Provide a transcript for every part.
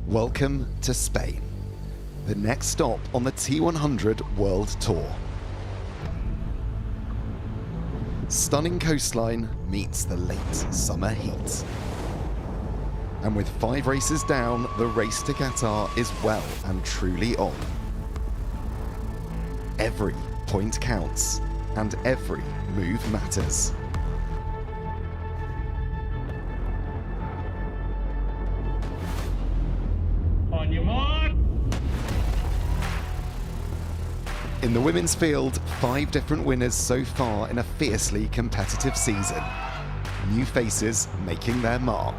Welcome to Spain, the next stop on the T100 World Tour. Stunning coastline meets the late summer heat. And with 5 races down, the race to Qatar is well and truly on. Every point counts, and every move matters. On your mark. In the women's field, 5 different winners so far in a fiercely competitive season. New faces making their mark.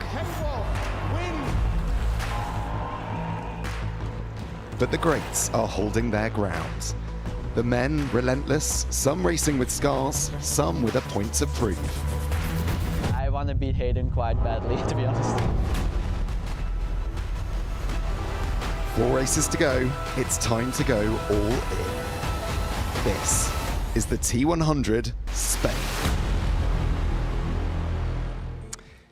But the greats are holding their ground. The men relentless, some racing with scars, some with a point to prove. I want to beat Hayden quite badly, to be honest. 4 races to go, it's time to go all in. This is the T100 Spain.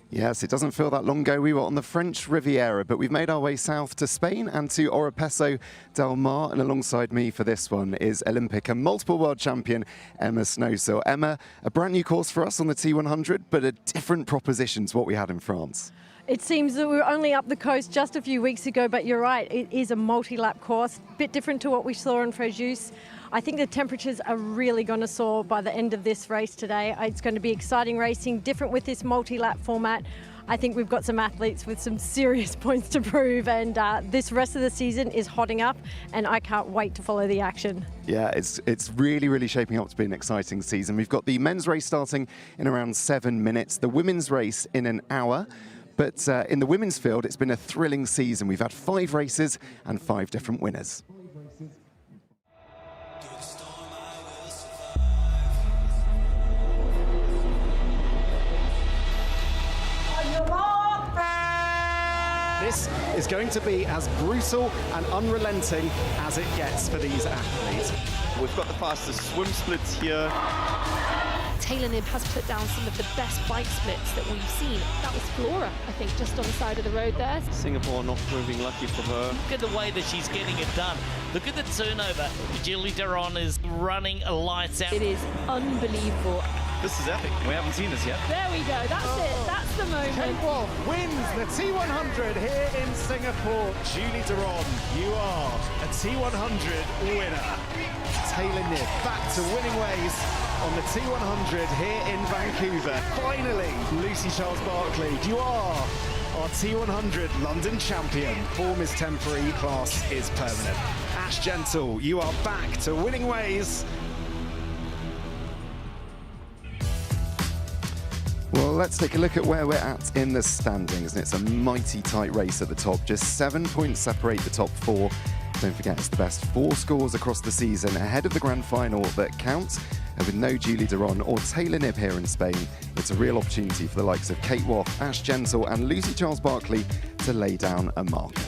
Yes, it doesn't feel that long ago we were on the French Riviera, but we've made our way south to Spain and to Oropesa del Mar, and alongside me for this one is Olympic and multiple world champion Emma Snow. So Emma, a brand new course for us on the T100, but a different proposition to what we had in France. It seems that we were only up the coast just a few weeks ago, but you're right, it is a multi-lap course, a bit different to what we saw in Fréjus. I think the temperatures are really going to soar by the end of this race today. It's going to be exciting racing, different with this multi-lap format. I think we've got some athletes with some serious points to prove, and this rest of the season is hotting up, and I can't wait to follow the action. Yeah, it's really shaping up to be an exciting season. We've got the men's race starting in around 7 minutes, the women's race in an hour. But in the women's field, it's been a thrilling season. We've had 5 races and 5 different winners. This is going to be as brutal and unrelenting as it gets for these athletes. We've got the fastest swim splits here. Taylor Knibb has put down some of the best bike splits that we've seen. That was Flora, I think, just on the side of the road there. Singapore not proving lucky for her. Look at the way that she's getting it done. Look at the turnover. Julie Duron is running lights out. It is unbelievable. This is epic. We haven't seen this yet. There we go. That's it. That's the moment. Wins the T100 here in Singapore. Julie Duron, you are a T100 winner. Taylor Knibb back to winning ways on the T100 here in Vancouver. Finally, Lucy Charles-Barclay, you are our T100 London champion. Form is temporary, class is permanent. Ash Gentle, you are back to winning ways. Well, let's take a look at where we're at in the standings. And it's a mighty tight race at the top. Just 7 points separate the top 4. Don't forget, it's the best 4 scores across the season ahead of the grand final that count. And with no Julie Duron or Taylor Knibb here in Spain, it's a real opportunity for the likes of Kate Woff, Ash Gentle and Lucy Charles-Barclay to lay down a marker.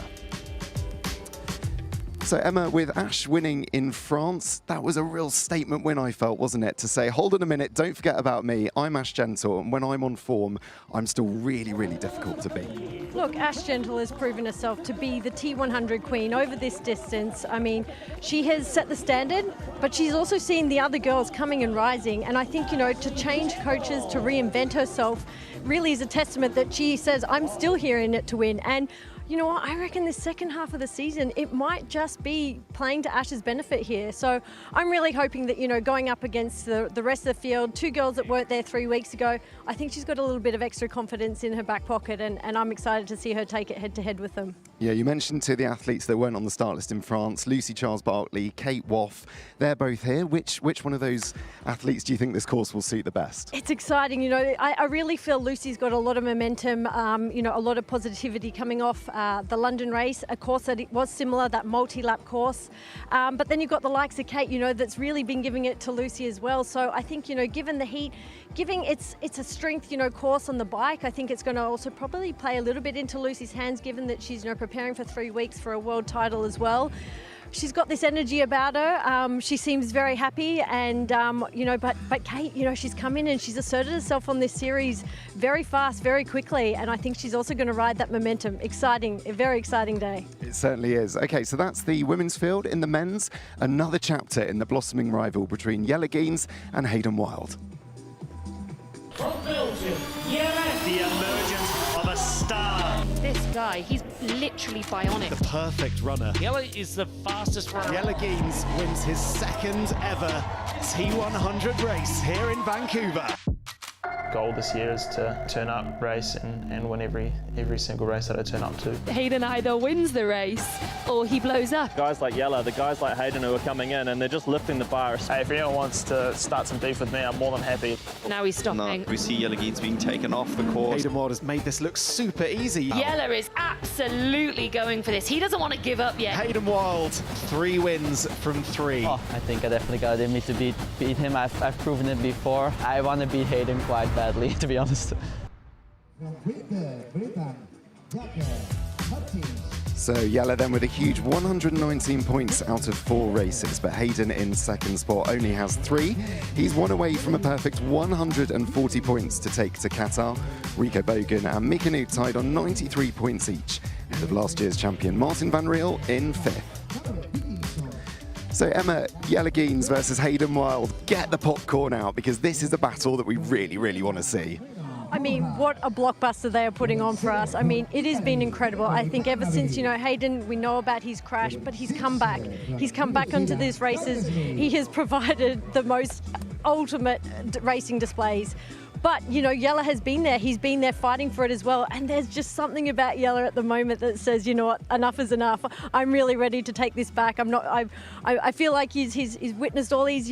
So Emma, with Ash winning in France, that was a real statement win, I felt, wasn't it? To say, hold on a minute, don't forget about me, I'm Ash Gentle, and when I'm on form, I'm still really difficult to beat. Look, Ash Gentle has proven herself to be the T100 queen over this distance. I mean, she has set the standard, but she's also seen the other girls coming and rising. And I think, you know, to change coaches, to reinvent herself, really is a testament that she says, I'm still here in it to win. And you know what, I reckon the second half of the season, it might just be playing to Ash's benefit here. So I'm really hoping that, you know, going up against the rest of the field, 2 girls that weren't there 3 weeks ago, I think she's got a little bit of extra confidence in her back pocket, and I'm excited to see her take it head-to-head with them. Yeah, you mentioned 2 of the athletes that weren't on the start list in France, Lucy Charles-Barclay, Kate Woff. They're both here. Which one of those athletes do you think this course will suit the best? It's exciting. You know, I really feel Lucy's got a lot of momentum, you know, a lot of positivity coming off the London race, a course that it was similar, that multi-lap course. But then you've got the likes of Kate, you know, that's really been giving it to Lucy as well. So I think, you know, given the heat, it's a strength, you know, course on the bike, I think it's going to also probably play a little bit into Lucy's hands, given that she's, you know, preparing for 3 weeks for a world title as well. she's got this energy about her. She seems very happy, and but Kate, she's come in and she's asserted herself on this series very fast, very quickly, and I think she's also going to ride that momentum. Exciting, a very exciting day. It certainly is. Okay, so that's the women's field. In the men's, another chapter in the blossoming rival between Jelle Geens and Hayden Wild. From Belgium, the emergence of a star. This guy, he's literally bionic. The perfect runner. Jelle is the fastest runner. Jelle Geens wins his second ever T100 race here in Vancouver. Goal this year is to turn up, race, and win every single race that I turn up to. Hayden either wins the race or he blows up. Guys like Jelle, the guys like Hayden who are coming in and they're just lifting the bar. Hey, if anyone wants to start some beef with me, I'm more than happy. Now he's stopping. No, we see Jelle Geens being taken off the course. Hayden Wild has made this look super easy. Jelle is absolutely going for this. He doesn't want to give up yet. Hayden Wild, 3 wins from 3. Oh, I think I definitely got it in me to beat him. I've proven it before. I want to beat Hayden quite badly, to be honest. So Jelle then with a huge 119 points out of 4 races, but Hayden in second spot only has 3. He's one away from a perfect 140 points to take to Qatar. Rico Bogan and Mika Newt tied on 93 points each, ahead of last year's champion Martin van Riel in 5th. So Emma, Jelle Geens versus Hayden Wild, get the popcorn out, because this is a battle that we really, really want to see. I mean, what a blockbuster they are putting on for us. I mean, it has been incredible. I think ever since, Hayden, we know about his crash, but he's come back. He's come back onto these races. He has provided the most ultimate racing displays. But, Jelle has been there. He's been there fighting for it as well. And there's just something about Jelle at the moment that says, you know what, enough is enough. I'm really ready to take this back. I feel like he's witnessed all these,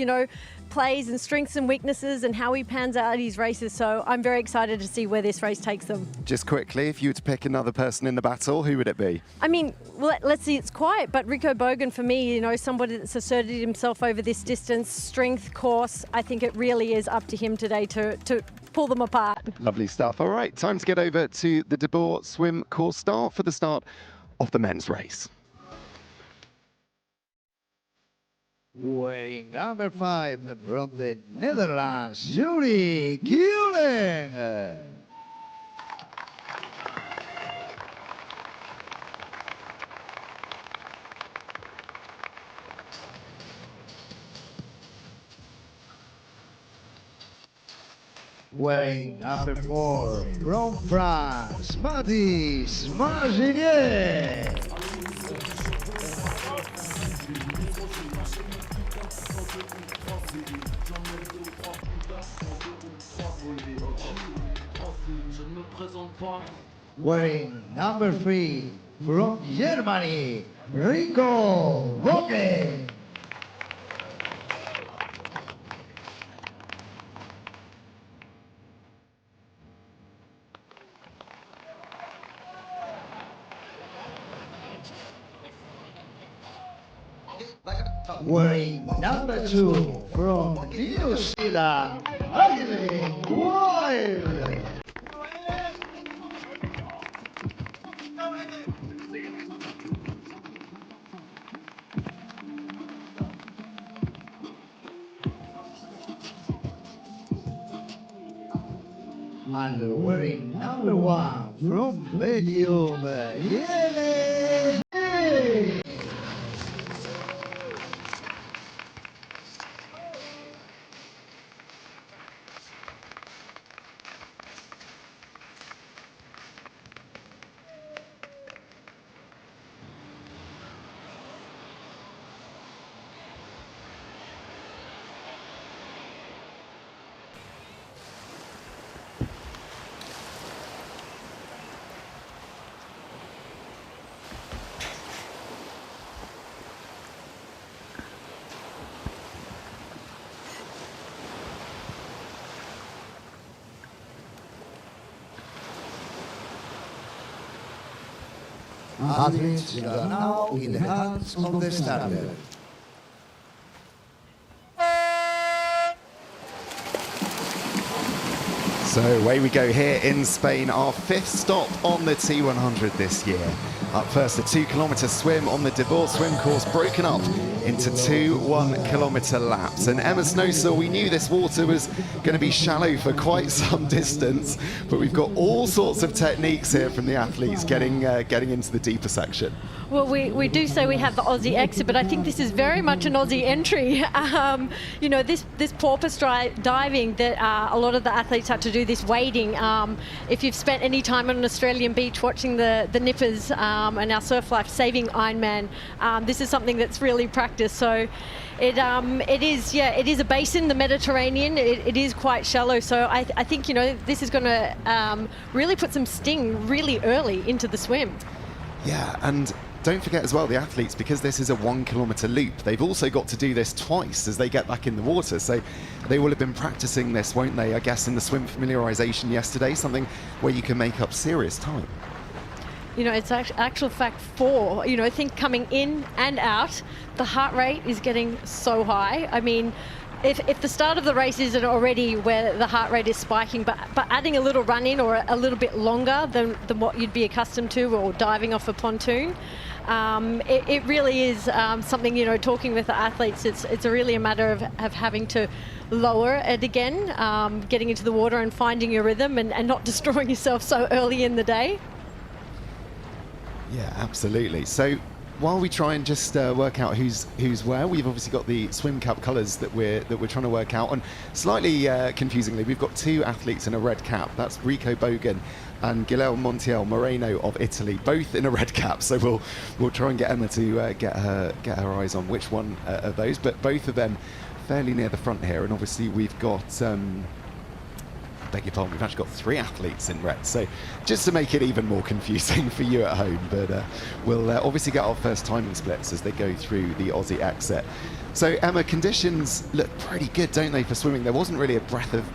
plays and strengths and weaknesses and how he pans out his races. So I'm very excited to see where this race takes them. Just quickly, if you were to pick another person in the battle, who would it be? I mean, let's see, it's quiet, but Rico Bogan for me, somebody that's asserted himself over this distance, strength, course, I think it really is up to him today to pull them apart. Lovely stuff. All right, time to get over to the De Boer swim course start for the start of the men's race. Weighing number 5 from the Netherlands, Julie Keulen. Weighing number 4 from France, Mathis Marginier. Wearing number 3 from Germany, Rico Bogan. Wearing number 2 from New Zealand, Hayden Wild. And wearing number 1 from Belgium, Jelle Geens. Athletes are now in the hands of the starter. So away we go here in Spain, our 5th stop on the T100 this year. Up first, a 2-kilometre swim on the Debord swim course, broken up into 2 1-kilometre laps. And Emma Snowsaw, we knew this water was going to be shallow for quite some distance, but we've got all sorts of techniques here from the athletes getting into the deeper section. Well, we do say we have the Aussie exit, but I think this is very much an Aussie entry. You know, this porpoise diving that a lot of the athletes have to do, this wading. If you've spent any time on an Australian beach watching the nippers and our surf life saving Ironman, this is something that's really practiced. So it is a basin, the Mediterranean. It is quite shallow. So I think, you know, this is going to really put some sting really early into the swim. Yeah, and don't forget as well, the athletes, because this is a 1-kilometre loop, they've also got to do this twice as they get back in the water. So they will have been practicing this, won't they, I guess, in the swim familiarisation yesterday, something where you can make up serious time. You know, it's actual fact 4. You know, I think coming in and out, the heart rate is getting so high. I mean, if the start of the race isn't already where the heart rate is spiking, but adding a little run in or a little bit longer than what you'd be accustomed to, or diving off a pontoon, it really is something, you know, talking with the athletes, it's really a matter of having to lower it again, getting into the water and finding your rhythm and not destroying yourself so early in the day. Yeah, absolutely. So while we try and just work out who's where, we've obviously got the swim cap colours that we're trying to work out, and slightly confusingly, we've got 2 athletes in a red cap. That's Rico Bogan and Guilherme Montiel Moreno of Italy, both in a red cap. So we'll try and get Emma to get her eyes on which one of those, but both of them fairly near the front here. And obviously we've got beg your pardon, we've actually got 3 athletes in red, so just to make it even more confusing for you at home. But we'll obviously get our first timing splits as they go through the Aussie exit. So Emma, conditions look pretty good, don't they, for swimming? There wasn't really a breath of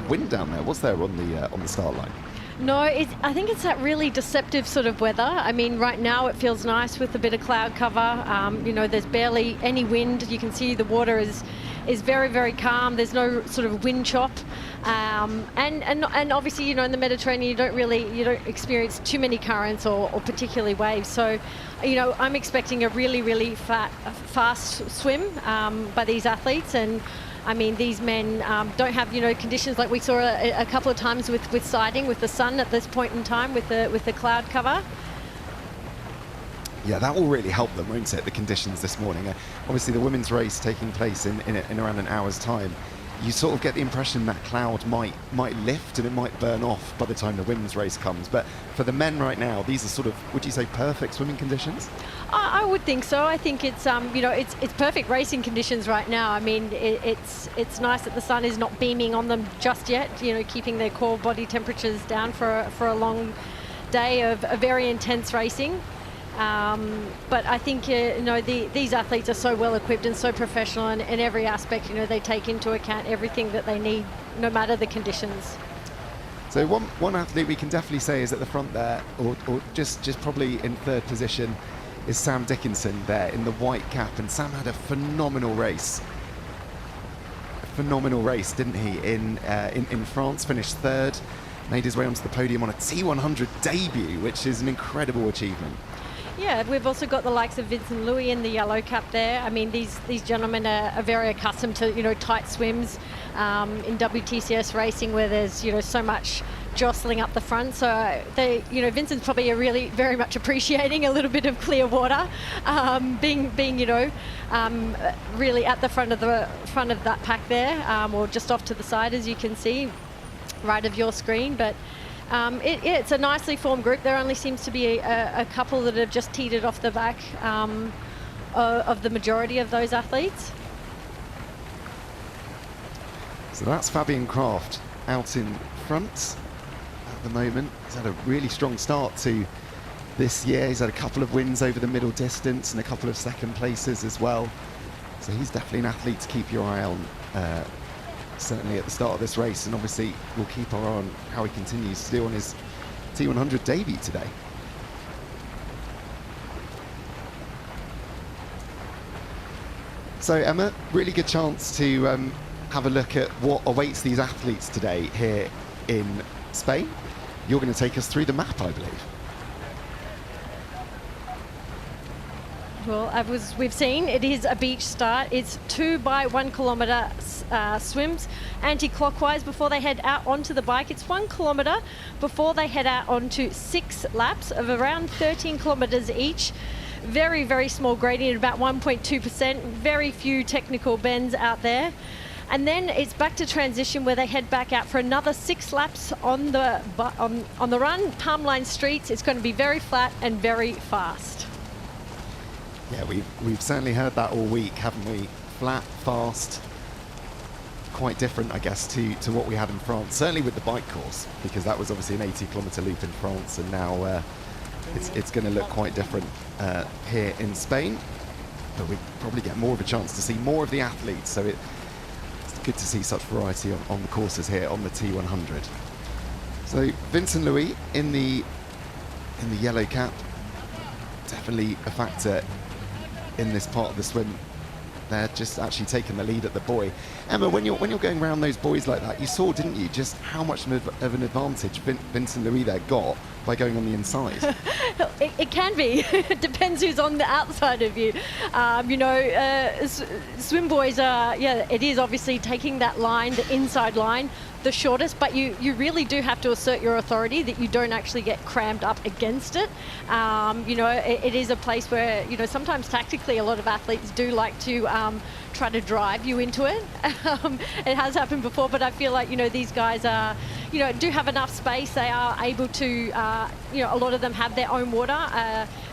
wind down there, was there, on the start line? No, I think it's that really deceptive sort of weather. I mean, right now it feels nice with a bit of cloud cover. You know, there's barely any wind. You can see the water is very, very calm. There's no sort of wind chop. And obviously, you know, in the Mediterranean, you don't experience too many currents or particularly waves. So, you know, I'm expecting a really, really fast swim by these athletes. And I mean, these men don't have, you know, conditions like we saw a couple of times with sighting, with the sun at this point in time, with the cloud cover. Yeah, that will really help them, won't it, the conditions this morning? Obviously, the women's race taking place in around an hour's time. You sort of get the impression that cloud might lift and it might burn off by the time the women's race comes. But for the men right now, these are sort of, would you say, perfect swimming conditions? I would think so. I think it's you know, it's perfect racing conditions right now. I mean, it's nice that the sun is not beaming on them just yet. You know, keeping their core body temperatures down for a long day of a very intense racing. But I think, you know, these athletes are so well equipped and so professional in every aspect. You know, they take into account everything that they need, no matter the conditions. So one athlete we can definitely say is at the front there, or just probably in 3rd position, is Sam Dickinson there in the white cap. And Sam had a phenomenal race. Didn't he, in France, finished 3rd, made his way onto the podium on a T100 debut, which is an incredible achievement. Yeah, we've also got the likes of Vincent Louis in the yellow cap there. I mean, these gentlemen are very accustomed to, you know, tight swims in WTCS racing, where there's, you know, so much jostling up the front. So they, you know, Vincent's probably really very much appreciating a little bit of clear water, being you know, really at the front of that pack there, or just off to the side, as you can see, right of your screen. But it's a nicely formed group. There only seems to be a couple that have just teetered off the back of the majority of those athletes. So that's Fabian Kraft out in front at the moment. He's had a really strong start to this year. He's had a couple of wins over the middle distance and a couple of second places as well. So he's definitely an athlete to keep your eye on, certainly at the start of this race. And obviously we'll keep our eye on how he continues to do on his T100 debut today. So Emma, really good chance to have a look at what awaits these athletes today here in Spain. You're going to take us through the map, I believe. Well, as we've seen, it is a beach start. It's 2 by 1 kilometre swims anti-clockwise before they head out onto the bike. It's 1 kilometre before they head out onto 6 laps of around 13 kilometres each. Very, very small gradient, about 1.2%. Very few technical bends out there. And then it's back to transition where they head back out for another 6 laps on the run. Palmline streets. It's going to be very flat and very fast. Yeah, we've certainly heard that all week, haven't we? Flat, fast, quite different, I guess, to what we had in France. Certainly with the bike course, because that was obviously an 80-kilometre loop in France, and now it's going to look quite different here in Spain. But we probably get more of a chance to see more of the athletes, so it's good to see such variety on the courses here on the T100. So Vincent Louis in the yellow cap, definitely a factor in this part of the swim. They're just actually taking the lead at the buoy. Emma, when you're going around those buoys like that, you saw, didn't you, just how much of an advantage Vincent Louis there got by going on the inside? It can be. It depends who's on the outside of you. Swim buoys are, it is obviously taking that line, the inside line, the shortest, but you really do have to assert your authority that you don't actually get crammed up against it. It is a place where, sometimes tactically a lot of athletes do like to try to drive you into it. It has happened before, but I feel like, these guys are, do have enough space. They are able to, a lot of them have their own water.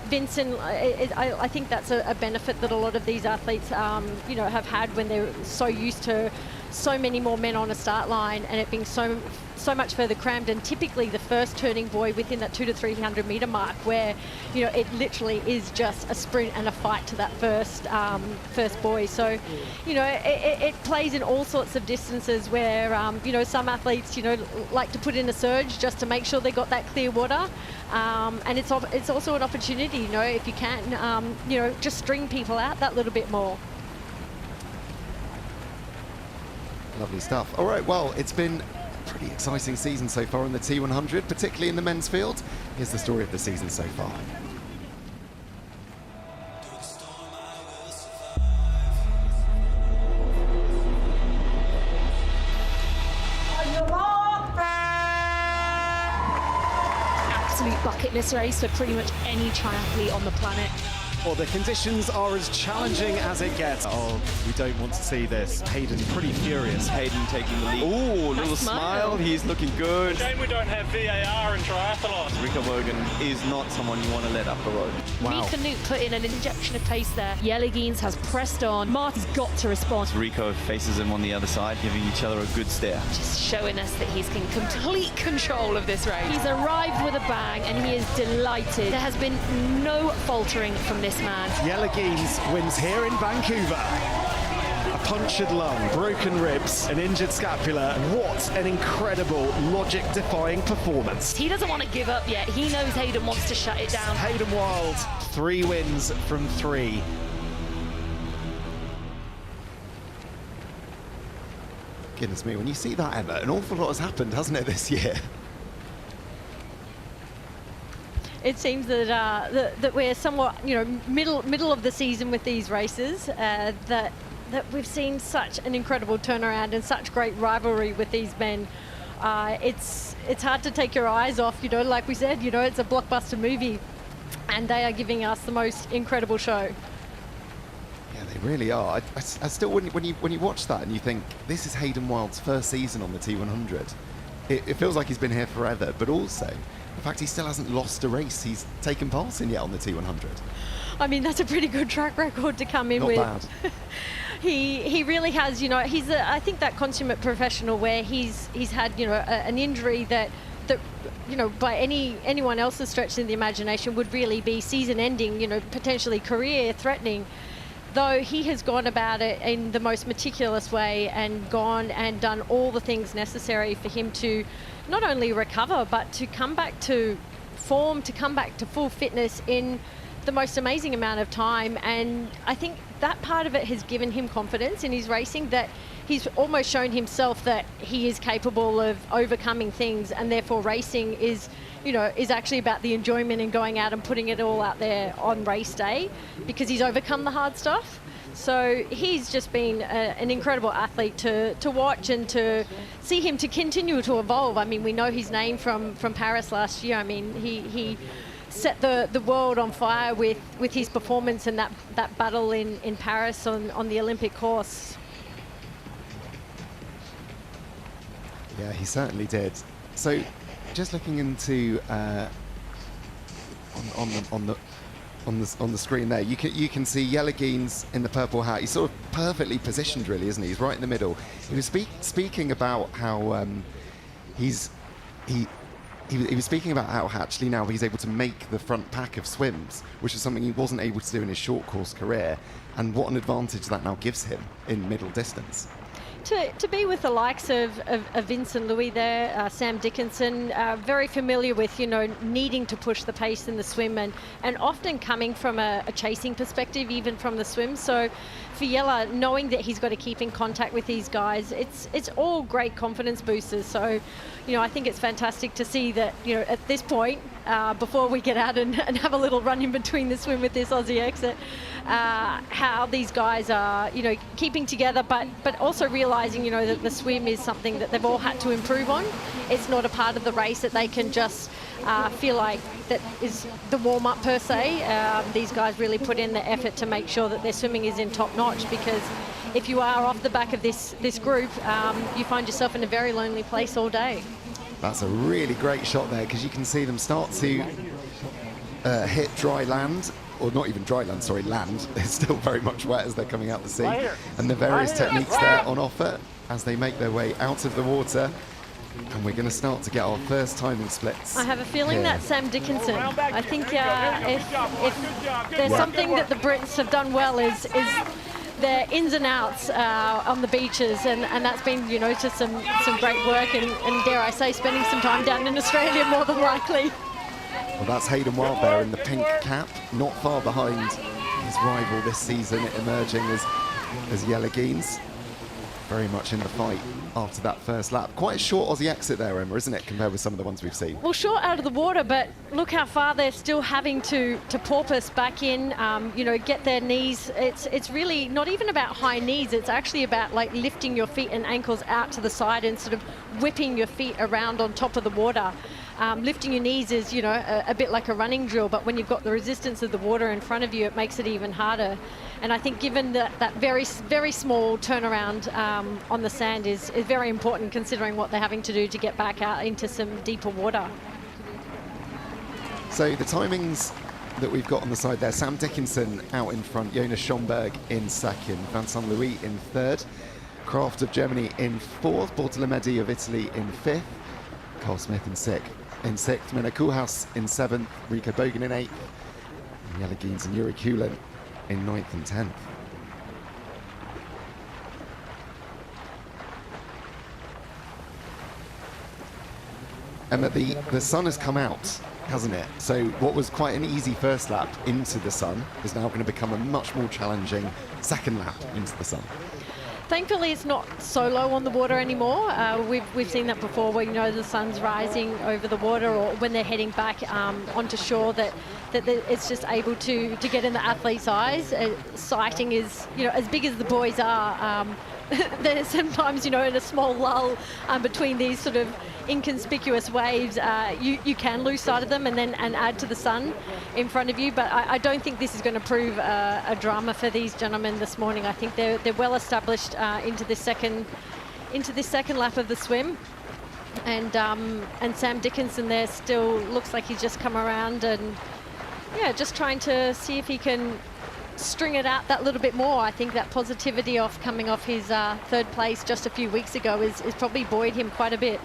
Vincent, I think that's a benefit that a lot of these athletes, have had when they're so used to so many more men on a start line and it being so much further crammed, and typically the first turning buoy within that 200 to 300 metre mark where, it literally is just a sprint and a fight to that first buoy. So, it plays in all sorts of distances where, some athletes, like to put in a surge just to make sure they got that clear water. And it's also an opportunity, if you can, just string people out that little bit more. Lovely stuff. All right, well, it's been a pretty exciting season so far on the T100, particularly in the men's field. Here's the story of the season so far. Absolute bucket list race for pretty much any triathlete on the planet. Well, the conditions are as challenging as it gets. Oh, we don't want to see this. Hayden pretty furious. Hayden taking the lead. Oh, little smile. He's looking good. Shame we don't have VAR in triathlon. Rico Morgan is not someone you want to let up the road. Wow. Mika Nuke put in an injection of pace there. Yelligines has pressed on. Marty's got to respond. Rico faces him on the other side, giving each other a good stare. Just showing us that he's in complete control of this race. He's arrived with a bang and he is delighted. There has been no faltering from this man. Yelligines wins here in Vancouver. A punctured lung, broken ribs, an injured scapula. What an incredible, logic-defying performance. He doesn't want to give up yet. He knows Hayden wants to shut it down. Hayden Wild, 3 wins from 3. Goodness me, when you see that, Emma, an awful lot has happened, hasn't it, this year? It seems that we're somewhat, middle of the season with these races. That we've seen such an incredible turnaround and such great rivalry with these men. It's hard to take your eyes off. Like we said, it's a blockbuster movie, and they are giving us the most incredible show. Yeah, they really are. I still, when you watch that and you think this is Hayden Wild's first season on the T100, it feels like he's been here forever. But also, in fact, he still hasn't lost a race he's taken part in yet on the T100. I mean, that's a pretty good track record to come in Not with. bad. He really has, he's I think that consummate professional where he's had, an injury that by anyone else's stretch in the imagination would really be season ending, potentially career threatening. Though he has gone about it in the most meticulous way and gone and done all the things necessary for him to not only recover, but to come back to form, to come back to full fitness in the most amazing amount of time. And I think that part of it has given him confidence in his racing, that he's almost shown himself that he is capable of overcoming things, and therefore racing is, you know, is actually about the enjoyment and going out and putting it all out there on race day, because he's overcome the hard stuff. So he's just been an incredible athlete to watch, and to see him to continue to evolve. I mean, we know his name from Paris last year. I mean, he set the world on fire with his performance and that battle in Paris on the Olympic course. Yeah, he certainly did. So just looking into on the screen there, you can see Yelagines in the purple hat. He's sort of perfectly positioned, really, isn't he? He's right in the middle. He was speaking about how he was speaking about how actually now he's able to make the front pack of swims, which is something he wasn't able to do in his short course career, and what an advantage that now gives him in middle distance. To be with the likes of Vincent Louis there, Sam Dickinson, very familiar with, you know, needing to push the pace in the swim, and often coming from a chasing perspective, even from the swim. So for Jelle, knowing that he's got to keep in contact with these guys, it's all great confidence boosters. So, you know, I think it's fantastic to see that, you know, at this point, before we get out and have a little run in between the swim with this Aussie exit, how these guys are, you know, keeping together, but also realizing, you know, that the swim is something that they've all had to improve on. It's not a part of the race that they can just feel like that is the warm-up per se. These guys really put in the effort to make sure that their swimming is in top notch, because if you are off the back of this group, you find yourself in a very lonely place all day. That's a really great shot there, because you can see them start to hit dry land, or not even dry land, sorry, land. It's still very much wet as they're coming out the sea. And the various techniques there on offer as they make their way out of the water. And we're going to start to get our first timing splits. I have a feeling that Sam Dickinson, I think if there's something that the Brits have done well is their ins and outs on the beaches, and that's been, you know, just some great work, and dare I say, spending some time down in Australia more than likely. Well, that's Hayden Wild there in the pink cap, not far behind his rival this season, emerging as Yelagines. Very much in the fight after that first lap. Quite a short Aussie exit there, Emma, isn't it, compared with some of the ones we've seen? Well, short out of the water, but look how far they're still having to porpoise back in, you know, get their knees. It's really not even about high knees. It's actually about like lifting your feet and ankles out to the side and sort of whipping your feet around on top of the water. Lifting your knees is, you know, a bit like a running drill, but when you've got the resistance of the water in front of you, it makes it even harder. And I think given that very, very small turnaround on the sand is very important, considering what they're having to do to get back out into some deeper water. So the timings that we've got on the side there, Sam Dickinson out in front, Jonas Schomburg in second, Vincent Louis in third, Kraft of Germany in fourth, Bortolemedi of Italy in fifth, Carl Smith in sixth, Menno Koolhaas in seventh, Rico Bogan in eighth, and Yelagines and Yuri Kulin in ninth and 10th. And the sun has come out, hasn't it? So what was quite an easy first lap into the sun is now going to become a much more challenging second lap into the sun. Thankfully, it's not so low on the water anymore. We've seen that before, where, you know, the sun's rising over the water, or when they're heading back onto shore, that it's just able to get in the athlete's eyes. Sighting is, you know, as big as the boys are, there's sometimes, you know, in a small lull between these sort of inconspicuous waves, you can lose sight of them and add to the sun in front of you. But I don't think this is going to prove a drama for these gentlemen this morning. I think they're well established into this second lap of the swim. And Sam Dickinson there still looks like he's just come around, and yeah, just trying to see if he can string it out that little bit more. I think that positivity coming off his third place just a few weeks ago is probably buoyed him quite a bit.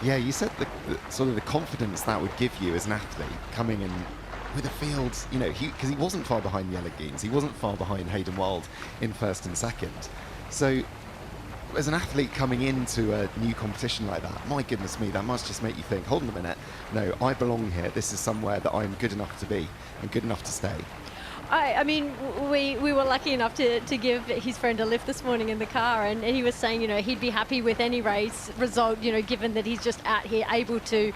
Yeah, you said the sort of the confidence that would give you as an athlete coming in with a field, you know, because he wasn't far behind Yelagines, he wasn't far behind Hayden Wild in first and second. So as an athlete coming into a new competition like that, my goodness me, that must just make you think, hold on a minute, no, I belong here. This is somewhere that I'm good enough to be and good enough to stay. I mean, we were lucky enough to give his friend a lift this morning in the car, and he was saying, you know, he'd be happy with any race result, you know, given that he's just out here able to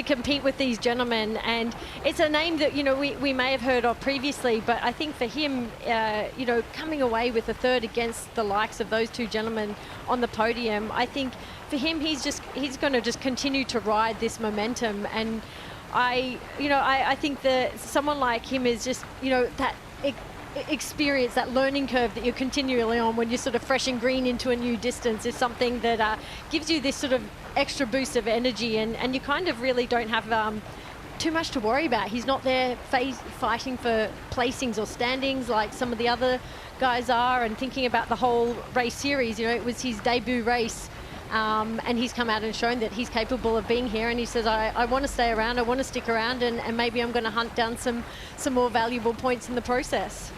compete with these gentlemen. And it's a name that, you know, we may have heard of previously, but I think for him, you know, coming away with a third against the likes of those two gentlemen on the podium, I think for him, he's going to just continue to ride this momentum. And I think that someone like him is just, you know, that experience, that learning curve that you're continually on when you're sort of fresh and green into a new distance is something that gives you this sort of extra boost of energy, and you kind of really don't have too much to worry about. He's not there fighting for placings or standings like some of the other guys are, and thinking about the whole race series. You know, it was his debut race. And he's come out and shown that he's capable of being here, and he says, I want to stay around, I want to stick around, and maybe I'm going to hunt down some more valuable points in the process.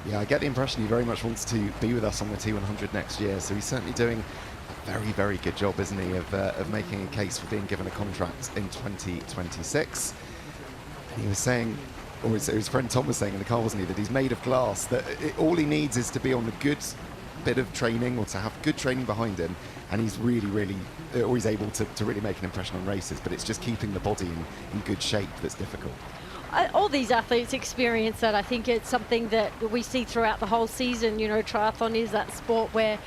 Yeah, I get the impression he very much wants to be with us on the T100 next year, so he's certainly doing a very, very good job, isn't he, of making a case for being given a contract in 2026. And he was saying, or his friend Tom was saying in the car, wasn't he, that he's made of glass, that all he needs is to be on a good bit of training, or to have good training behind him, and he's really always able to really make an impression on races, but it's just keeping the body in good shape that's difficult. All these athletes experience that. I think it's something that we see throughout the whole season. You know, triathlon is that sport where,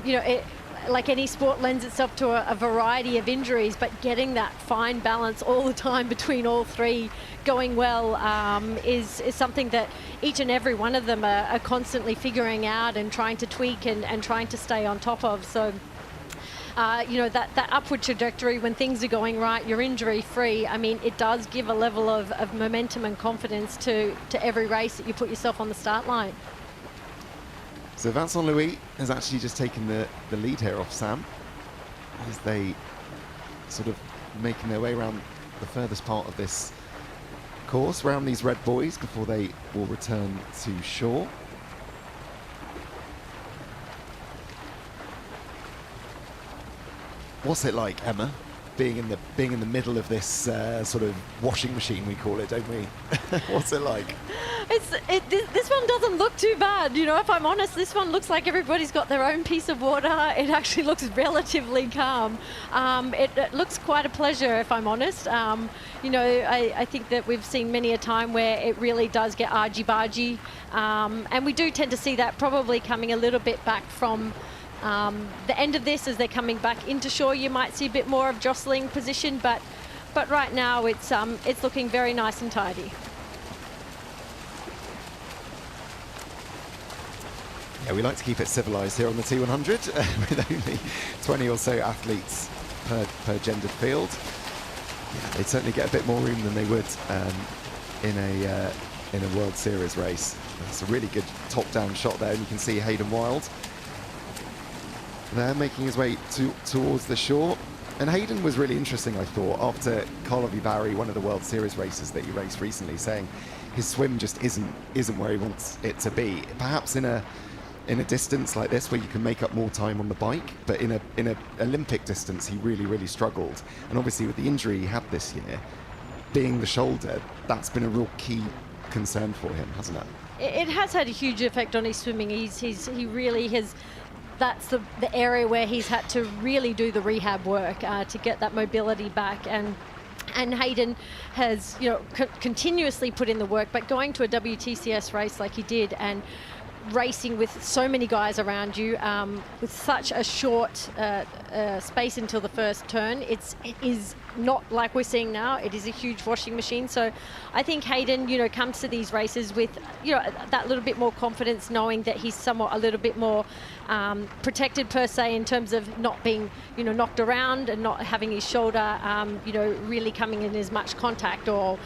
you know, it, like any sport, lends itself to a variety of injuries, but getting that fine balance all the time between all three going well is something that each and every one of them are constantly figuring out and trying to tweak and trying to stay on top of. So, you know, that upward trajectory when things are going right, you're injury free. I mean, it does give a level of momentum and confidence to every race that you put yourself on the start line. So Vincent Louis has actually just taken the lead here off Sam, as they sort of making their way around the furthest part of this course, around these red buoys, before they will return to shore. What's it like, Emma, being in the middle of this sort of washing machine, we call it, don't we? What's it like? This one doesn't look too bad, you know, if I'm honest. This one looks like everybody's got their own piece of water. It actually looks relatively calm. It looks quite a pleasure, if I'm honest. You know, I think that we've seen many a time where it really does get argy-bargy, and we do tend to see that probably coming a little bit back from the end of this. As they're coming back into shore, you might see a bit more of jostling position, but right now it's looking very nice and tidy. Yeah, we like to keep it civilized here on the T100 with only 20 or so athletes per gendered field. Yeah, they'd certainly get a bit more room than they would in a World Series race. That's a really good top-down shot there, and you can see Hayden Wild there making his way towards the shore. And Hayden was really interesting, I thought, after Karlovy Vary, one of the World Series races that he raced recently, saying his swim just isn't where he wants it to be. Perhaps in a distance like this where you can make up more time on the bike, but in a Olympic distance he really struggled. And obviously with the injury he had this year, being the shoulder, that's been a real key concern for him, hasn't it? It has had a huge effect on his swimming. He really has. That's the area where he's had to really do the rehab work to get that mobility back. And Hayden has, you know, continuously put in the work, but going to a WTCS race like he did, and racing with so many guys around you, with such a short space until the first turn, it is not like we're seeing now. It is a huge washing machine. So I think Hayden, you know, comes to these races with, you know, that little bit more confidence, knowing that he's somewhat a little bit more protected per se, in terms of not being, you know, knocked around and not having his shoulder, you know, really coming in as much contact or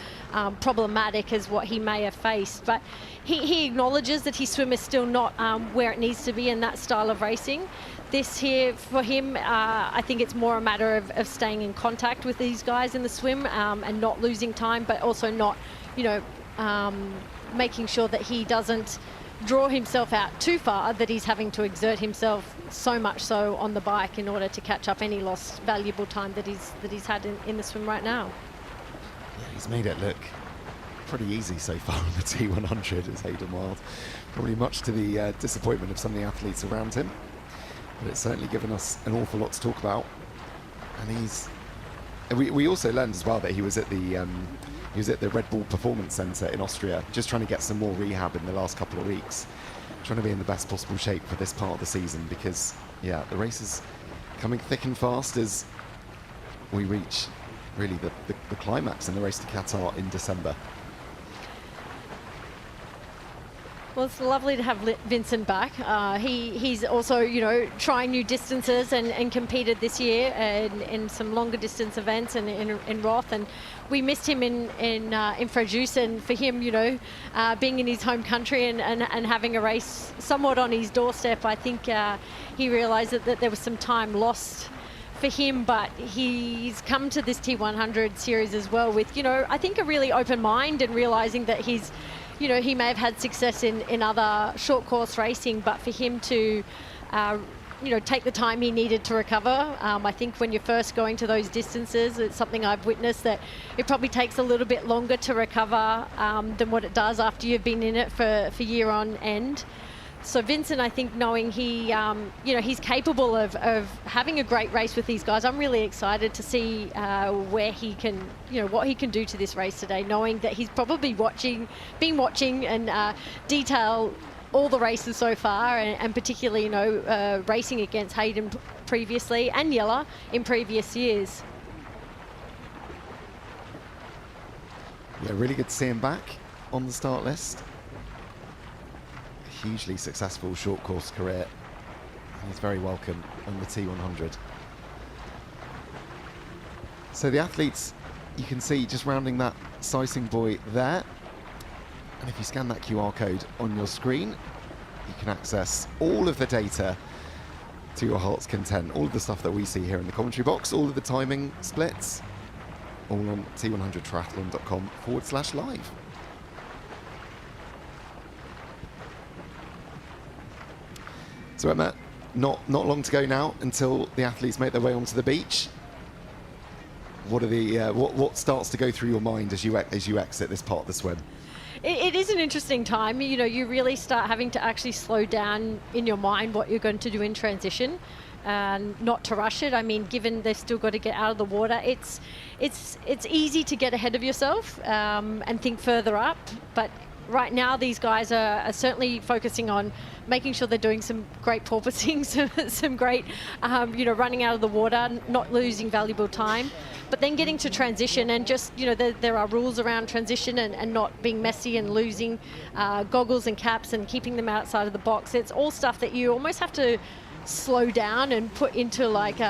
problematic as what he may have faced. But he acknowledges that his swim is still not where it needs to be in that style of racing. This here, for him, I think it's more a matter of staying in contact with these guys in the swim, and not losing time, but also not, you know, making sure that he doesn't draw himself out too far that he's having to exert himself so much so on the bike in order to catch up any lost valuable time that he's had in the swim right now. Yeah, he's made it look pretty easy so far on the T100 as Hayden Wild, probably much to the disappointment of some of the athletes around him, but it's certainly given us an awful lot to talk about. And we also learned as well that he was at the Red Bull Performance Centre in Austria, just trying to get some more rehab in the last couple of weeks, trying to be in the best possible shape for this part of the season, because yeah, the race is coming thick and fast as we reach really the climax in the race to Qatar in December. Well, it's lovely to have Vincent back. He's also, you know, trying new distances and competed this year in some longer distance events and in Roth, and we missed him in Frejus, and for him, you know, being in his home country and having a race somewhat on his doorstep, I think he realised that there was some time lost for him, but he's come to this T100 series as well with, you know, I think a really open mind and realising that he's, you know, he may have had success in other short course racing, but for him to, you know, take the time he needed to recover. I think when you're first going to those distances, it's something I've witnessed that it probably takes a little bit longer to recover than what it does after you've been in it for year on end. So Vincent, I think, knowing he, you know, he's capable of having a great race with these guys. I'm really excited to see where he can, you know, what he can do to this race today, knowing that he's probably been watching and detail all the races so far, and particularly, you know, racing against Hayden previously and Jelle in previous years. Yeah, really good to see him back on the start list. Hugely successful short course career, and he's very welcome on the T100. So the athletes, you can see just rounding that sizing buoy there, and if you scan that QR code on your screen, you can access all of the data to your heart's content, all of the stuff that we see here in the commentary box, all of the timing splits, all on t100triathlon.com/live. So Emma, not long to go now until the athletes make their way onto the beach. What are the what starts to go through your mind as you exit this part of the swim? It is an interesting time. You know, you really start having to actually slow down in your mind what you're going to do in transition, and not to rush it. I mean, given they've still got to get out of the water, it's easy to get ahead of yourself and think further up, but right now these guys are certainly focusing on making sure they're doing some great porpoising, some great, you know, running out of the water, not losing valuable time, but then getting to transition, and just, you know, there are rules around transition and not being messy and losing goggles and caps and keeping them outside of the box. It's all stuff that you almost have to slow down and put into like,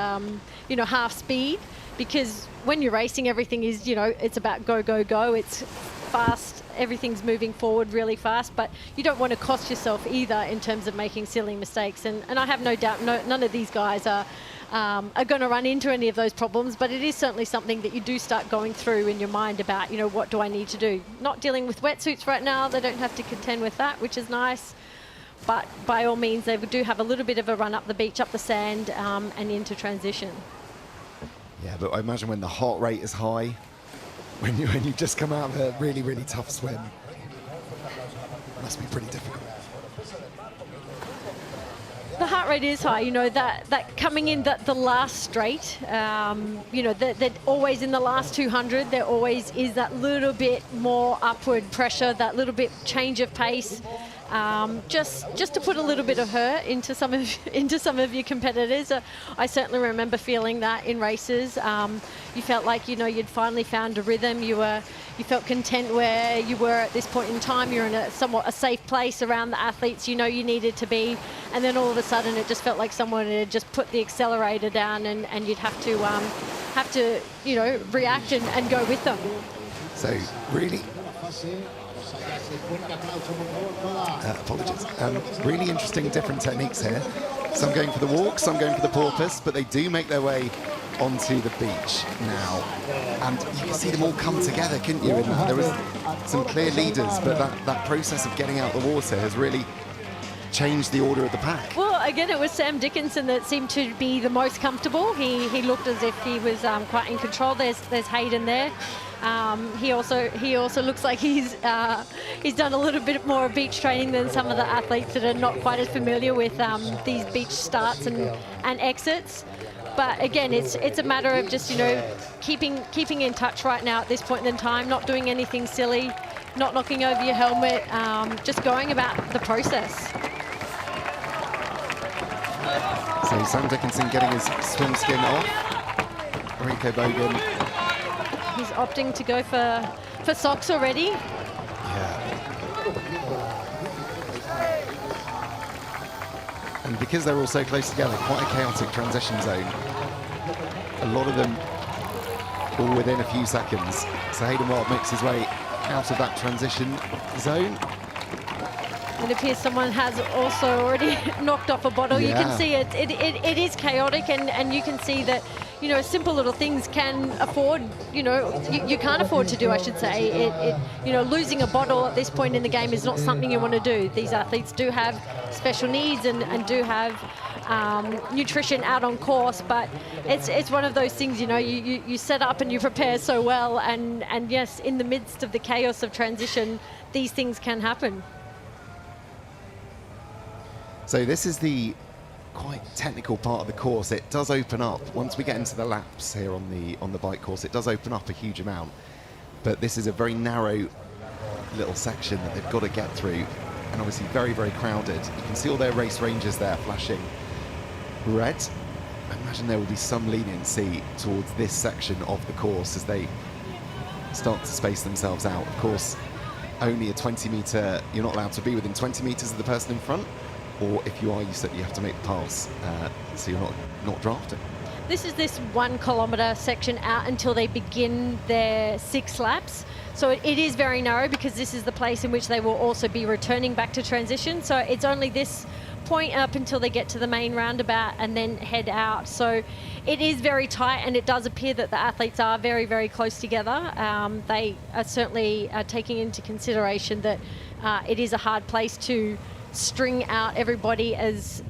you know, half speed, because when you're racing, everything is, you know, it's about go, go, go. It's fast, everything's moving forward really fast, but you don't want to cost yourself either in terms of making silly mistakes. And I have no doubt none of these guys are going to run into any of those problems, but it is certainly something that you do start going through in your mind about, you know, what do I need to do? Not dealing with wetsuits right now, they don't have to contend with that, which is nice. But by all means, they do have a little bit of a run up the beach, up the sand, and into transition. Yeah, but I imagine when the heart rate is high, when you just come out of a really, really tough swim, it must be pretty difficult. The heart rate is high, you know, that coming in the last straight, you know, that always in the last 200, there always is that little bit more upward pressure, that little bit change of pace. Just to put a little bit of hurt into some of your competitors. I certainly remember feeling that in races. You felt like, you know, you'd finally found a rhythm. You felt content where you were at this point in time. You're in a somewhat a safe place around the athletes you know you needed to be, and then all of a sudden it just felt like someone had just put the accelerator down, and you'd have to you know, react and go with them. So really. Apologies. Really interesting different techniques here. Some going for the walk, some going for the porpoise, but they do make their way onto the beach now. And you can see them all come together, couldn't you? And there was some clear leaders, but that process of getting out the water has really change the order of the pack? Well, again, it was Sam Dickinson that seemed to be the most comfortable. He looked as if he was quite in control. There's Hayden there. He also looks like he's done a little bit more beach training than some of the athletes that are not quite as familiar with these beach starts and exits. But again, it's a matter of just, you know, keeping in touch right now at this point in time, not doing anything silly, not knocking over your helmet, just going about the process. So Sam Dickinson getting his swim skin off. Rico Bogan. He's opting to go for socks already. Yeah. And because they're all so close together, quite a chaotic transition zone. A lot of them all within a few seconds. So Hayden Wild makes his way out of that transition zone. It appears someone has also already knocked off a bottle. Yeah. You can see it is chaotic, and you can see that, you know, simple little things can afford, you know, you can't afford to do, I should say. You know, losing a bottle at this point in the game is not something you want to do. These athletes do have special needs and do have nutrition out on course, but it's one of those things, you know, you set up and you prepare so well, and yes, in the midst of the chaos of transition, these things can happen. So this is the quite technical part of the course. It does open up once we get into the laps here on the bike course. It does open up a huge amount, but this is a very narrow little section that they've got to get through, and obviously very, very crowded. You can see all their race rangers there flashing red. I imagine there will be some leniency towards this section of the course as they start to space themselves out. Of course, only a 20-metre, you're not allowed to be within 20 metres of the person in front, or if you are, you certainly have to make the pass, so you're not drafting. This is this 1 kilometre section out until they begin their 6 laps. So it is very narrow, because this is the place in which they will also be returning back to transition. So it's only this point up until they get to the main roundabout and then head out. So it is very tight, and it does appear that the athletes are very, very close together. They are certainly taking into consideration that it is a hard place to string out everybody as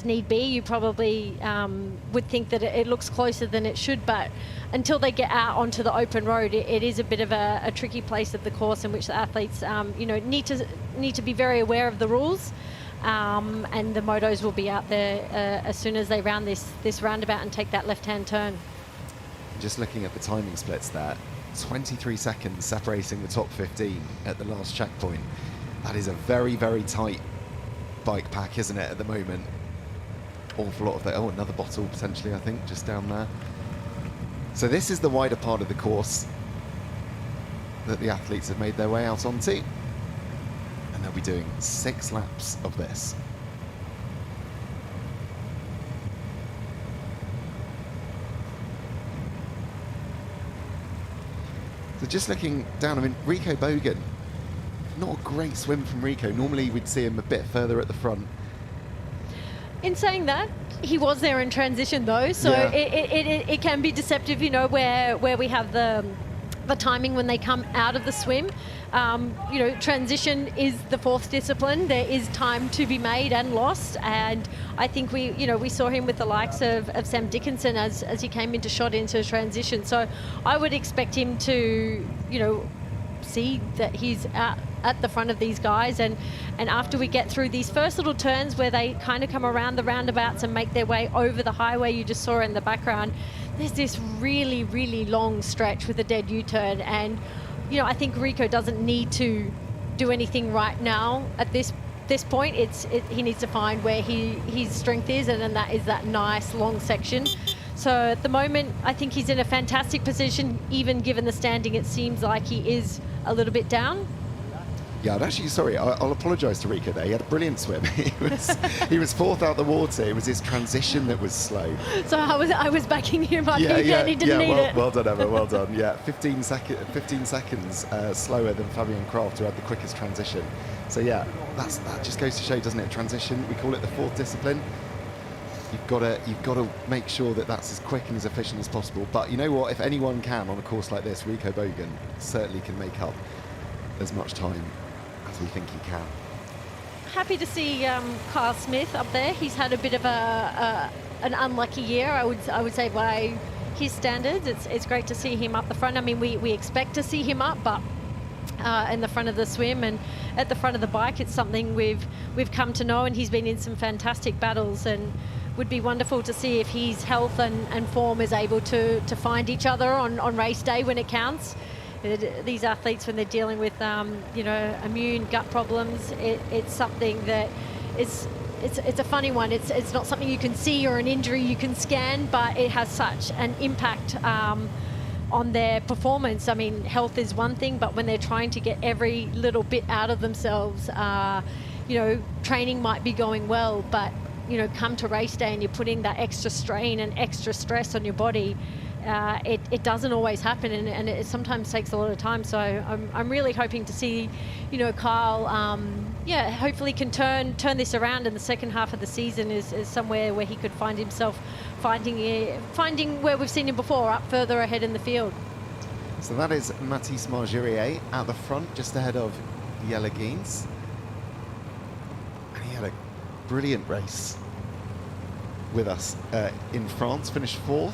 need be. You probably would think that it looks closer than it should, but until they get out onto the open road, it is a bit of a tricky place of the course in which the athletes you know, need to be very aware of the rules, and the motos will be out there as soon as they round this roundabout and take that left-hand turn. Just looking at the timing splits there, 23 seconds separating the top 15 at the last checkpoint. That is a very, very tight bike pack, isn't it, at the moment? Awful lot of that. Oh, another bottle potentially, I think, just down there. So this is the wider part of the course that the athletes have made their way out onto. And they'll be doing 6 laps of this. So just looking down, I mean, Rico Bogan, not a great swim from Rico. Normally we'd see him a bit further at the front. In saying that, he was there in transition though, so yeah. it can be deceptive, you know, where we have the timing when they come out of the swim. You know, transition is the 4th discipline. There is time to be made and lost, and I think we saw him with the likes of Sam Dickinson as he came into shot into transition. So I would expect him to, you know, see that he's at the front of these guys, and after we get through these first little turns where they kind of come around the roundabouts and make their way over the highway you just saw in the background, there's this really, really long stretch with a dead U-turn, and you know, I think Rico doesn't need to do anything right now at this point. He needs to find where his strength is, and then that is that nice long section. So at the moment, I think he's in a fantastic position. Even given the standing, it seems like he is a little bit down. Yeah, I'd actually, sorry, I'll apologise to Rico there. He had a brilliant swim. He was 4th out the water. It was his transition that was slow. So I was backing him up, and he didn't need it. Well done, Emma, well done. Yeah, 15 seconds slower than Fabian Kraft, who had the quickest transition. So yeah, that just goes to show, doesn't it? Transition, we call it the 4th discipline. You've got to make sure that that's as quick and as efficient as possible. But you know what? If anyone can on a course like this, Rico Bogan certainly can make up as much time as we think he can. happy to see Kyle Smith up there. He's had a bit of an unlucky year, I would say, by his standards. It's great to see him up the front. I mean, we expect to see him up, but in the front of the swim and at the front of the bike, it's something we've come to know, and he's been in some fantastic battles, and would be wonderful to see if his health and form is able to find each other on race day when it counts. These athletes, when they're dealing with immune gut problems, it's something that it's a funny one. It's not something you can see or an injury you can scan, but it has such an impact on their performance. I mean, health is one thing, but when they're trying to get every little bit out of themselves, training might be going well, but come to race day and you're putting that extra strain and extra stress on your body, it doesn't always happen, and it sometimes takes a lot of time. So I'm really hoping to see, Kyle, hopefully can turn this around in the second half of the season, is somewhere where he could find himself finding where we've seen him before, up further ahead in the field. So that is Mathis Margerier at the front, just ahead of Jelle Geens. And he had a brilliant race with us in France, finished 4th.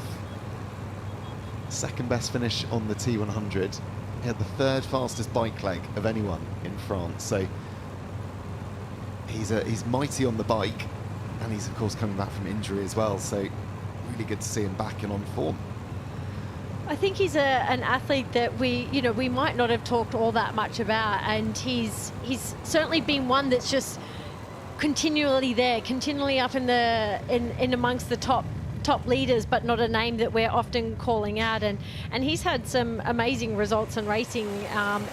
Second best finish on the T100. He had the 3rd fastest bike leg of anyone in France. So he's mighty on the bike, and he's of course coming back from injury as well. So really good to see him back and on form. I think he's an athlete that we might not have talked all that much about, and he's certainly been one that's just continually there, continually up in amongst the top leaders, but not a name that we're often calling out. And he's had some amazing results in racing.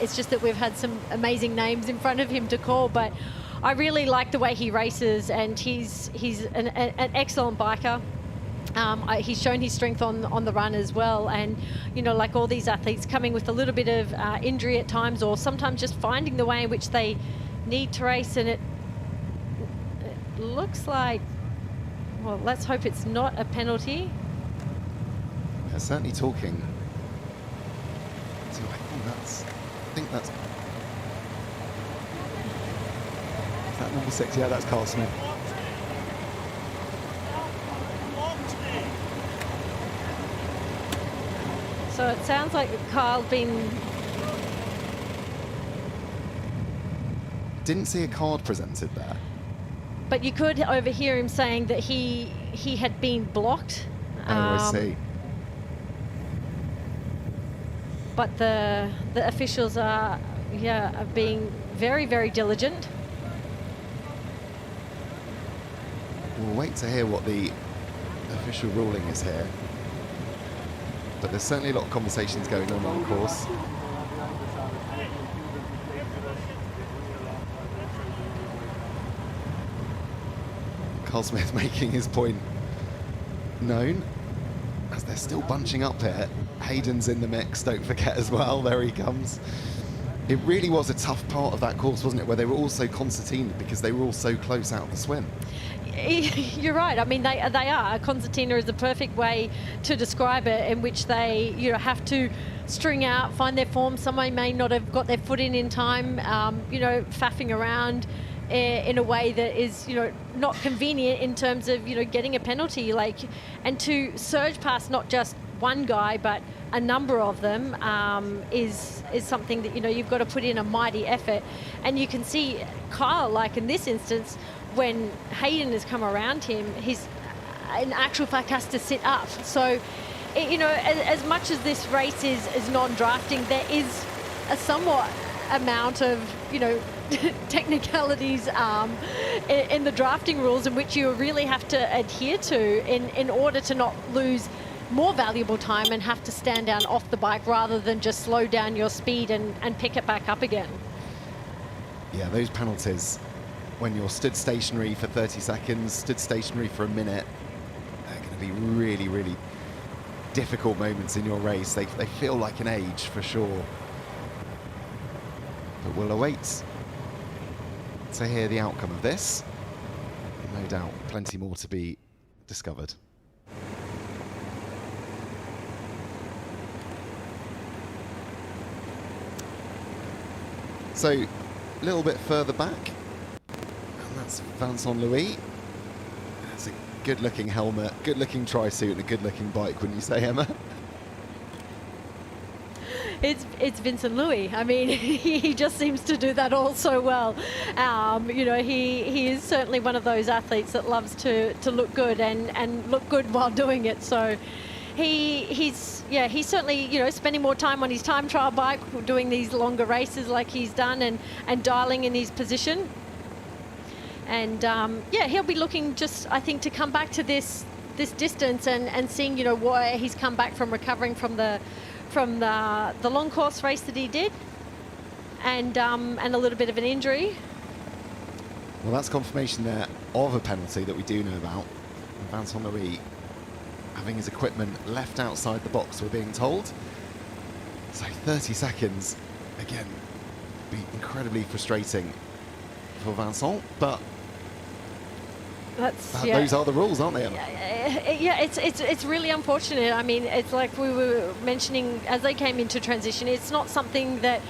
It's just that we've had some amazing names in front of him to call, but I really like the way he races, and he's an excellent biker. He's shown his strength on the run as well, and like all these athletes, coming with a little bit of injury at times, or sometimes just finding the way in which they need to race. And it looks like, well, let's hope it's not a penalty. They're certainly talking. So I think that's is that number 6? Yeah, that's Carl Smith. So it sounds like Carl didn't see a card presented there. But you could overhear him saying that he had been blocked. Oh, I see. But the officials are being very, very diligent. We'll wait to hear what the official ruling is here. But there's certainly a lot of conversations going on the course. Carl Smith making his point known, as they're still bunching up here. Hayden's in the mix, don't forget as well, there he comes. It really was a tough part of that course, wasn't it, where they were all so concertinaed because they were all so close out of the swim. You're right. I mean, they are. Concertina is the perfect way to describe it, in which they have to string out, find their form. Someone may not have got their foot in time, faffing around in a way that is, not convenient in terms of, getting a penalty. And to surge past not just one guy, but a number of them is something that, you've got to put in a mighty effort. And you can see Kyle, like in this instance, when Hayden has come around him, he's in actual fact has to sit up. So, as much as this race is non-drafting, there is a somewhat amount of, technicalities in the drafting rules, in which you really have to adhere to in order to not lose more valuable time and have to stand down off the bike, rather than just slow down your speed and pick it back up again. Yeah, those penalties, when you're stood stationary for 30 seconds, stood stationary for a minute, they're going to be really, really difficult moments in your race. They feel like an age, for sure. But we'll await to hear the outcome of this. No doubt, plenty more to be discovered. So, a little bit further back, That's Vincent Louis. That's a good-looking helmet, good-looking tri-suit, and a good-looking bike, wouldn't you say, Emma? It's Vincent Louis. I mean, he just seems to do that all so well. You know, he is certainly one of those athletes that loves to look good and look good while doing it. So he's certainly, you know, spending more time on his time trial bike, doing these longer races like he's done, and dialing in his position. And yeah, he'll be looking just, I think, to come back to this distance and seeing, you know, why he's come back from recovering from the long course race that he did, and a little bit of an injury. Well, that's confirmation there of a penalty that we do know about. Vincent Louis having his equipment left outside the box, we're being told. So 30 seconds, again, be incredibly frustrating for Vincent, but those are the rules, aren't they, Emma? Yeah, it's really unfortunate. I mean, it's like we were mentioning as they came into transition. It's not something that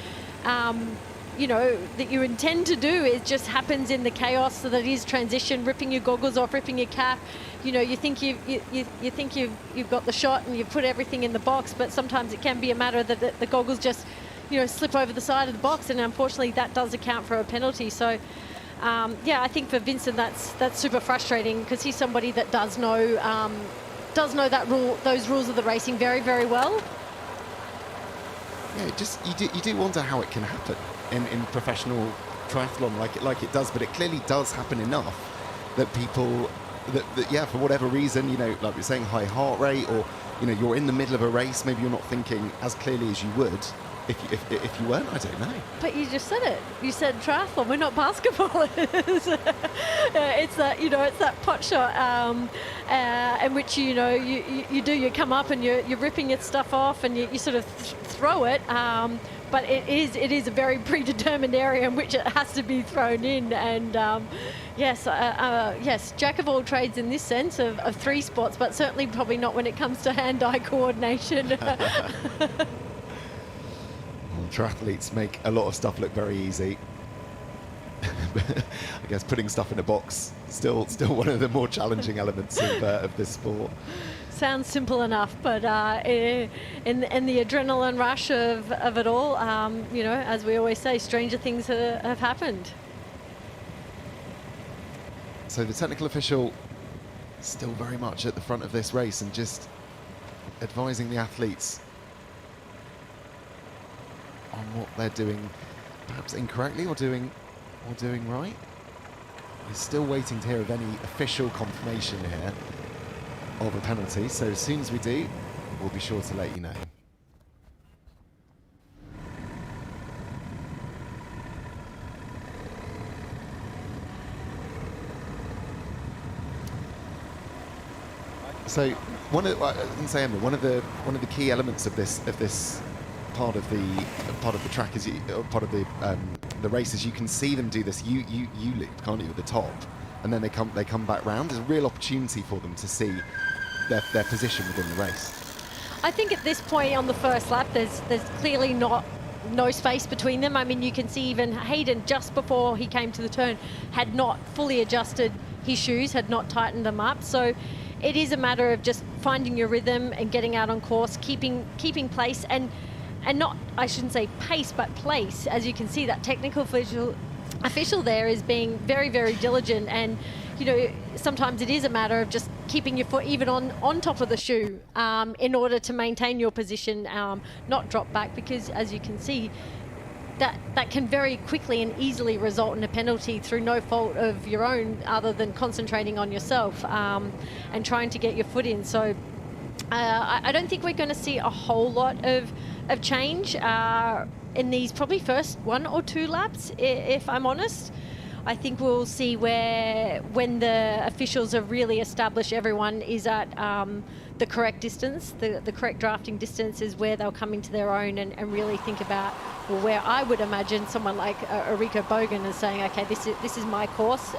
you know, that you intend to do. It just happens in the chaos so that is transition, ripping your goggles off, ripping your cap. You know, you think you've got the shot and you've put everything in the box, but sometimes it can be a matter that the goggles just, you know, slip over the side of the box, and unfortunately that does account for a penalty. So yeah, I think for Vincent that's super frustrating, because he's somebody that does know that those rules of the racing very, very well. Yeah, just you do wonder how it can happen in professional triathlon like it does, but it clearly does happen enough that people that yeah, for whatever reason, you know, like we're saying, high heart rate, or you know, you're in the middle of a race, maybe you're not thinking as clearly as you would if you weren't. I don't know. But you just said it. You said triathlon. We're not basketball. It's that, you know, it's that pot shot in which, you know, you come up and you're ripping your stuff off and you sort of throw it. But it is a very predetermined area in which it has to be thrown in. And yes, jack of all trades in this sense of three sports, but certainly probably not when it comes to hand-eye coordination. Triathletes make a lot of stuff look very easy. I guess putting stuff in a box still one of the more challenging elements of this sport. Sounds simple enough, but in the adrenaline rush of it all, you know, as we always say, stranger things have happened. So the technical official still very much at the front of this race and just advising the athletes on what they're doing, perhaps incorrectly or doing right. We're still waiting to hear of any official confirmation here of a penalty, so as soon as we do, we'll be sure to let you know. So one of the key elements of this part of the track is part of the race is you can see them do this. You looped, can't you, at the top, and then they come back round. There's a real opportunity for them to see their position within the race. I think at this point on the first lap, there's clearly no space between them. I mean, you can see even Hayden, just before he came to the turn, had not fully adjusted his shoes, had not tightened them up. So it is a matter of just finding your rhythm and getting out on course, keeping place, and not, I shouldn't say pace, but place. As you can see, that technical official there is being very, very diligent, and you know, sometimes it is a matter of just keeping your foot even on top of the shoe in order to maintain your position, not drop back, because as you can see, that can very quickly and easily result in a penalty through no fault of your own, other than concentrating on yourself and trying to get your foot in. So I don't think we're going to see a whole lot of change in these probably first 1 or 2 laps, if I'm honest. I think we'll see when the officials have really established everyone is at the correct distance, the correct drafting distance, is where they'll come into their own and really think about, well, where I would imagine someone like Rico Bogan is saying, okay, this is my course,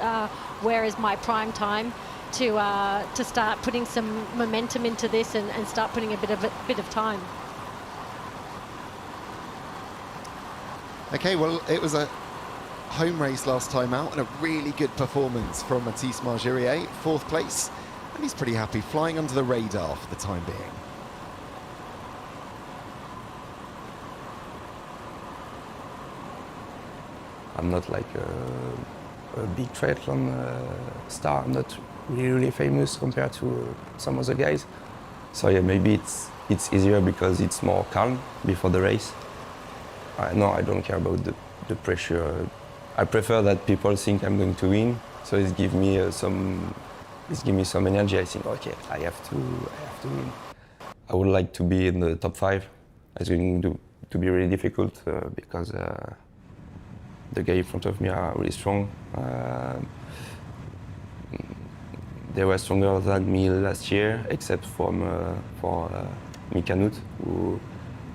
where is my prime time to start putting some momentum into this and start putting a bit of time. Okay, well, it was a home race last time out and a really good performance from Mathis Margirier, 4th place, and he's pretty happy, flying under the radar for the time being. I'm not like a big triathlon star. I'm not really famous compared to some other guys. So yeah, maybe it's easier because it's more calm before the race. No, I don't care about the pressure. I prefer that people think I'm going to win, so it gives me some energy. I think, okay, I have to win. I would like to be in the top 5. It's going to be really difficult because the guys in front of me are really strong. They were stronger than me last year, except for Mikanut, who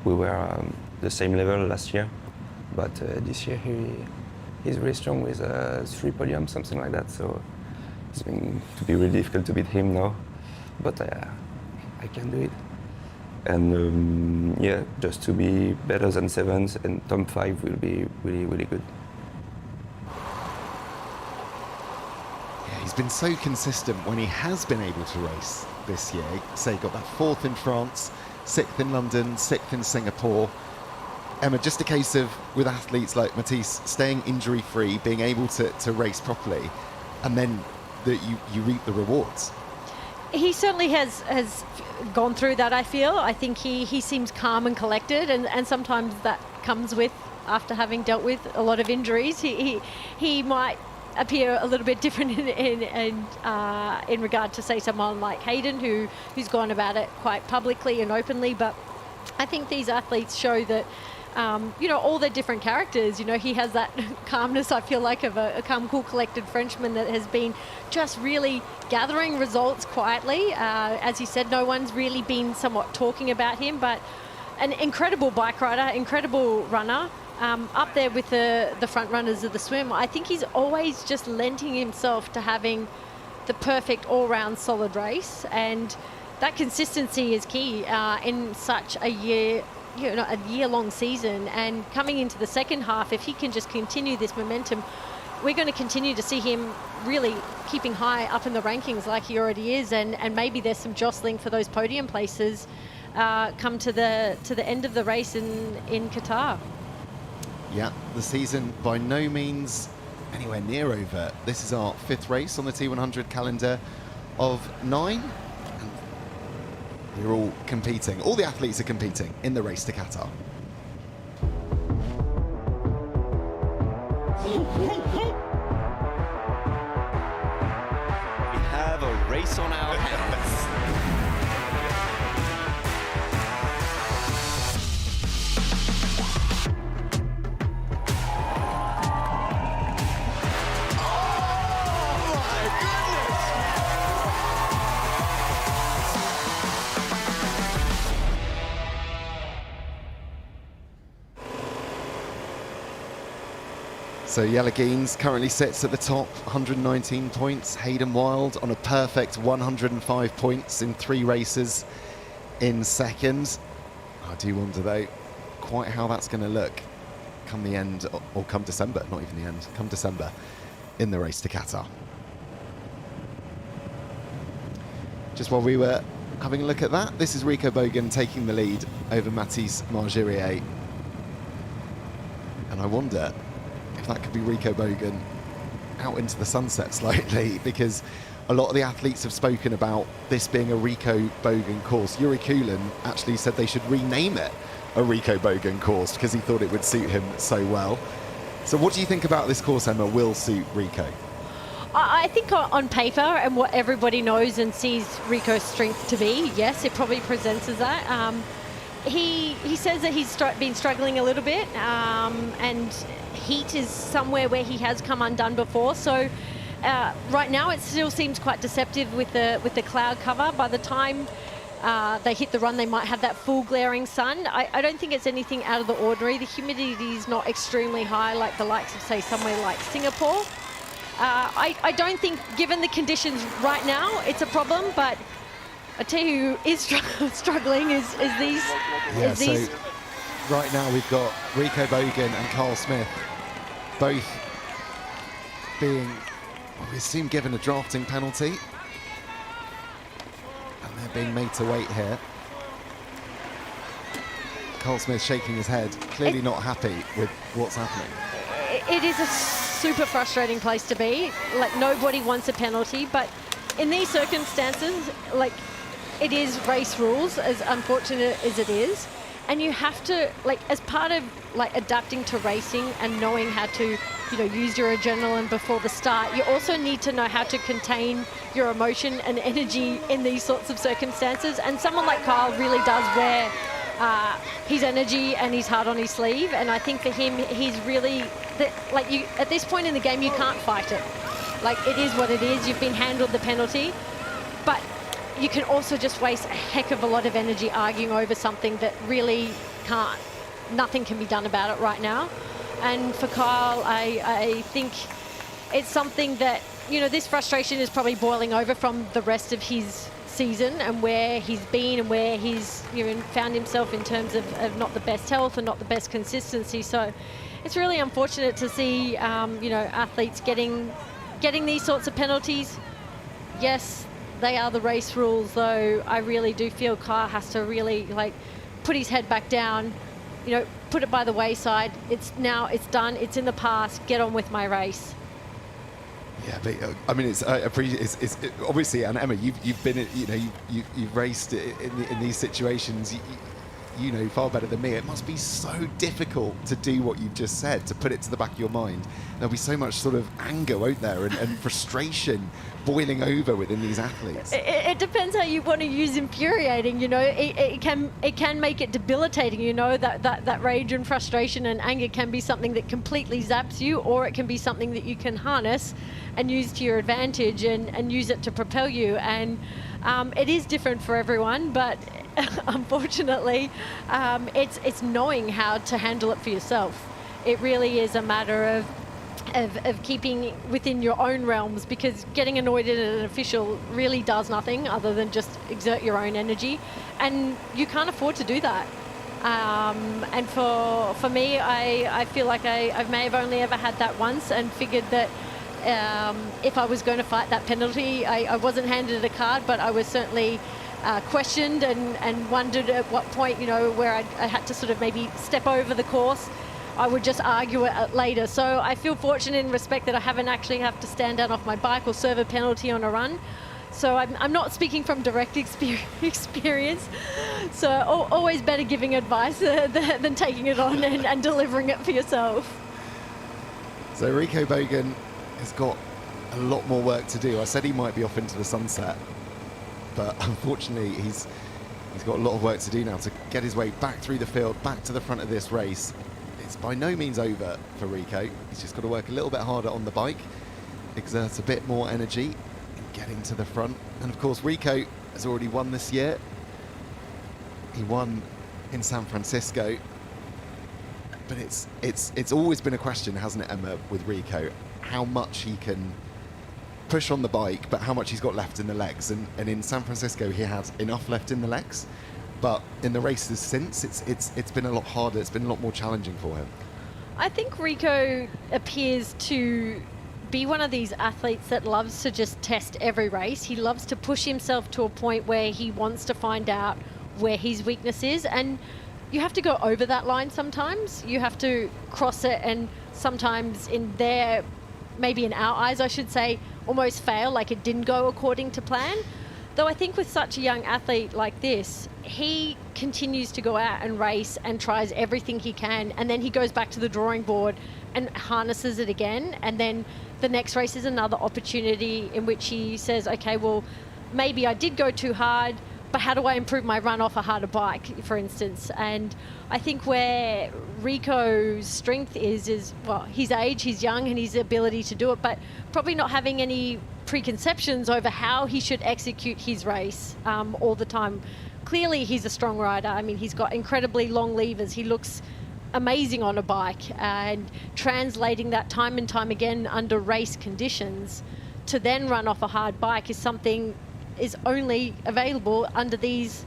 we were the same level last year. But this year he's really strong with 3 podiums, something like that. So it's going to be really difficult to beat him now. But I can do it. And yeah, just to be better than 7th and top 5 will be really, really good. He's been so consistent when he has been able to race this year. Say he got that 4th in France, 6th in London, 6th in Singapore. Emma, just a case of, with athletes like Mathis, staying injury-free, being able to race properly, and then you reap the rewards. He certainly has gone through that, I feel. I think he seems calm and collected, and sometimes that comes with, after having dealt with a lot of injuries, he might appear a little bit different in regard to, say, someone like Hayden, who's gone about it quite publicly and openly. But I think these athletes show that, all their different characters. He has that calmness, I feel like, of a calm, cool, collected Frenchman that has been just really gathering results quietly. As he said, no one's really been somewhat talking about him, but an incredible bike rider, incredible runner. Up there with the front runners of the swim. I think he's always just lending himself to having the perfect all-round solid race, and that consistency is key in such a year-long season. And coming into the second half, if he can just continue this momentum, we're going to continue to see him really keeping high up in the rankings like he already is, and maybe there's some jostling for those podium places come to the end of the race in Qatar. Yeah, the season by no means anywhere near over. This is our 5th race on the T100 calendar of 9. And we're all competing. All the athletes are competing in the race to Qatar. We have a race on our hands. So Yelagines currently sits at the top, 119 points. Hayden Wild on a perfect 105 points in 3 races in second. I do wonder though quite how that's going to look come the end, or come December, not even the end, come December in the race to Qatar. Just while we were having a look at that, this is Rico Bogan taking the lead over Mathis Margirier. And I wonder if that could be Rico Bogan out into the sunset slightly, because a lot of the athletes have spoken about this being a Rico Bogan course. Yuri Kulin actually said they should rename it a Rico Bogan course because he thought it would suit him so well. So what do you think about this course, Emma, will suit Rico? I think on paper and what everybody knows and sees Rico's strength to be, yes, it probably presents as that. He says that he's been struggling a little bit, and heat is somewhere where he has come undone before. So right now it still seems quite deceptive with the cloud cover. By the time they hit the run, they might have that full glaring sun. I don't think it's anything out of the ordinary. The humidity is not extremely high like the likes of, say, somewhere like Singapore. I don't think, given the conditions right now, it's a problem, but I tell you who is struggling is these. Yeah, so right now we've got Rico Bogan and Carl Smith both being, well, we assume, given a drafting penalty. And they're being made to wait here. Carl Smith shaking his head, clearly not happy with what's happening. It is a super frustrating place to be. Like, nobody wants a penalty, but in these circumstances, like, it is race rules, as unfortunate as it is. And you have to, like, as part of like adapting to racing and knowing how to, you know, use your adrenaline before the start, you also need to know how to contain your emotion and energy in these sorts of circumstances. And someone like Kyle really does wear his energy and his heart on his sleeve. And I think for him, he's really, like, you at this point in the game, you can't fight it. Like, it is what it is. You've been handled the penalty, but you can also just waste a heck of a lot of energy arguing over something that really can't, nothing can be done about it right now. And for Kyle, I think it's something that, you know, this frustration is probably boiling over from the rest of his season and where he's been and where he's, you know, found himself in terms of not the best health and not the best consistency. So it's really unfortunate to see, you know, athletes getting these sorts of penalties. Yes, they are the race rules, though. I really do feel Kyle has to really, like, put his head back down, you know, put it by the wayside. It's now, it's done, it's in the past, get on with my race. Yeah, but I mean, it's obviously, and Emma, you've been, you know, you've raced in these situations. You know far better than me. It must be so difficult to do what you've just said, to put it to the back of your mind. There'll be so much sort of anger out there and frustration boiling over within these athletes. It depends how you want to use infuriating. You know, it can make it debilitating. You know, that rage and frustration and anger can be something that completely zaps you, or it can be something that you can harness and use to your advantage and use it to propel you. And it is different for everyone, but unfortunately, it's knowing how to handle it for yourself. It really is a matter of keeping within your own realms, because getting annoyed at an official really does nothing other than just exert your own energy, and you can't afford to do that. And for me, I feel like I may have only ever had that once, and figured that if I was going to fight that penalty, I wasn't handed a card, but I was certainly questioned and wondered at what point, you know, where I had to sort of maybe step over the course. I would just argue it later. So I feel fortunate in respect that I haven't actually have to stand down off my bike or serve a penalty on a run. So I'm not speaking from direct experience. So always better giving advice than taking it on and delivering it for yourself. So Rico Bogan has got a lot more work to do. I said he might be off into the sunset, but unfortunately he's got a lot of work to do now to get his way back through the field, back to the front of this race. It's by no means over for Rico. He's just got to work a little bit harder on the bike, exert a bit more energy in getting to the front. And of course, Rico has already won this year. He won in San Francisco. But it's always been a question, hasn't it, Emma, with Rico, how much he can push on the bike, but how much he's got left in the legs. And in San Francisco, he had enough left in the legs. But in the races since, it's been a lot harder. It's been a lot more challenging for him. I think Rico appears to be one of these athletes that loves to just test every race. He loves to push himself to a point where he wants to find out where his weakness is. And you have to go over that line sometimes. You have to cross it, and sometimes maybe in our eyes, I should say, almost fail, like it didn't go according to plan. Though I think with such a young athlete like this, he continues to go out and race and tries everything he can, and then he goes back to the drawing board and harnesses it again, and then the next race is another opportunity in which he says, okay, well, maybe I did go too hard, but how do I improve my run off a harder bike, for instance? And I think where Rico's strength is well, his age, he's young, and his ability to do it, but probably not having any preconceptions over how he should execute his race all the time. Clearly, he's a strong rider. I mean, he's got incredibly long levers. He looks amazing on a bike, and translating that time and time again under race conditions to then run off a hard bike is something is only available under these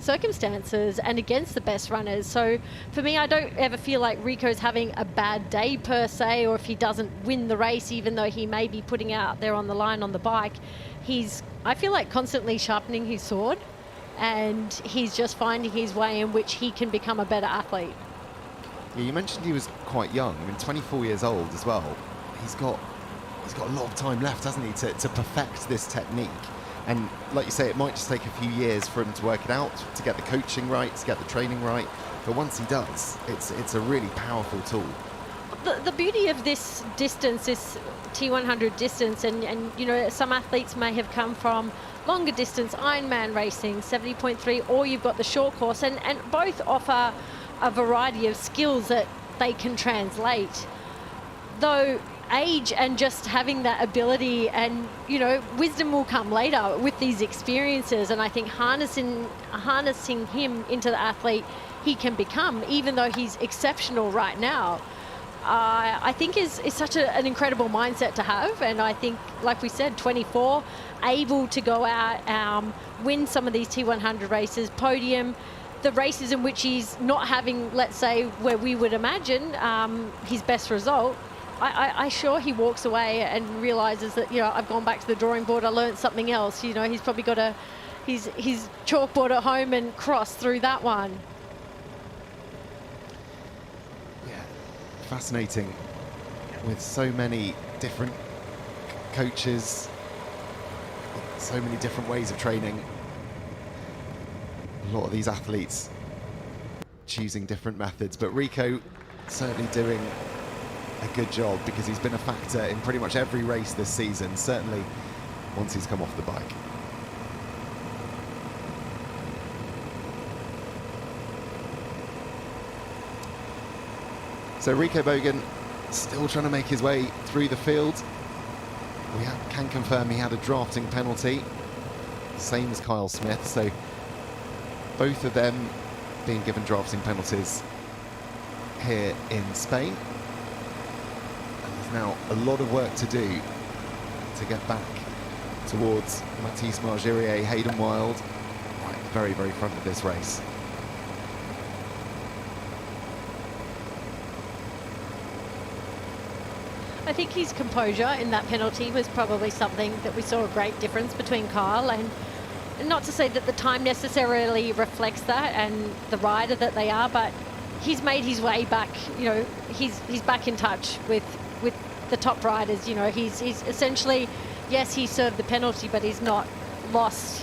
circumstances and against the best runners. So for me, I don't ever feel like Rico's having a bad day per se, or if he doesn't win the race, even though he may be putting out there on the line on the bike, he's, I feel like, constantly sharpening his sword, and he's just finding his way in which he can become a better athlete. Yeah, you mentioned he was quite young. I mean, 24 years old as well. He's got a lot of time left, hasn't he, to perfect this technique. And like you say, it might just take a few years for him to work it out, to get the coaching right, to get the training right. But once he does, it's a really powerful tool. The beauty of this distance, this T100 distance, and you know, some athletes may have come from longer distance, Ironman racing, 70.3, or you've got the short course, and both offer a variety of skills that they can translate. Though age and just having that ability, and you know, wisdom will come later with these experiences, and I think harnessing him into the athlete he can become, even though he's exceptional right now, I think is such an incredible mindset to have. And I think, like we said, 24, able to go out, win some of these T100 races, podium, the races in which he's not having, let's say, where we would imagine his best result. I sure he walks away and realizes that, you know, I've gone back to the drawing board, I learned something else. You know, he's probably got his chalkboard at home and crossed through that one. Yeah, fascinating, with so many different coaches, so many different ways of training. A lot of these athletes choosing different methods, but Rico certainly doing a good job, because he's been a factor in pretty much every race this season, certainly once he's come off the bike. So Rico Bogan still trying to make his way through the field. We can confirm he had a drafting penalty, same as Kyle Smith, so both of them being given drafting penalties here in Spain. Now a lot of work to do to get back towards Mathis Margirier, Hayden Wild, right at the very, very front of this race. I think his composure in that penalty was probably something that we saw a great difference between Kyle, and not to say that the time necessarily reflects that and the rider that they are, but he's made his way back. You know, he's back in touch with the top riders. You know, he's essentially, yes, he served the penalty, but he's not lost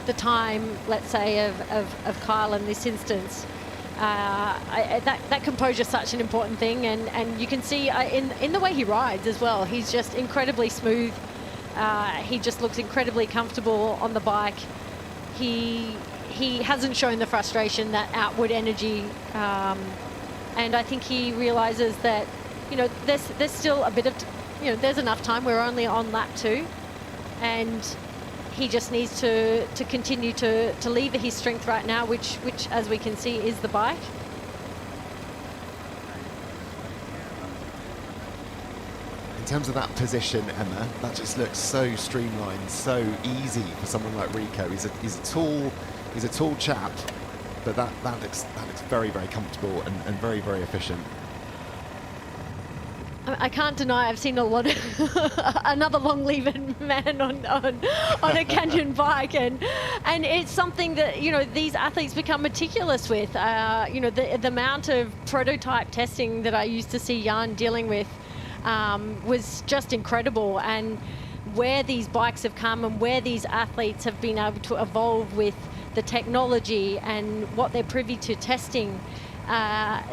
the time, let's say, of Kyle in this instance. That composure is such an important thing, and you can see in the way he rides as well. He's just incredibly smooth. He just looks incredibly comfortable on the bike. He hasn't shown the frustration, that outward energy, and I think he realizes that, you know, there's still a bit of, you know, there's enough time. We're only on lap 2, and he just needs to continue to lever his strength right now, which as we can see is the bike. In terms of that position, Emma, that just looks so streamlined, so easy for someone like Rico. He's a tall chap, but that looks very, very comfortable and very, very efficient. I can't deny I've seen a lot of another long-levered man on a Canyon bike, and it's something that, you know, these athletes become meticulous with. You know, the amount of prototype testing that I used to see Jan dealing with was just incredible, and where these bikes have come and where these athletes have been able to evolve with the technology and what they're privy to testing.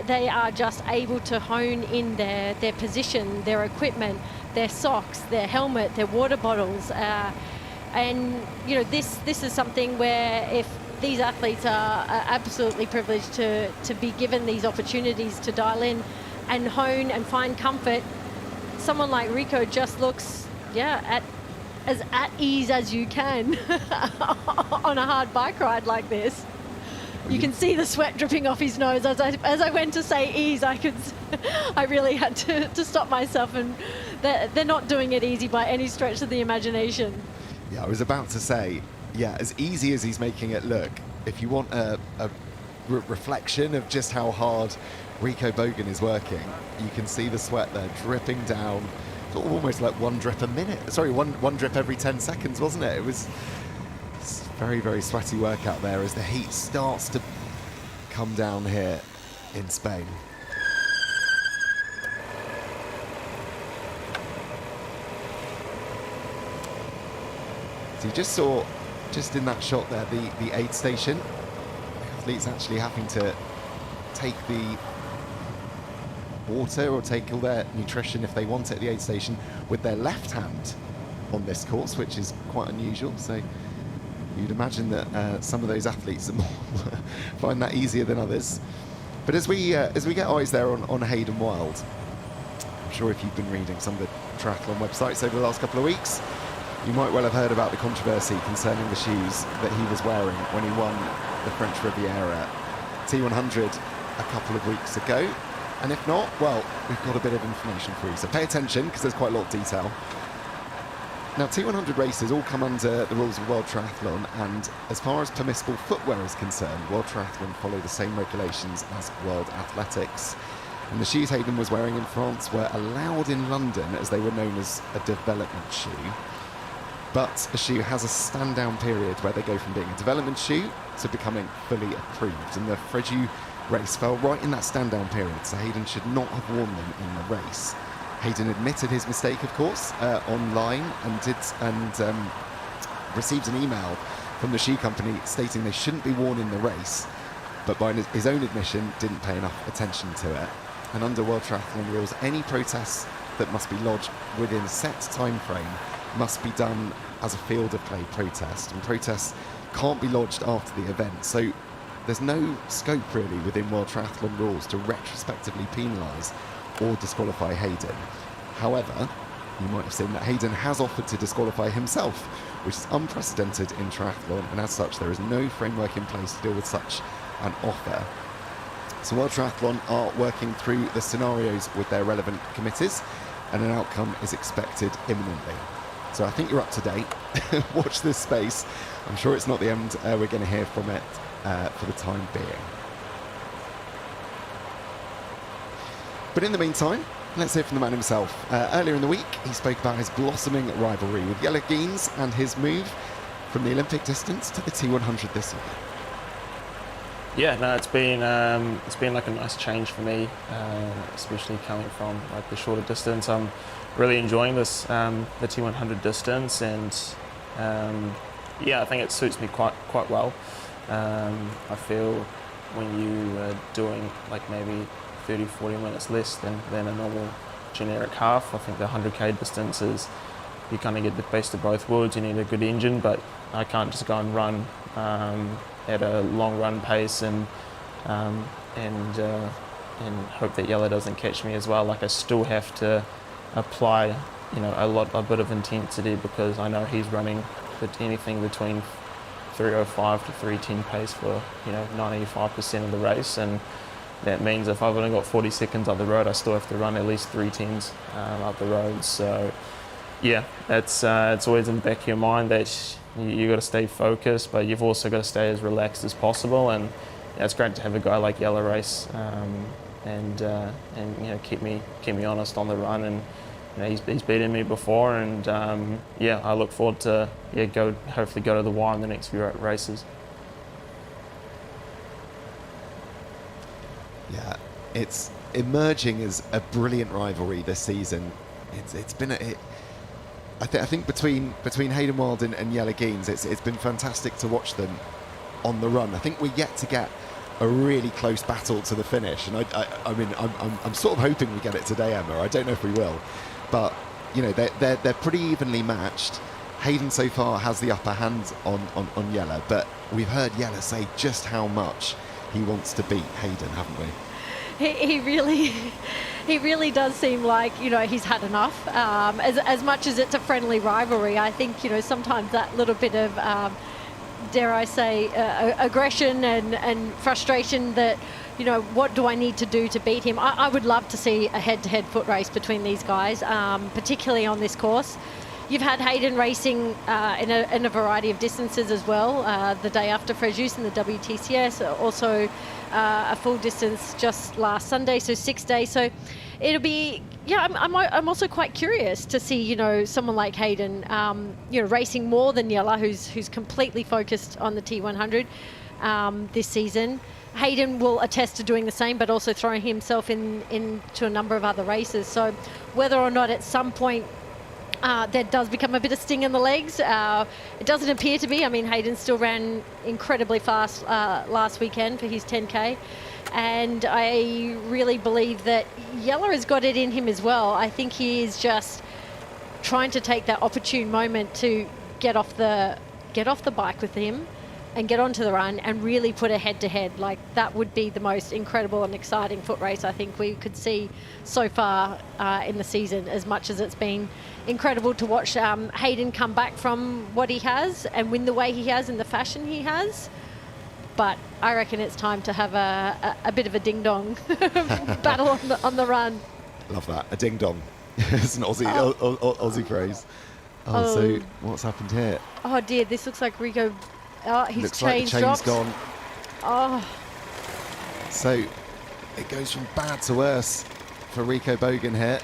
They are just able to hone in their position, their equipment, their socks, their helmet, their water bottles, and you know, this is something where if these athletes are absolutely privileged to be given these opportunities to dial in and hone and find comfort. Someone like Rico just looks, yeah, as at ease as you can on a hard bike ride like this. You can see the sweat dripping off his nose. As I went to say ease, I really had to stop myself, and they're not doing it easy by any stretch of the imagination. Yeah, I was about to say, yeah, as easy as he's making it look, if you want a reflection of just how hard Rico Bogan is working, you can see the sweat there dripping down, sort of almost like one drip a minute. Sorry, one drip every 10 seconds, wasn't it? It was very, very sweaty work out there as the heat starts to come down here in Spain. So you just saw, just in that shot there, the aid station. The athletes actually having to take the water or take all their nutrition if they want it at the aid station with their left hand on this course, which is quite unusual. So you'd imagine that some of those athletes find that easier than others. But as we get eyes there on Hayden Wilde, I'm sure if you've been reading some of the triathlon websites over the last couple of weeks, you might well have heard about the controversy concerning the shoes that he was wearing when he won the French Riviera T100 a couple of weeks ago. And if not, well, we've got a bit of information for you. So pay attention, because there's quite a lot of detail. Now, T100 races all come under the rules of World Triathlon, and as far as permissible footwear is concerned, World Triathlon follow the same regulations as World Athletics. And the shoes Hayden was wearing in France were allowed in London as they were known as a development shoe. But a shoe has a stand-down period where they go from being a development shoe to becoming fully approved. And the Frejus race fell right in that stand-down period, so Hayden should not have worn them in the race. Hayden admitted his mistake, of course, online, and received an email from the shoe company stating they shouldn't be worn in the race, but by his own admission, didn't pay enough attention to it. And under World Triathlon rules, any protests that must be lodged within a set time frame must be done as a field of play protest, and protests can't be lodged after the event. So there's no scope really within World Triathlon rules to retrospectively penalise or disqualify Hayden. However, you might have seen that Hayden has offered to disqualify himself, which is unprecedented in triathlon, and as such there is no framework in place to deal with such an offer. So World Triathlon are working through the scenarios with their relevant committees, and an outcome is expected imminently. So I think you're up to date. Watch this space. I'm sure it's not the end we're going to hear from it for the time being. But in the meantime, let's hear from the man himself. Earlier in the week, he spoke about his blossoming rivalry with Jelle Geens and his move from the Olympic distance to the T100 this year. Yeah, no, it's been like a nice change for me, especially coming from like the shorter distance. I'm really enjoying this, the T100 distance, and yeah, I think it suits me quite well. I feel when you are doing like maybe 30-40 minutes less than a normal generic half, I think the 100k distance is, you kind of get the best of both worlds. You need a good engine, but I can't just go and run at a long run pace and hope that Jelle doesn't catch me as well. Like, I still have to apply, you know, a bit of intensity, because I know he's running anything between 3:05 to 3:10 pace for, you know, 95% of the race, and that means if I've only got 40 seconds up the road, I still have to run at least 3:10s up the road. So yeah, it's always in the back of your mind that you got to stay focused, but you've also got to stay as relaxed as possible. And yeah, it's great to have a guy like Jelle race and you know, keep me honest on the run. And you know, he's beaten me before, and yeah, I look forward to hopefully go to the wire in the next few races. Yeah, it's emerging as a brilliant rivalry this season. It's been I think between Hayden Wilde and Jelle Geens, it's been fantastic to watch them on the run. I think we're yet to get a really close battle to the finish, and I mean I'm sort of hoping we get it today, Emma. I don't know if we will, but you know, they're pretty evenly matched. Hayden so far has the upper hand on Jelle, but we've heard Jelle say just how much he wants to beat Hayden, haven't we? He really does seem like, you know, he's had enough. As much as it's a friendly rivalry, I think, you know, sometimes that little bit of, dare I say, aggression and frustration that, you know, what do I need to do to beat him? I would love to see a head-to-head foot race between these guys, particularly on this course. You've had Hayden racing in a variety of distances as well. The day after Frejus in the WTCS, also a full distance just last Sunday, so 6 days. So it'll be, yeah, I'm also quite curious to see, you know, someone like Hayden, you know, racing more than Jelle, who's completely focused on the T100 this season. Hayden will attest to doing the same, but also throwing himself into a number of other races. So whether or not at some point there does become a bit of sting in the legs, it doesn't appear to be. I mean, Hayden still ran incredibly fast last weekend for his 10K. And I really believe that Jelle has got it in him as well. I think he is just trying to take that opportune moment to get off the bike with him and get onto the run and really put a head-to-head. Like, that would be the most incredible and exciting foot race I think we could see so far in the season, as much as it's been incredible to watch Hayden come back from what he has and win the way he has in the fashion he has. But I reckon it's time to have a bit of a ding-dong battle on the run. Love that, a ding-dong. It's an Aussie phrase. So what's happened here? Oh dear, this looks like Rico. Oh, his looks like the chain's dropped. gone. Oh. So it goes from bad to worse for Rico Bogan here.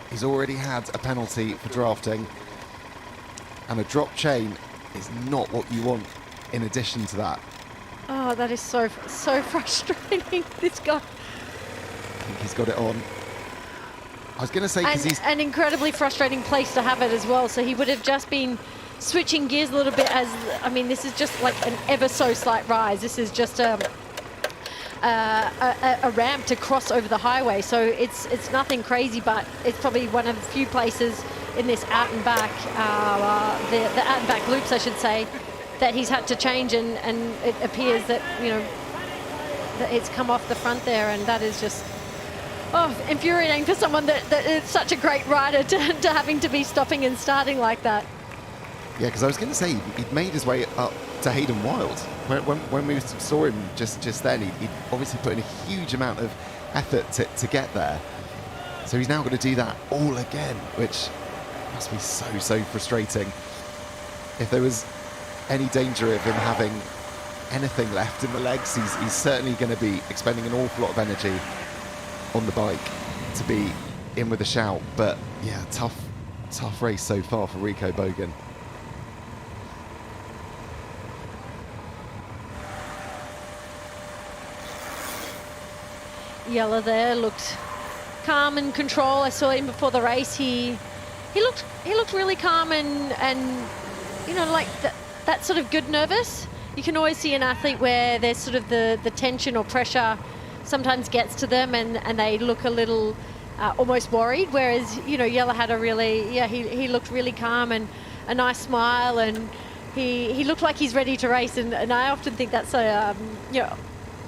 He's already had a penalty for drafting, and a drop chain is not what you want in addition to that. Oh, that is so frustrating, this guy. I think he's got it on. I was going to say, because he's an incredibly frustrating place to have it as well. So he would have just been switching gears a little bit, as, I mean, this is just like an ever so slight rise. This is just a ramp to cross over the highway. So it's nothing crazy, but it's probably one of the few places in this out and back, the out and back loops, I should say, that he's had to change, and it appears that, you know, that it's come off the front there, and that is just infuriating for someone that is such a great rider to having to be stopping and starting like that. Yeah, because I was going to say, he'd made his way up to Hayden Wild. When we saw him just then, he'd obviously put in a huge amount of effort to get there. So he's now got to do that all again, which must be so frustrating. If there was any danger of him having anything left in the legs, he's certainly going to be expending an awful lot of energy on the bike to be in with a shout. But yeah, tough race so far for Rico Bogan. Jelle there looked calm and control. I saw him before the race. He looked really calm and you know, like that sort of good nervous. You can always see an athlete where there's sort of the tension or pressure sometimes gets to them, and they look a little almost worried. Whereas, you know, Jelle had a really, he looked really calm and a nice smile, and he looked like he's ready to race. And I often think that's you know,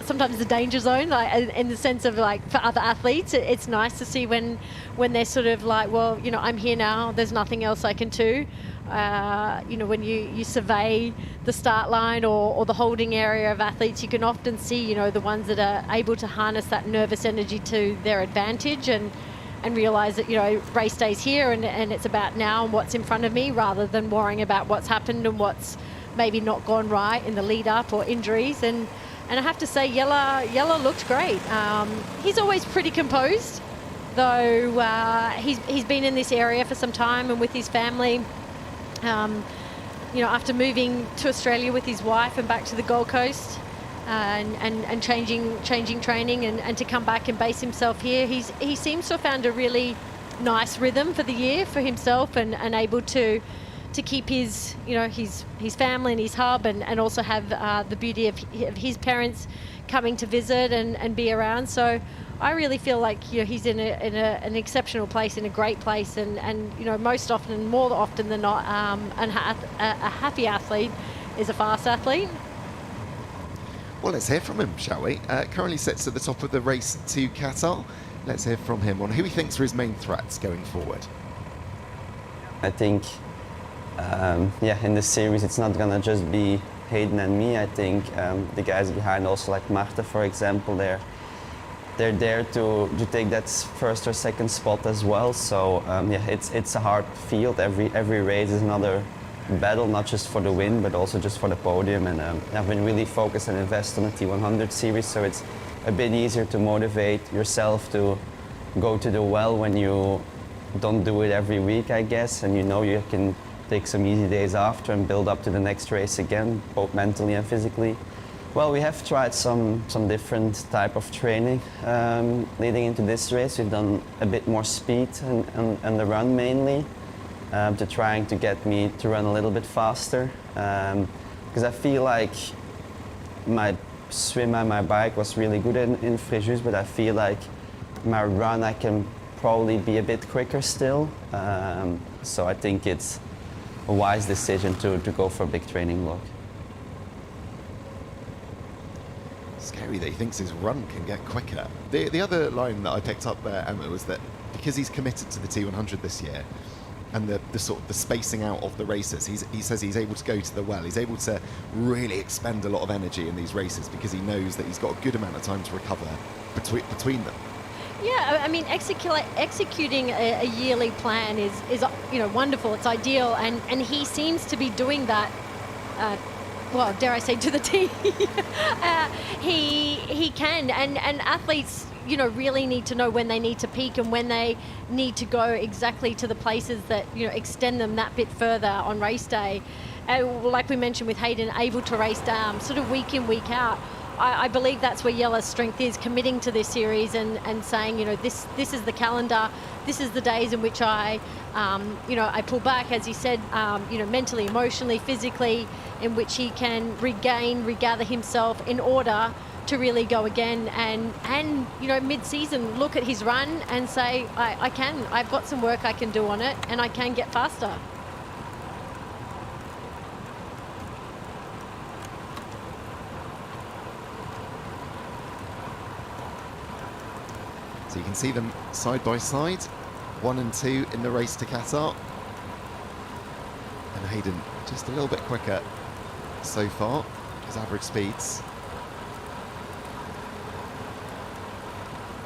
sometimes the danger zone, like in the sense of, like, for other athletes, it's nice to see when they're sort of like, well, you know, I'm here now, there's nothing else I can do. You know, when you survey the start line or the holding area of athletes, you can often see, you know, the ones that are able to harness that nervous energy to their advantage and realize that, you know, race day's here and it's about now and what's in front of me, rather than worrying about what's happened and what's maybe not gone right in the lead up or injuries. And I have to say, Jelle looked great. He's always pretty composed, though. He's been in this area for some time and with his family. You know, after moving to Australia with his wife and back to the Gold Coast, and changing training and to come back and base himself here, he seems to have found a really nice rhythm for the year for himself, and able to keep his, you know, his family and his hub, and also have the beauty of his parents coming to visit and be around. So I really feel like, you know, he's in an exceptional place, in a great place, and you know, most often, more often than not, a happy athlete is a fast athlete. Well, let's hear from him, shall we? Currently sits at the top of the race to Qatar. Let's hear from him on who he thinks are his main threats going forward. I think, in this series, it's not gonna just be Hayden and me. I think the guys behind, also like Marta, for example, they're there to take that first or second spot as well. So yeah, it's a hard field. Every race is another battle, not just for the win, but also just for the podium. And I've been really focused and invest on the T100 series, so it's a bit easier to motivate yourself to go to the well when you don't do it every week, I guess, and you know you can take some easy days after and build up to the next race again, both mentally and physically. Well, we have tried some different type of training leading into this race. We've done a bit more speed and the run mainly, to trying to get me to run a little bit faster, because I feel like my swim and my bike was really good in Fréjus, but I feel like my run I can probably be a bit quicker still. So I think it's a wise decision to go for a big training block. Scary that he thinks his run can get quicker. The other line that I picked up there, Emma, was that because he's committed to the T100 this year, and the sort of the spacing out of the races, he says he's able to go to the well. He's able to really expend a lot of energy in these races because he knows that he's got a good amount of time to recover between them. Yeah, I mean, executing a yearly plan is wonderful. It's ideal, and he seems to be doing that. Well, dare I say, to the T. He can, and athletes, really need to know when they need to peak and when they need to go exactly to the places that, extend them that bit further on race day. Like we mentioned with Hayden, able to race sort of week in, week out. I believe that's where Jella's strength is, committing to this series and saying, this is the calendar, this is the days in which I pull back, as he said, mentally, emotionally, physically, in which he can regather himself in order to really go again and mid-season look at his run and say, I've got some work I can do on it and I can get faster. So you can see them side by side, 1 and 2 in the race to Qatar. And Hayden just a little bit quicker so far, his average speeds.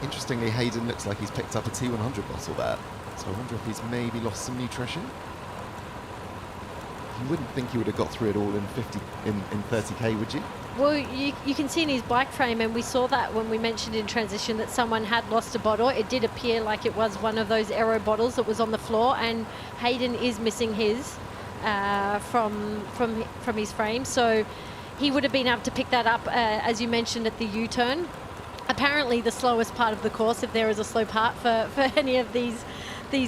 Interestingly, Hayden looks like he's picked up a T100 bottle there. So I wonder if he's maybe lost some nutrition. You wouldn't think he would have got through it all in 30k, would you? Well, you can see in his bike frame, and we saw that when we mentioned in transition that someone had lost a bottle. It did appear like it was one of those Aero bottles that was on the floor, and Hayden is missing his from his frame. So he would have been able to pick that up, as you mentioned, at the U-turn. Apparently the slowest part of the course, if there is a slow part for any of these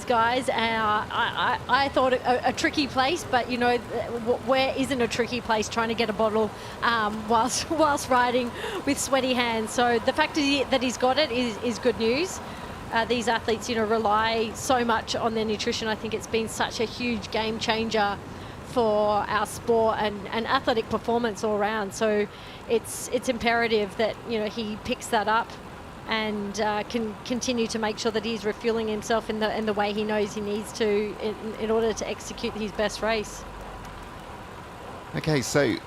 guys. I thought a tricky place, but where isn't a tricky place trying to get a bottle whilst riding with sweaty hands? So the fact that he's got it is good news. These athletes rely so much on their nutrition. I think it's been such a huge game changer for our sport and athletic performance all around. So it's imperative that he picks that up and can continue to make sure that he's refueling himself in the way he knows he needs to in order to execute his best race. Okay, so a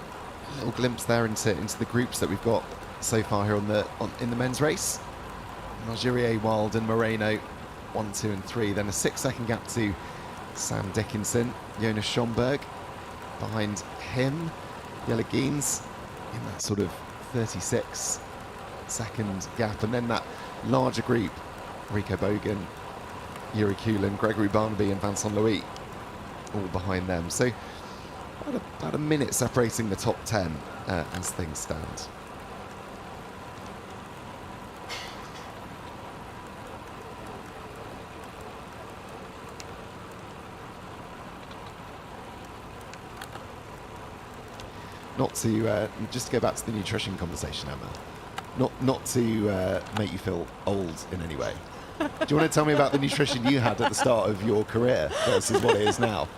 little glimpse there into the groups that we've got so far here in the men's race. Margerier, Wild and Moreno, 1, 2 and 3. Then a 6-second gap to Sam Dickinson. Jonas Schomburg behind him. Jelle Geens in that sort of 36-second gap, and then that larger group, Rico Bogan, Yuri Kulin, Gregory Barnaby and Vincent Louis, all behind them. So about a minute separating the top 10 as things stand. Not to just to go back to the nutrition conversation, Emma. Not to make you feel old in any way. Do you want to tell me about the nutrition you had at the start of your career versus what it is now?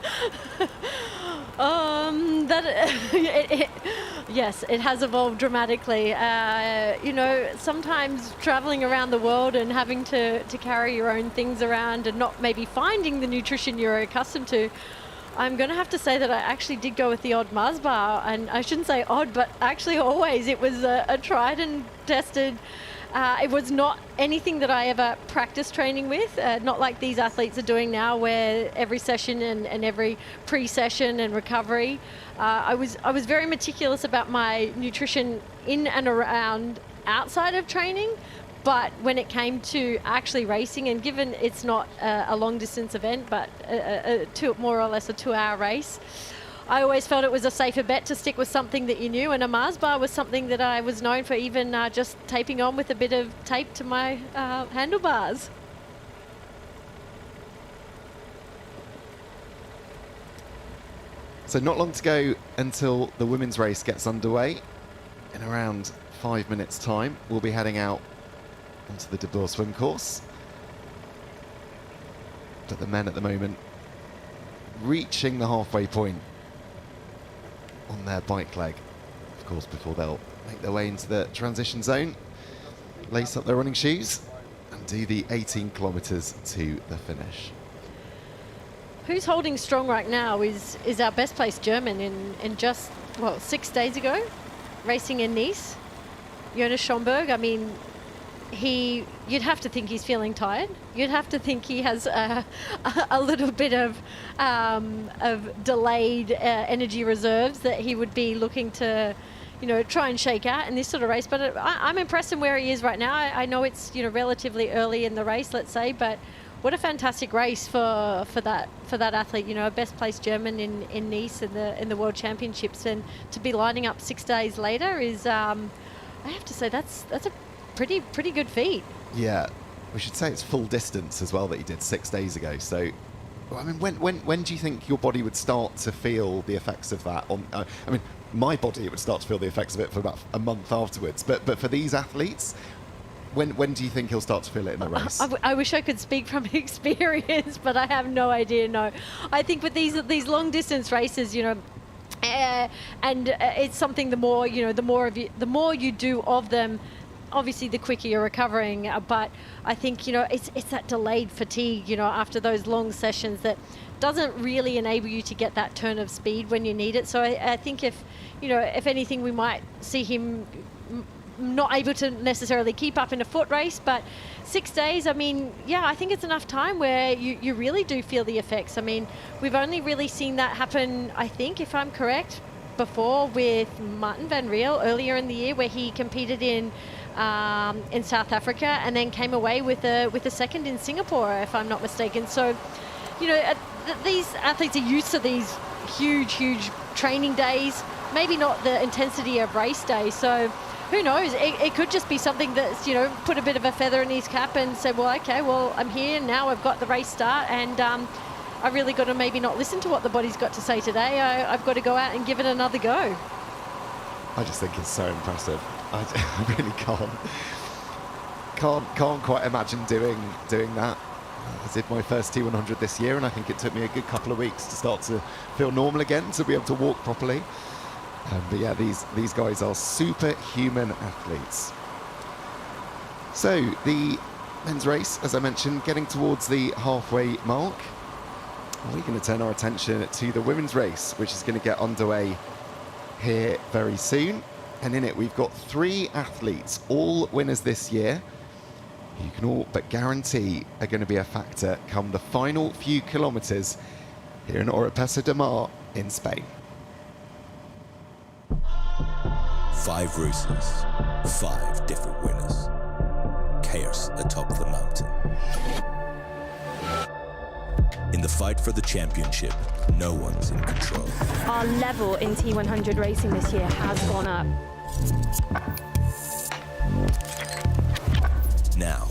Yes, it has evolved dramatically. Sometimes traveling around the world and having to carry your own things around and not maybe finding the nutrition you're accustomed to, I'm going to have to say that I actually did go with the odd Mars bar, and I shouldn't say odd, but actually always it was a tried and tested It was not anything that I ever practiced training with, not like these athletes are doing now, where every session and every pre-session and recovery. I was very meticulous about my nutrition in and around outside of training, but when it came to actually racing, and given it's not a long distance event, but more or less a 2-hour race, I always felt it was a safer bet to stick with something that you knew, and a Mars bar was something that I was known for, even just taping on with a bit of tape to my handlebars. So not long to go until the women's race gets underway. In around 5 minutes' time, we'll be heading out onto the De Boer swim course. But the men at the moment reaching the halfway point on their bike leg, of course, before they'll make their way into the transition zone, lace up their running shoes and do the 18 kilometers to the finish. Who's holding strong right now is our best placed German in just, 6 days ago, racing in Nice, Jonas Schomburg. I mean, you'd have to think he's feeling tired. You'd have to think he has a little bit of delayed energy reserves that he would be looking to, try and shake out in this sort of race. But I'm impressed in where he is right now. I know it's relatively early in the race, let's say, but what a fantastic race for that athlete. A best placed German in Nice in the World Championships, and to be lining up 6 days later is, I have to say, that's a pretty good feat. Yeah, we should say it's full distance as well that he did 6 days ago. So, I mean, when do you think your body would start to feel the effects of that? My body, it would start to feel the effects of it for about a month afterwards. But for these athletes, when do you think he'll start to feel it in the race? I wish I could speak from experience, but I have no idea. No, I think with these long distance races, and it's something. The more you do of them, obviously the quicker you're recovering. But I think it's that delayed fatigue, after those long sessions that doesn't really enable you to get that turn of speed when you need it. So I think if anything, we might see him not able to necessarily keep up in a foot race, but 6 days, I think it's enough time where you really do feel the effects. We've only really seen that happen, I think, if I'm correct, before with Martin van Riel earlier in the year, where he competed in South Africa and then came away with a second in Singapore, if I'm not mistaken. So, these athletes are used to these huge training days, maybe not the intensity of race day. So who knows? It could just be something that's, put a bit of a feather in his cap and say, I'm here now. I've got the race start, and I really got to maybe not listen to what the body's got to say today. I've got to go out and give it another go. I just think it's so impressive. I really can't quite imagine doing that. I did my first T100 this year, and I think it took me a good couple of weeks to start to feel normal again, to be able to walk properly. But yeah, these guys are superhuman athletes. So the men's race, as I mentioned, getting towards the halfway mark. We're going to turn our attention to the women's race, which is going to get underway here very soon. And in it, we've got 3 athletes, all winners this year. You can all but guarantee are going to be a factor come the final few kilometres here in Oropesa del Mar in Spain. 5 races, 5 different winners. Chaos atop the mountain. In the fight for the championship, no one's in control. Our level in T100 racing this year has gone up. Now,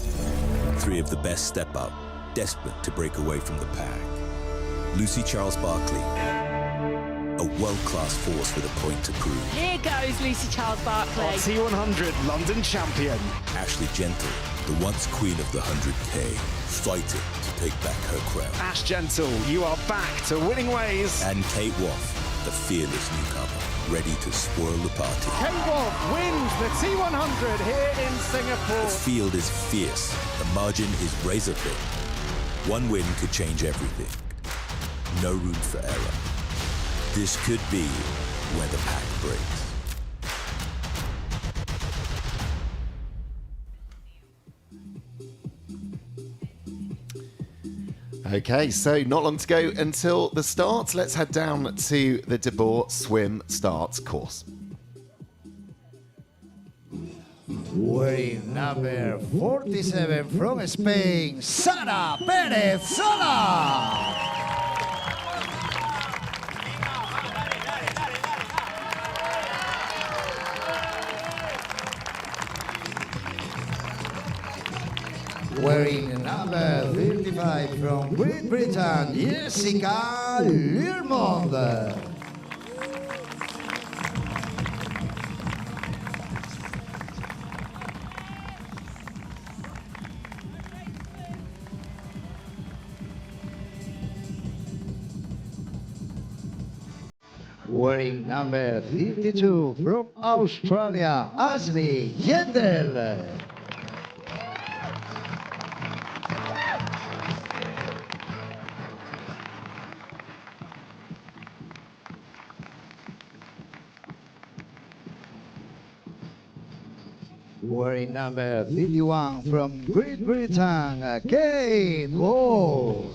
3 of the best step up, desperate to break away from the pack. Lucy Charles-Barclay, a world-class force with a point to prove. Here goes Lucy Charles-Barclay. T100 London champion. Ashley Gentle, the once queen of the 100K, fighting to take back her crown. Ash Gentle, you are back to winning ways. And Kate Woff, the fearless newcomer, ready to spoil the party. Kate Woff wins the T100 here in Singapore. The field is fierce. The margin is razor thin. One win could change everything. No room for error. This could be where the pack breaks. Okay, so not long to go until the start. Let's head down to the De Boer swim start course. Wearing number 47 from Spain, Sara Pérez Sola. Wearing number 55 from Great Britain, Jessica Learmond. Wearing number 52 from Australia, Ashley Yendel. Wearing number 51 from Great Britain, Kate Wall.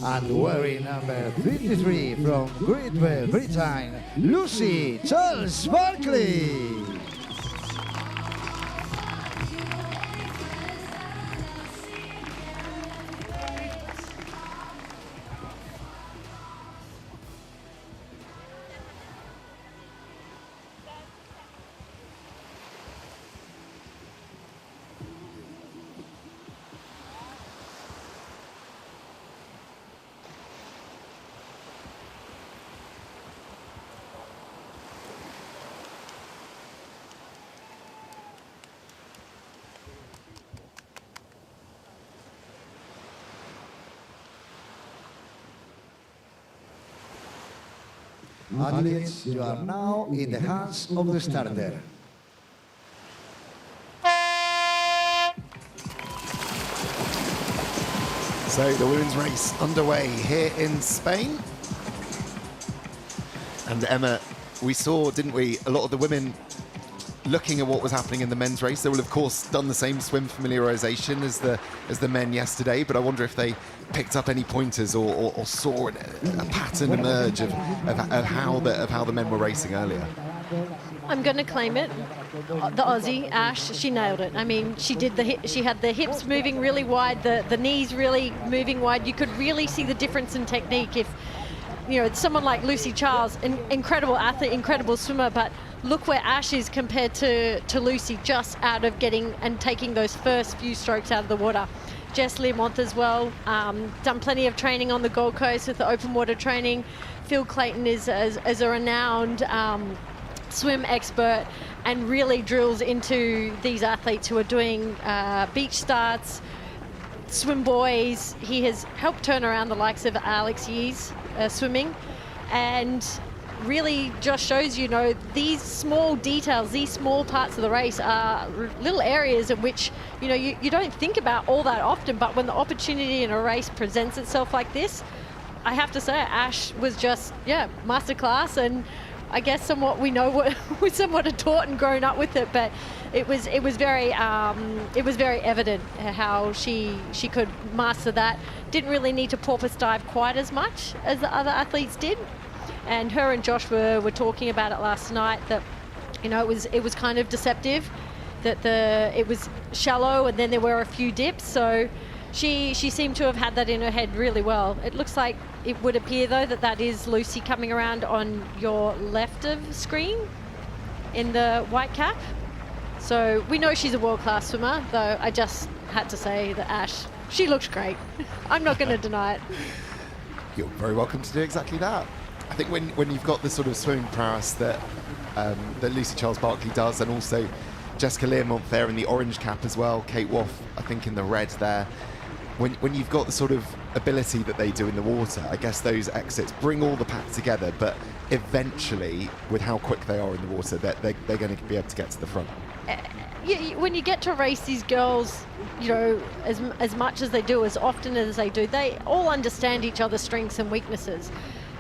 And wearing number 53 from Great Britain, Lucy Charles Barkley. Athletes, you are now in the hands of the starter. So the women's race underway here in Spain. And Emma, we saw, didn't we, a lot of the women looking at what was happening in the men's race. They will, of course, done the same swim familiarization as the men yesterday, but I wonder if they picked up any pointers or saw a pattern emerge of how the men were racing earlier. I'm going to claim it. The Aussie, Ash, she nailed it. I mean, she had the hips moving really wide, the knees really moving wide. You could really see the difference in technique if, you know, someone like Lucy Charles, an incredible athlete, incredible swimmer, but look where Ash is compared to Lucy, just out of getting and taking those first few strokes out of the water. Jess Learmonth as well, done plenty of training on the Gold Coast with the open water training. Phil Clayton is as a renowned swim expert and really drills into these athletes who are doing beach starts, swim buoys. He has helped turn around the likes of Alex Yee's swimming, and really just shows, you know, these small details, these small parts of the race are little areas in which, you know, you don't think about all that often, but when the opportunity in a race presents itself like this, I have to say Ash was just, masterclass. And I guess somewhat we know what we somewhat are taught and grown up with it, but it was very evident how she could master that. Didn't really need to porpoise dive quite as much as the other athletes did. And her and Josh were talking about it last night, that, you know, it was kind of deceptive, that it was shallow and then there were a few dips. So she seemed to have had that in her head really well. It looks like, it would appear though that is Lucy coming around on your left of screen in the white cap. So we know she's a world-class swimmer, though I just had to say that Ash, she looks great. I'm not going to deny it. You're very welcome to do exactly that. I think when you've got the sort of swimming prowess that Lucy Charles Barkley does, and also Jessica Learmonth there in the orange cap as well, Kate Woff, I think, in the red there. When you've got the sort of ability that they do in the water, I guess those exits bring all the pack together, but eventually, with how quick they are in the water, they're going to be able to get to the front. when you get to race these girls, you know, as much as they do, as often as they do, they all understand each other's strengths and weaknesses.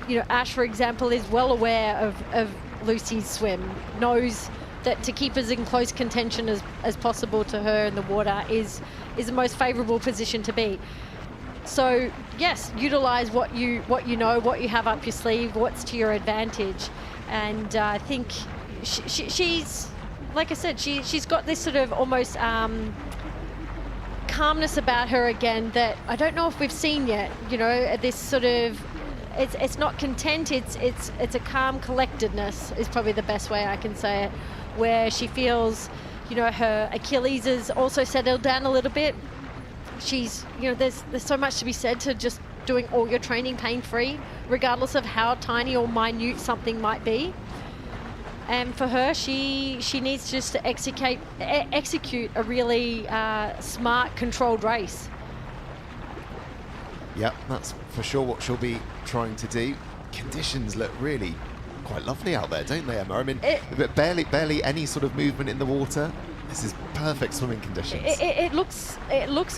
You know, Ash, for example, is well aware of Lucy's swim, knows that to keep us in close contention as possible to her in the water is the most favourable position to be. So yes, utilise what you know, what you have up your sleeve, what's to your advantage, and I think she's, like I said, she's got this sort of almost calmness about her again that I don't know if we've seen yet. You know, this sort of, it's not content, it's a calm collectedness is probably the best way I can say it, where she feels, you know, her Achilles is also settled down a little bit. She's, you know, there's so much to be said to just doing all your training pain-free, regardless of how tiny or minute something might be. And for her, she needs just to execute a really smart, controlled race. Yep, that's for sure what she'll be trying to do. Conditions look really quite lovely out there, don't they, Emma? I mean, barely any sort of movement in the water. This is perfect swimming conditions. It looks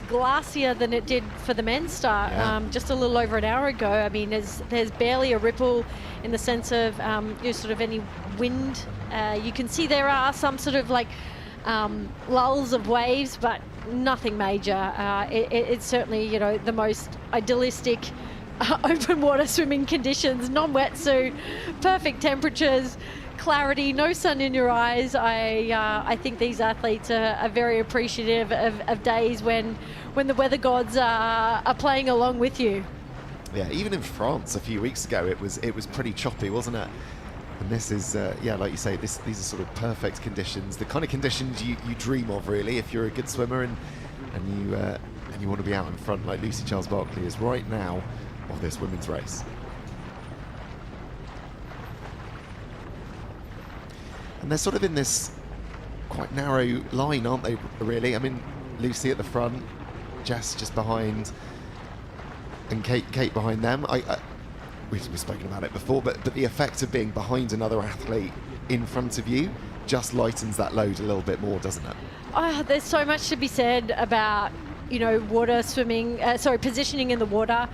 glassier than it did for the men's start just a little over an hour ago. I mean, there's barely a ripple in the sense of you know, sort of any wind. You can see there are some sort of like lulls of waves, but nothing major. It's certainly, you know, the most idealistic open water swimming conditions, non-wetsuit, perfect temperatures, clarity, no sun in your eyes. I think these athletes are very appreciative of days when the weather gods are playing along with you. Yeah, even in France a few weeks ago, it was pretty choppy, wasn't it? And this is, yeah, like you say, these are sort of perfect conditions, the kind of conditions you dream of, really, if you're a good swimmer and you want to be out in front like Lucy Charles-Barclay is right now of this women's race. And they're sort of in this quite narrow line, aren't they, really? I mean, Lucy at the front, Jess just behind, and Kate behind them. We've spoken about it before, but the effect of being behind another athlete in front of you just lightens that load a little bit more, doesn't it? Oh, there's so much to be said about, you know, water swimming, positioning in the water.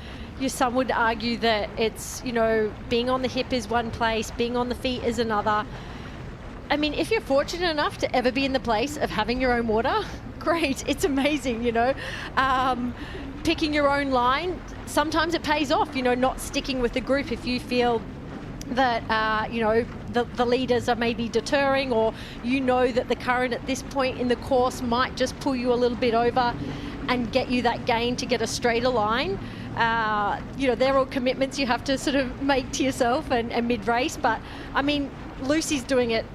Some would argue that it's, you know, being on the hip is one place, being on the feet is another. I mean, if you're fortunate enough to ever be in the place of having your own water, great, it's amazing, you know. Picking your own line, sometimes it pays off, you know, not sticking with the group if you feel that, you know, the leaders are maybe deterring, or you know that the current at this point in the course might just pull you a little bit over and get you that gain to get a straighter line. You know, they're all commitments you have to sort of make to yourself and mid-race, but I mean, Lucy's doing it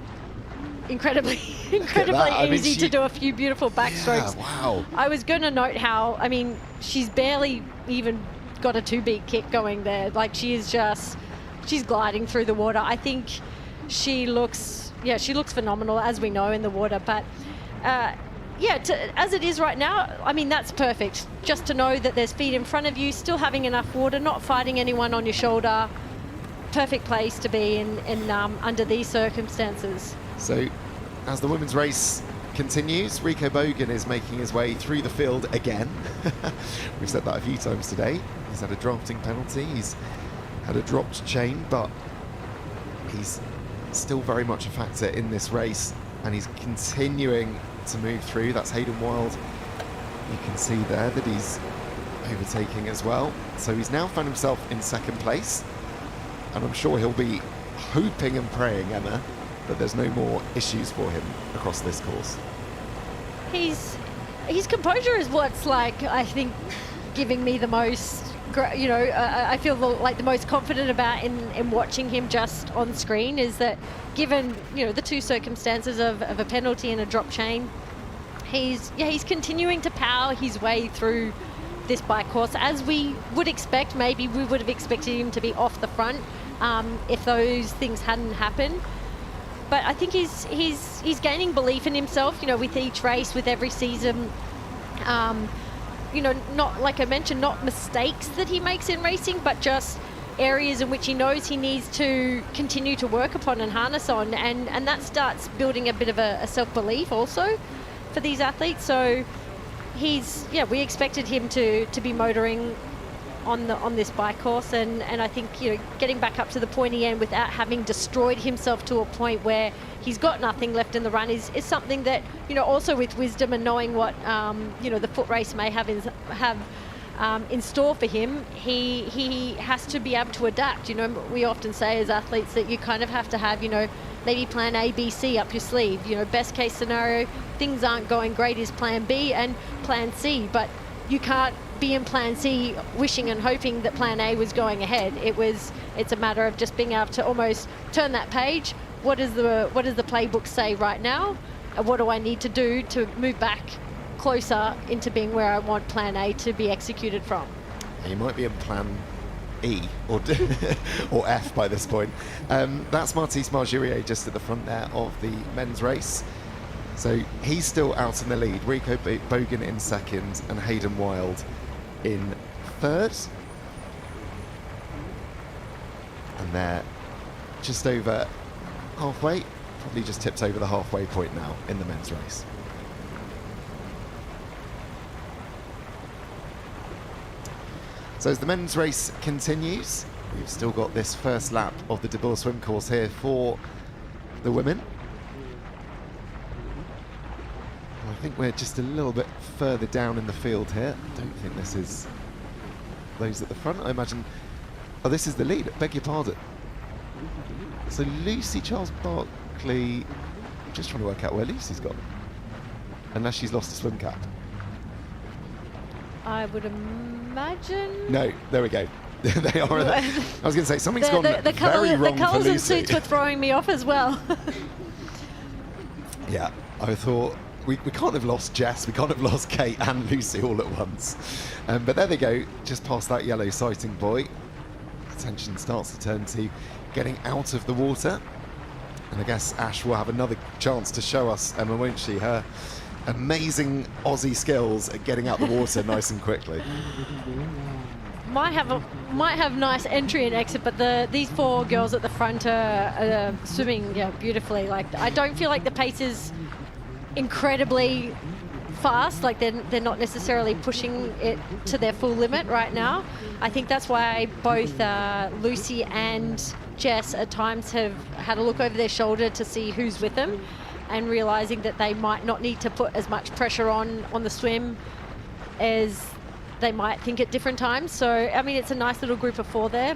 incredibly easy to do a few beautiful backstrokes. Yeah, wow. I was going to note how, I mean, she's barely even got a two-beat kick going there. Like, she is just, she's gliding through the water. I think she looks phenomenal, as we know, in the water. But yeah, as it is right now, I mean, that's perfect. Just to know that there's feet in front of you, still having enough water, not fighting anyone on your shoulder. Perfect place to be in under these circumstances. So, as the women's race continues, Rico Bogan is making his way through the field again. We've said that a few times today. He's had a drafting penalty, he's had a dropped chain, but he's still very much a factor in this race, and he's continuing to move through. That's Hayden Wild. You can see there that he's overtaking as well. So he's now found himself in second place, and I'm sure he'll be hoping and praying, Emma, that there's no more issues for him across this course. His composure is what's, like, I think, giving me the most, you know, I feel like the most confident about in watching him just on screen, is that given, you know, the two circumstances of a penalty and a drop chain, he's continuing to power his way through this bike course, as we would expect. Maybe we would have expected him to be off the front if those things hadn't happened. But I think he's gaining belief in himself, you know, with each race, with every season. You know, not, like I mentioned, not mistakes that he makes in racing, but just areas in which he knows he needs to continue to work upon and harness on, and that starts building a bit of a self-belief also for these athletes. So we expected him to be motoring on this bike course, and I think getting back up to the pointy end without having destroyed himself to a point where he's got nothing left in the run is something that also with wisdom and knowing what the foot race may have in store for him, he has to be able to adapt. We often say as athletes that you kind of have to have maybe plan A, B, C up your sleeve. Best case scenario, things aren't going great, is plan B and plan C, but you can't be in plan C wishing and hoping that plan A was going ahead. It's a matter of just being able to almost turn that page. What does the playbook say right now? And what do I need to do to move back closer into being where I want plan A to be executed from? You might be in plan E or or F by this point. That's Mathis Marjurier just at the front there of the men's race. So he's still out in the lead. Rico Bogan in second and Hayden Wild in third. And they're just over halfway, probably just tipped over the halfway point now in the men's race. So as the men's race continues, we've still got this first lap of the De Boer swim course here for the women. I think we're just a little bit further down in the field here. I don't think this is those at the front. I imagine... Oh, this is the lead. Beg your pardon. So Lucy Charles-Barkley... I'm just trying to work out where Lucy's gone. Unless she's lost a swim cap. I would imagine... No, there we go. They are. I was going to say, something's gone very wrong for Lucy. The colours and suits were throwing me off as well. Yeah, I thought... We can't have lost Jess, we can't have lost Kate and Lucy all at once. But there they go, just past that yellow sighting buoy. Attention starts to turn to getting out of the water. And I guess Ash will have another chance to show us, Emma, won't she, her amazing Aussie skills at getting out the water nice and quickly. Might have nice entry and exit, but these four girls at the front are swimming beautifully. Like, I don't feel like the pace is incredibly fast, like they're not necessarily pushing it to their full limit right now. I think that's why both Lucy and Jess at times have had a look over their shoulder to see who's with them, and realizing that they might not need to put as much pressure on the swim as they might think at different times. So I mean, it's a nice little group of four there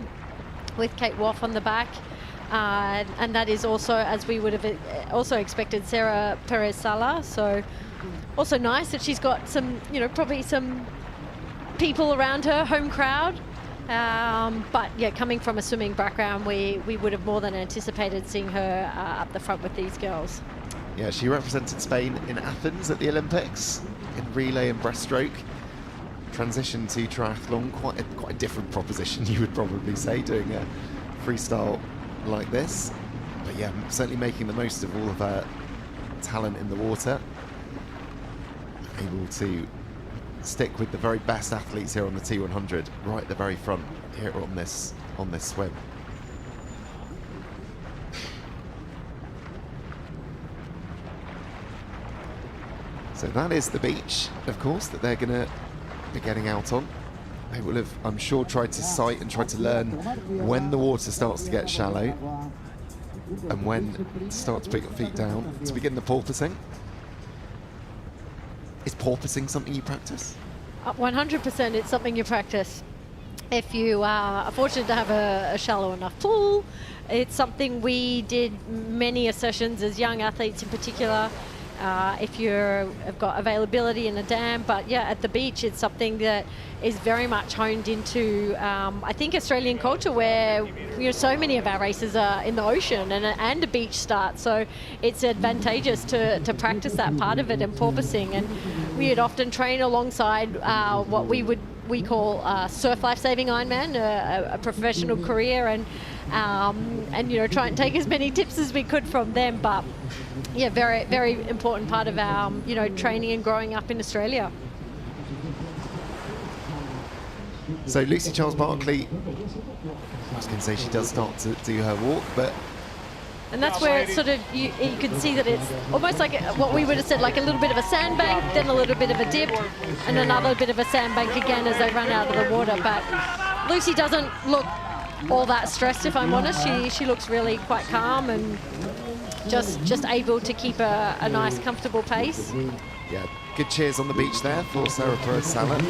with Kate Woff on the back. And that is also, as we would have also expected, Sarah Perez-Sala. So also nice that she's got some, probably some people around her, home crowd. But yeah, coming from a swimming background, we would have more than anticipated seeing her up the front with these girls. Yeah, she represented Spain in Athens at the Olympics in relay and breaststroke. Transition to triathlon, quite a different proposition, you would probably say, doing a freestyle like this. But yeah, certainly making the most of all of her talent in the water. Able to stick with the very best athletes here on the T100, right at the very front here on this swim. So that is the beach, of course, that they're going to be getting out on. They will have, I'm sure, tried to sight and tried to learn when the water starts to get shallow and when to start to put your feet down to begin the porpoising. Is porpoising something you practice? 100% it's something you practice. If you are fortunate to have a shallow enough pool, it's something we did many sessions as young athletes in particular. If you have got availability in a dam, but yeah, at the beach, it's something that is very much honed into, I think, Australian culture, where so many of our races are in the ocean and a beach start, so it's advantageous to practice that part of it in porpoising. And we would often train alongside what we call surf life-saving Ironman, a professional career, and try and take as many tips as we could from them. But yeah, very, very important part of our training and growing up in Australia. So Lucy Charles-Barclay, I was going to say she does start to do her walk, but... And that's where it's sort of, you can see that it's almost like what we would have said, like a little bit of a sandbank, then a little bit of a dip, and another bit of a sandbank again as they run out of the water. But Lucy doesn't look all that stressed, if I'm honest. She looks really quite calm and just able to keep a nice, comfortable pace. Yeah, good cheers on the beach there for Sarah Perez-Sala,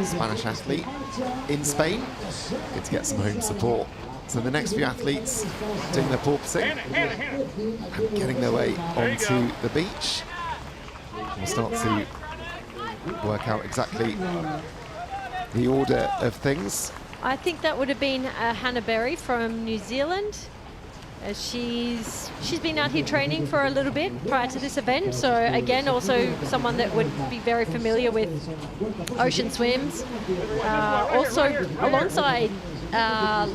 Spanish athlete in Spain. Good to get some home support. So the next few athletes doing their porpoising and getting their way onto the beach. We'll start to work out exactly the order of things. I think that would have been Hannah Berry from New Zealand. She's been out here training for a little bit prior to this event, so again also someone that would be very familiar with ocean swims. Also alongside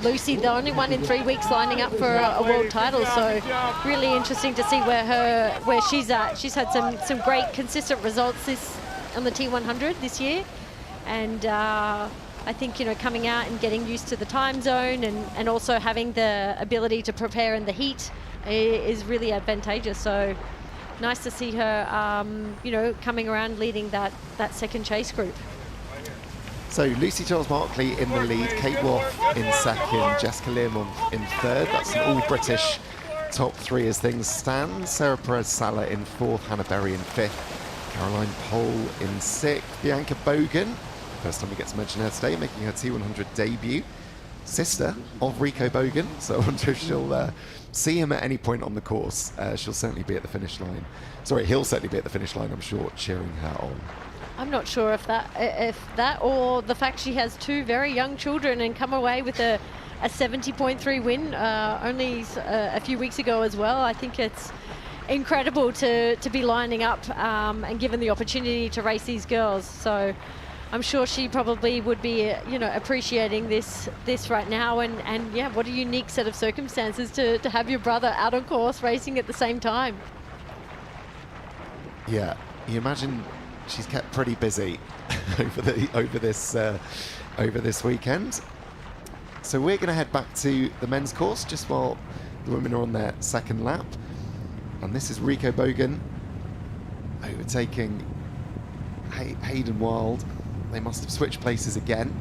Lucy, the only one in 3 weeks lining up for a world title, so really interesting to see where she's at. She's had some great consistent results on the T100 this year, and I think, you know, coming out and getting used to the time zone and also having the ability to prepare in the heat is really advantageous. So nice to see her, you know, coming around leading that second chase group. So Lucy Charles-Barclay in the lead, Kate Waugh in second, Jessica Learmont in third. That's an all-British top three as things stand. Sarah Perez-Sala in fourth, Hannah Berry in fifth, Caroline Pohl in sixth, Bianca Bogan, first time we get to mention her today, making her T100 debut. Sister of Rico Bogan, so I wonder if she'll see him at any point on the course. She'll certainly be at the finish line. Sorry, he'll certainly be at the finish line, I'm sure, cheering her on. I'm not sure if that or the fact she has two very young children and come away with a 70.3 win only a few weeks ago as well. I think it's incredible to be lining up and given the opportunity to race these girls. So I'm sure she probably would be, you know, appreciating this right now. And yeah, what a unique set of circumstances to have your brother out on course racing at the same time. Yeah, you imagine she's kept pretty busy over this weekend. So we're going to head back to the men's course just while the women are on their second lap. And this is Rico Bogan overtaking Hayden Wild. They must have switched places again.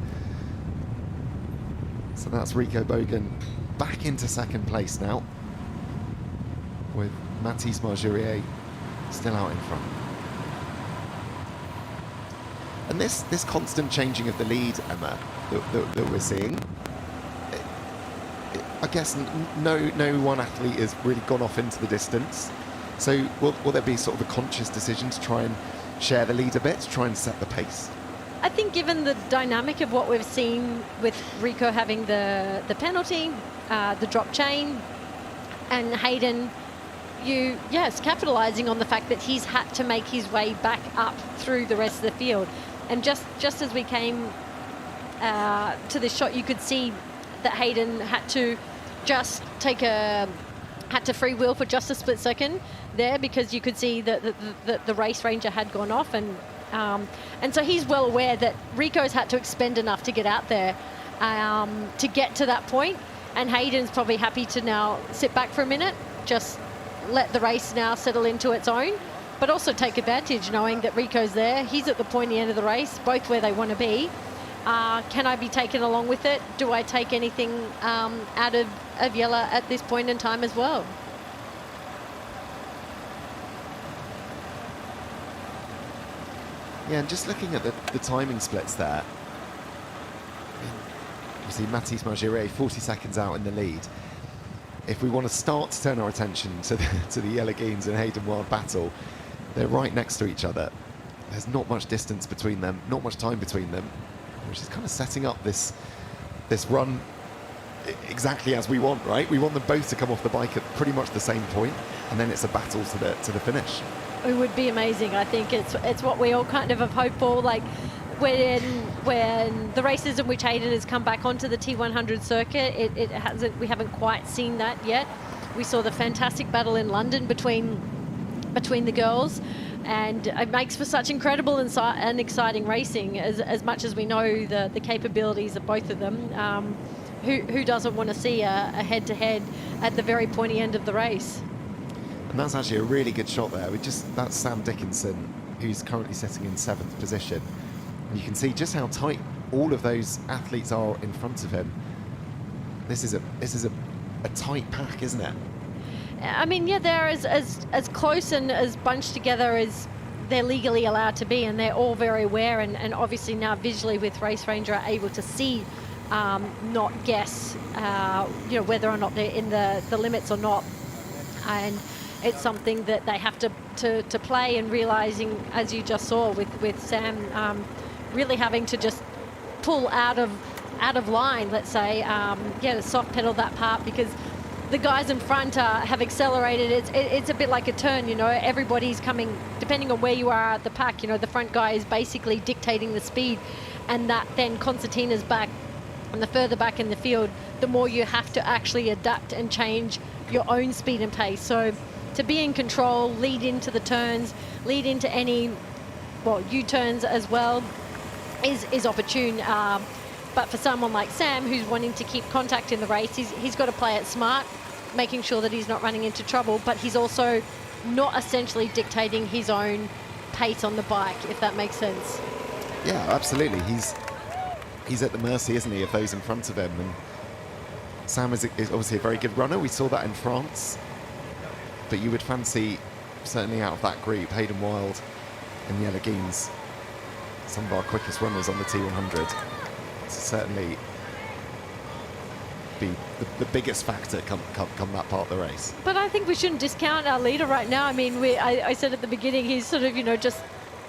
So that's Rico Bogan back into second place now, with Mathis Marjurier still out in front. And this constant changing of the lead, Emma, that we're seeing, I guess no one athlete has really gone off into the distance. So will there be sort of a conscious decision to try and share the lead a bit, to try and set the pace? I think given the dynamic of what we've seen with Rico having the penalty, the drop chain, and Hayden, capitalising on the fact that he's had to make his way back up through the rest of the field. And just as we came to this shot, you could see that Hayden had to just had to free wheel for just a split second there, because you could see that the race ranger had gone off, and so he's well aware that Rico's had to expend enough to get out there to get to that point, and Hayden's probably happy to now sit back for a minute, just let the race now settle into its own, but also take advantage knowing that Rico's there. He's at the pointy end of the race, both where they want to be. Can I be taken along with it? Do I take anything out of Yella at this point in time as well? Yeah, and just looking at the timing splits there, you see Mathis Marjurier 40 seconds out in the lead. If we want to start to turn our attention to the Yella Geens and Hayden Wild battle, they're right next to each other. There's not much distance between them, not much time between them, which is kind of setting up this run exactly as we want, right? We want them both to come off the bike at pretty much the same point, and then it's a battle to the finish. It would be amazing. I think it's what we all kind of have hoped for. Like when the races in which Hayden has come back onto the T100 circuit, we haven't quite seen that yet. We saw the fantastic battle in London between the girls, and it makes for such incredible and exciting racing. As much as we know the capabilities of both of them, who doesn't want to see a head-to-head at the very pointy end of the race? And that's actually a really good shot there. That's Sam Dickinson, who's currently sitting in 7th position. And you can see just how tight all of those athletes are in front of him. This is a tight pack, isn't it? I mean, yeah, they're as close and as bunched together as they're legally allowed to be, and they're all very aware, and obviously now visually with Race Ranger are able to see, not guess, whether or not they're in the limits or not. And it's something that they have to play, and realizing, as you just saw with Sam, really having to just pull out of line, let's say, soft pedal that part, because the guys in front have accelerated. It's a bit like a turn, everybody's coming, depending on where you are at the pack, the front guy is basically dictating the speed, and that then concertina's back, and the further back in the field, the more you have to actually adapt and change your own speed and pace. So to be in control, lead into the turns, lead into any, U-turns as well, is opportune. But for someone like Sam, who's wanting to keep contact in the race, he's got to play it smart, making sure that he's not running into trouble, but he's also not essentially dictating his own pace on the bike, if that makes sense. Yeah, absolutely. He's at the mercy, isn't he, of those in front of him. And Sam is obviously a very good runner. We saw that in France. But you would fancy, certainly out of that group, Hayden Wild and Jelle Geens, some of our quickest runners on the T100, to certainly be the biggest factor come that part of the race. But I think we shouldn't discount our leader right now. I mean, I said at the beginning, he's sort of, just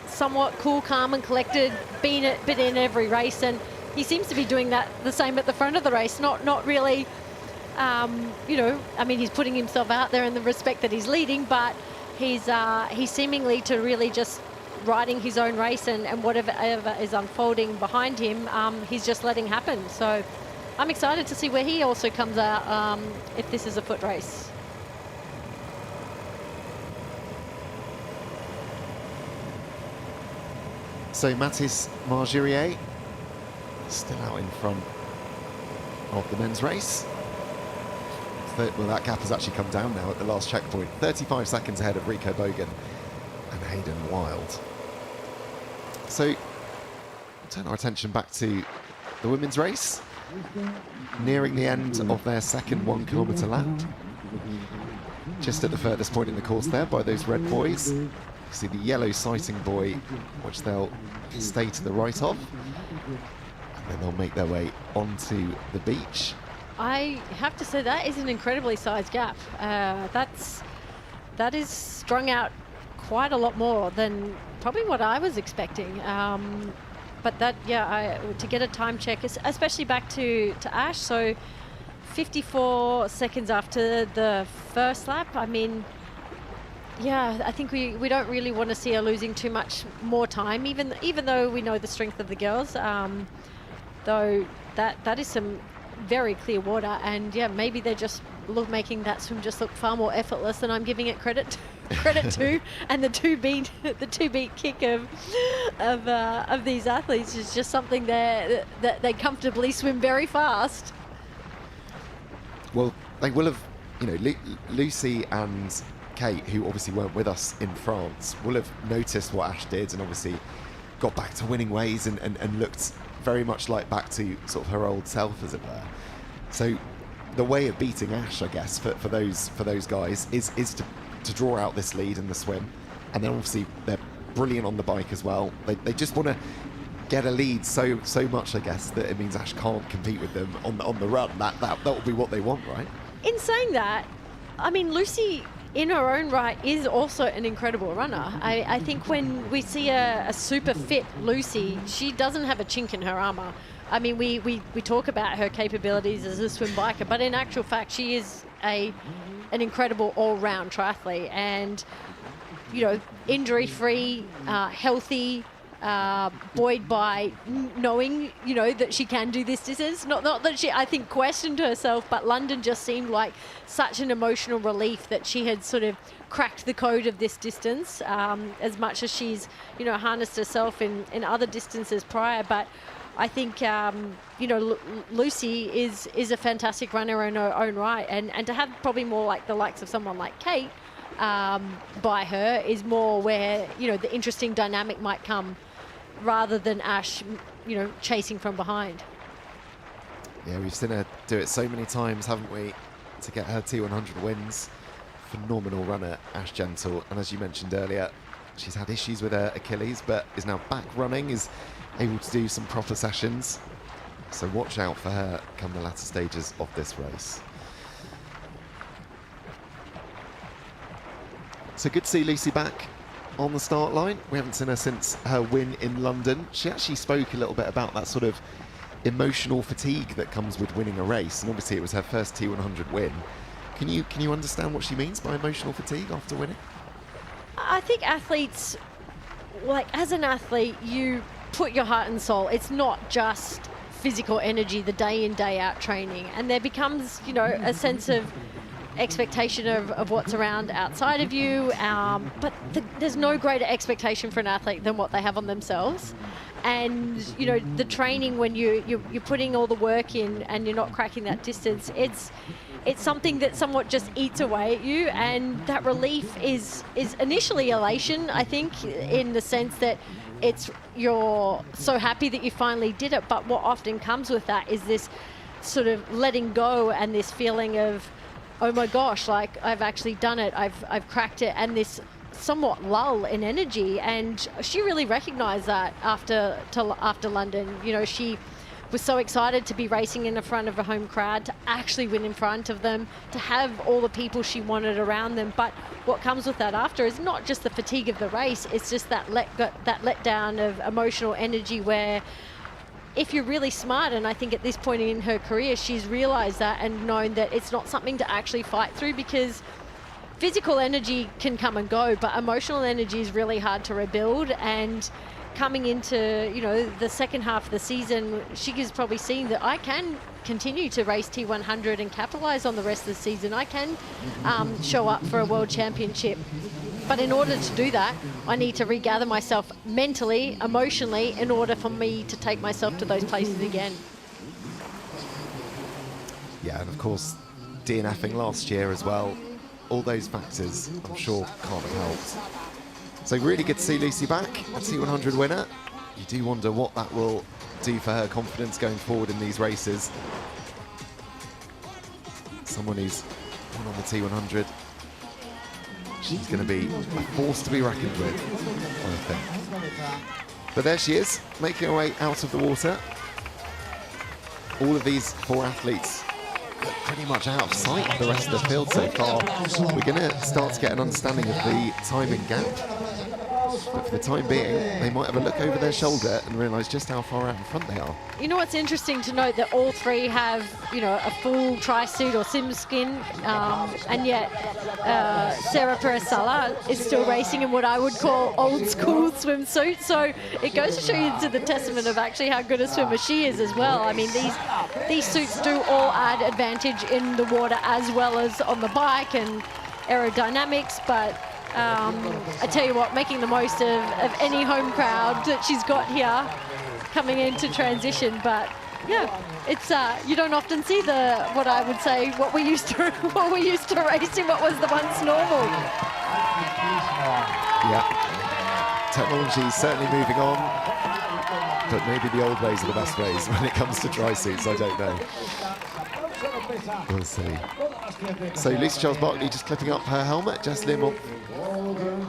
somewhat cool, calm and collected, been in every race, and he seems to be doing that the same at the front of the race, not really, I mean, he's putting himself out there in the respect that he's leading, but he's seemingly to really just riding his own race, and whatever is unfolding behind him, he's just letting happen. So I'm excited to see where he also comes out if this is a foot race. So Mathis Margirier still out in front of the men's race. Well, that gap has actually come down now at the last checkpoint. 35 seconds ahead of Rico Bogan and Hayden Wild. So we'll turn our attention back to the women's race, nearing the end of their second 1 kilometre lap. Just at the furthest point in the course there by those red buoys. You see the yellow sighting buoy, which they'll stay to the right of, and then they'll make their way onto the beach. I have to say that is an incredibly sized gap. That is strung out quite a lot more than probably what I was expecting. But that, to get a time check, especially back to Ash, so 54 seconds after the first lap. I mean, I think we don't really want to see her losing too much more time, even though we know the strength of the girls. Though that is some very clear water, and maybe they're just making that swim just look far more effortless than I'm giving it credit to. And the two beat kick of these athletes is just something that they comfortably swim very fast. Well, they will have, Lucy and Kate, who obviously weren't with us in France, will have noticed what Ash did, and obviously got back to winning ways and looked very much like back to sort of her old self, as it were. So the way of beating Ash, I guess, for those guys is to draw out this lead in the swim, and then obviously they're brilliant on the bike as well. They just want to get a lead so much, I guess, that it means Ash can't compete with them on the run. That will be what they want, right? In saying that, I mean, Lucy in her own right is also an incredible runner. I think when we see a super fit Lucy, she doesn't have a chink in her armor. I mean, we talk about her capabilities as a swim biker, but in actual fact, she is an incredible all-round triathlete, and injury-free, healthy, buoyed by knowing, you know, that she can do this distance. Not that she, I think, questioned herself, but London just seemed like such an emotional relief that she had sort of cracked the code of this distance, as much as she's, you know, harnessed herself in other distances prior. But I think, you know, Lucy is a fantastic runner in her own right, and to have probably more like the likes of someone like Kate by her is more where, you know, the interesting dynamic might come, rather than Ash, you know, chasing from behind. Yeah, we've seen her do it so many times, haven't we, to get her T100 wins. Phenomenal runner, Ash Gentle, and as you mentioned earlier, she's had issues with her Achilles, but is now back running, is able to do some proper sessions. So watch out for her come the latter stages of this race. So good to see Lucy back on the start line. We haven't seen her since her win in London. She actually spoke a little bit about that sort of emotional fatigue that comes with winning a race, and obviously it was her first T100 win. Can you understand what she means by emotional fatigue after winning? I think athletes, like as an athlete, you put your heart and soul. It's not just physical energy, the day in, day out training, and there becomes, you know, a sense of expectation of what's around outside of you, but there's no greater expectation for an athlete than what they have on themselves. And you know, the training, when you're putting all the work in and you're not cracking that distance, it's something that somewhat just eats away at you, and that relief is initially elation, I think, in the sense that you're so happy that you finally did it, but what often comes with that is this sort of letting go and this feeling of, oh my gosh, like I've actually done it, I've cracked it, and this somewhat lull in energy. And she really recognized that after London. You know, she was so excited to be racing in the front of a home crowd, to actually win in front of them, to have all the people she wanted around them. But what comes with that after is not just the fatigue of the race, it's just that letdown of emotional energy, where if you're really smart, and I think at this point in her career she's realized that and known that it's not something to actually fight through, because physical energy can come and go, but emotional energy is really hard to rebuild. And coming into, you know, the second half of the season, she is probably seeing that I can continue to race T100 and capitalize on the rest of the season. I can show up for a world championship. But in order to do that, I need to regather myself mentally, emotionally, in order for me to take myself to those places again. Yeah, and of course, DNFing last year as well. All those factors, I'm sure, can't have helped. So really good to see Lucy back, a T100 winner. You do wonder what that will do for her confidence going forward in these races. Someone who's won on the T100, she's going to be a force to be reckoned with, I think. But there she is, making her way out of the water. All of these four athletes are pretty much out of sight of the rest of the field so far. We're going to start to get an understanding of the timing gap. But for the time being, they might have a look over their shoulder and realise just how far out in front they are. You know what's interesting to note, that all three have, you know, a full tri-suit or sim skin, and yet Sarah Perez-Sala is still racing in what I would call old school swimsuit. So it goes to show you to the testament of actually how good a swimmer she is as well. I mean, these suits do all add advantage in the water as well as on the bike and aerodynamics, but I tell you what, making the most of any home crowd that she's got here coming into transition. But yeah, it's you don't often see what I would say what we used to racing, what was the once normal. Yeah, technology is certainly moving on, but maybe the old ways are the best ways when it comes to tri-suits. I don't know. We'll see. So Lucy Charles-Barclay just clipping up her helmet. Jess Lim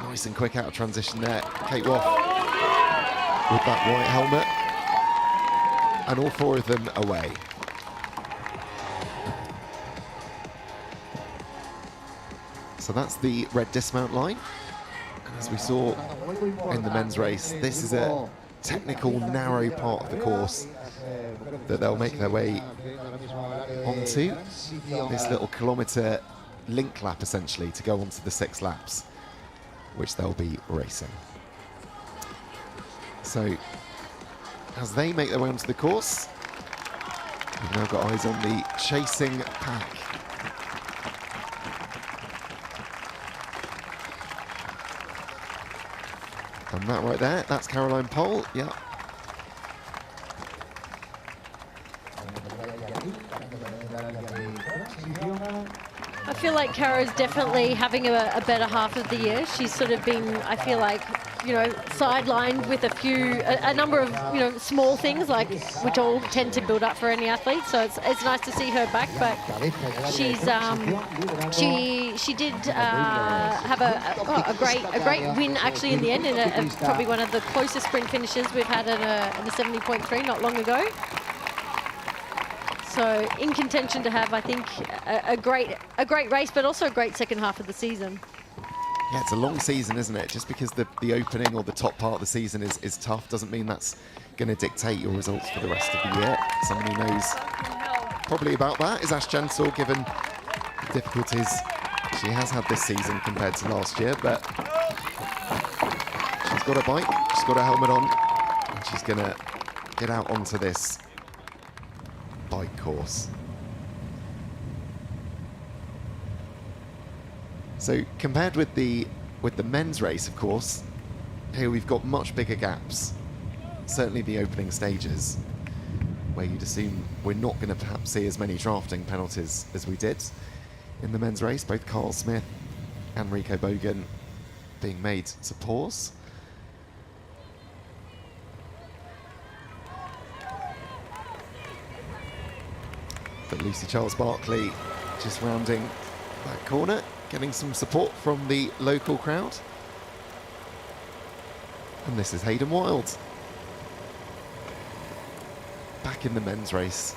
nice and quick out of transition there. Kate Woff with that white helmet. And all four of them away. So that's the red dismount line. And as we saw in the men's race, this is a technical, narrow part of the course that they'll make their way onto. This little kilometre link lap, essentially, to go onto the 6 laps, which they'll be racing. So as they make their way onto the course, we've now got eyes on the chasing pack. And that right there, that's Caroline Pohl. Yeah. I feel like Cara's definitely having a better half of the year. She's sort of been, I feel like, you know, sidelined with a number of, you know, small things, like, which all tend to build up for any athlete. So it's nice to see her back, but she's she did have a great win actually in the end, and probably one of the closest sprint finishes we've had in a 70.3 not long ago. So in contention to have, I think, a great race, but also a great second half of the season. Yeah, it's a long season, isn't it? Just because the opening or the top part of the season is tough doesn't mean that's going to dictate your results for the rest of the year. Someone who knows probably about that is Ash Jensel, given the difficulties she has had this season compared to last year. But she's got a bike, she's got a helmet on, and she's going to get out onto this bike course. So compared with the men's race, of course, here we've got much bigger gaps. Certainly the opening stages, where you'd assume we're not going to perhaps see as many drafting penalties as we did in the men's race. Both Carl Smith and Rico Bogan being made to pause. But Lucy Charles-Barclay just rounding that corner, getting some support from the local crowd. And this is Hayden Wilde. Back in the men's race.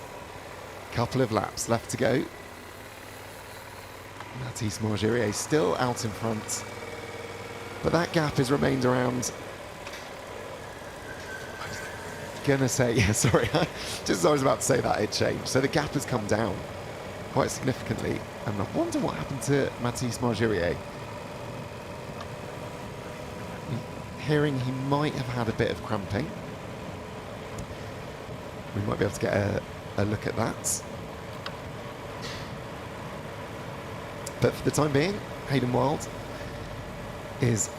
Couple of laps left to go. Mathis Margerier still out in front. But that gap has remained around. Gonna say, yeah, sorry, just as I was about to say that, it changed. So the gap has come down quite significantly, and I wonder what happened to Mathis Margerier. Hearing he might have had a bit of cramping. We might be able to get a look at that. But for the time being, Hayden Wilde is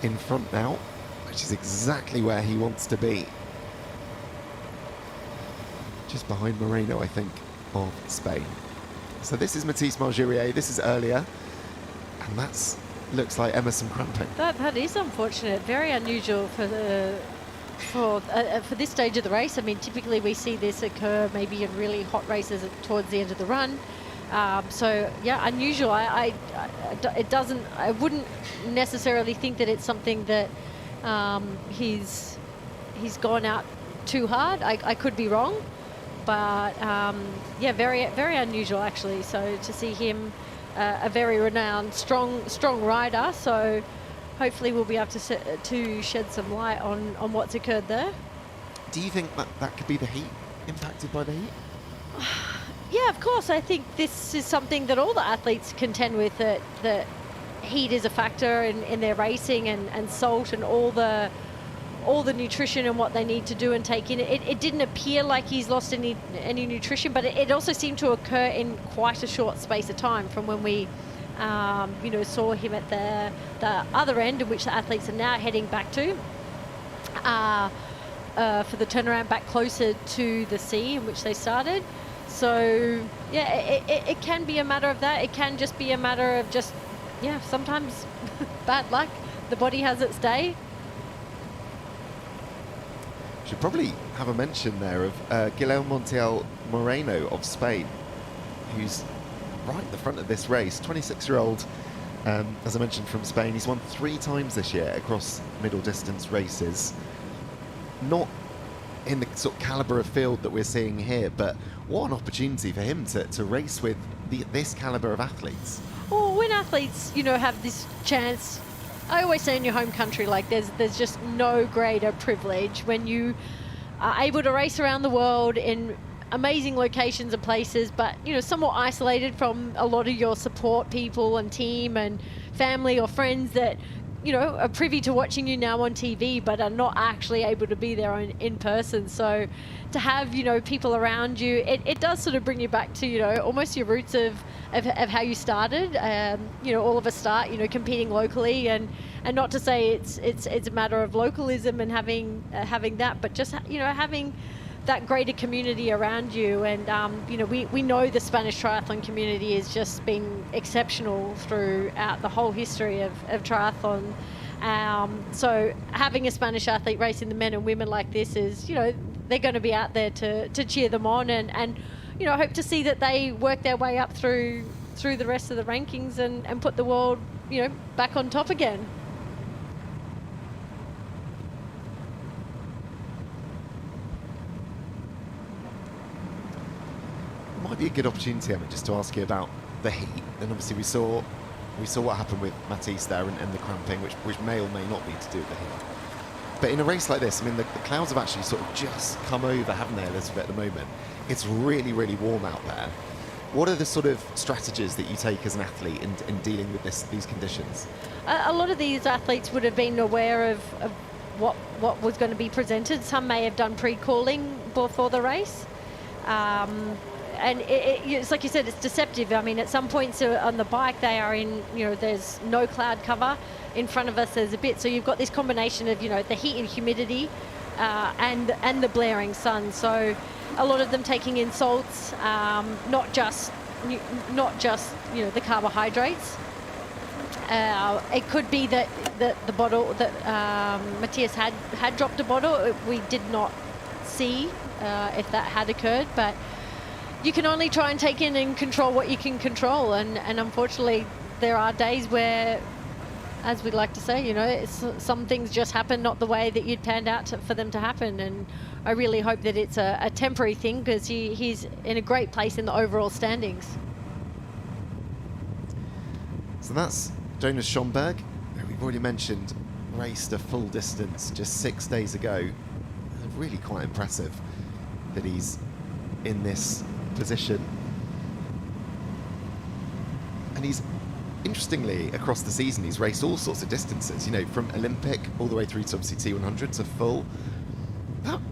in front now, which is exactly where he wants to be. Just behind Moreno, I think, of Spain. So this is Mathis Margerier, this is earlier, and that's looks like Emerson cramping. That is unfortunate, very unusual for this stage of the race. I mean, typically we see this occur maybe in really hot races towards the end of the run. So yeah, unusual. I wouldn't necessarily think that it's something that he's gone out too hard. I could be wrong. But yeah, very unusual actually. So to see him, a very renowned, strong rider. So hopefully we'll be able to shed some light on what's occurred there. Do you think that could be the heat, impacted by the heat? Yeah, of course. I think this is something that all the athletes contend with. That heat is a factor in their racing, and salt and all the nutrition and what they need to do and take in. It didn't appear like he's lost any nutrition, but it also seemed to occur in quite a short space of time from when we saw him at the other end, in which the athletes are now heading back to for the turnaround back closer to the sea in which they started. So yeah, it can be a matter of that. It can just be a matter of just, yeah, sometimes bad luck. The body has its day. Should probably have a mention there of Guillermo Montiel Moreno of Spain, who's right at the front of this race. 26-year-old, as I mentioned, from Spain. He's won 3 times this year across middle distance races. Not in the sort of calibre of field that we're seeing here, but what an opportunity for him to race with this calibre of athletes. Well, when athletes, have this chance, I always say in your home country, like there's just no greater privilege when you are able to race around the world in amazing locations and places, but somewhat isolated from a lot of your support people and team and family or friends that you know, are privy to watching you now on TV, but are not actually able to be there in person. So to have, you know, people around you, it does sort of bring you back to, you know, almost your roots of how you started. You know, all of us start, you know, competing locally, and not to say it's a matter of localism and having that, but just, you know, having that greater community around you. And you know, we know the Spanish triathlon community has just been exceptional throughout the whole history of triathlon. So having a Spanish athlete racing the men and women like this is, you know, they're going to be out there to cheer them on, and you know, hope to see that they work their way up through the rest of the rankings and put the world, you know, back on top again. Might be a good opportunity, Emma, just to ask you about the heat. And obviously we saw what happened with Matisse there and the cramping, which may or may not be to do with the heat. But in a race like this, I mean, the clouds have actually sort of just come over, haven't they, a little bit at the moment. It's really, really warm out there. What are the sort of strategies that you take as an athlete in dealing with these conditions? A lot of these athletes would have been aware of what was going to be presented. Some may have done pre-calling before the race. And it's like you said, it's deceptive. I mean, at some points on the bike, they are in, you know, there's no cloud cover. In front of us, there's a bit. So you've got this combination of, you know, the heat and humidity and the blaring sun. So a lot of them taking in salts, not just you know, the carbohydrates. It could be that the bottle that Matthias had dropped a bottle. We did not see if that had occurred, but you can only try and take in and control what you can control, and unfortunately there are days where, as we like to say, you know, some things just happen not the way that you'd planned out for them to happen. And I really hope that it's a temporary thing, because he's in a great place in the overall standings. So that's Jonas Schomburg, who we've already mentioned, raced a full distance just 6 days ago. Really quite impressive that he's in this position. And he's, interestingly, across the season, he's raced all sorts of distances, you know, from Olympic all the way through to obviously T100 to full.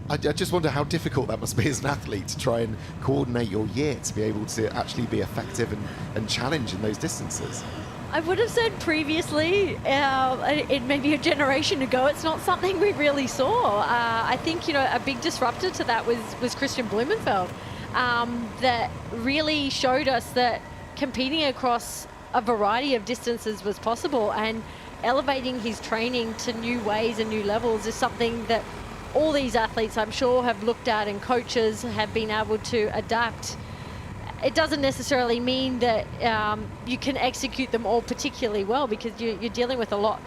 I just wonder how difficult that must be as an athlete to try and coordinate your year to be able to actually be effective and challenge in those distances. I would have said previously, it maybe a generation ago, it's not something we really saw. I think, you know, a big disruptor to that was Christian Blumenfeld, that really showed us that competing across a variety of distances was possible, and elevating his training to new ways and new levels is something that all these athletes, I'm sure, have looked at, and coaches have been able to adapt. It doesn't necessarily mean that you can execute them all particularly well, because you're dealing with a lot,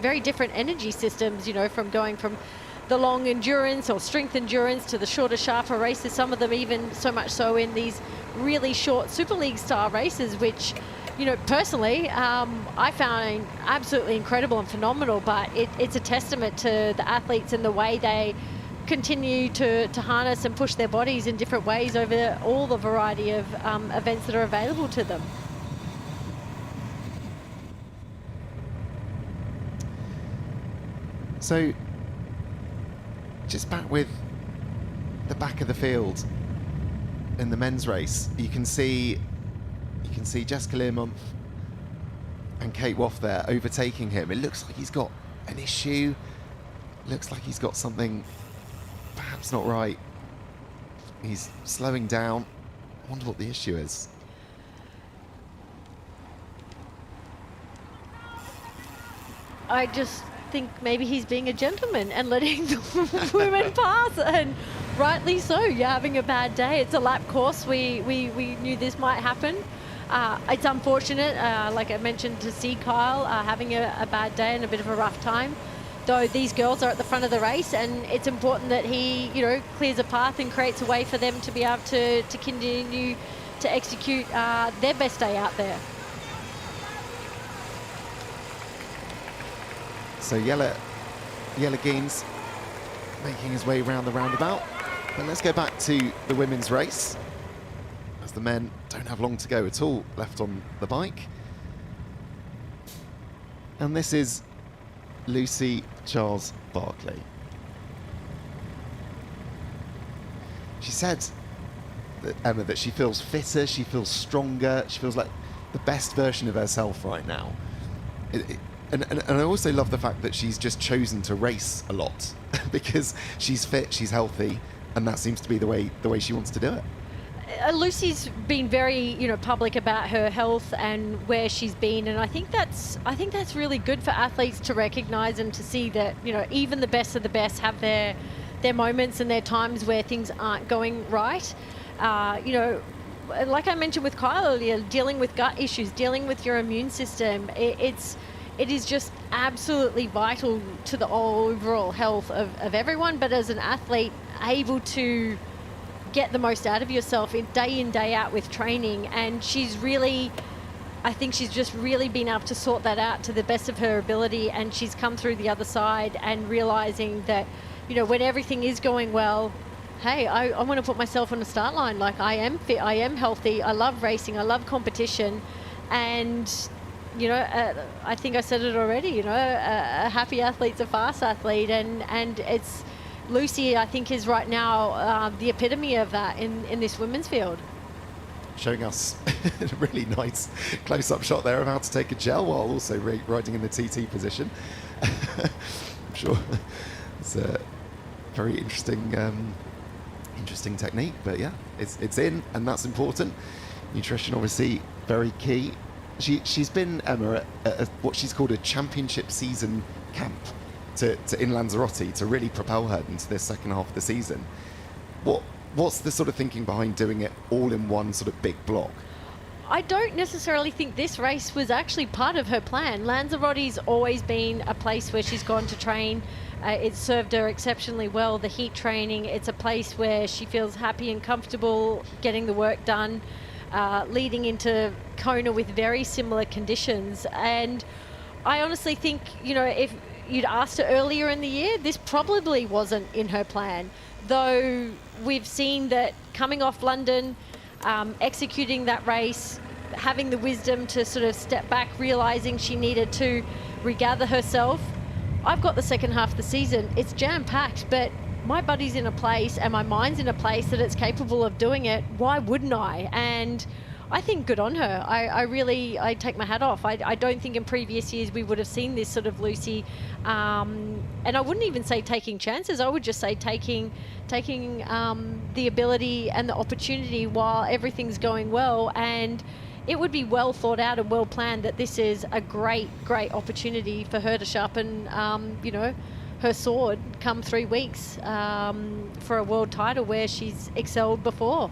very different energy systems, you know, from going from the long endurance or strength endurance to the shorter, sharper races, some of them even so much so in these really short Super League style races, which, you know, personally, I found absolutely incredible and phenomenal, but it's a testament to the athletes and the way they continue to harness and push their bodies in different ways over all the variety of events that are available to them. So, just back with the back of the field in the men's race, you can see Jessica Learmonth and Kate Woff there overtaking him. It looks like he's got an issue. Looks like he's got something perhaps not right. He's slowing down. I wonder what the issue is. I just think maybe he's being a gentleman and letting the women pass, and rightly so. You're having a bad day. It's a lap course. We knew this might happen. It's unfortunate, like I mentioned, to see Kyle having a bad day and a bit of a rough time. Though these girls are at the front of the race, and it's important that he, you know, clears a path and creates a way for them to be able to continue to execute their best day out there. So Jelle Geens making his way around the roundabout. But let's go back to the women's race, as the men don't have long to go at all left on the bike. And this is Lucy Charles Barkley. She said, Emma, that she feels fitter, she feels stronger, she feels like the best version of herself right now. And I also love the fact that she's just chosen to race a lot because she's fit, she's healthy, and that seems to be the way she wants to do it. Lucy's been very, public about her health and where she's been, and I think that's really good for athletes to recognise and to see that, even the best of the best have their moments and their times where things aren't going right. Like I mentioned with Kyle earlier, dealing with gut issues, dealing with your immune system, it is just absolutely vital to the overall health of everyone. But as an athlete, able to get the most out of yourself in, day out with training. And I think she's just really been able to sort that out to the best of her ability. And she's come through the other side and realizing that, when everything is going well, hey, I want to put myself on the start line. Like, I am fit, I am healthy, I love racing, I love competition. And, I think I said it already, a happy athlete's a fast athlete. And it's, Lucy, I think, is right now the epitome of that in this women's field. Showing us a really nice close-up shot there of how to take a gel while also riding in the TT position. I'm sure it's a very interesting technique, but yeah, it's in, and that's important. Nutrition, obviously, very key. She's been, Emma, at what she's called a championship season camp in Lanzarote to really propel her into this second half of the season. What's the sort of thinking behind doing it all in one sort of big block? I don't necessarily think this race was actually part of her plan. Lanzarote's always been a place where she's gone to train. It served her exceptionally well, the heat training. It's a place where she feels happy and comfortable getting the work done, leading into Kona with very similar conditions. And I honestly think, if you'd asked her earlier in the year, this probably wasn't in her plan. Though we've seen that coming off London, executing that race, having the wisdom to sort of step back, realizing she needed to regather herself. I've got the second half of the season. It's jam-packed, but my body's in a place and my mind's in a place that it's capable of doing it. Why wouldn't I? And I think good on her. I take my hat off. I don't think in previous years we would have seen this sort of Lucy. And I wouldn't even say taking chances. I would just say taking the ability and the opportunity while everything's going well. And it would be well thought out and well planned that this is a great opportunity for her to sharpen, her sword come 3 weeks for a world title where she's excelled before.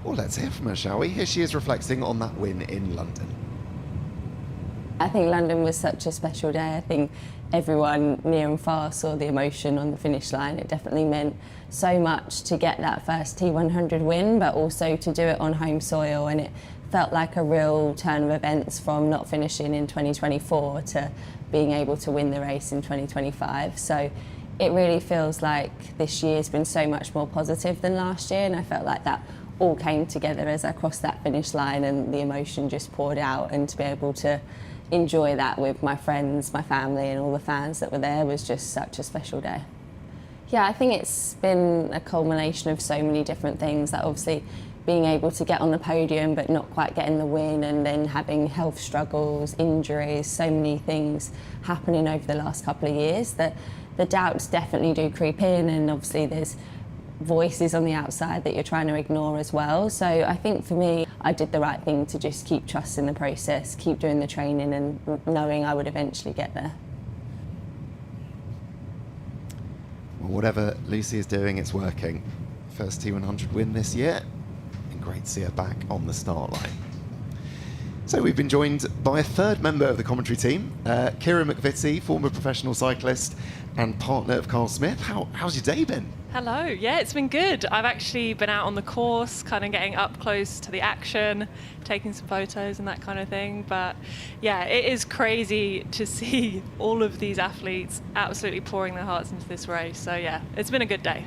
Well, let's hear from her, shall we? Here she is reflecting on that win in London. I think London was such a special day. I think everyone near and far saw the emotion on the finish line. It definitely meant so much to get that first T100 win, but also to do it on home soil. And it felt like a real turn of events from not finishing in 2024 to being able to win the race in 2025. So it really feels like this year's been so much more positive than last year, and I felt like that all came together as I crossed that finish line and the emotion just poured out, and to be able to enjoy that with my friends, my family and all the fans that were there was just such a special day. Yeah, I think it's been a culmination of so many different things, that obviously being able to get on the podium but not quite getting the win, and then having health struggles, injuries, so many things happening over the last couple of years that the doubts definitely do creep in, and obviously there's voices on the outside that you're trying to ignore as well. So I think for me, I did the right thing to just keep trusting the process, keep doing the training and knowing I would eventually get there. Well, whatever Lucy is doing, it's working. First T100 win this year, and great to see her back on the start line. So we've been joined by a third member of the commentary team, Kira McVitie, former professional cyclist and partner of Carl Smith. How's your day been? Hello, yeah, it's been good. I've actually been out on the course, kind of getting up close to the action, taking some photos and that kind of thing. But yeah, it is crazy to see all of these athletes absolutely pouring their hearts into this race. So yeah, it's been a good day.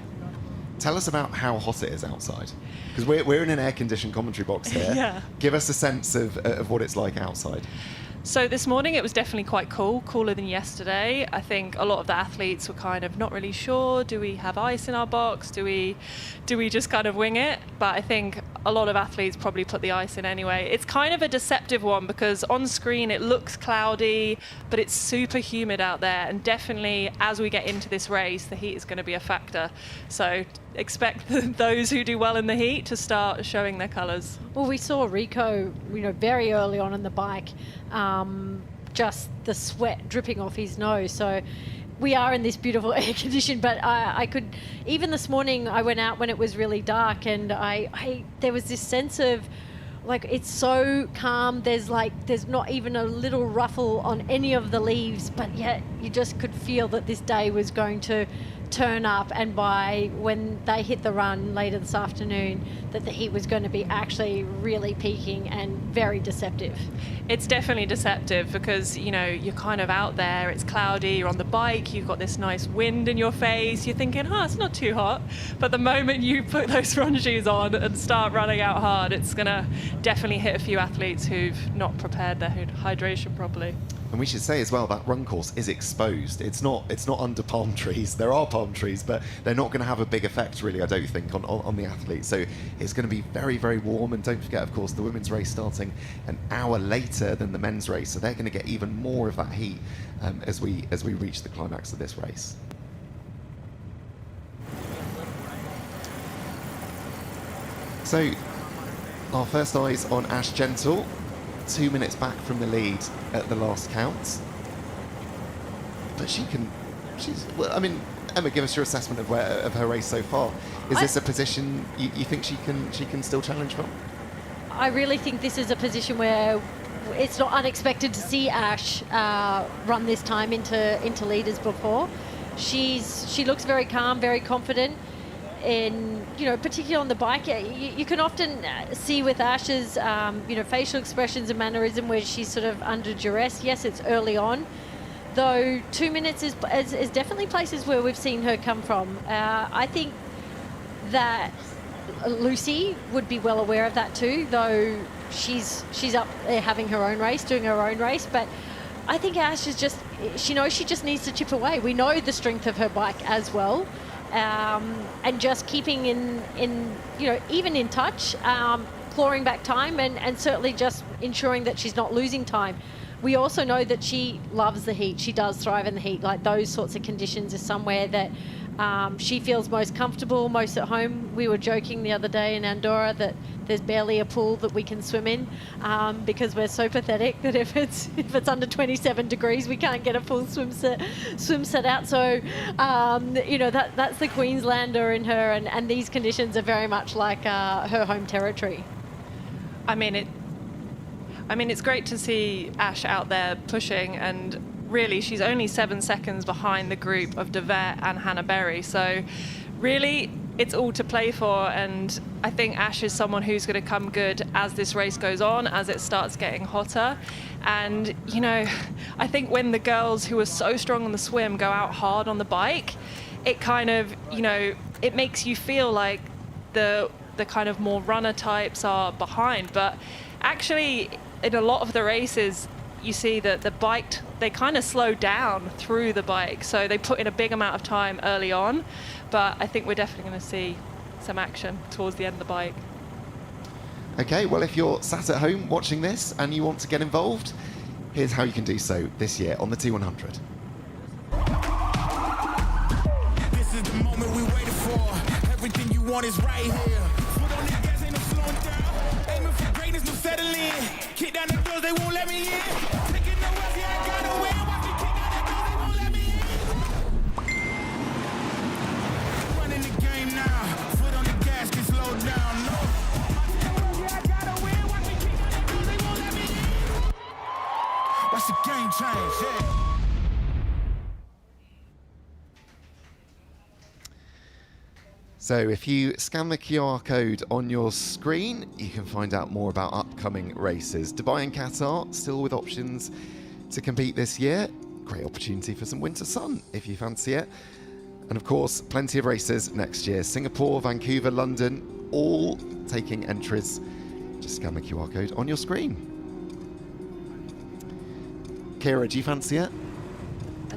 Tell us about how hot it is outside, because we're in an air-conditioned commentary box here. Yeah. Give us a sense of what it's like outside. So this morning it was definitely quite cool, cooler than yesterday. I think a lot of the athletes were kind of not really sure, do we have ice in our box? Do we just kind of wing it? But I think a lot of athletes probably put the ice in anyway. It's kind of a deceptive one because on screen it looks cloudy, but it's super humid out there, and definitely as we get into this race, the heat is going to be a factor. So expect those who do well in the heat to start showing their colours. Well, we saw Rico, very early on the bike, just the sweat dripping off his nose. So we are in this beautiful air condition, but I could, even this morning I went out when it was really dark, and there was this sense of, like, it's so calm. There's not even a little ruffle on any of the leaves, but yet you just could feel that this day was going to turn up, and by when they hit the run later this afternoon, that the heat was going to be actually really peaking and very deceptive. It's definitely deceptive because, you're kind of out there, it's cloudy, you're on the bike, you've got this nice wind in your face, you're thinking, it's not too hot. But the moment you put those run shoes on and start running out hard, it's going to definitely hit a few athletes who've not prepared their hydration properly. And we should say as well, that run course is exposed. It's not under palm trees. There are palm trees, but they're not going to have a big effect, really, I don't think, on the athletes. So it's going to be very, very warm. And don't forget, of course, the women's race starting an hour later than the men's race. So they're going to get even more of that heat as we reach the climax of this race. So our first eyes on Ash Gentle. 2 minutes back from the lead at the last count. But Emma, give us your assessment of her race so far. Is this a position you think she can still challenge from? I really think this is a position where it's not unexpected to see Ash run this time into leaders before. She looks very calm, very confident. In particularly on the bike, you can often see with Ash's facial expressions and mannerism where she's sort of under duress. Yes, it's early on, though 2 minutes is definitely places where we've seen her come from. I think that Lucy would be well aware of that too, though she's up there having her own race, doing her own race. But I think Ash is she knows she just needs to chip away. We know the strength of her bike as well. And just keeping even in touch, clawing back time, and certainly just ensuring that she's not losing time. We also know that she loves the heat. She does thrive in the heat. Like, those sorts of conditions is somewhere that she feels most comfortable, most at home. We were joking the other day in Andorra that there's barely a pool that we can swim in because we're so pathetic that if it's under 27 degrees, we can't get a full swim set out. So, that's the Queenslander in her, and these conditions are very much like her home territory. It's great to see Ash out there pushing, and really she's only 7 seconds behind the group of Devet and Hannah Berry. So really it's all to play for, and I think Ash is someone who's going to come good as this race goes on, as it starts getting hotter. And I think when the girls who are so strong on the swim go out hard on the bike, it kind of it makes you feel like the kind of more runner types are behind. But actually in a lot of the races you see that the bike, they kind of slow down through the bike, so they put in a big amount of time early on. But I think we're definitely going to see some action towards the end of the bike. Okay, well, if you're sat at home watching this and you want to get involved, here's how you can do so this year on the T100. This is the moment we waited for. Everything you want is right here. Foot on the gas, ain't no slowing down. Aiming for greatness, no settling. Kick down the doors, they won't let me in. Taking no rest, yeah, I gotta win. Watch me kick down the doors, they won't let me in. Running the game now. Foot on the gas, can slow down. No. Yeah, I gotta win. Watch me kick down the doors, they won't let me in. Watch the game change, yeah. So if you scan the QR code on your screen, you can find out more about upcoming races. Dubai and Qatar, still with options to compete this year. Great opportunity for some winter sun, if you fancy it. And of course, plenty of races next year. Singapore, Vancouver, London, all taking entries. Just scan the QR code on your screen. Kira, do you fancy it?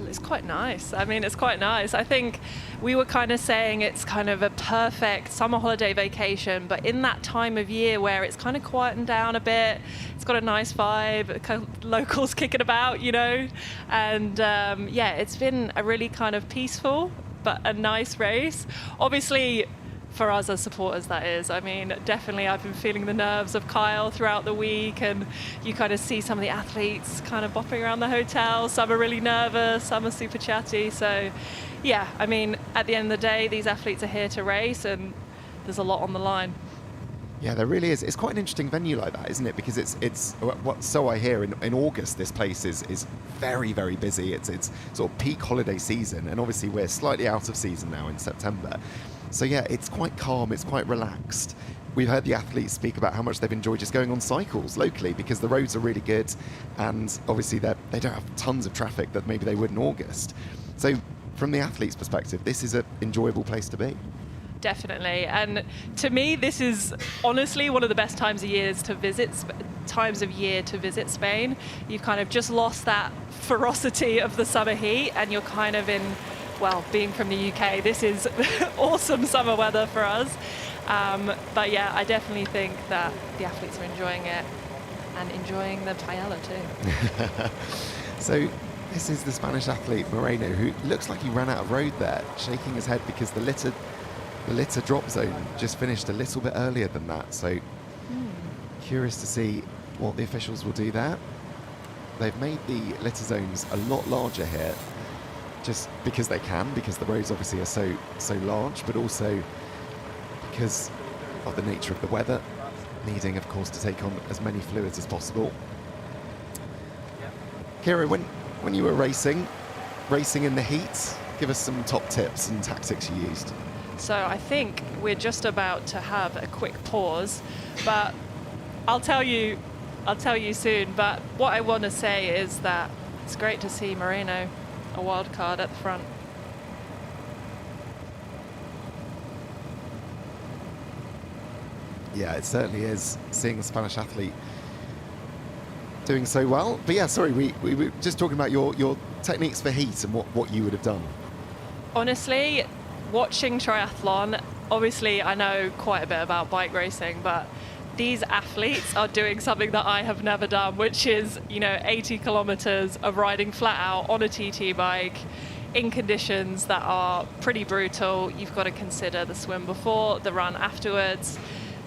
It's quite nice. I mean, it's quite nice. I think we were kind of saying it's kind of a perfect summer holiday vacation, but in that time of year where it's kind of quietened down a bit, it's got a nice vibe, kind of locals kicking about, you know, and yeah, it's been a really kind of peaceful but a nice race. Obviously, for us as supporters, that is. I mean, definitely I've been feeling the nerves of Kyle throughout the week, and you kind of see some of the athletes kind of bopping around the hotel. Some are really nervous, some are super chatty. So yeah, I mean, at the end of the day, these athletes are here to race, and there's a lot on the line. Yeah, there really is. It's quite an interesting venue like that, isn't it? Because it's what, so I hear in August, this place is very, very busy. It's sort of peak holiday season, and obviously we're slightly out of season now in September. So yeah, it's quite calm, it's quite relaxed. We've heard the athletes speak about how much they've enjoyed just going on cycles locally because the roads are really good, and obviously they don't have tons of traffic that maybe they would in August. So from the athletes' perspective, this is an enjoyable place to be. Definitely, and to me, this is honestly one of the best times of year to visit Spain. You've kind of just lost that ferocity of the summer heat, and you're kind of in, well, being from the UK, this is awesome summer weather for us. But yeah, I definitely think that the athletes are enjoying it and enjoying the paella too. So this is the Spanish athlete Moreno, who looks like he ran out of road there, shaking his head because the litter drop zone just finished a little bit earlier than that. So curious to see what the officials will do there. They've made the litter zones a lot larger here, just because they can, because the roads obviously are so large, but also because of the nature of the weather, needing, of course, to take on as many fluids as possible. Kira, when you were racing in the heat, give us some top tips and tactics you used. So I think we're just about to have a quick pause, but I'll tell you soon. But what I want to say is that it's great to see Moreno, a wild card at the front. Yeah, it certainly is, seeing the Spanish athlete doing so well. But yeah, sorry, we were just talking about your techniques for heat and what you would have done. Honestly, watching triathlon, obviously I know quite a bit about bike racing, but these athletes are doing something that I have never done, which is, 80 kilometers of riding flat out on a TT bike in conditions that are pretty brutal. You've got to consider the swim before, the run afterwards.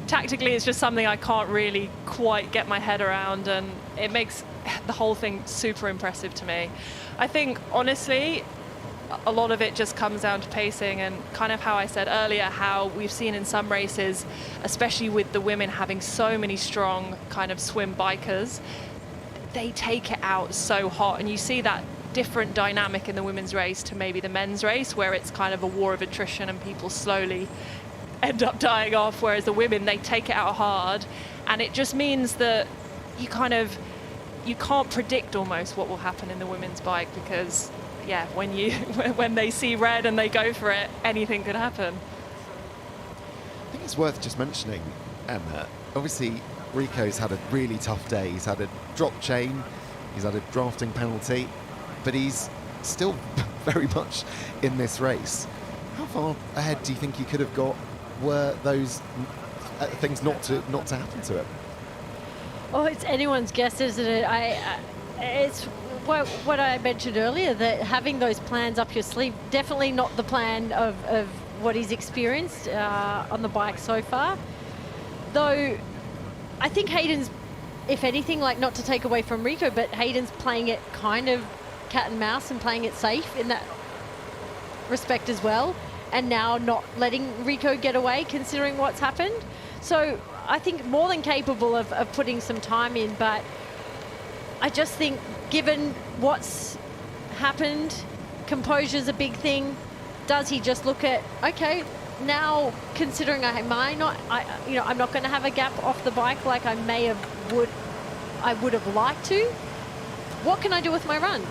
Tactically, it's just something I can't really quite get my head around, and it makes the whole thing super impressive to me. I think, honestly, a lot of it just comes down to pacing, and kind of how I said earlier, how we've seen in some races, especially with the women having so many strong kind of swim bikers, they take it out so hot, and you see that different dynamic in the women's race to maybe the men's race, where it's kind of a war of attrition and people slowly end up dying off, whereas the women, they take it out hard, and it just means that you can't predict almost what will happen in the women's bike, because yeah, when they see red and they go for it, anything could happen. I think it's worth just mentioning, Emma, obviously Rico's had a really tough day. He's had a drop chain, he's had a drafting penalty, but he's still very much in this race. How far ahead do you think he could have got were those things not to happen to him? Oh, it's anyone's guess, isn't it? It's what I mentioned earlier, that having those plans up your sleeve, definitely not the plan of what he's experienced on the bike so far. Though I think Hayden's, if anything, like, not to take away from Rico, but Hayden's playing it kind of cat and mouse and playing it safe in that respect as well, and now not letting Rico get away considering what's happened. So I think more than capable of putting some time in, but I just think given what's happened, composure's a big thing. Does he just look at, okay, now considering I'm not going to have a gap off the bike like I would have liked to. What can I do with my run?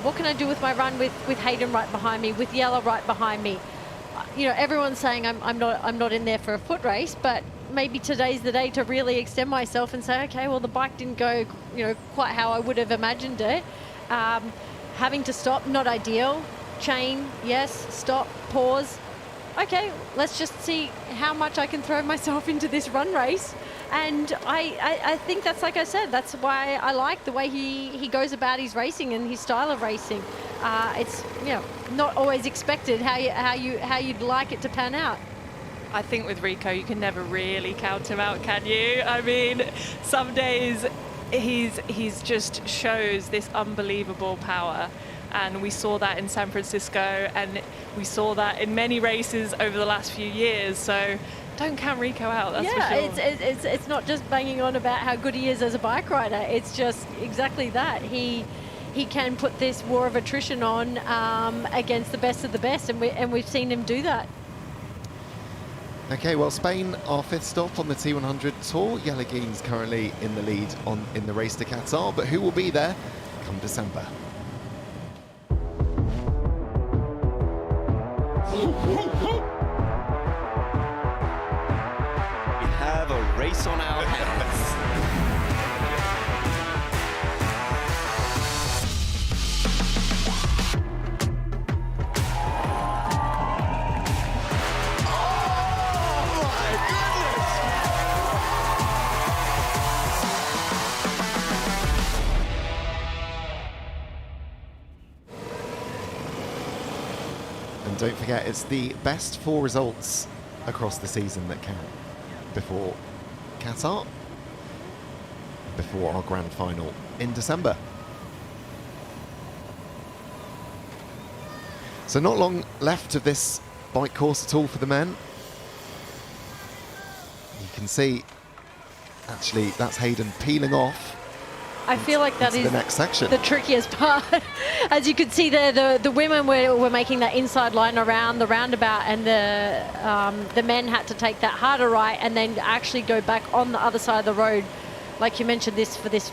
What can I do with my run with Hayden right behind me, with Yella right behind me? Everyone's saying I'm not in there for a foot race, but maybe today's the day to really extend myself and say, okay, well, the bike didn't go, quite how I would have imagined it, Having to stop, not ideal. Chain, yes. Stop, pause. Okay, let's just see how much I can throw myself into this run race. And I think that's, like I said, that's why I like the way he goes about his racing and his style of racing. It's, you know, not always expected how you'd like it to pan out. I think with Rico, you can never really count him out, can you? I mean, some days he's just shows this unbelievable power. And we saw that in San Francisco, and we saw that in many races over the last few years. So don't count Rico out, that's for sure. It's not just banging on about how good he is as a bike rider. It's just exactly that. He can put this war of attrition on against the best of the best, and we've seen him do that. Okay, well, Spain, our 5th stop on the T100 Tour. Jelle Geens currently in the lead in the race to Qatar, but who will be there come December? We have a race on our hands. And don't forget, it's the best 4 results across the season that count before Qatar, before our grand final in December. So not long left of this bike course at all for the men. You can see, actually, that's Hayden peeling off. I feel like that is the next section, the trickiest part. As you could see there, the women were making that inside line around the roundabout, and the men had to take that harder right and then actually go back on the other side of the road, like you mentioned, for this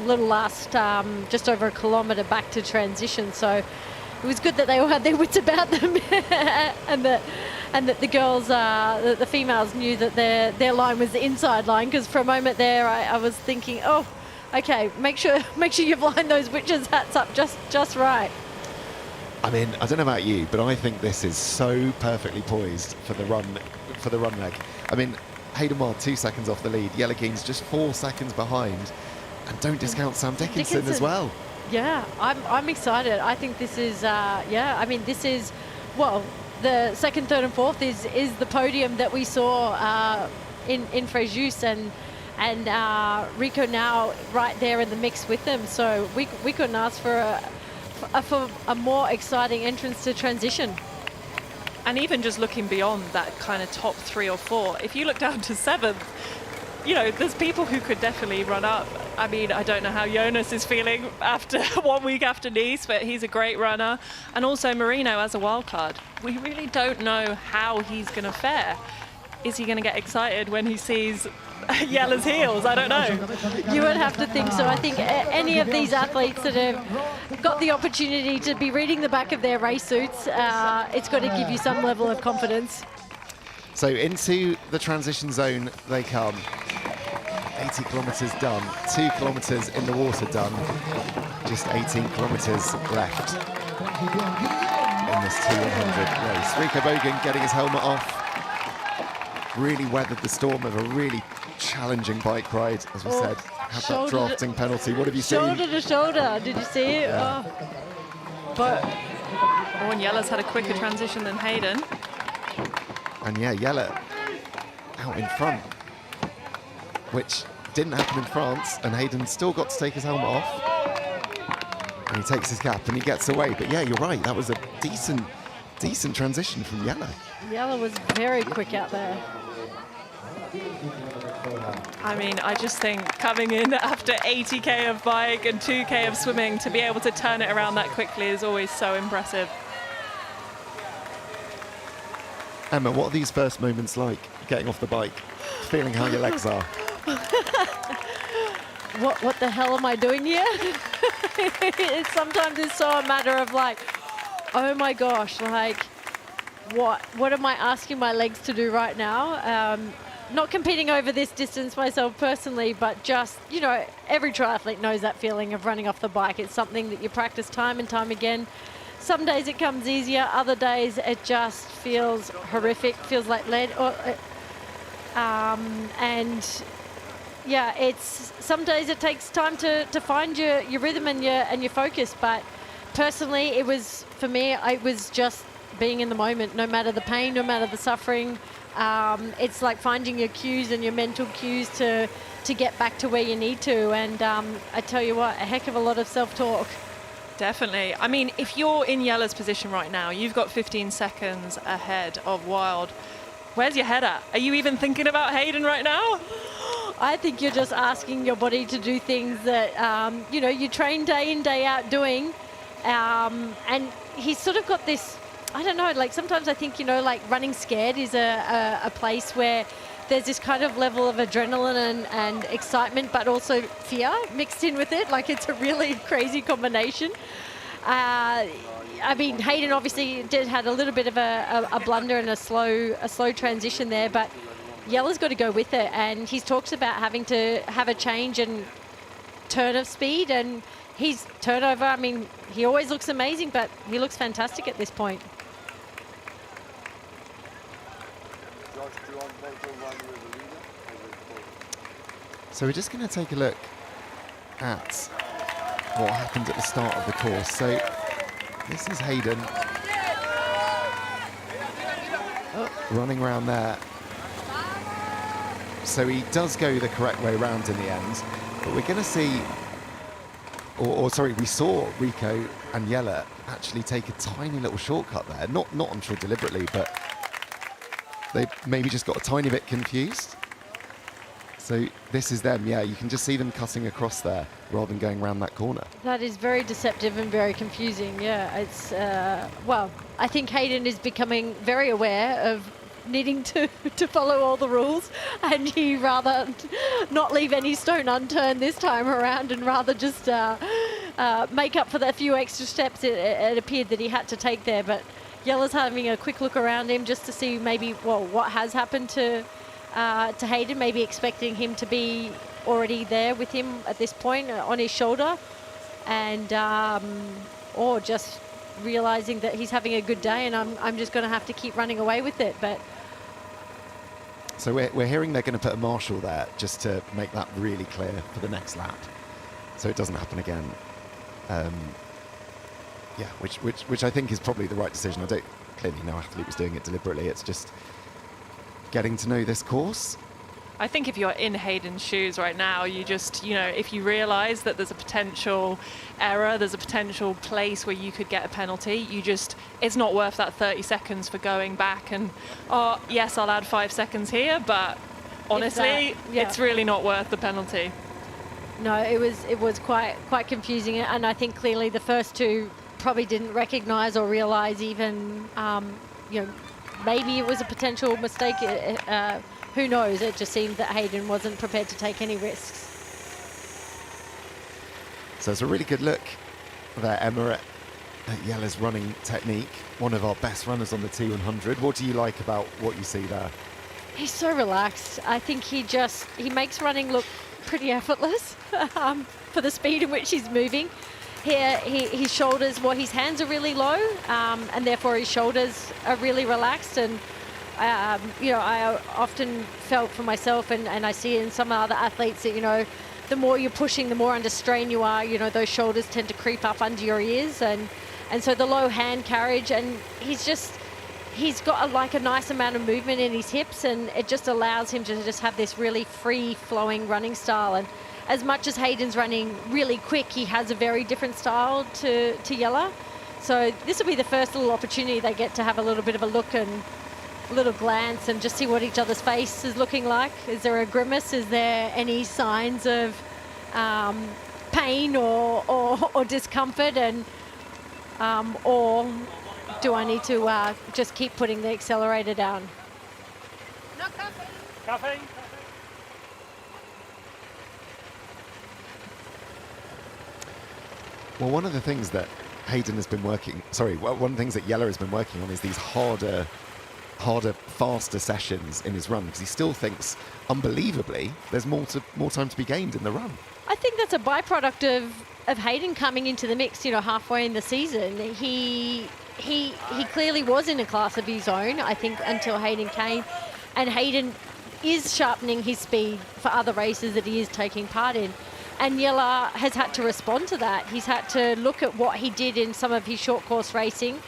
little last just over a kilometre back to transition. So it was good that they all had their wits about them, and that the girls, the females, knew that their line was the inside line, because for a moment there I was thinking, oh, okay, make sure you've lined those witches' hats up just right. I mean, I don't know about you, but I think this is so perfectly poised for the run leg. I mean, Hayden Wild 2 seconds off the lead, Jelle Geens just 4 seconds behind, and don't discount Sam Dickinson as well. Yeah, I'm excited. I think this is I mean, this is, well, the 2nd, 3rd and 4th is the podium that we saw in Frejus, and Rico now right there in the mix with them. So we couldn't ask for a more exciting entrance to transition. And even just looking beyond that kind of top 3 or 4, if you look down to 7th, you know, there's people who could definitely run up. I mean, I don't know how Jonas is feeling after 1 week after Nice, but he's a great runner. And also Marino as a wild card. We really don't know how he's going to fare. Is he going to get excited when he sees Jelle's heels? I don't know. You would have to think so. I think any of these athletes that have got the opportunity to be reading the back of their race suits, it's got to give you some level of confidence. So into the transition zone they come. 80 kilometres done, 2 kilometres in the water done, just 18 kilometres left in this T100 race. Rico Bogan getting his helmet off. Really weathered the storm of a really challenging bike ride, as we said. Had that drafting penalty. What have you seen? Shoulder to shoulder. Did you see it? Yeah. And Jelle's had a quicker transition than Hayden. And yeah, Jelle out in front, which didn't happen in France, and Hayden still got to take his helmet off. And he takes his cap and he gets away. But yeah, you're right. That was a decent transition from Jelle. Jelle was very quick out there. I mean, I just think coming in after 80k of bike and 2k of swimming, to be able to turn it around that quickly is always so impressive. Emma, what are these first moments like, getting off the bike, feeling how your legs are? What the hell am I doing here? Sometimes it's so a matter of like, oh my gosh, like, what am I asking my legs to do right now? not competing over this distance myself personally, but just, you know, every triathlete knows that feeling of running off the bike. It's something that you practice time and time again. Some days it comes easier, other days it just feels horrific, feels like lead. And yeah, it's some days it takes time to find your rhythm and your focus. But personally, it was, for me, it was just being in the moment, no matter the pain, no matter the suffering. It's like finding your cues and your mental cues to get back to where you need to. And I tell you what, a heck of a lot of self-talk. Definitely. I mean, if you're in Jella's position right now, you've got 15 seconds ahead of Wild. Where's your head at? Are you even thinking about Hayden right now? I think you're just asking your body to do things that, you know, you train day in, day out doing. And he's sort of got this, I don't know, like sometimes I think, you know, like running scared is a place where there's this kind of level of adrenaline and excitement, but also fear mixed in with it. Like it's a really crazy combination. I mean, Hayden obviously had a little bit of a blunder and a slow transition there, but Jella's got to go with it. And he's talks about having to have a change and turn of speed, and his turnover, I mean, he always looks amazing, but he looks fantastic at this point. So we're just going to take a look at what happened at the start of the course. So this is Hayden running around there. So he does go the correct way around in the end, but we're going to see, or sorry, we saw Rico and Jella actually take a tiny little shortcut there. Not I'm sure deliberately, but they maybe just got a tiny bit confused. So this is them, yeah, you can just see them cutting across there rather than going around that corner. That is very deceptive and very confusing, yeah. It's, well, I think Hayden is becoming very aware of needing to follow all the rules, and he rather not leave any stone unturned this time around and rather just make up for the few extra steps it appeared that he had to take there. But Jella's having a quick look around him just to see maybe, well, what has happened to Hayden, maybe expecting him to be already there with him at this point on his shoulder, and or just realizing that he's having a good day and I'm just going to have to keep running away with it. But so we're hearing they're going to put a marshal there just to make that really clear for the next lap, so it doesn't happen again. Yeah, which I think is probably the right decision. I don't, clearly no athlete was doing it deliberately. It's just getting to know this course. I think if you're in Hayden's shoes right now, you just, you know, if you realize that there's a potential error, there's a potential place where you could get a penalty, you just, it's not worth that 30 seconds for going back and, oh, yes, I'll add 5 seconds here, but honestly, it's really not worth the penalty. No, it was quite confusing, and I think clearly the first two probably didn't recognize or realize even, you know, maybe it was a potential mistake. Who knows? It just seemed that Hayden wasn't prepared to take any risks. So it's a really good look there, Emma, at Jella's running technique. One of our best runners on the T100. What do you like about what you see there? He's so relaxed. I think he makes running look pretty effortless for the speed in which he's moving. Here, his shoulders, well, his hands are really low, and therefore his shoulders are really relaxed. And you know, I often felt for myself, and I see in some other athletes that, you know, the more you're pushing, the more under strain you are. You know, those shoulders tend to creep up under your ears, and so the low hand carriage, and he's got a nice amount of movement in his hips, and it just allows him to just have this really free-flowing running style. And as much as Hayden's running really quick, he has a very different style to Jella. So this will be the first little opportunity they get to have a little bit of a look and a little glance and just see what each other's face is looking like. Is there a grimace? Is there any signs of pain or discomfort? And or do I need to just keep putting the accelerator down? No coffee. Coffee. Well, one of the things that Hayden has been working, one of the things that Jella has been working on is these harder harder, faster sessions in his run because he still thinks, unbelievably, there's more time to be gained in the run. I think that's a byproduct of Hayden coming into the mix, halfway in the season. He clearly was in a class of his own, I think, until Hayden came. And Hayden is sharpening his speed for other races that he is taking part in. And Jelle has had to respond to that. He's had to look at what he did in some of his short course racing.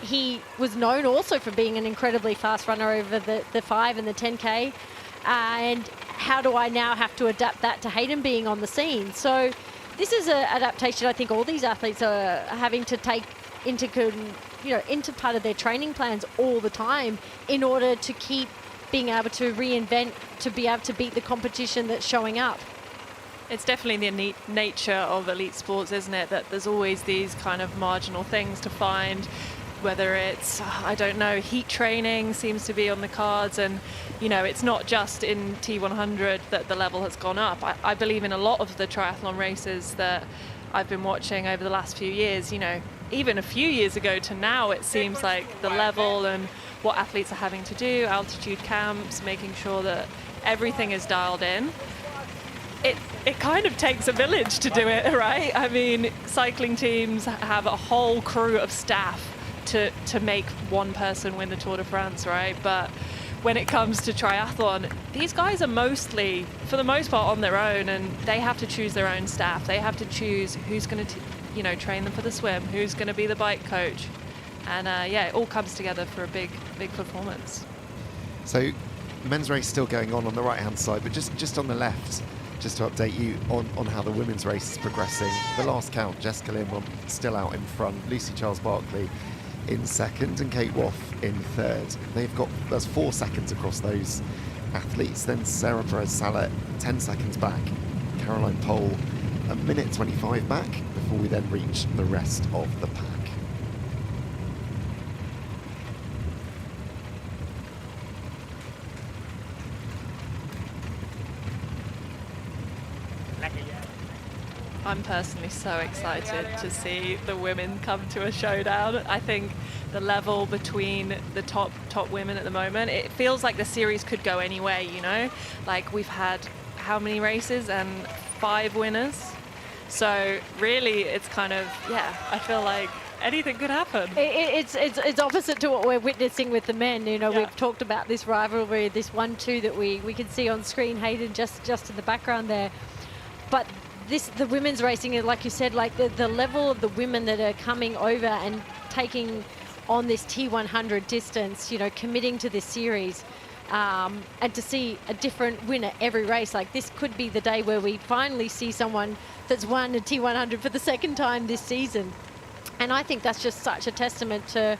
He was known also for being an incredibly fast runner over the 5 and the 10K. And how do I now have to adapt that to Hayden being on the scene? So this is an adaptation I think all these athletes are having to take into part of their training plans all the time in order to keep being able to reinvent, to be able to beat the competition that's showing up. It's definitely the nature of elite sports, isn't it? That there's always these kind of marginal things to find, whether it's, I don't know, heat training seems to be on the cards. And, it's not just in T100 that the level has gone up. I believe in a lot of the triathlon races that I've been watching over the last few years, even a few years ago to now, it seems like the level and what athletes are having to do, altitude camps, making sure that everything is dialed in. It kind of takes a village to do it, right? I mean, cycling teams have a whole crew of staff to make one person win the Tour de France, right? But when it comes to triathlon, these guys are mostly, for the most part, on their own, and they have to choose their own staff. They have to choose who's going to, train them for the swim, who's going to be the bike coach. And it all comes together for a big performance. So the men's race still going on the right-hand side, but just on the left, just to update you on how the women's race is progressing. The last count, Jessica Learmonth still out in front, Lucy Charles-Barclay in second, and Kate Woff in third. There's 4 seconds across those athletes. Then Sarah Perez-Salet 10 seconds back, Caroline Pohl a minute 25 back before we then reach the rest of the pack. I'm personally so excited to see the women come to a showdown. I think the level between the top women at the moment, it feels like the series could go any way, Like we've had how many races and 5 winners. So really it's kind of, I feel like anything could happen. It's opposite to what we're witnessing with the men. We've talked about this rivalry, this 1-2 that we can see on screen, Hayden just in the background there. But the women's racing, like you said, like the level of the women that are coming over and taking on this T100 distance, committing to this series, and to see a different winner every race. Like this could be the day where we finally see someone that's won a T100 for the second time this season. And I think that's just such a testament to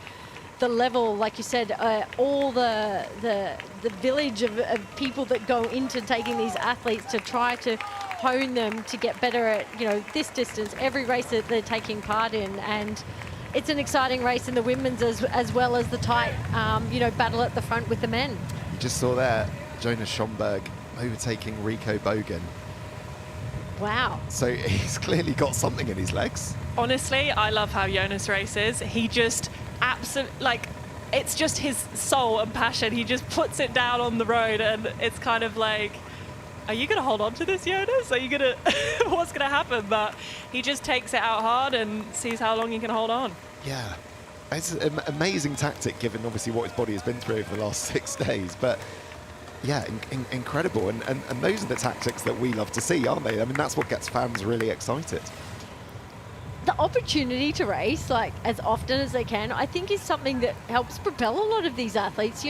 the level, like you said, all the village of people that go into taking these athletes to try to hone them to get better at this distance, every race that they're taking part in. And it's an exciting race in the women's as well as the tight battle at the front with the men. You just saw there Jonas Schomburg overtaking Rico Bogan. Wow. So he's clearly got something in his legs. Honestly, I love how Jonas races. He just absolutely, it's just his soul and passion. He just puts it down on the road, and it's kind of like, are you going to hold on to this, Jonas? Are you going to, what's going to happen? But he just takes it out hard and sees how long he can hold on. Yeah, it's an amazing tactic given obviously what his body has been through over the last 6 days. But yeah, incredible. And those are the tactics that we love to see, aren't they? I mean, that's what gets fans really excited. The opportunity to race as often as they can, I think, is something that helps propel a lot of these athletes.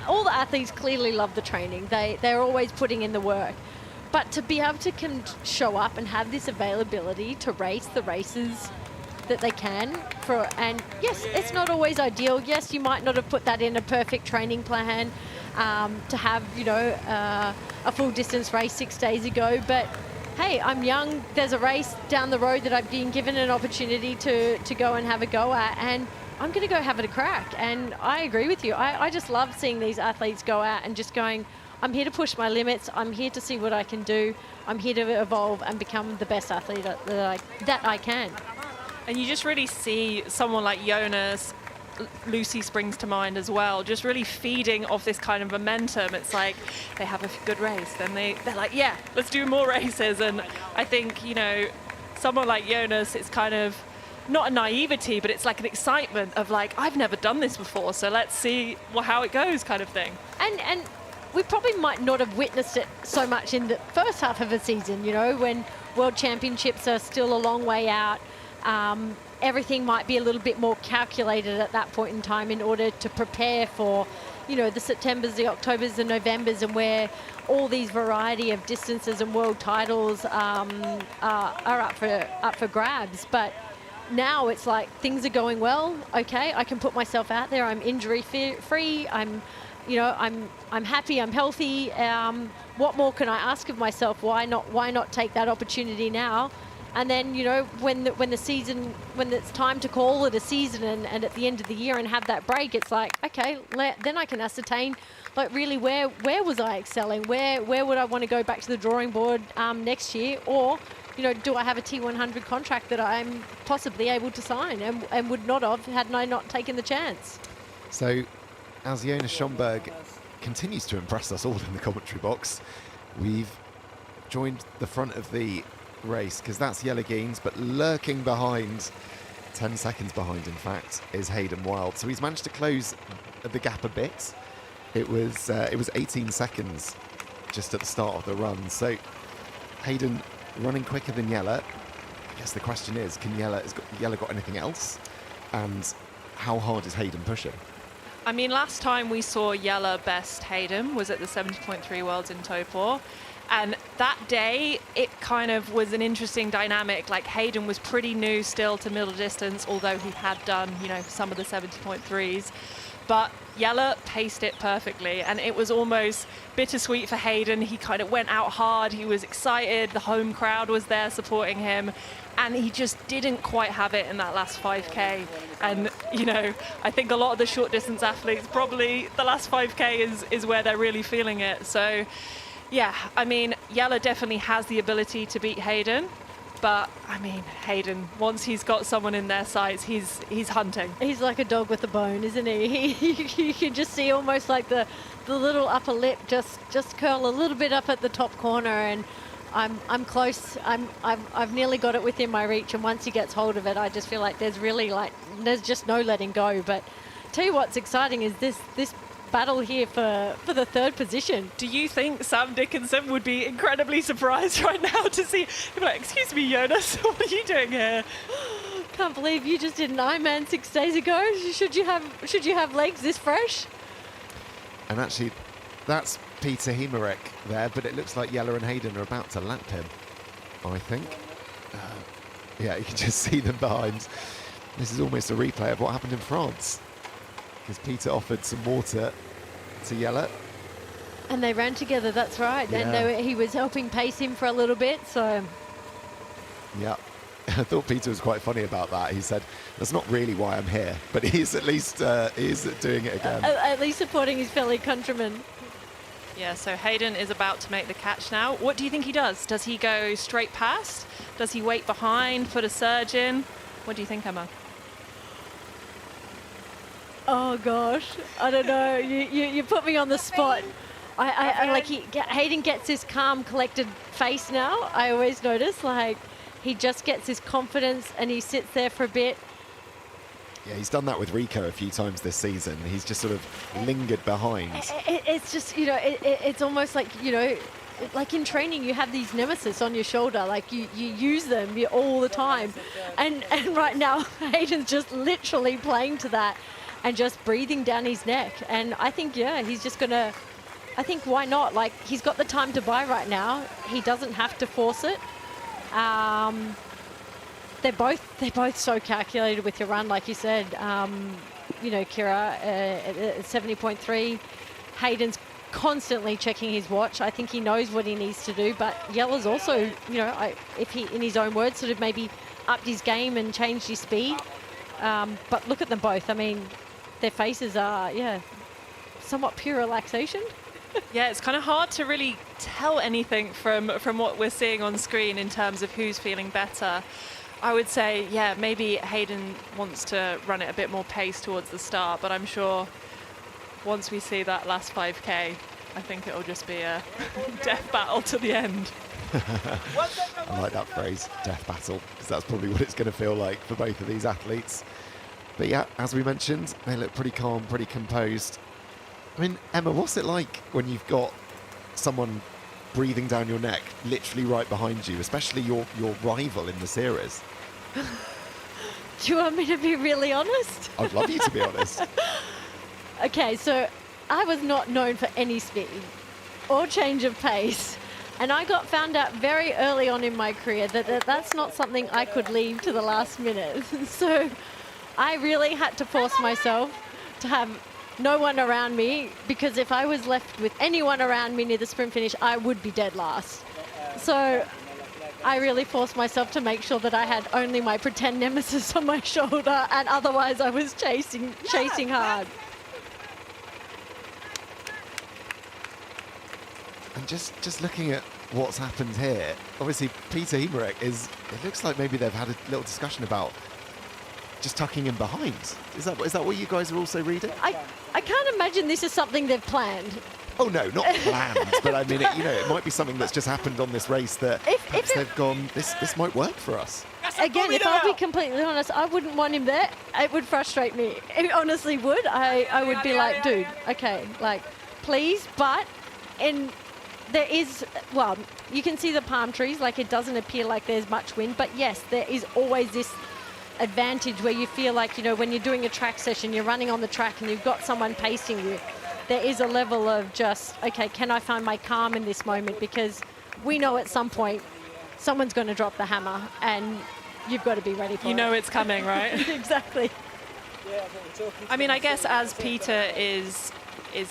All the athletes clearly love the training. They're always putting in the work. But to be able to show up and have this availability to race the races that they can, and yes, it's not always ideal. Yes, you might not have put that in a perfect training plan to have, a full distance race 6 days ago. But hey, I'm young. There's a race down the road that I've been given an opportunity to go and have a go at, and I'm going to go have it a crack. And I agree with you. I just love seeing these athletes go out and just going, I'm here to push my limits. I'm here to see what I can do. I'm here to evolve and become the best athlete that I can. And you just really see someone like Jonas Lucy springs to mind as well, just really feeding off this kind of momentum. It's like they have a good race, then they're like, yeah, let's do more races. And I think, you know, someone like Jonas, it's kind of not a naivety, but it's like an excitement of like, I've never done this before, so let's see how it goes kind of thing. And we probably might not have witnessed it so much in the first half of a season, you know, when World Championships are still a long way out. Everything might be a little bit more calculated at that point in time in order to prepare for, you know, the Septembers, the Octobers, the Novembers, and where all these variety of distances and world titles are up for grabs. But now it's like things are going well. Okay, I can put myself out there. I'm injury free. I'm happy. I'm healthy. What more can I ask of myself? Why not take that opportunity now? And then, you know, when it's time to call it a season and at the end of the year and have that break, it's like, okay, then I can ascertain, like, really where was I excelling? Where would I want to go back to the drawing board next year? Or, you know, do I have a T100 contract that I'm possibly able to sign and would not have had I not taken the chance? So, as Jonas Schomburg continues to impress us all in the commentary box, we've joined the front of the race because that's Jelle Geens, but lurking behind, 10 seconds behind in fact, is Hayden Wild. So he's managed to close the gap a bit. It was 18 seconds just at the start of the run. So Hayden running quicker than Jelle. I guess the question is, has Jelle got anything else? And how hard is Hayden pushing? I mean, last time we saw Jelle best Hayden was at the 70.3 Worlds in Topor. And that day, it kind of was an interesting dynamic. Like, Hayden was pretty new still to middle distance, although he had done, you know, some of the 70.3s. But Jelle paced it perfectly, and it was almost bittersweet for Hayden. He kind of went out hard. He was excited. The home crowd was there supporting him. And he just didn't quite have it in that last 5K. And, you know, I think a lot of the short distance athletes, probably the last 5K is where they're really feeling it. So, yeah, I mean, Jelle definitely has the ability to beat Hayden. But, I mean, Hayden, once he's got someone in their sights, he's hunting. He's like a dog with a bone, isn't he? You can just see almost like the little upper lip just curl a little bit up at the top corner, and I'm close. I've nearly got it within my reach, and once he gets hold of it, I just feel like there's just no letting go. But tell you what's exciting is this battle here for the third position. Do you think Sam Dickinson would be incredibly surprised right now to see, he'd be like, excuse me, Jonas, what are you doing here? Can't believe you just did an Ironman 6 days ago. Should you have legs this fresh? And actually, that's Peter Hemerek there, but it looks like Jelle and Hayden are about to lap him, I think. Yeah, you can just see them behind. This is almost a replay of what happened in France, because Peter offered some water to Jelle. And they ran together, that's right. Yeah. And he was helping pace him for a little bit, so... Yeah, I thought Peter was quite funny about that. He said, that's not really why I'm here, but he's at least doing it again. At least supporting his fellow countrymen. Yeah, so Hayden is about to make the catch now. What do you think he does? Does he go straight past? Does he wait behind, put a surge in? What do you think, Emma? Oh gosh, I don't know. You put me on the spot. I like Hayden gets his calm, collected face now. I always notice, like, he just gets his confidence and he sits there for a bit. Yeah, he's done that with Rico a few times this season. He's just sort of lingered behind. It's just, you know, it's almost like, you know, like in training, you have these nemesis on your shoulder, like you use them all the time. And right now, Hayden's just literally playing to that and just breathing down his neck. And I think, yeah, he's just going to, I think, why not? Like, he's got the time to buy right now. He doesn't have to force it. They're both so calculated with your run, like you said. You know, Kira at 70.3. Hayden's constantly checking his watch. I think he knows what he needs to do, but Jelle's also, you know, if he, in his own words, sort of maybe upped his game and changed his speed. But look at them both. I mean, their faces are, yeah, somewhat pure relaxation. Yeah, it's kind of hard to really tell anything from what we're seeing on screen in terms of who's feeling better. I would say, yeah, maybe Hayden wants to run it a bit more pace towards the start, but I'm sure once we see that last 5K, I think it'll just be a death battle to the end. I like that phrase, death battle, because that's probably what it's going to feel like for both of these athletes. But yeah, as we mentioned, they look pretty calm, pretty composed. I mean, Emma, what's it like when you've got someone breathing down your neck, literally right behind you, especially your rival in the series? Do you want me to be really honest? I'd love you to be honest. Okay, so I was not known for any speed or change of pace. And I got found out very early on in my career that that's not something I could leave to the last minute. So I really had to force myself to have no one around me, because if I was left with anyone around me near the sprint finish, I would be dead last. So I really forced myself to make sure that I had only my pretend nemesis on my shoulder, and otherwise I was chasing hard. And just looking at what's happened here, obviously Peter Hemerich it looks like maybe they've had a little discussion about just tucking him behind. Is that what you guys are also reading? I can't imagine this is something they've planned. Oh no, not planned, but I mean, it might be something that's just happened on this race that perhaps they've gone, this might work for us. Again, if I'll be completely honest, I wouldn't want him there. It would frustrate me. It honestly would. I would be like, dude, okay, like, please, but there is, well, you can see the palm trees, like it doesn't appear like there's much wind, but yes, there is always this advantage where you feel like, when you're doing a track session, you're running on the track and you've got someone pacing you. There is a level of just, okay, can I find my calm in this moment? Because we know at some point someone's going to drop the hammer and you've got to be ready for it. You know it's coming, right? Exactly. I mean, I guess as Peter is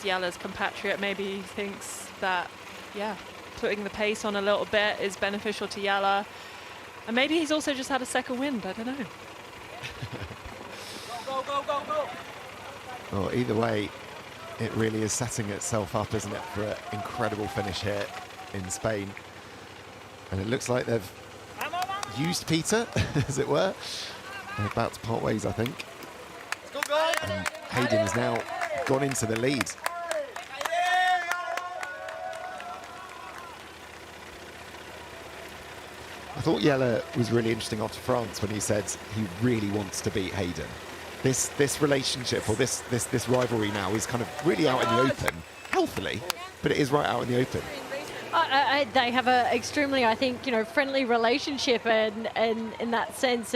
Jella's compatriot, maybe he thinks that, yeah, putting the pace on a little bit is beneficial to Jella. And maybe he's also just had a second wind, I don't know. Go. Well, either way, it really is setting itself up, isn't it, for an incredible finish here in Spain. And it looks like they've used Peter, as it were. They're about to part ways, I think. And Hayden's now gone into the lead. I thought Jelle was really interesting after France when he said he really wants to beat Hayden. This relationship, or this rivalry now is kind of really out in the open, healthily, but it is right out in the open. They have a extremely, I think, friendly relationship and in that sense.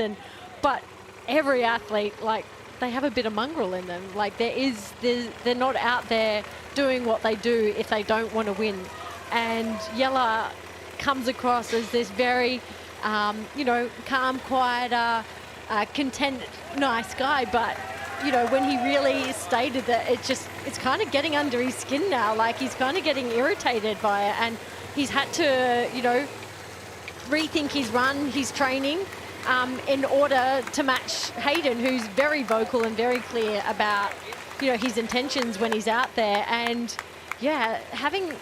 But every athlete, like, they have a bit of mongrel in them. Like, they're not out there doing what they do if they don't want to win. And Jelle comes across as this very, calm, quiet, content, nice guy. But, when he really stated that it's kind of getting under his skin now. Like, he's kind of getting irritated by it. And he's had to, rethink his run, his training, in order to match Hayden, who's very vocal and very clear about, his intentions when he's out there. And yeah, having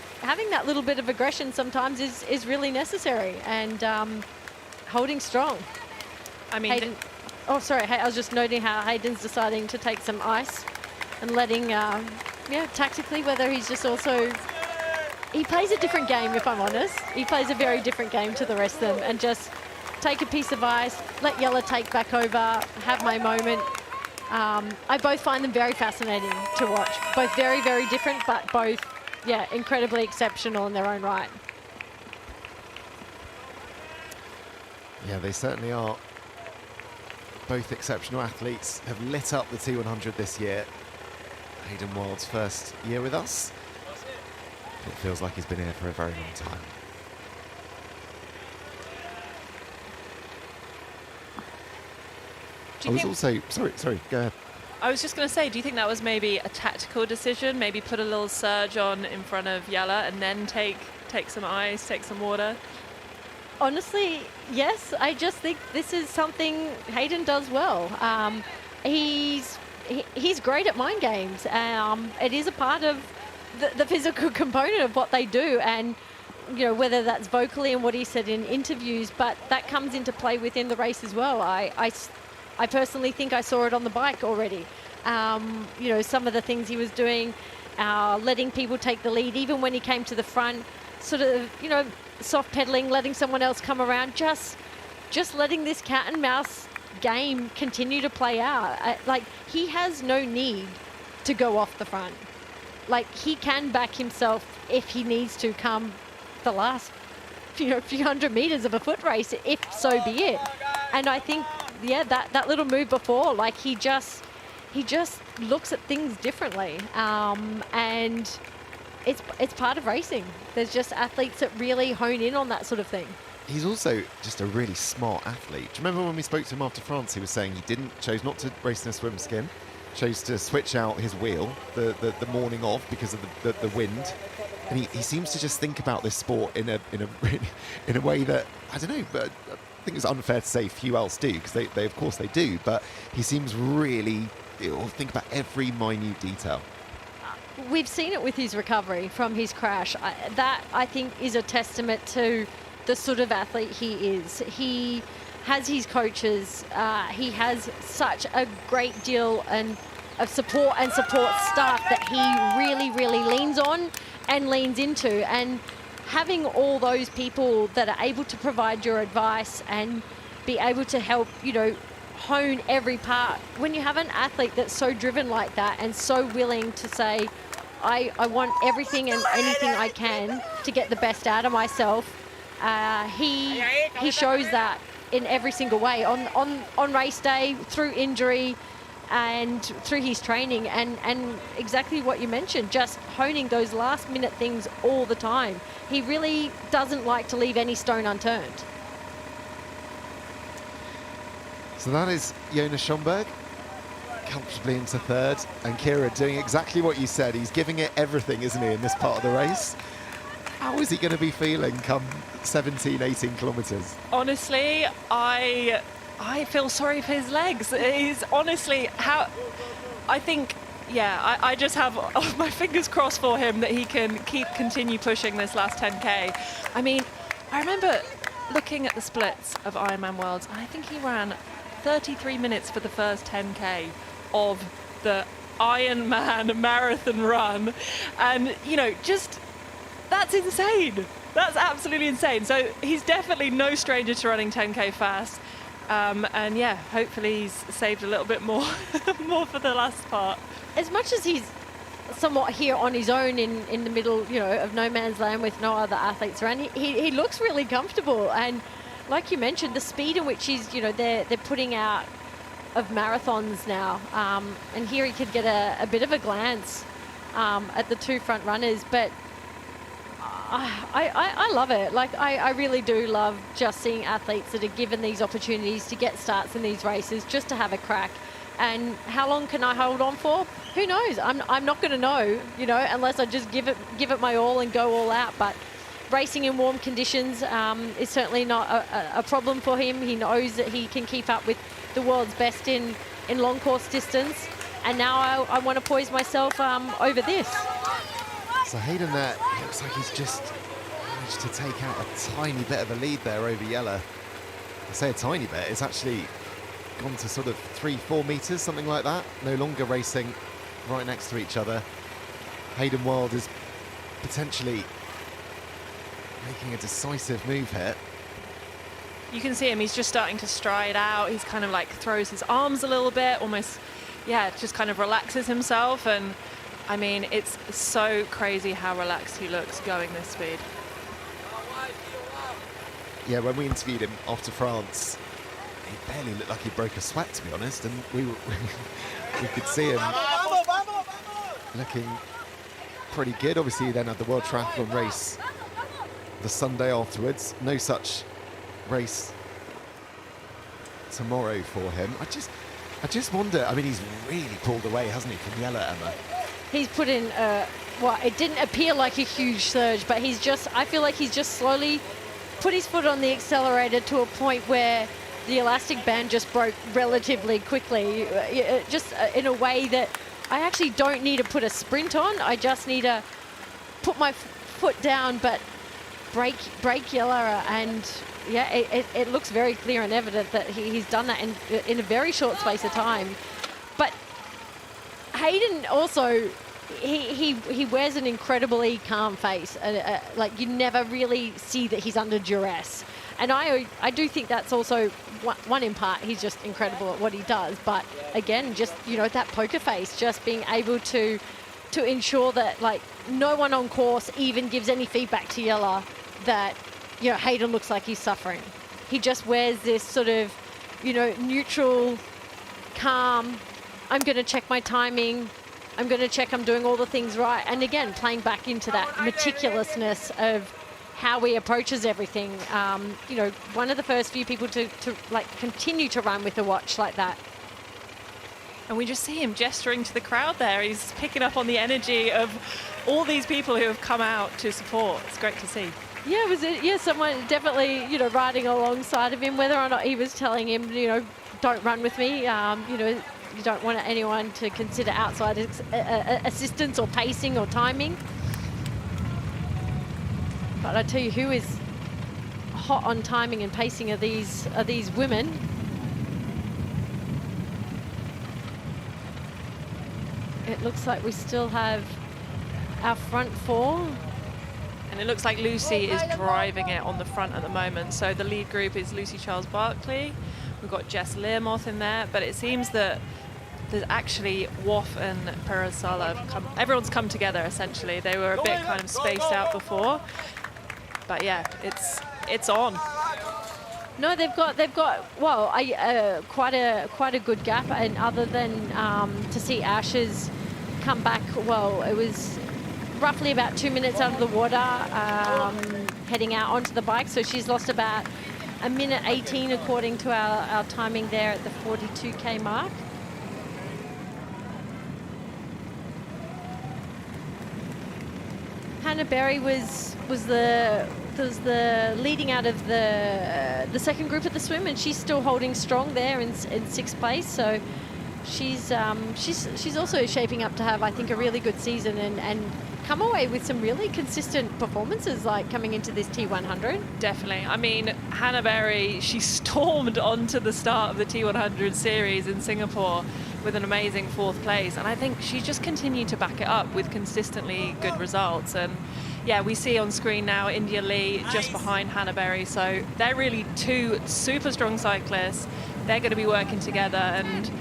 that little bit of aggression sometimes is really necessary, and holding strong. I mean, Hayden, I was just noting how Hayden's deciding to take some ice and letting, tactically, whether he's just also, he plays a different game, if I'm honest. He plays a very different game to the rest of them, and just take a piece of ice, let Jelle take back over, have my moment. I both find them very fascinating to watch. Both very, very different, but both, incredibly exceptional in their own right. Yeah, they certainly are. Both exceptional athletes have lit up the T100 this year. Hayden Wild's first year with us. It feels like he's been here for a very long time. Sorry, go ahead. I was just going to say, do you think that was maybe a tactical decision? Maybe put a little surge on in front of Jelle and then take some ice, take some water? Honestly, yes. I just think this is something Hayden does well. He's great at mind games. It is a part of the physical component of what they do. And whether that's vocally and what he said in interviews, but that comes into play within the race as well. I personally think I saw it on the bike already. Some of the things he was doing, letting people take the lead, even when he came to the front, sort of, soft pedaling, letting someone else come around, just letting this cat and mouse game continue to play out. He has no need to go off the front. He can back himself if he needs to come the last few hundred meters of a foot race, if so be it. And I think, that little move before, he just looks at things differently. And it's part of racing. There's just athletes that really hone in on that sort of thing. He's also just a really smart athlete. Do you remember when we spoke to him after France, he was saying he chose not to race in a swim skin, chose to switch out his wheel the morning of because of the wind. And he seems to just think about this sport in a way that, I don't know, but I think it's unfair to say few else do, because they of course they do, but he seems really, think about every minute detail. We've seen it with his recovery from his crash. That, I think, is a testament to the sort of athlete he is. He has his coaches. He has such a great deal of support staff that he really, really leans on and leans into. And having all those people that are able to provide your advice and be able to help, hone every part. When you have an athlete that's so driven like that and so willing to say, I want everything and anything I can to get the best out of myself, he shows that in every single way, on race day, through injury and through his training, and exactly what you mentioned, just honing those last minute things all the time. He really doesn't like to leave any stone unturned. So that is Jonas Schomburg comfortably into third, and Kira doing exactly what you said. He's giving it everything, isn't he, in this part of the race? How is he going to be feeling come 17, 18 kilometres? Honestly, I feel sorry for his legs. He's honestly, I just have my fingers crossed for him that he can continue pushing this last 10K. I mean, I remember looking at the splits of Ironman Worlds, and I think he ran 33 minutes for the first 10K of the Ironman marathon run. And, just, that's insane. That's absolutely insane. So he's definitely no stranger to running 10K fast. And yeah, hopefully he's saved a little bit more for the last part. As much as he's somewhat here on his own in the middle, of no man's land with no other athletes around, he looks really comfortable. And like you mentioned, the speed in which he's, they're putting out of marathons now. And here he could get a bit of a glance at the two front runners. But I love it. I really do love just seeing athletes that are given these opportunities to get starts in these races, just to have a crack. And how long can I hold on for? Who knows? I'm not going to know, unless I just give it my all and go all out. But racing in warm conditions is certainly not a problem for him. He knows that he can keep up with the world's best in long course distance. And now I want to poise myself over this. So Hayden there, looks like he's just managed to take out a tiny bit of a lead there over Jelle. I say a tiny bit, it's actually gone to sort of 3-4 meters, something like that. No longer racing right next to each other. Hayden Wild is potentially making a decisive move here. You can see him, he's just starting to stride out. He's kind of throws his arms a little bit, almost, just kind of relaxes himself. And I mean, it's so crazy how relaxed he looks going this speed. Yeah, when we interviewed him after France, he barely looked like he broke a sweat, to be honest, and we could see him looking pretty good. Obviously, he then had the World Triathlon race the Sunday afterwards. No such race tomorrow for him. I just wonder, I mean, he's really pulled away, hasn't he, from Jelle, Emma? He's put in, it didn't appear like a huge surge, but I feel like he's just slowly put his foot on the accelerator to a point where the elastic band just broke relatively quickly, just in a way that I actually don't need to put a sprint on. I just need to put my foot down, but break Yella, and yeah, it looks very clear and evident that he's done that in a very short space of time. But Hayden also, he wears an incredibly calm face. Like, you never really see that he's under duress. And I do think that's also one in part. He's just incredible at what he does. But again, just, you know, that poker face, just being able to ensure that, like, no one on course even gives any feedback to Yella that, you know, Hayden looks like he's suffering. He just wears this sort of, you know, neutral, calm, I'm going to check my timing, I'm going to check I'm doing all the things right. And again, playing back into that meticulousness of how he approaches everything. You know, one of the first few people to like continue to run with a watch like that. And we just see him gesturing to the crowd there. He's picking up on the energy of all these people who have come out to support. It's great to see. Yeah, someone definitely, you know, riding alongside of him, whether or not he was telling him, you know, don't run with me. You know, you don't want anyone to consider outside assistance or pacing or timing. But I tell you, who is hot on timing and pacing are these women. It looks like we still have our front four. And it looks like Lucy is driving it on the front at the moment. So the lead group is Lucy Charles-Barkley. We've got Jess Learmoth in there. But it seems that there's actually Woff and Perez Sala. Everyone's come together, essentially. They were a bit kind of spaced out before. But yeah, it's on. No, they've got well, quite a good gap, and other than to see Ashes come back, well, it was roughly about 2 minutes out of the water, heading out onto the bike. So she's lost about a minute 18 according to our timing there at the 42K mark. Hannah Berry was the leading out of the second group of the swim, and she's still holding strong there in sixth place. So she's also shaping up to have, I think, a really good season and come away with some really consistent performances, like coming into this T100. Definitely. I mean, Hannah Berry, she stormed onto the start of the T100 series in Singapore with an amazing fourth place, and I think she just continued to back it up with consistently good results. And yeah, we see on screen now India Lee just behind Hannah Berry, so they're really two super strong cyclists. They're going to be working together, and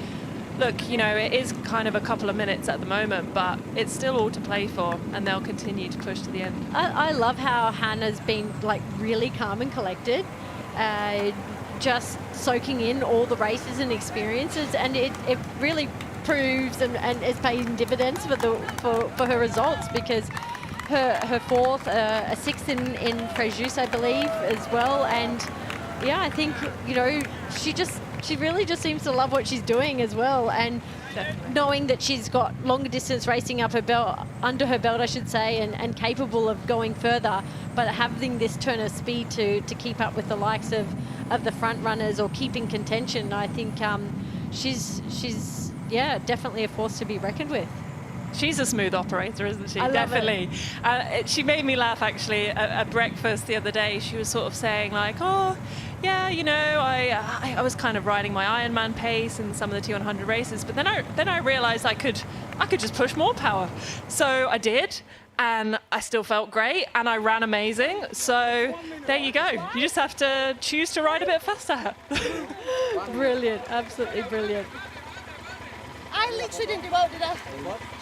look, you know, it is kind of a couple of minutes at the moment, but it's still all to play for, and they'll continue to push to the end. I love how Hannah's been, like, really calm and collected, just soaking in all the races and experiences, and it really proves and is paying dividends for her results, because her fourth, a sixth in Frejus, I believe, as well. And yeah, I think, you know, she really just seems to love what she's doing as well, and knowing that she's got longer distance racing under her belt, I should say, and capable of going further, but having this turn of speed to keep up with the likes of the front runners or keeping contention. I think she's definitely a force to be reckoned with. She's a smooth operator, isn't she? I love Definitely. She made me laugh, actually, at breakfast the other day. She was sort of saying, like, oh, yeah, you know, I was kind of riding my Ironman pace in some of the T100 races, but then I realized I could just push more power. So I did, and I still felt great, and I ran amazing. So there you go. You just have to choose to ride a bit faster. Brilliant, absolutely brilliant. I literally didn't do well, did I?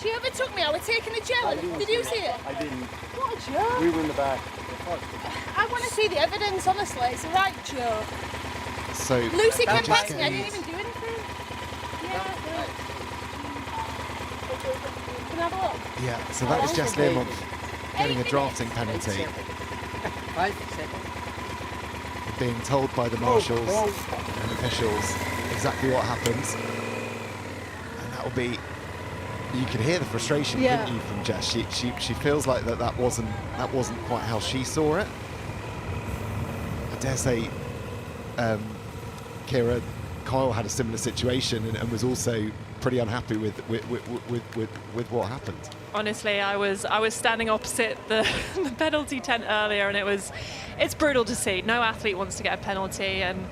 She overtook me. I was taking a gel. Did you see it? I didn't. What a joke. We were in the back. I want to see the evidence, honestly. It's a right joke. So Lucy came past me. I didn't even do anything. Yeah. Can I have a look? Yeah, so that was Jess Learmonth getting a drafting penalty. 5 seconds. Being told by the marshals and officials exactly what happens. You could hear the frustration, couldn't you, from Jess? She feels like that wasn't quite how she saw it. I dare say Kyle had a similar situation and was also pretty unhappy with what happened. Honestly, I was standing opposite the penalty tent earlier, and it's brutal to see. No athlete wants to get a penalty, and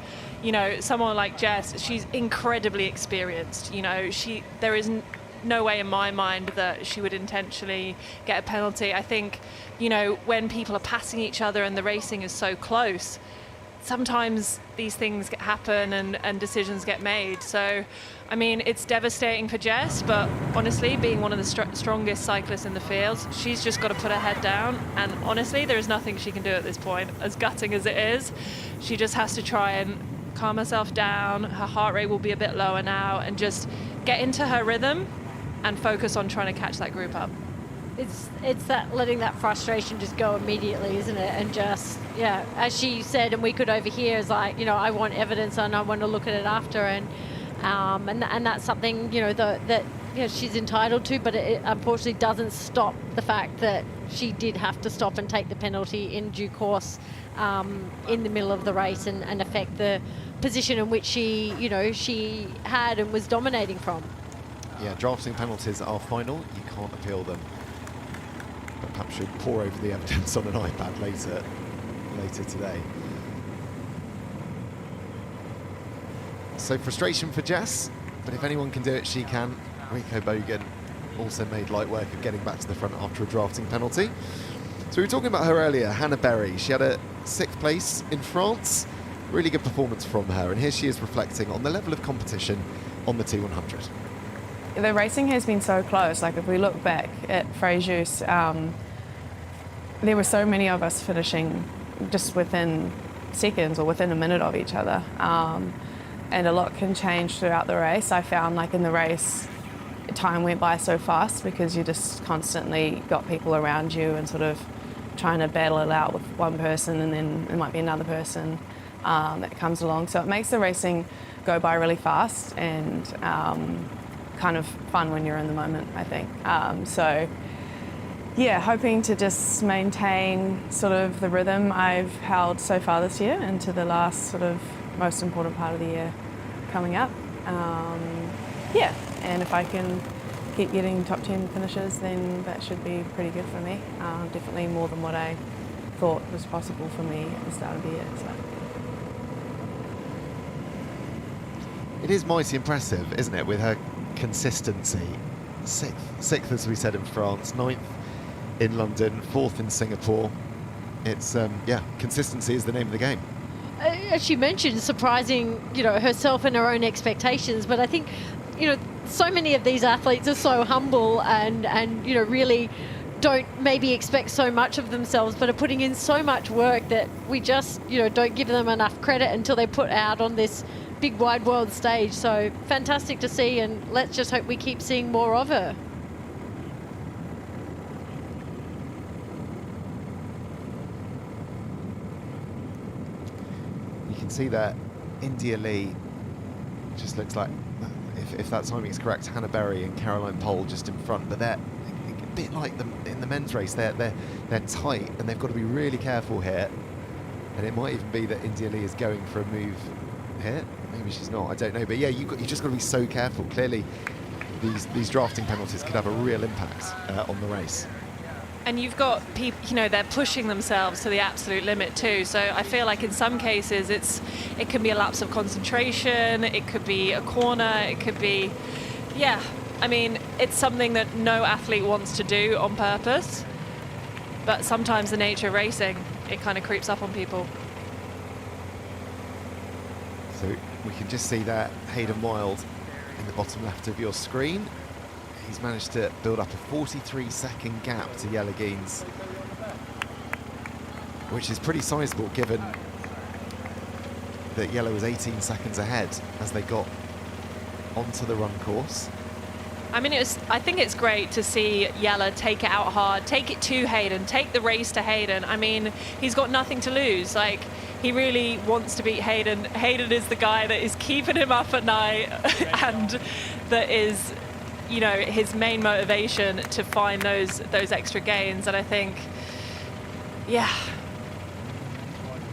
someone like Jess, she's incredibly experienced. There is no way in my mind that she would intentionally get a penalty. I think, when people are passing each other and the racing is so close, sometimes these things happen and decisions get made. So, I mean, it's devastating for Jess, but honestly, being one of the strongest cyclists in the field, she's just got to put her head down. And honestly, there is nothing she can do at this point, as gutting as it is. She just has to try and calm herself down. Her heart rate will be a bit lower now, and just get into her rhythm and focus on trying to catch that group up. It's that letting that frustration just go immediately, isn't it? And just, yeah, as she said, and we could overhear, is like, I want evidence and I want to look at it after, and that's something that she's entitled to, but it unfortunately doesn't stop the fact that she did have to stop and take the penalty in due course in the middle of the race and affect the position in which she had and was dominating from. Yeah, drafting penalties are final. You can't appeal them. But perhaps you'll pore over the evidence on an iPad later today. So frustration for Jess, but if anyone can do it, she can. Rico Bogan also made light work of getting back to the front after a drafting penalty. So we were talking about her earlier, Hannah Berry. She had a 6th place in France. Really good performance from her, and here she is reflecting on the level of competition on the T100. The racing has been so close. Like, if we look back at Fréjus, there were so many of us finishing just within seconds or within a minute of each other. And a lot can change throughout the race. I found, like, in the race, time went by so fast because you just constantly got people around you and sort of trying to battle it out with one person, and then it might be another person that comes along. So it makes the racing go by really fast and kind of fun when you're in the moment, I think. So yeah, hoping to just maintain sort of the rhythm I've held so far this year into the last sort of most important part of the year coming up. Yeah, and if I can keep getting top 10 finishes, then that should be pretty good for me. Definitely more than what I thought was possible for me at the start of the year. So. It is mighty impressive, isn't it, with her consistency. Sixth, as we said, in France, 9th in London, 4th in Singapore. It's, yeah, consistency is the name of the game. As she mentioned, surprising, herself and her own expectations. But I think, so many of these athletes are so humble and really don't maybe expect so much of themselves, but are putting in so much work that we just, don't give them enough credit until they put out on this big wide world stage. So fantastic to see, and let's just hope we keep seeing more of her. You can see that India Lee just looks like, if that timing is correct, Hannah Berry and Caroline Pohl just in front, but they're a bit like them in the men's race. They're tight, and they've got to be really careful here. And it might even be that India Lee is going for a move here. Maybe she's not, I don't know. But yeah, you just got to be so careful. Clearly, these drafting penalties could have a real impact on the race. And you've got people, they're pushing themselves to the absolute limit too. So I feel like in some cases it can be a lapse of concentration, it could be a corner, it could be, yeah. I mean, it's something that no athlete wants to do on purpose, but sometimes the nature of racing, it kind of creeps up on people. So we can just see that Hayden Wild in the bottom left of your screen. He's managed to build up a 43-second gap to Jelle Geens, which is pretty sizable given that Jelle was 18 seconds ahead as they got onto the run course. I mean, I think it's great to see Jelle take it out hard, take it to Hayden, take the race to Hayden. I mean, he's got nothing to lose. Like, he really wants to beat Hayden. Hayden is the guy that is keeping him up at night and that is, his main motivation to find those extra gains. And I think, yeah.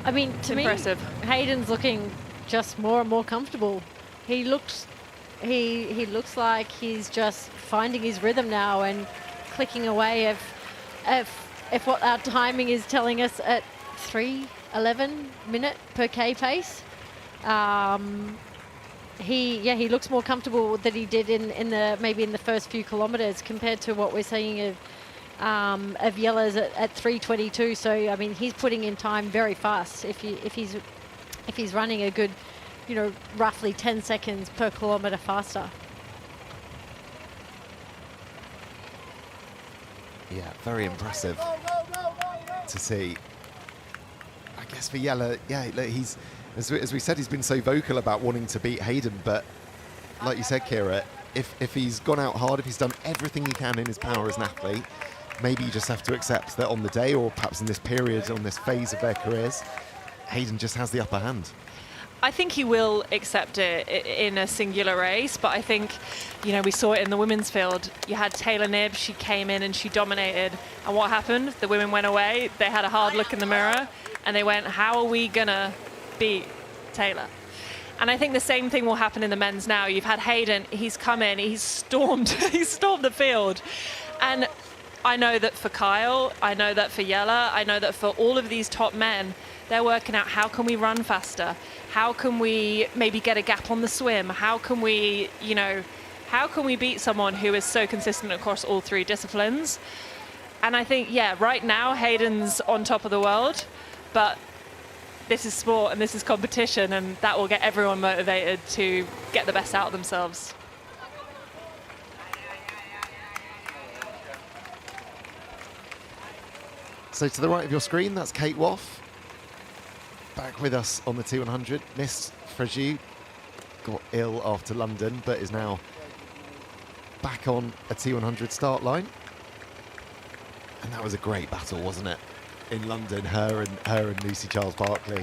I mean, to impressive. me, Hayden's looking just more and more comfortable. He looked He looks like he's just finding his rhythm now and clicking away if what our timing is telling us at 3:11 minute per K pace. He looks more comfortable than he did in the first few kilometres compared to what we're seeing of Yella's at 3:22. So I mean, he's putting in time very fast. If he's running a good, roughly 10 seconds per kilometre faster. Yeah, very impressive to see. I guess for Yella, he's, as we said, he's been so vocal about wanting to beat Hayden, but like you said, Kira, if he's gone out hard, if he's done everything he can in his power as an athlete, maybe you just have to accept that on the day, or perhaps in this period, on this phase of their careers, Hayden just has the upper hand. I think he will accept it in a singular race, but I think, we saw it in the women's field. You had Taylor Knibb, she came in and she dominated. And what happened? The women went away, they had a hard look in the mirror, and they went, how are we gonna beat Taylor? And I think the same thing will happen in the men's now. You've had Hayden, he's come in, he's stormed the field. And I know that for Kyle, I know that for Yella, I know that for all of these top men, they're working out how can we run faster? How can we maybe get a gap on the swim? How can we beat someone who is so consistent across all three disciplines? And I think, right now Hayden's on top of the world, but this is sport and this is competition, and that will get everyone motivated to get the best out of themselves. So to the right of your screen, that's Kate Woff. Back with us on the T100. Missed Frejus, got ill after London, but is now back on a T100 start line. And that was a great battle, wasn't it? In London, her and Lucy Charles-Barkley.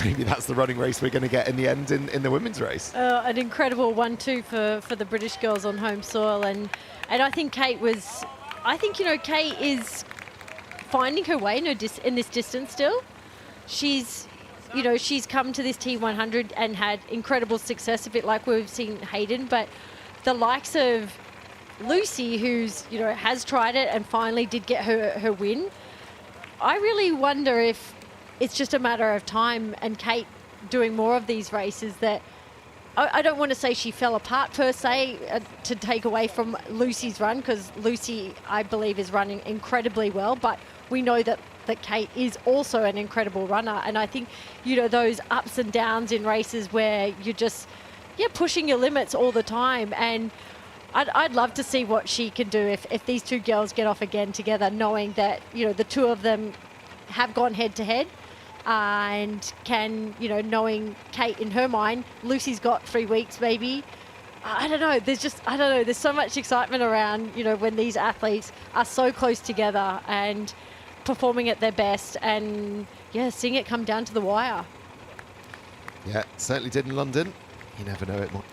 Maybe that's the running race we're going to get in the end in the women's race. An incredible 1-2 for the British girls on home soil, and I think Kate was. I think Kate is finding her way in this distance still. She's come to this T100 and had incredible success, a bit like we've seen Hayden, but the likes of Lucy, who's has tried it and finally did get her win. I really wonder if it's just a matter of time and Kate doing more of these races that I don't want to say she fell apart per se to take away from Lucy's run, because Lucy, I believe, is running incredibly well, but we know that Kate is also an incredible runner. And I think, those ups and downs in races where you're just, pushing your limits all the time. And I'd love to see what she can do if these two girls get off again together, knowing that, the two of them have gone head to head. And can, knowing Kate in her mind, Lucy's got 3 weeks maybe. I don't know. There's so much excitement around, when these athletes are so close together and performing at their best, and seeing it come down to the wire. Yeah, certainly did in London. You never know, it might.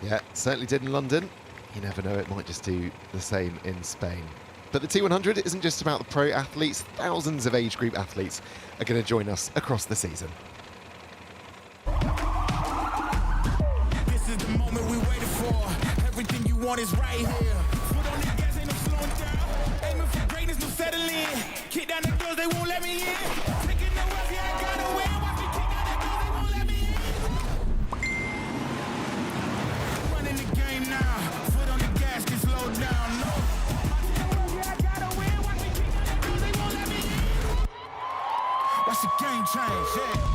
Yeah, certainly did in London. You never know, it might just do the same in Spain. But the T100 isn't just about the pro athletes. Thousands of age group athletes are going to join us across the season. This is the moment we waited for. Everything you want is right here. Foot on the gas, ain't no slowing down. Aiming for greatness, no settling. Kick down the doors, they won't let me in. Taking the west, yeah, I gotta win. Watch me kick down the doors, they won't let me in. Running the game now. Foot on the gas, can slow down. No. Watch the game change, yeah.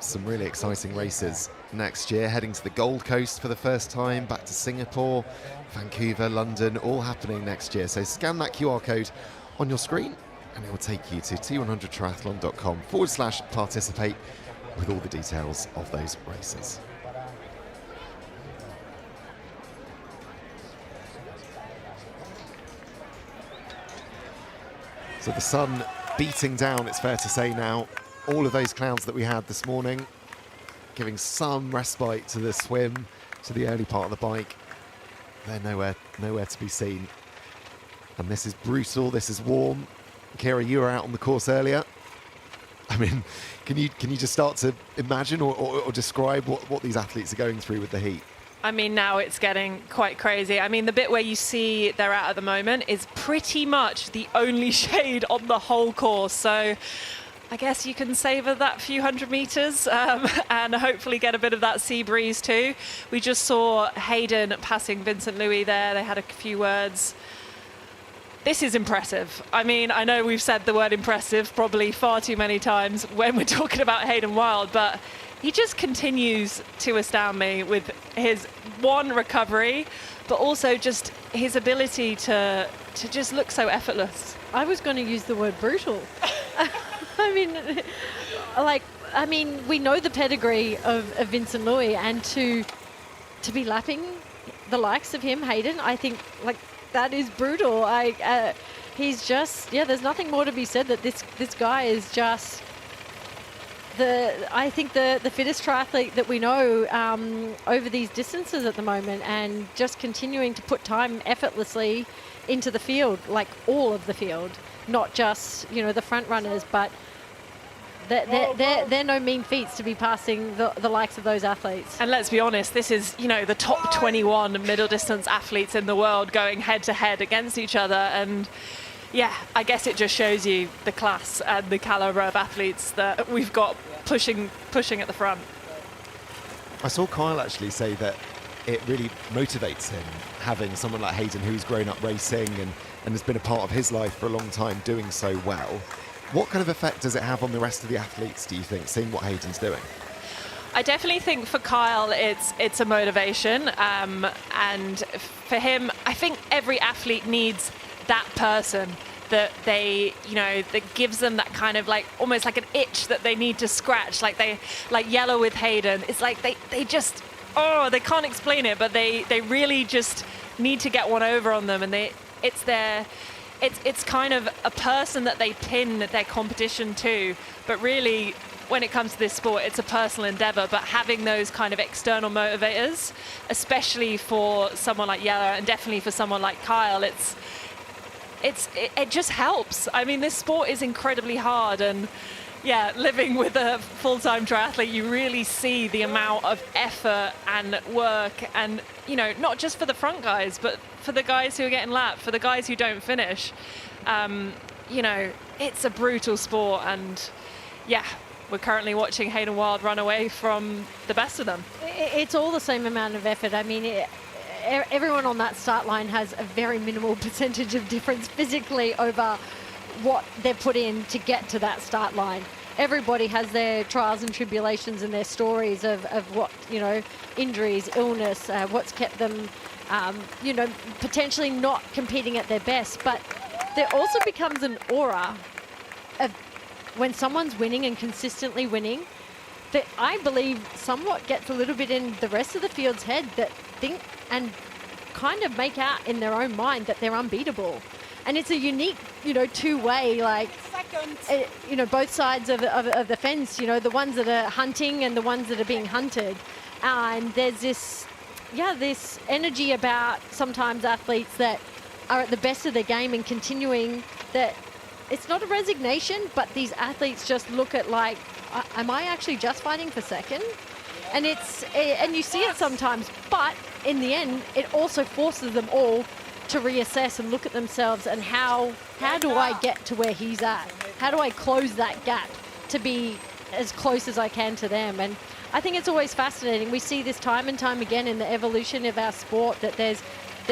Some really exciting races next year, heading to the Gold Coast for the first time, back to Singapore, Vancouver, London, all happening next year. So scan that QR code on your screen and it will take you to t100triathlon.com/participate with all the details of those races. So the sun beating down, it's fair to say now. All of those clouds that we had this morning, giving some respite to the swim, to the early part of the bike. They're nowhere to be seen. And this is brutal, this is warm. Kira, you were out on the course earlier. I mean, can you just start to imagine or describe what these athletes are going through with the heat? I mean, now it's getting quite crazy. I mean, the bit where you see they're at the moment is pretty much the only shade on the whole course. So I guess you can savour that few hundred metres and hopefully get a bit of that sea breeze too. We just saw Hayden passing Vincent Louis there. They had a few words. This is impressive. I mean, I know we've said the word impressive probably far too many times when we're talking about Hayden Wilde, but he just continues to astound me with his recovery, but also just his ability to just look so effortless. I was going to use the word brutal. I mean, we know the pedigree of Vincent Louis, and to be lapping the likes of him, Hayden, I think that is brutal. He's just, there's nothing more to be said that this guy is just I think the fittest triathlete that we know over these distances at the moment, and just continuing to put time effortlessly into the field, like all of the field, not just, the front runners, but they're no mean feats to be passing the likes of those athletes. And let's be honest, this is, the top 21 middle distance athletes in the world going head to head against each other. And yeah, I guess it just shows you the class and the caliber of athletes that we've got pushing at the front. I saw Kyle actually say that it really motivates him having someone like Hayden who's grown up racing and has been a part of his life for a long time doing so well. What kind of effect does it have on the rest of the athletes, do you think, seeing what Hayden's doing? I definitely think for Kyle it's a motivation, and for him, I think every athlete needs that person that that gives them that kind of almost like an itch that they need to scratch, like Yellow with Hayden. It's like they just, they can't explain it, but they really just need to get one over on them, and it's kind of a person that they pin their competition to. But really, when it comes to this sport, it's a personal endeavor. But having those kind of external motivators, especially for someone like Yellow and definitely for someone like Kyle, it just helps. I mean, this sport is incredibly hard, and yeah, living with a full-time triathlete, you really see the amount of effort and work, and not just for the front guys, but for the guys who are getting lapped, for the guys who don't finish. It's a brutal sport, and yeah, we're currently watching Hayden Wilde run away from the best of them. It's all the same amount of effort. I mean, everyone on that start line has a very minimal percentage of difference physically over what they're put in to get to that start line. Everybody has their trials and tribulations and their stories of what, injuries, illness, what's kept them, potentially not competing at their best. But there also becomes an aura of when someone's winning and consistently winning that I believe somewhat gets a little bit in the rest of the field's head, that think and kind of make out in their own mind that they're unbeatable. And it's a unique, two-way, both sides of the fence, the ones that are hunting and the ones that are being hunted. And there's this energy about sometimes athletes that are at the best of their game and continuing, that it's not a resignation, but these athletes just look at am I actually just fighting for second? And and you see it sometimes, but in the end, it also forces them all to reassess and look at themselves and how do I get to where he's at? How do I close that gap to be as close as I can to them? And I think it's always fascinating. We see this time and time again in the evolution of our sport, that there's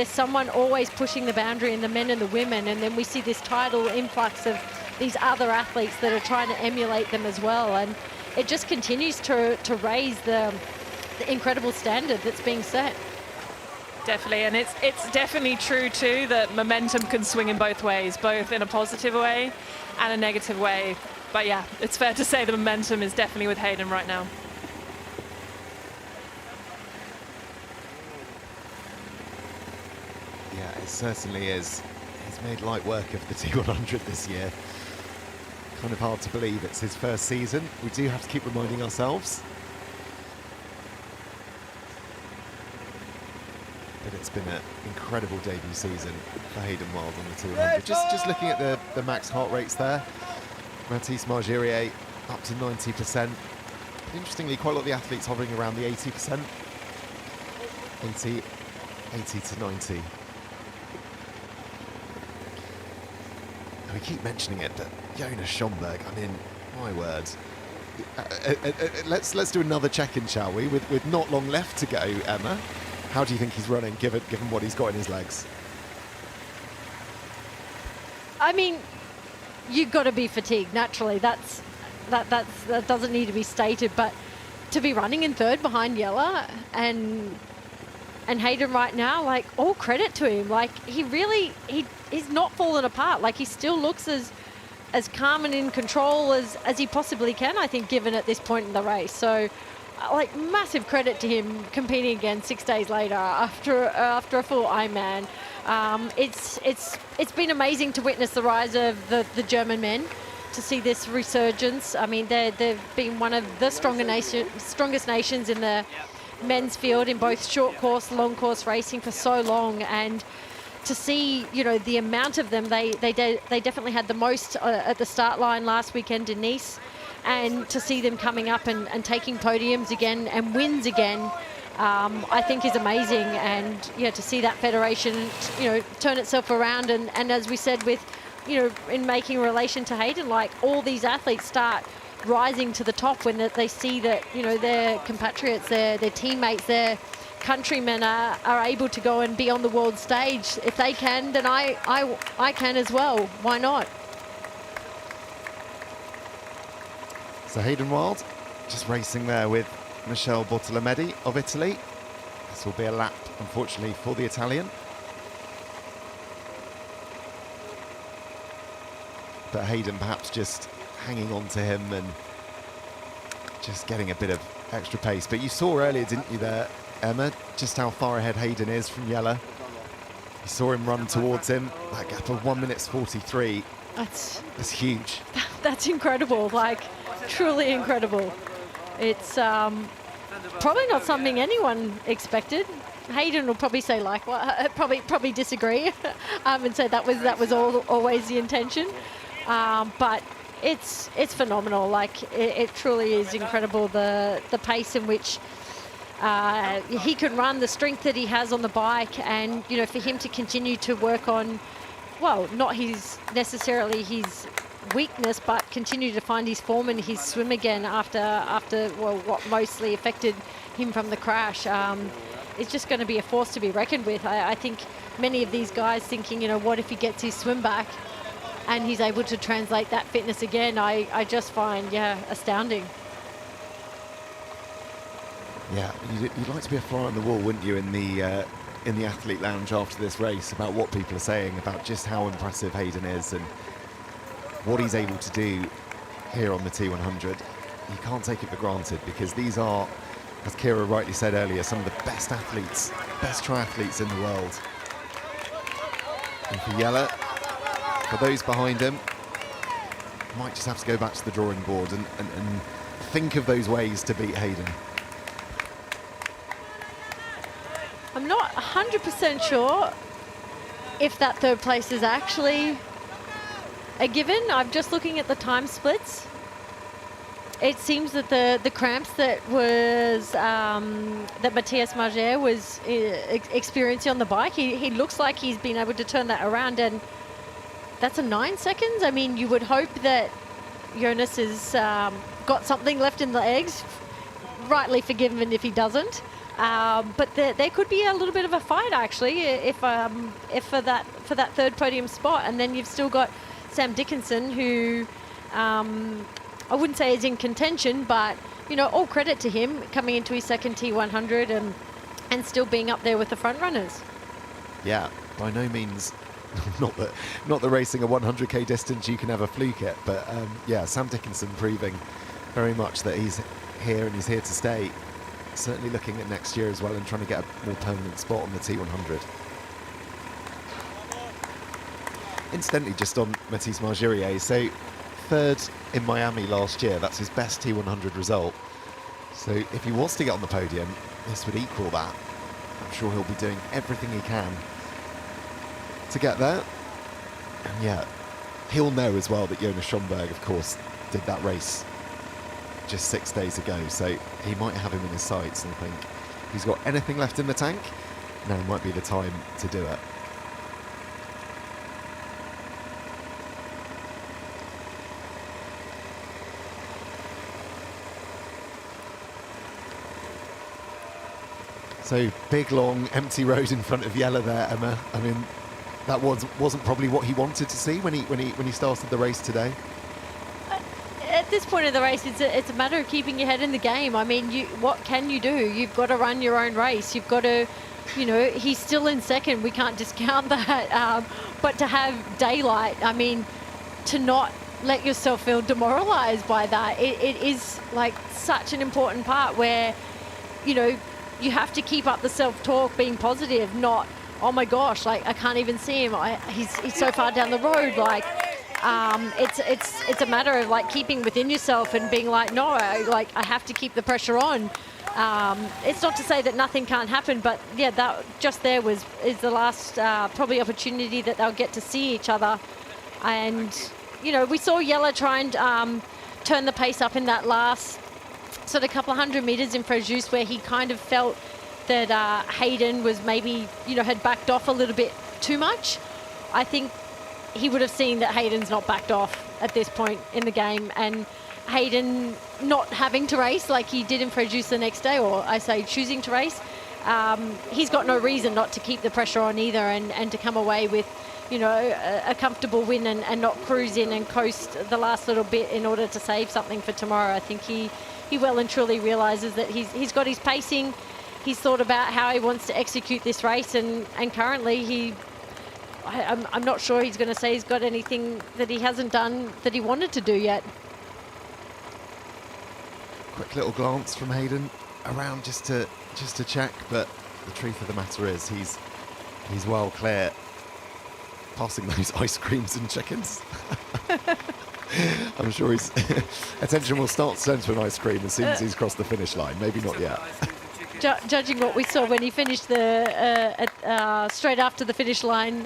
someone always pushing the boundary in the men and the women, and then we see this tidal influx of these other athletes that are trying to emulate them as well. And it just continues to raise the incredible standard that's being set. Definitely, and it's definitely true too that momentum can swing in both ways, both in a positive way and a negative way. But yeah, it's fair to say the momentum is definitely with Hayden right now. Yeah, it certainly is. He's made light work of the T100 this year. Kind of hard to believe it's his first season. We do have to keep reminding ourselves. But it's been an incredible debut season for Hayden Wilde on the 200. Just looking at the max heart rates there. Mathis Margirier up to 90%. Interestingly, quite a lot of the athletes hovering around the 80%. 80 to 90. And we keep mentioning it, but Jonas Schomburg, I mean, my word. Let's do another check-in, shall we? With not long left to go, Emma. How do you think he's running, given what he's got in his legs? I mean, you've got to be fatigued naturally. That doesn't need to be stated. But to be running in third behind Jelle and Hayden right now, like, all credit to him. Like, he's not fallen apart. Like, he still looks as calm and in control as he possibly can, I think, given at this point in the race. So, like, massive credit to him competing again 6 days later after a full Ironman. It's been amazing to witness the rise of the German men, to see this resurgence. I mean, they've been one of the strongest nations in the men's field in both short course, long course racing for so long, and to see, you know, the amount of them, they definitely had the most at the start line last weekend in Nice, and to see them coming up and taking podiums again and wins again, I think is amazing. And yeah, to see that federation, you know, turn itself around, and as we said, with, you know, in making relation to Hayden, like, all these athletes start rising to the top when they see that, you know, their compatriots, their teammates, their countrymen are able to go and be on the world stage. If they can, then I can as well. Why not? So Hayden Wild just racing there with Michele Bortolometti of Italy. This will be a lap, unfortunately, for the Italian. But Hayden perhaps just hanging on to him and just getting a bit of extra pace. But you saw earlier, didn't you there, Emma, just how far ahead Hayden is from Jelle. You saw him run towards him, that gap of 1 minute 43. That's huge. That's incredible, like, truly incredible. It's probably not something anyone expected. Hayden will probably say probably disagree and say that was always the intention. But it's phenomenal. Like, it truly is incredible, the pace in which he can run, the strength that he has on the bike, and, you know, for him to continue to work on, well, not necessarily his weakness, but continue to find his form and his swim again after well, what mostly affected him from the crash. It's just going to be a force to be reckoned with. I think many of these guys thinking, you know, what if he gets his swim back and he's able to translate that fitness again? I just find, yeah, astounding. Yeah, you'd like to be a fly on the wall, wouldn't you, in the athlete lounge after this race, about what people are saying about just how impressive Hayden is and what he's able to do here on the T100. You can't take it for granted, because these are, as Kira rightly said earlier, some of the best athletes, best triathletes in the world. And for Jelle, for those behind him, might just have to go back to the drawing board and think of those ways to beat Hayden. I'm not 100% sure if that third place is actually a given. I'm just looking at the time splits. It seems that the cramps that Matthias Marger was experiencing on the bike, he looks like he's been able to turn that around, and that's a 9 seconds. I mean, you would hope that Jonas has got something left in the legs, rightly forgiven if he doesn't. But there could be a little bit of a fight, actually, if for that third podium spot. And then you've still got Sam Dickinson, who I wouldn't say is in contention, but, you know, all credit to him coming into his second T100 and still being up there with the front runners. Yeah, by no means, not that racing a 100k distance you can ever fluke it, but yeah, Sam Dickinson proving very much that he's here and he's here to stay. Certainly looking at next year as well and trying to get a more permanent spot on the T100. Incidentally, just on Matthias Margerier, so third in Miami last year, that's his best T100 result. So if he wants to get on the podium, this would equal that. I'm sure he'll be doing everything he can to get there. And yeah, he'll know as well that Jonas Schomburg, of course, did that race just 6 days ago, so he might have him in his sights and think, he's got anything left in the tank? Now might be the time to do it. So big, long, empty road in front of Jelle there, Emma. I mean, that wasn't probably what he wanted to see when he started the race today. At this point of the race, it's a matter of keeping your head in the game. I mean, what can you do? You've got to run your own race. You've got to, he's still in second. We can't discount that. But to have daylight, I mean, to not let yourself feel demoralized by that, it is like such an important part where, you have to keep up the self-talk, being positive, not, oh my gosh, like I can't even see him. He's so far down the road. Like, it's a matter of like keeping within yourself and being like, no, I have to keep the pressure on. It's not to say that nothing can't happen, but yeah, that just there is the last probably opportunity that they'll get to see each other. And we saw Jelle try and turn the pace up in that last sort of couple of 100 meters in Frejus, where he kind of felt that Hayden was maybe had backed off a little bit too much. I think he would have seen that Hayden's not backed off at this point in the game, and Hayden not having to race like he did in Frejus the next day, or I say choosing to race, he's got no reason not to keep the pressure on either, and to come away with a comfortable win and not cruise in and coast the last little bit in order to save something for tomorrow. I think he well and truly realizes that he's got his pacing. He's thought about how he wants to execute this race, and currently I'm not sure he's going to say he's got anything that he hasn't done that he wanted to do yet. Quick little glance from Hayden around just to check, but the truth of the matter is he's well clear, passing those ice creams and chickens. I'm sure his attention will start to turn to an ice cream as soon as he's crossed the finish line. Maybe not yet. Judging what we saw when he finished straight after the finish line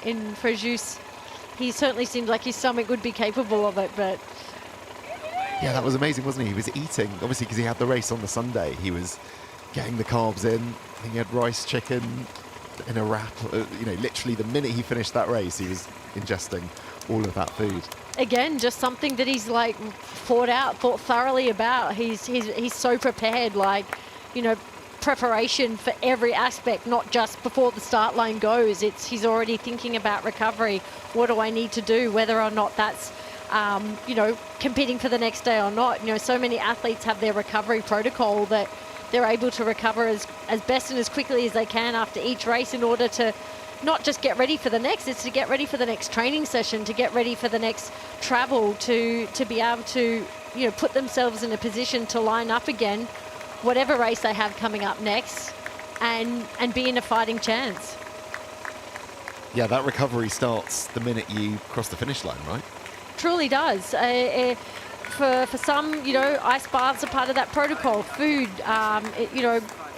in Frejus, he certainly seemed like his stomach would be capable of it. But yeah, that was amazing, wasn't he? He was eating, obviously, because he had the race on the Sunday. He was getting the carbs in. I think he had rice, chicken in a wrap. Literally the minute he finished that race, he was ingesting all of that food. Again, just something that he's like thought thoroughly about. He's so prepared, preparation for every aspect, not just before the start line goes. He's already thinking about recovery. What do I need to do, whether or not that's competing for the next day or not. So many athletes have their recovery protocol that they're able to recover as best and as quickly as they can after each race in order to not just get ready for the next, it's to get ready for the next training session, to get ready for the next travel, to be able to put themselves in a position to line up again, whatever race they have coming up next, and be in a fighting chance. Yeah, that recovery starts the minute you cross the finish line, right? Truly does. For some, ice baths are part of that protocol. Food,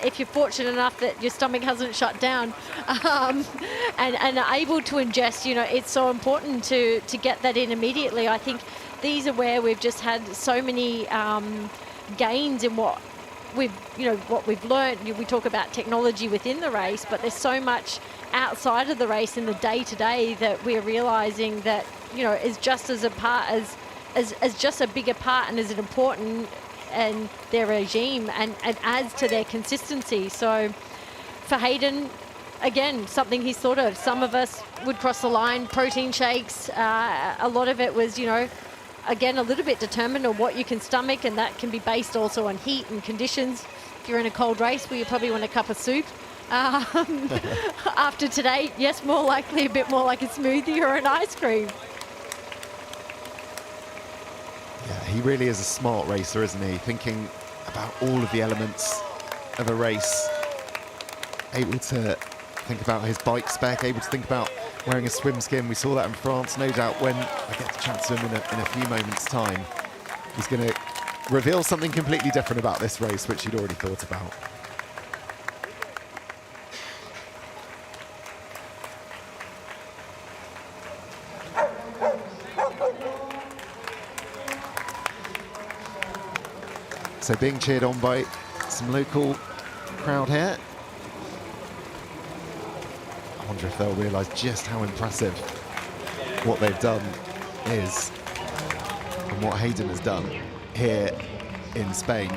if you're fortunate enough that your stomach hasn't shut down and are able to ingest, it's so important to get that in immediately. I think these are where we've just had so many gains in what we've learned. We talk about technology within the race, but there's so much outside of the race in the day-to-day that we're realizing that, is just as a part as just a bigger part and as an important and their regime and adds to their consistency. So for Hayden, again, something he's thought of. Some of us would cross the line, protein shakes. A lot of it was, again, a little bit determined on what you can stomach, and that can be based also on heat and conditions. If you're in a cold race, well, you probably want a cup of soup. After today, yes, more likely a bit more like a smoothie or an ice cream. Yeah, he really is a smart racer, isn't he? Thinking about all of the elements of a race. Able to think about his bike spec, able to think about wearing a swim skin. We saw that in France. No doubt when I get to chat to him in a few moments' time, he's going to reveal something completely different about this race, which he'd already thought about. So being cheered on by some local crowd here. I wonder if they'll realise just how impressive what they've done is and what Hayden has done here in Spain.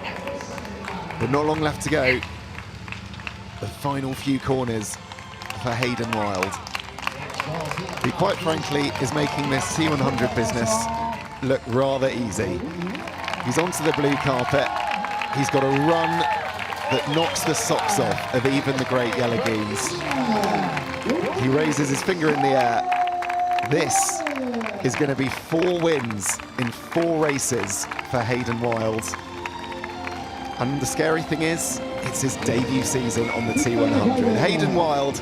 But not long left to go. The final few corners for Hayden Wild, who quite frankly is making this T100 business look rather easy. He's onto the blue carpet. He's got a run that knocks the socks off of even the great Jelle Geens. He raises his finger in the air. This is going to be 4 wins in 4 races for Hayden Wild. And the scary thing is, it's his debut season on the T100. Hayden Wild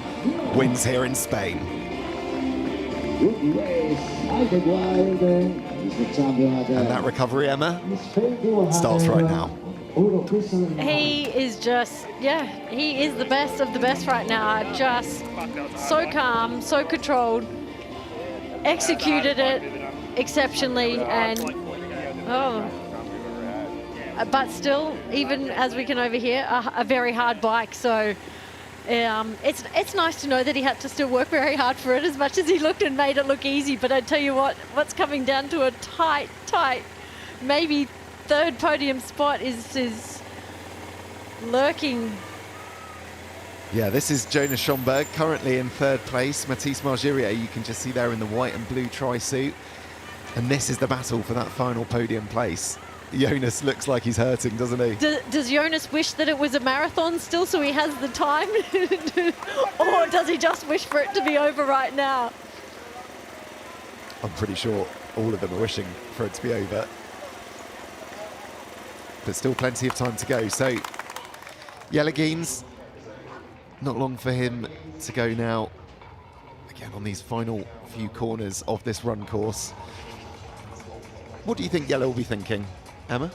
wins here in Spain. And that recovery, Emma, starts right now. He is just, yeah, he is the best of the best right now. Just so calm, so controlled, executed it exceptionally, and but still, even as we can overhear, a very hard bike. So it's nice to know that he had to still work very hard for it, as much as he looked and made it look easy. But I tell you what, what's coming down to a tight, maybe 3rd podium spot is lurking. Yeah, this is Jonas Schomburg, currently in 3rd place. Mathis Margirier, you can just see there in the white and blue tri-suit. And this is the battle for that final podium place. Jonas looks like he's hurting, doesn't he? Does Jonas wish that it was a marathon still so he has the time? Or does he just wish for it to be over right now? I'm pretty sure all of them are wishing for it to be over. But still plenty of time to go. So, Jelle Geens, not long for him to go now. Again, on these final few corners of this run course. What do you think Jelle will be thinking, Emma?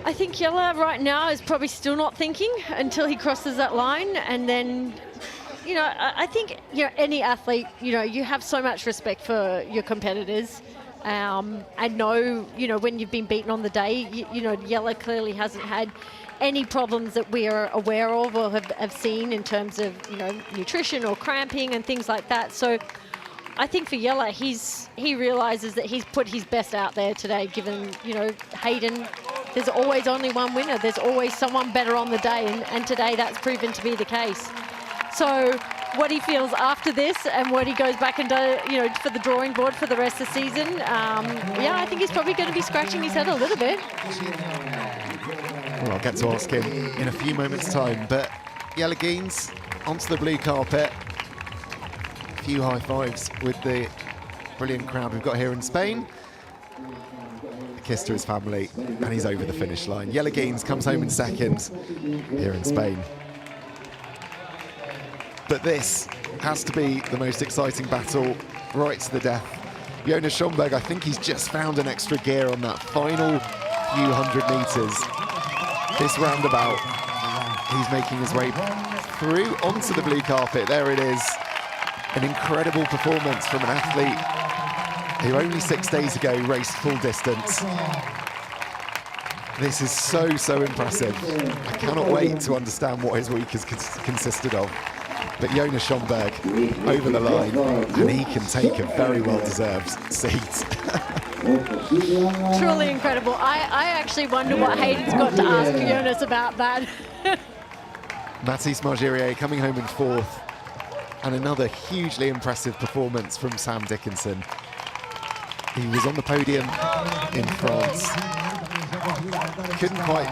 I think Jelle right now is probably still not thinking until he crosses that line. And then, you know, I think, you know, any athlete, you know, you have so much respect for your competitors. I know, you know, when you've been beaten on the day, you know, Jelle clearly hasn't had any problems that we are aware of or have seen in terms of, you know, nutrition or cramping and things like that. So I think for Jelle, he realises that he's put his best out there today, given, you know, Hayden, there's always only one winner. There's always someone better on the day, and today that's proven to be the case. So what he feels after this and what he goes back and does, you know, for the drawing board for the rest of the season, yeah, I think he's probably going to be scratching his head a little bit. Well, I'll get to ask him in a few moments' time, but Jelle Geens onto the blue carpet. A few high fives with the brilliant crowd we've got here in Spain. A kiss to his family, and he's over the finish line. Jelle Geens comes home in 2nd here in Spain. But this has to be the most exciting battle, right to the death. Jonas Schomburg, I think he's just found an extra gear on that final few 100 metres. This roundabout, he's making his way through onto the blue carpet. There it is. An incredible performance from an athlete who only 6 days ago raced full distance. This is so impressive. I cannot wait to understand what his week has consisted of. But Jonas Schomburg over the line, and he can take a very well-deserved seat. Truly incredible. I actually wonder what Hayden's got to ask Jonas about that. Mathis Margirier coming home in 4th, and another hugely impressive performance from Sam Dickinson. He was on the podium in France. Couldn't quite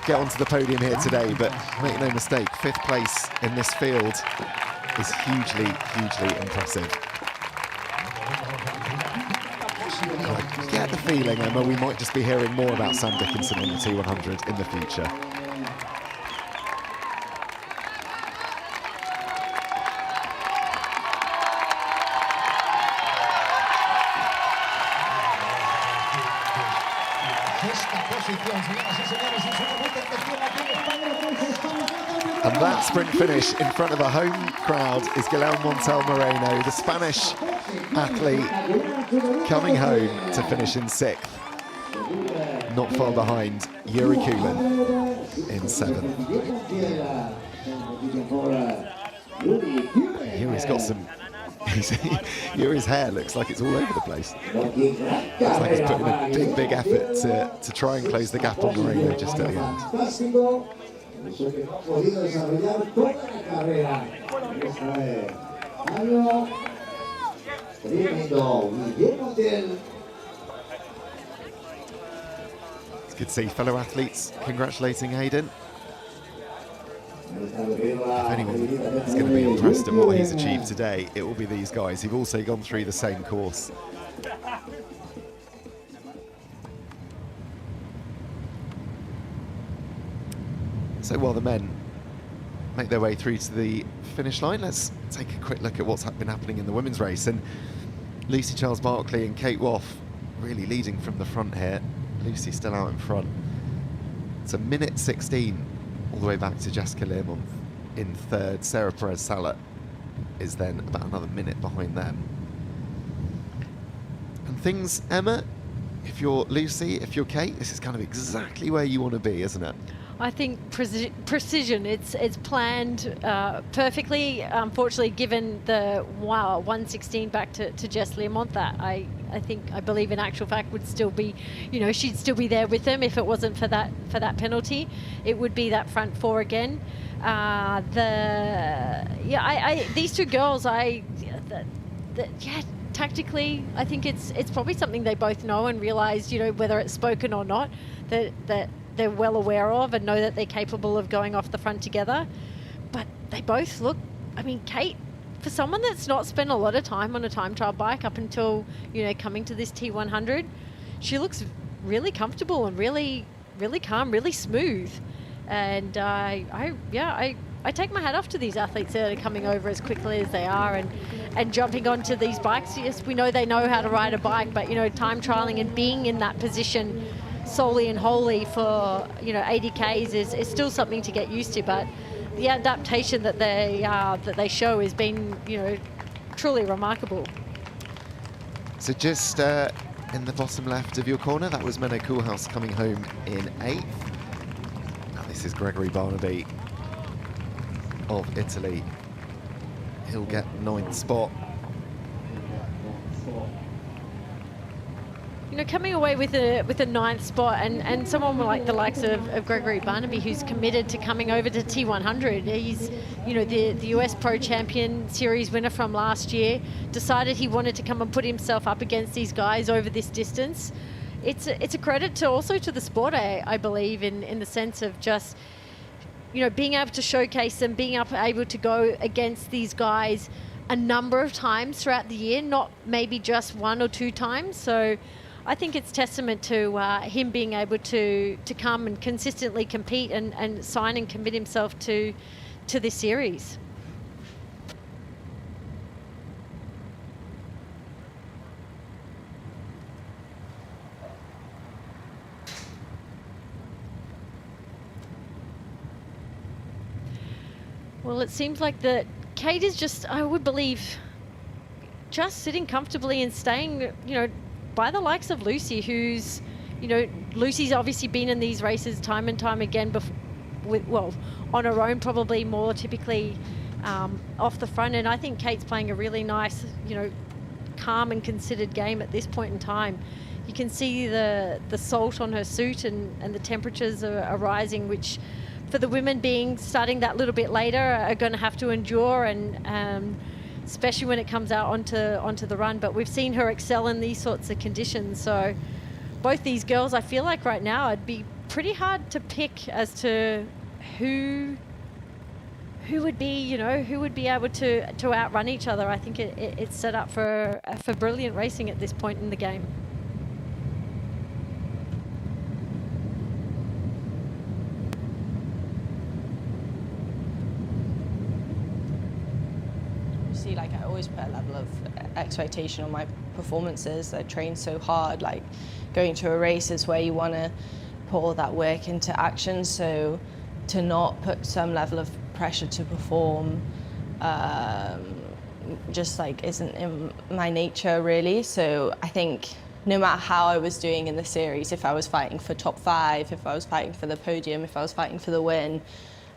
get onto the podium here today, but make no mistake, 5th place in this field is hugely impressive. I get the feeling, Emma, we might just be hearing more about Sam Dickinson on the T100 in the future. And that sprint finish in front of a home crowd is Guillermo Montel Moreno, the Spanish athlete, coming home to finish in 6th. not far behind Yuri Kulin in 7th. Yuri's got some... Yuri's hair looks like it's all over the place. Looks like he's putting a big effort to try and close the gap on Moreno just at the end. It's good to see fellow athletes congratulating Hayden. If anyone is going to be impressed at what he's achieved today, it will be these guys who've also gone through the same course. So while the men make their way through to the finish line, let's take a quick look at what's been happening in the women's race. And Lucy Charles-Barclay and Kate Woff really leading from the front here. Lucy still out in front. It's a minute 16 all the way back to Jessica Learmont in 3rd. Sarah Perez-Salat is then about another minute behind them. And things, Emma, if you're Lucy, if you're Kate, this is kind of exactly where you want to be, isn't it? I think precision, it's planned perfectly. Unfortunately, given the 116 back to Jess Learmont, that I believe in actual fact would still be, she'd still be there with them if it wasn't for that penalty. It would be that front 4 again. These two girls, tactically, I think it's probably something they both know and realise, whether it's spoken or not, that they're well aware of and know that they're capable of going off the front together. But they both look, Kate, for someone that's not spent a lot of time on a time trial bike up until, coming to this T100, she looks really comfortable and really, really calm, really smooth. And I take my hat off to these athletes that are coming over as quickly as they are and jumping onto these bikes. Yes, we know they know how to ride a bike, but, time trialing and being in that position solely and wholly for 80 Ks is still something to get used to, but the adaptation that they show has been truly remarkable. So just in the bottom left of your corner, that was Menno Koolhaas coming home in 8th. Now this is Gregory Barnaby of Italy. He'll get 9th spot. Coming away with a 9th spot and someone like the likes of Gregory Barnaby, who's committed to coming over to T100. He's, the US Pro Champion Series winner from last year, decided he wanted to come and put himself up against these guys over this distance. It's a credit to the sport, I believe, in the sense of just, being able to showcase them, being able to go against these guys a number of times throughout the year, not maybe just 1 or 2 times. So I think it's testament to him being able to come and consistently compete and sign and commit himself to this series. Well, it seems like that Kate is just, I would believe, just sitting comfortably and staying, by the likes of Lucy, who's, Lucy's obviously been in these races time and time again, on her own, probably more typically off the front. And I think Kate's playing a really nice, calm and considered game at this point in time. You can see the salt on her suit and the temperatures are rising, which for the women starting that little bit later are going to have to endure, and especially when it comes out onto the run. But we've seen her excel in these sorts of conditions. So both these girls, I feel like right now it'd be pretty hard to pick as to who would be, who would be able to outrun each other. I think it's set up for brilliant racing at this point in the game. Like, I always put a level of expectation on my performances. I train so hard, like going to a race is where you want to put all that work into action, so to not put some level of pressure to perform just like isn't in my nature really. So I think no matter how I was doing in the series, if I was fighting for top 5, if I was fighting for the podium, if I was fighting for the win,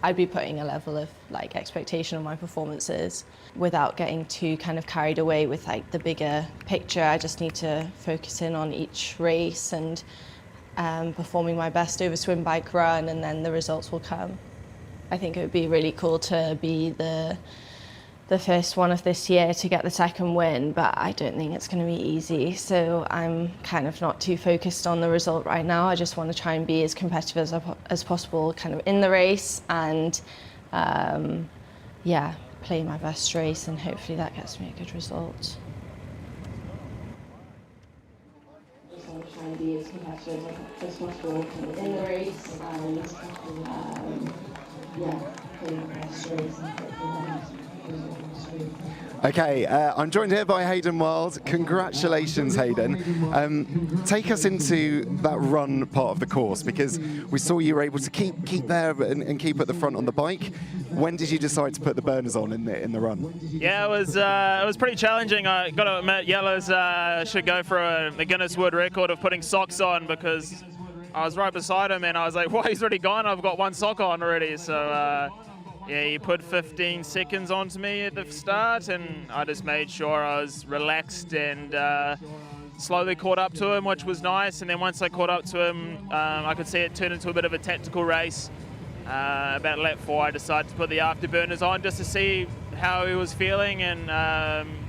I'd be putting a level of like expectation on my performances without getting too kind of carried away with like the bigger picture. I just need to focus in on each race and performing my best over swim, bike, run, and then the results will come. I think it would be really cool to be the first one of this year to get the second win, but I don't think it's going to be easy. So I'm kind of not too focused on the result right now. I just want to try and be as competitive as possible kind of in the race and yeah, play my best race, and hopefully that gets me a good result. Just want to try and be as competitive as possible in the race and yeah, play my best race and hopefully that gets me. Okay, I'm joined here by Hayden Wild. Congratulations, Hayden. Take us into that run part of the course, because we saw you were able to keep there and keep at the front on the bike. When did you decide to put the burners on in the run? Yeah, it was pretty challenging. I got to admit, Yellow's should go for a Guinness World Record of putting socks on, because I was right beside him and I was like, "Well, he's already gone. I've got one sock on already." So. Yeah, he put 15 seconds onto me at the start, and I just made sure I was relaxed and slowly caught up to him, which was nice. And then once I caught up to him, I could see it turn into a bit of a tactical race. About lap 4, I decided to put the afterburners on just to see how he was feeling, and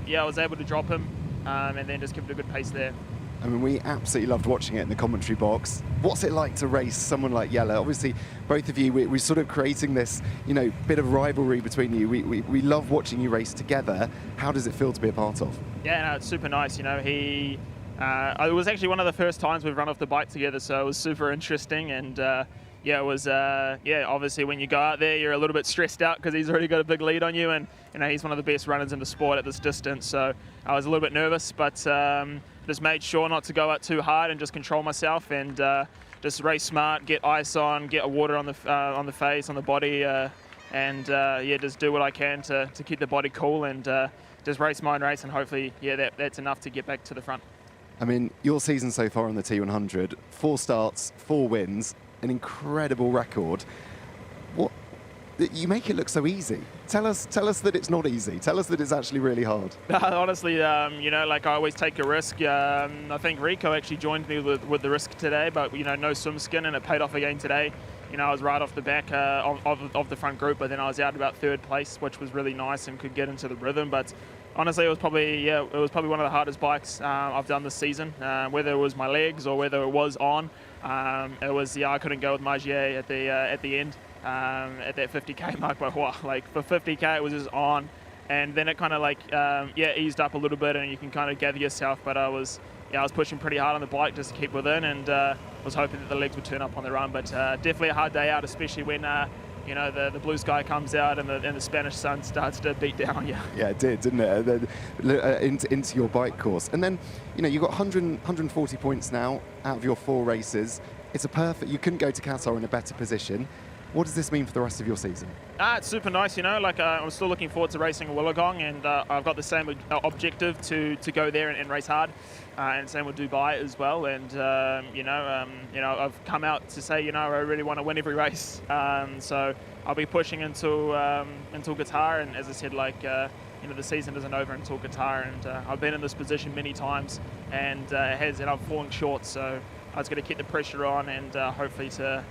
yeah, I was able to drop him and then just keep it a good pace there. I mean, we absolutely loved watching it in the commentary box. What's it like to race someone like Yella? Obviously, both of you, we're sort of creating this, you know, bit of rivalry between you. We love watching you race together. How does it feel to be a part of? Yeah, no, it's super nice. You know, it was actually one of the first times we've run off the bike together, so it was super interesting. And yeah, it was, yeah, obviously when you go out there, you're a little bit stressed out because he's already got a big lead on you, and you know, he's one of the best runners in the sport at this distance. So I was a little bit nervous, but just made sure not to go out too hard and just control myself and just race smart, get ice on, get water on the face, on the body, and yeah, just do what I can to keep the body cool and just race my own race, and hopefully, yeah, that's enough to get back to the front. I mean, your season so far on the T100, 4 starts, 4 wins, an incredible record. What? You make it look so easy. Tell us that it's not easy. Tell us that it's actually really hard. Honestly, you know, like I always take a risk. I think Rico actually joined me with the risk today, but you know, no swim skin, and it paid off again today. You know, I was right off the back of the front group, but then I was out about 3rd place, which was really nice and could get into the rhythm. But honestly, it was probably one of the hardest bikes I've done this season. Whether it was my legs or whether it was on, it was, yeah, I couldn't go with Magier at the end. At that 50k mark, but wow, like for 50k it was just on, and then it kind of like yeah, eased up a little bit, and you can kind of gather yourself. But I was pushing pretty hard on the bike just to keep within, and was hoping that the legs would turn up on the run. But definitely a hard day out, especially when you know, the blue sky comes out and the Spanish sun starts to beat down on you. Yeah, it did, didn't it? Into your bike course, and then you know, you got 140 points now out of your 4 races. It's a perfect. You couldn't go to Qatar in a better position. What does this mean for the rest of your season? It's super nice, you know, like I'm still looking forward to racing at Wollongong, and I've got the same objective to go there and race hard, and same with Dubai as well. And you know, I've come out to say, you know, I really want to win every race, so I'll be pushing until Qatar. And as I said, like you know, the season isn't over until Qatar, and I've been in this position many times, and I've fallen short. So I was going to keep the pressure on and hopefully to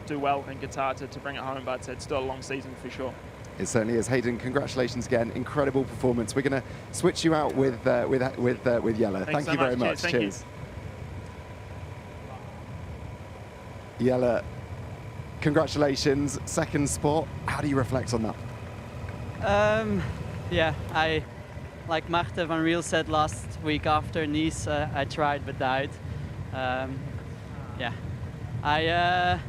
do well in Qatar to bring it home, but it's still a long season for sure. It certainly is. Hayden, congratulations again. Incredible performance. We're going to switch you out with Yella. Thank you very much. Cheers. Yella, congratulations. 2nd spot. How do you reflect on that? Yeah, like Marta van Riel said last week after Nice, I tried but died. Yeah, I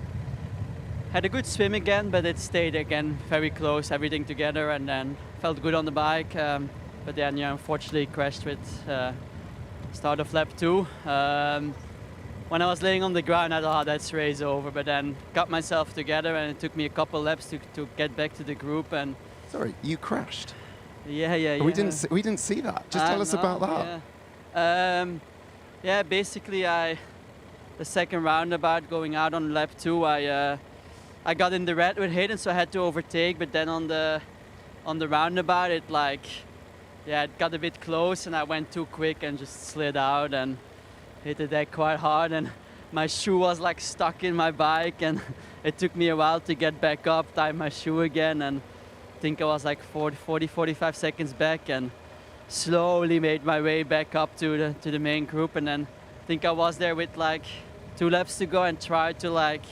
had a good swim again, but it stayed again very close, everything together, and then felt good on the bike. But then, yeah, unfortunately crashed with start of lap 2. When I was laying on the ground, I thought, that's race over. But then got myself together, and it took me a couple laps to get back to the group. And sorry, you crashed? Yeah. We didn't see that. Just tell us about that. Yeah. Yeah, basically the second roundabout going out on lap 2, I got in the red with Hayden, so I had to overtake, but then on the roundabout it got a bit close and I went too quick and just slid out and hit the deck quite hard, and my shoe was like stuck in my bike, and it took me a while to get back up, tie my shoe again, and I think I was like 45 seconds back, and slowly made my way back up to the main group, and then I think I was there with like 2 laps to go and tried to like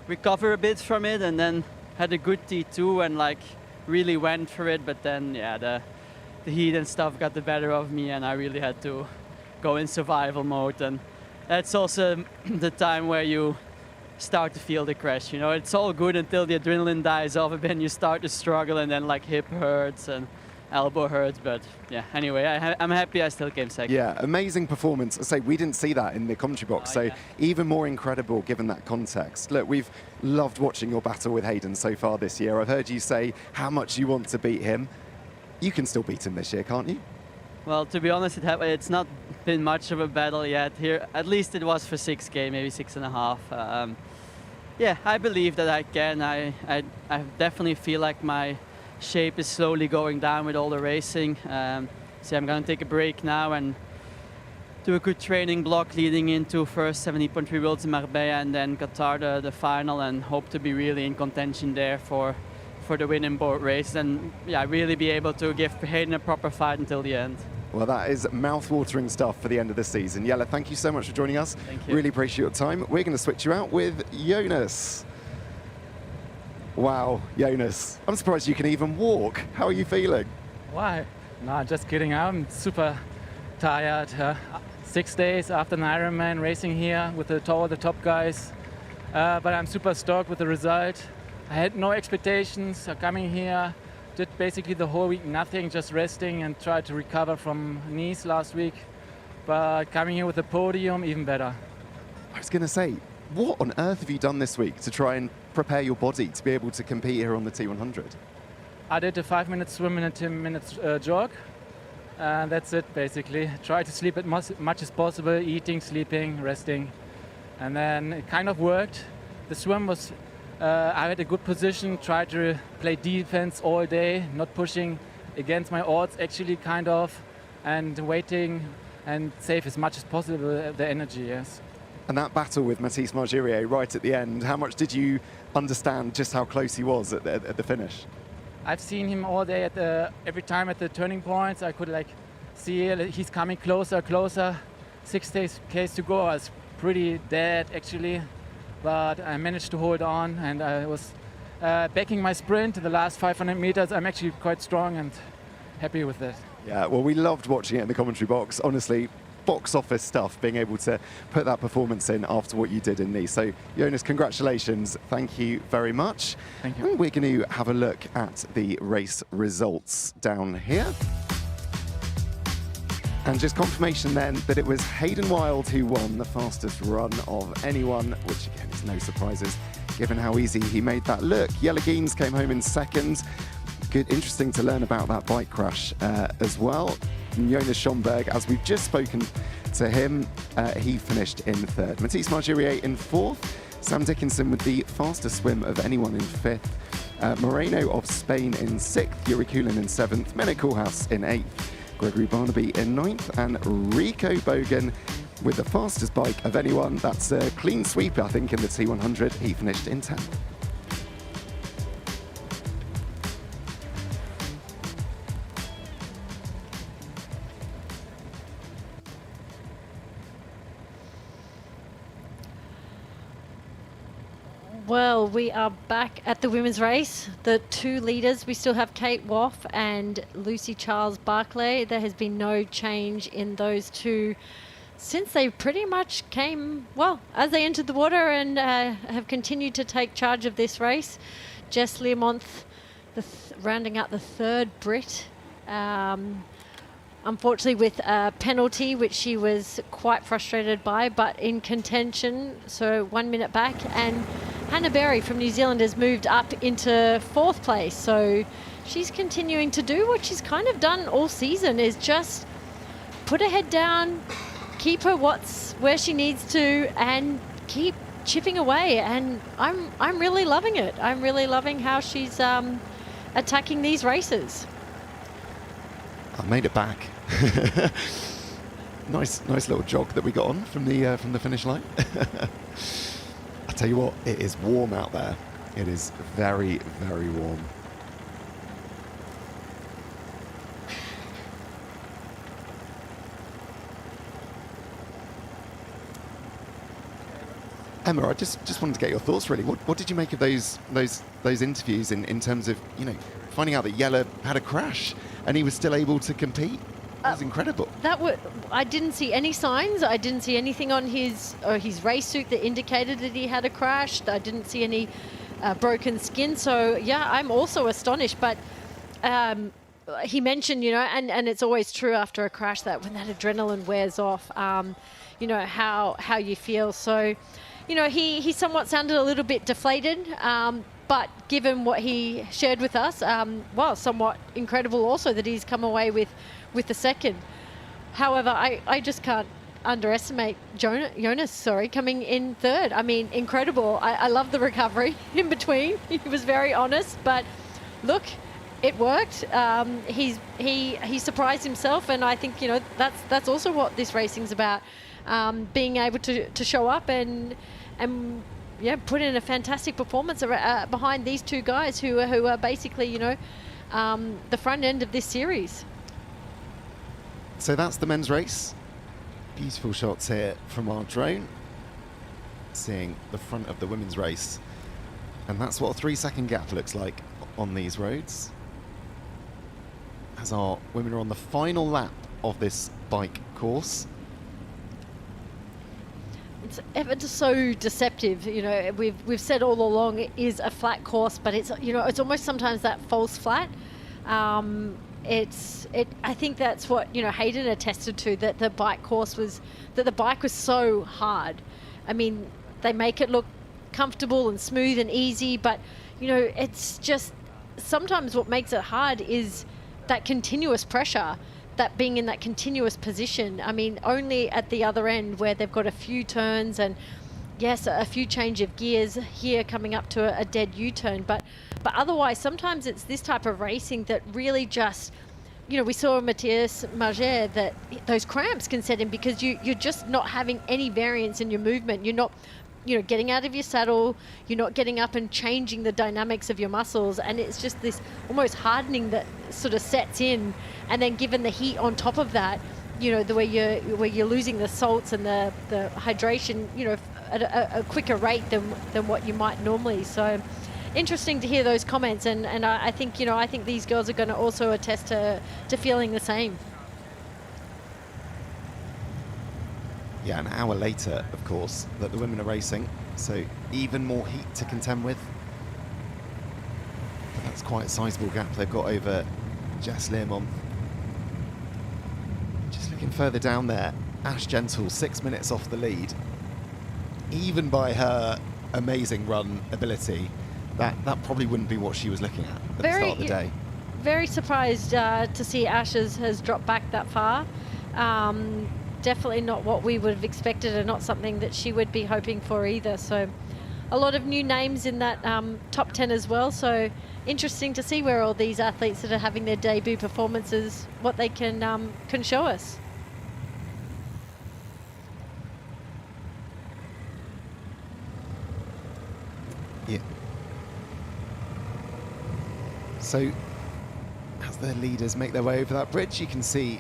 recover a bit from it, and then had a good T2 and like really went for it, but then the heat and stuff got the better of me and I really had to go in survival mode, and that's also the time where you start to feel the crash. You know, it's all good until the adrenaline dies off, and then you start to struggle, and then like hip hurts and elbow hurts. But yeah, anyway, I'm happy I still came second. Yeah, amazing performance. I say we didn't see that in the commentary box, even more incredible given that context. Look, we've loved watching your battle with Hayden so far this year. I've heard you say how much you want to beat him. You can still beat him this year, can't you? Well, to be honest, it's not been much of a battle yet. Here, at least it was for 6K, maybe 6.5. Yeah, I believe that I can. I definitely feel like my shape is slowly going down with all the racing. So I'm going to take a break now and do a good training block leading into first 70.3 Worlds in Marbella and then Qatar, the final, and hope to be really in contention there for the win in both races, and really be able to give Hayden a proper fight until the end. Well, that is mouth-watering stuff for the end of the season. Jelle, thank you so much for joining us. Thank you. Really appreciate your time. We're going to switch you out with Jonas. Wow, Jonas, I'm surprised you can even walk. How are you feeling? Why? No, just kidding. I'm super tired. 6 days after an Ironman racing here with all the top guys. But I'm super stoked with the result. I had no expectations coming here. Did basically the whole week nothing, just resting and tried to recover from knees last week. But coming here with the podium, even better. I was going to say, what on earth have you done this week to try and prepare your body to be able to compete here on the T100? I did a 5-minute swim and a 10-minute jog. And that's it, basically. Try to sleep as much as possible, eating, sleeping, resting. And then it kind of worked. The swim was, I had a good position, tried to play defense all day, not pushing against my odds, actually, kind of, and waiting and save as much as possible the energy, yes. And that battle with Mathis Margirier right at the end, how much did you understand just how close he was at the finish? I've seen him all day every time at the turning points. I could see he's coming closer. 6 Ks to go. I was pretty dead actually, but I managed to hold on, and I was backing my sprint the last 500 meters. I'm actually quite strong and happy with that. Yeah, well, we loved watching it in the commentary box. Honestly, box office stuff, being able to put that performance in after what you did in Nice. So, Jonas, congratulations. Thank you very much. Thank you. And we're going to have a look at the race results down here. And just confirmation then that it was Hayden Wilde who won the fastest run of anyone, which again is no surprises given how easy he made that look. Jelle Geens came home in second. Good, interesting to learn about that bike crash as well. Jonas Schomburg, as we've just spoken to him, he finished in third. Mathis Margirier in fourth. Sam Dickinson with the fastest swim of anyone in fifth. Moreno of Spain in sixth. Yuri Kulin in seventh. Mene Koolhaas in eighth. Gregory Barnaby in ninth. And Rico Bogan with the fastest bike of anyone. That's a clean sweep, I think, in the T100. He finished in 10th. Well, we are back at the women's race. The two leaders, we still have Kate Woff and Lucy Charles-Barclay. There has been no change in those two since they pretty much came, well, as they entered the water, and have continued to take charge of this race. Jess Learmonth rounding out the third Brit. Unfortunately with a penalty, which she was quite frustrated by, but in contention, so 1 minute back. And Hannah Berry from New Zealand has moved up into fourth place. So she's continuing to do what she's kind of done all season, is just put her head down, keep her where she needs to and keep chipping away. And I'm really loving it. I'm really loving how she's attacking these races. I made it back. Nice little jog that we got on from the finish line. I tell you what, it is warm out there. It is very, very warm. Emma, I just wanted to get your thoughts really. What did you make of those interviews in terms of, you know, finding out that Jelle had a crash and he was still able to compete? That was incredible. I didn't see any signs. I didn't see anything on his race suit that indicated that he had a crash. I didn't see any broken skin. So yeah, I'm also astonished. But he mentioned, you know, and it's always true after a crash that when that adrenaline wears off, you know, how you feel. So, you know, he somewhat sounded a little bit deflated. But given what he shared with us, well, somewhat incredible also that he's come away with the second. However, I just can't underestimate Jonas, coming in third. I mean, incredible. I love the recovery in between. He was very honest, but look, it worked. He surprised himself, and I think, you know, that's also what this racing's about. Being able to show up and yeah, put in a fantastic performance behind these two guys who are basically, you know, the front end of this series. So that's the men's race. Beautiful shots here from our drone, seeing the front of the women's race. And that's what a 3-second gap looks like on these roads. As our women are on the final lap of this bike course. It's ever so deceptive, you know. We've said all along it is a flat course, but it's, you know, it's almost sometimes that false flat. I think that's what, you know, Hayden attested to, that the bike was so hard. I mean, they make it look comfortable and smooth and easy, but, you know, it's just sometimes what makes it hard is that continuous pressure, that being in that continuous position. I mean, only at the other end where they've got a few turns and yes, a few change of gears here coming up to a dead U-turn, but otherwise sometimes it's this type of racing that really just, you know, we saw Matthias Marger that those cramps can set in because you're just not having any variance in your movement. You're not, you know, getting out of your saddle, you're not getting up and changing the dynamics of your muscles, and it's just this almost hardening that sort of sets in. And then given the heat on top of that, you know, the way you're losing the salts and the hydration, you know, at a quicker rate than what you might normally. So interesting to hear those comments, and I think, you know, I think these girls are going to also attest to feeling the same. Yeah, an hour later, of course, that the women are racing, so even more heat to contend with. But that's quite a sizable gap they've got over Jess Learmont. Just looking further down there, Ash Gentle 6 minutes off the lead. Even by her amazing run ability, that probably wouldn't be what she was looking at the start of the day. Very surprised to see Ash has dropped back that far. Definitely not what we would have expected, and not something that she would be hoping for either. So a lot of new names in that top 10 as well. So interesting to see where all these athletes that are having their debut performances, what they can show us. Yeah. So as the leaders make their way over that bridge, you can see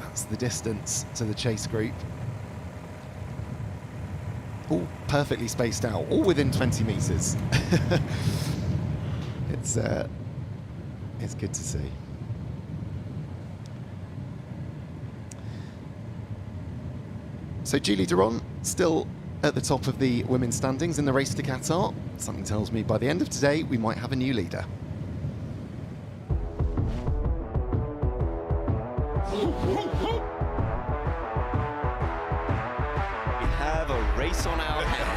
that's the distance to the chase group. All perfectly spaced out, all within 20 meters. It's good to see. So Julie Duron still at the top of the women's standings in the race to Qatar. Something tells me by the end of today we might have a new leader. We have a race on our hands.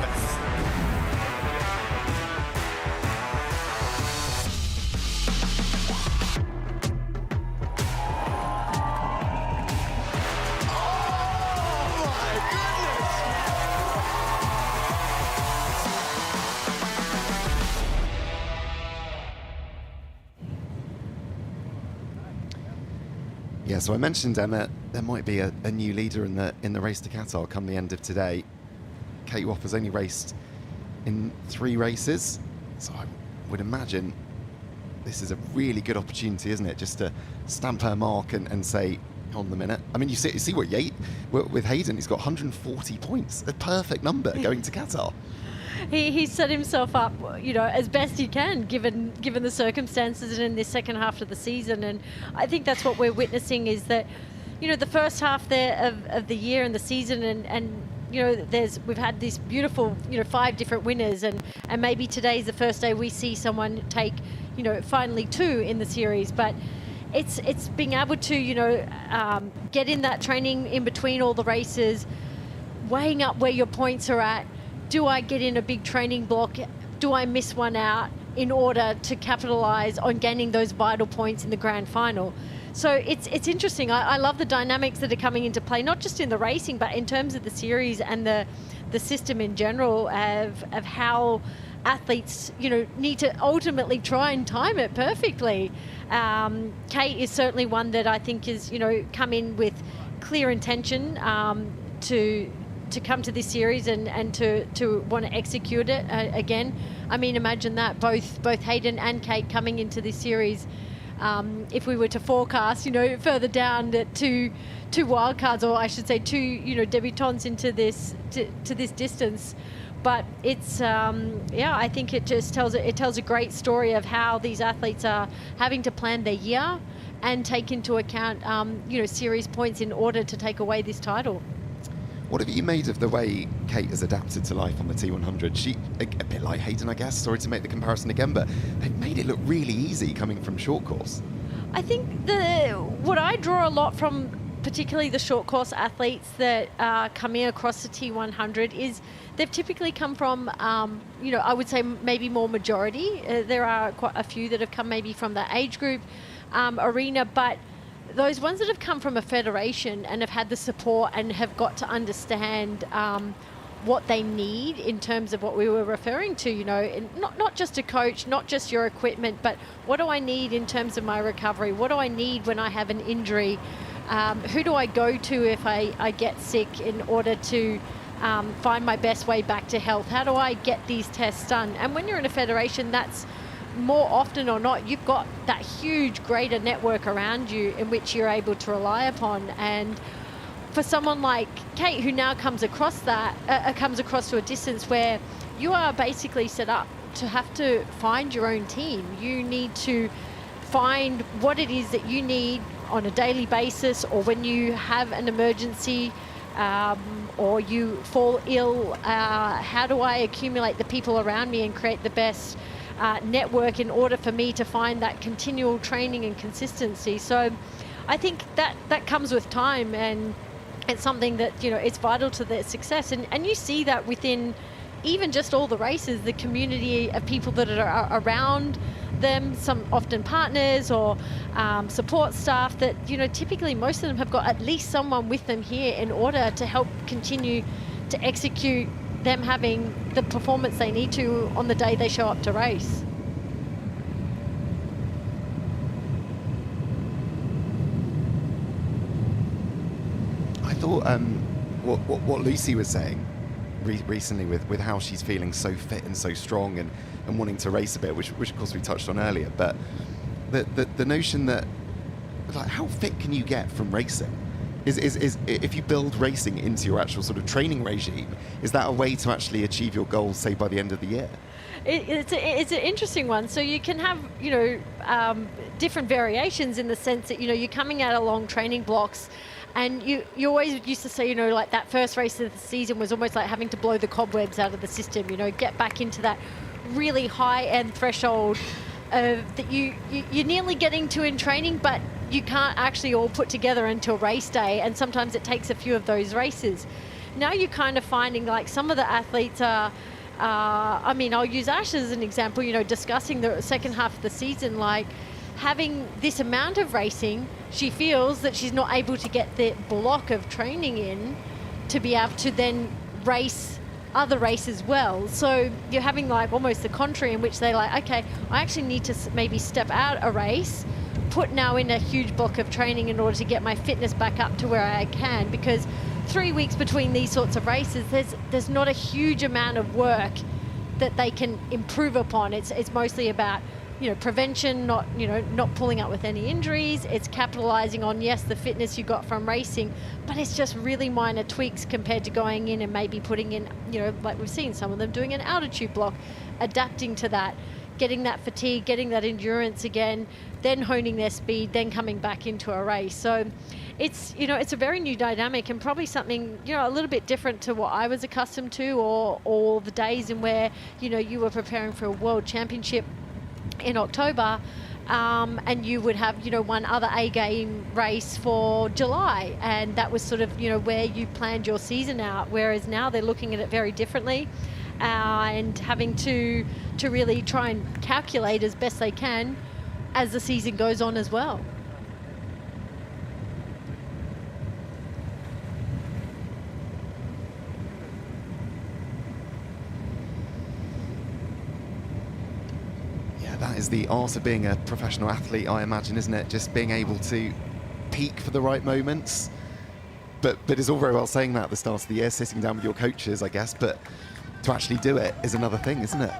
Yeah, so I mentioned, Emma, there might be a new leader in the race to Qatar come the end of today. Kate Whopper's only raced in 3 races, so I would imagine this is a really good opportunity, isn't it? Just to stamp her mark and say, on the minute. I mean, you see what with Hayden, he's got 140 points, a perfect number going to Qatar. He set himself up, as best he can, given the circumstances in this second half of the season. And I think that's what we're witnessing is that, the first half there of the year and the season, and we've had this beautiful, 5 different winners, and maybe today's the first day we see someone take, finally 2 in the series, but. It's being able to, get in that training in between all the races, weighing up where your points are at. Do I get in a big training block? Do I miss one out in order to capitalise on gaining those vital points in the grand final? So it's interesting. I love the dynamics that are coming into play, not just in the racing, but in terms of the series and the system in general of how athletes, need to ultimately try and time it perfectly. Kate is certainly one that I think is, come in with clear intention to come to this series and to want to execute it again. I mean, imagine that both Hayden and Kate coming into this series. If we were to forecast, further down that two wildcards, or I should say 2, debutants into this to this distance. But it's I think it just tells a great story of how these athletes are having to plan their year and take into account series points in order to take away this title. What have you made of the way Kate has adapted to life on the T100? She, a bit like Hayden, I guess, sorry to make the comparison again, but they've made it look really easy coming from short course. I think what I draw a lot from particularly the short course athletes that are coming across the T100 is they've typically come from, I would say maybe more majority. There are quite a few that have come maybe from the age group arena, but those ones that have come from a federation and have had the support and have got to understand what they need in terms of what we were referring to, and not just a coach, not just your equipment, but what do I need in terms of my recovery? What do I need when I have an injury? Who do I go to if I get sick in order to find my best way back to health? How do I get these tests done? And when you're in a federation, that's more often or not, you've got that huge greater network around you in which you're able to rely upon. And for someone like Kate, who now comes across to a distance where you are basically set up to have to find your own team. You need to find what it is that you need on a daily basis, or when you have an emergency or you fall ill, how do I accumulate the people around me and create the best network in order for me to find that continual training and consistency? So I think that comes with time, and it's something that, it's vital to their success. And you see that within even just all the races, the community of people that are around them, some often partners or support staff that, typically most of them have got at least someone with them here in order to help continue to execute them having the performance they need to on the day they show up to race. I thought what Lucy was saying recently with how she's feeling so fit and so strong and wanting to race a bit, which of course we touched on earlier, but the notion that, like, how fit can you get from racing? Is if you build racing into your actual sort of training regime, is that a way to actually achieve your goals, say, by the end of the year? It's an interesting one. So you can have, different variations in the sense that, you're coming out of long training blocks, and you always used to say, like that first race of the season was almost like having to blow the cobwebs out of the system, get back into that really high-end threshold that you're nearly getting to in training, but you can't actually all put together until race day, and sometimes it takes a few of those races. Now you're kind of finding like some of the athletes are, I'll use Ash as an example, discussing the second half of the season, like having this amount of racing, she feels that she's not able to get the block of training in to be able to then race other races well. So you're having like almost the contrary, in which they're like, okay, I actually need to maybe step out a race, put now in a huge block of training in order to get my fitness back up to where I can, because 3 weeks between these sorts of races, there's not a huge amount of work that they can improve upon. It's mostly about, prevention, not pulling up with any injuries. It's capitalizing on, yes, the fitness you got from racing, but it's just really minor tweaks compared to going in and maybe putting in, like we've seen some of them doing an altitude block, adapting to that, getting that fatigue, getting that endurance again, then honing their speed, then coming back into a race. So it's, it's a very new dynamic, and probably something, a little bit different to what I was accustomed to, or the days in where, you were preparing for a world championship in October, and you would have, one other A-game race for July, and that was sort of, where you planned your season out, whereas now they're looking at it very differently, and having to really try and calculate as best they can as the season goes on as well. That is the art of being a professional athlete, I imagine, isn't it? Just being able to peak for the right moments. But it's all very well saying that at the start of the year, sitting down with your coaches, I guess, but to actually do it is another thing, isn't it?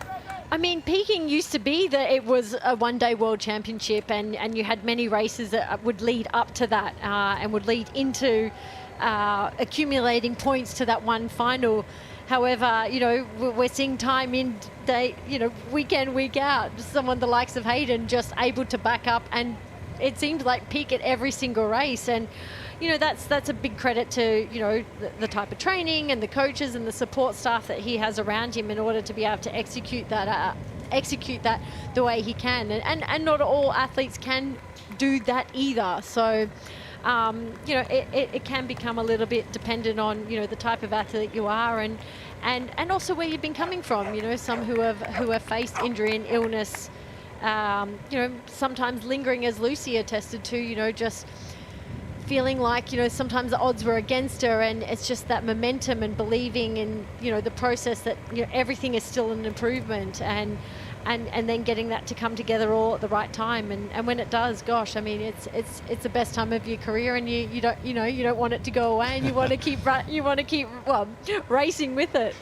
I mean, peaking used to be that it was a one-day world championship, and you had many races that would lead up to that, and would lead into accumulating points to that one final. However, we're seeing time in day, week in, week out, someone the likes of Hayden just able to back up, and it seemed like peak at every single race. And, that's a big credit to, the type of training and the coaches and the support staff that he has around him in order to be able to execute that the way he can. And not all athletes can do that either. So, it can become a little bit dependent on, the type of athlete you are, and also where you've been coming from. Some who have faced injury and illness, sometimes lingering, as Lucy attested to, just feeling like, sometimes the odds were against her, and it's just that momentum and believing in, the process that, everything is still an improvement, and then getting that to come together all at the right time, and when it does, gosh, I mean, it's the best time of your career, and you don't want it to go away, and you want to keep racing with it.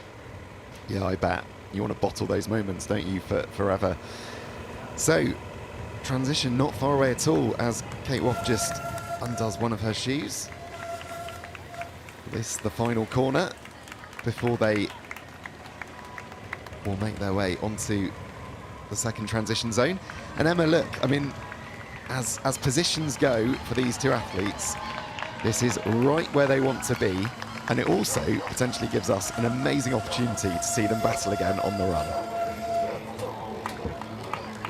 Yeah, I bet you want to bottle those moments, don't you, for forever. So transition not far away at all, as Kate Woff just undoes one of her shoes. This is the final corner before they will make their way onto the second transition zone. And Emma, look, I mean, as positions go for these two athletes, this is right where they want to be, and it also potentially gives us an amazing opportunity to see them battle again on the run.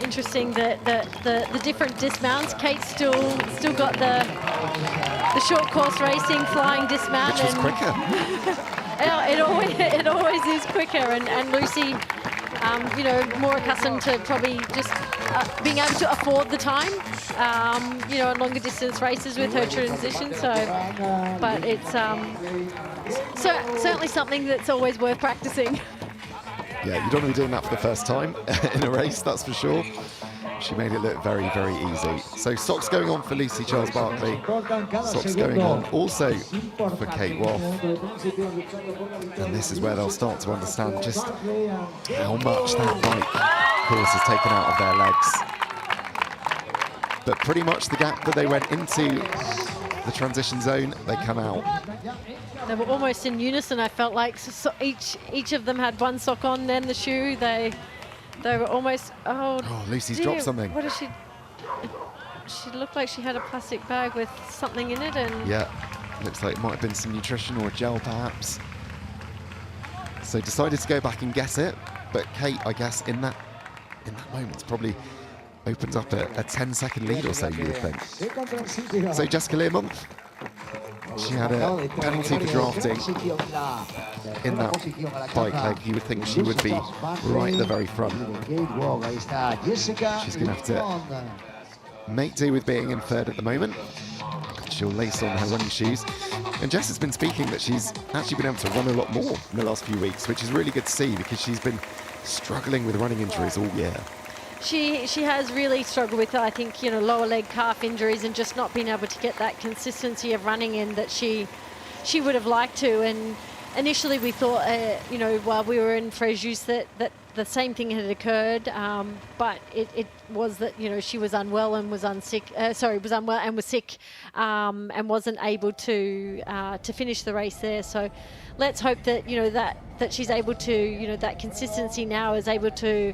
Interesting that the different dismounts. Kate's still got the short course racing flying dismount, which was quicker. it always is quicker, and Lucy, more accustomed to probably just being able to afford the time, on longer distance races with her transition. So, but it's certainly something that's always worth practicing. Yeah, you don't want to be doing that for the first time in a race, that's for sure. She made it look very, very easy. So socks going on for Lucy Charles-Barclay. Socks going on also for Kate Woff. And this is where they'll start to understand just how much that bike course has taken out of their legs. But pretty much the gap that they went into the transition zone, they come out. They were almost in unison. I felt like each of them had one sock on, then the shoe. They were almost. Oh, Lucy's dear, dropped something. What is she? She looked like she had a plastic bag with something in it, and yeah, looks like it might have been some nutrition or a gel, perhaps. So decided to go back and get it, but Kate, I guess, in that moment, probably opened up a 10-second lead or so, you would think. So Jessica Learmonth, she had a penalty for drafting in that bike leg. You would think she would be right at the very front. She's going to have to make do with being in third at the moment. She'll lace on her running shoes. And Jess has been speaking that she's actually been able to run a lot more in the last few weeks, which is really good to see, because she's been struggling with running injuries all year. She has really struggled with, I think, you know, lower leg calf injuries and just not being able to get that consistency of running in that she would have liked to. And initially we thought, you know, while we were in Fréjus that the same thing had occurred, but it was that, you know, she was unwell and was was unwell and was sick, and wasn't able to finish the race there. So let's hope that, you know, that she's able to, you know, that consistency now is able to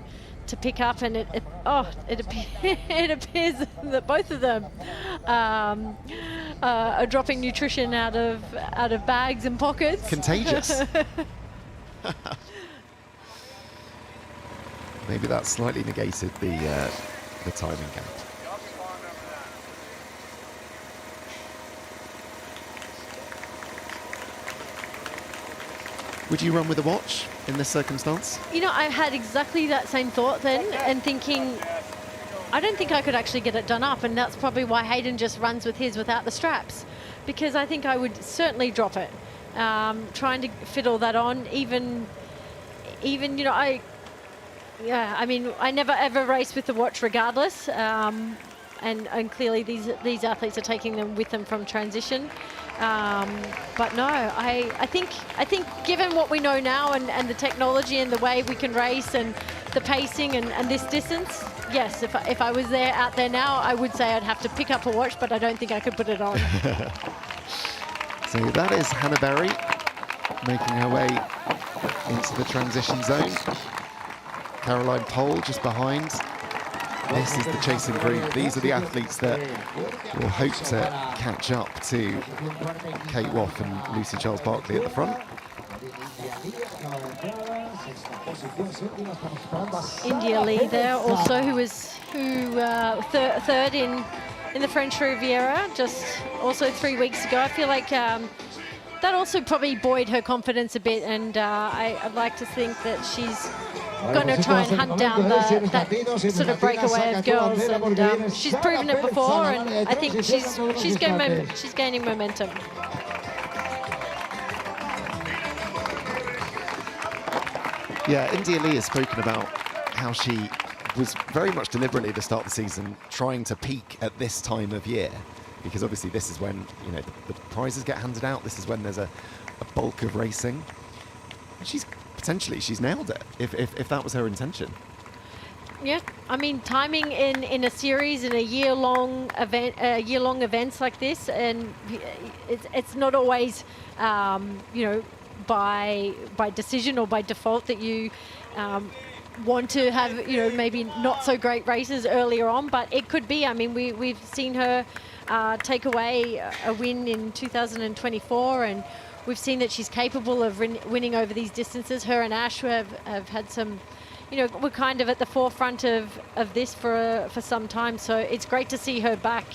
pick up, and it appears that both of them are dropping nutrition out of bags and pockets. Contagious. Maybe that slightly negated the timing gap. Would you run with a watch in this circumstance? You know, I had exactly that same thought then, and thinking, I don't think I could actually get it done up, and that's probably why Hayden just runs with his without the straps, because I think I would certainly drop it. Trying to fit all that on, even you know, I mean, I never ever race with the watch regardless, and clearly these athletes are taking them with them from transition. But no, I think given what we know now and the technology and the way we can race and the pacing and this distance, yes, if I was out there now, I would say I'd have to pick up a watch, but I don't think I could put it on. So that is Hannah Berry making her way into the transition zone. Caroline Pohl just behind. This is the chasing group. These are the athletes that will hope to catch up to Kate Woff and Lucy Charles-Barkley at the front. India Lee there also, who third in the French Riviera just also 3 weeks ago. I feel like that also probably buoyed her confidence a bit, and I'd like to think that she's going to try and hunt down that sort of breakaway of girls, and she's proven it before, and I think she's gaining momentum. Yeah, India Lee has spoken about how she was very much deliberately at the start of the season trying to peak at this time of year, because obviously this is when, you know, the prizes get handed out. This is when there's a bulk of racing. She's nailed it if that was her intention. Yeah, I mean, timing in a series, in a year-long events like this, and it's not always you know, by decision or by default that you want to have, you know, maybe not so great races earlier on, but it could be. I mean, we've seen her take away a win in 2024, and we've seen that she's capable of winning over these distances. Her and Ash have had some, you know, we're kind of at the forefront of this for some time. So it's great to see her back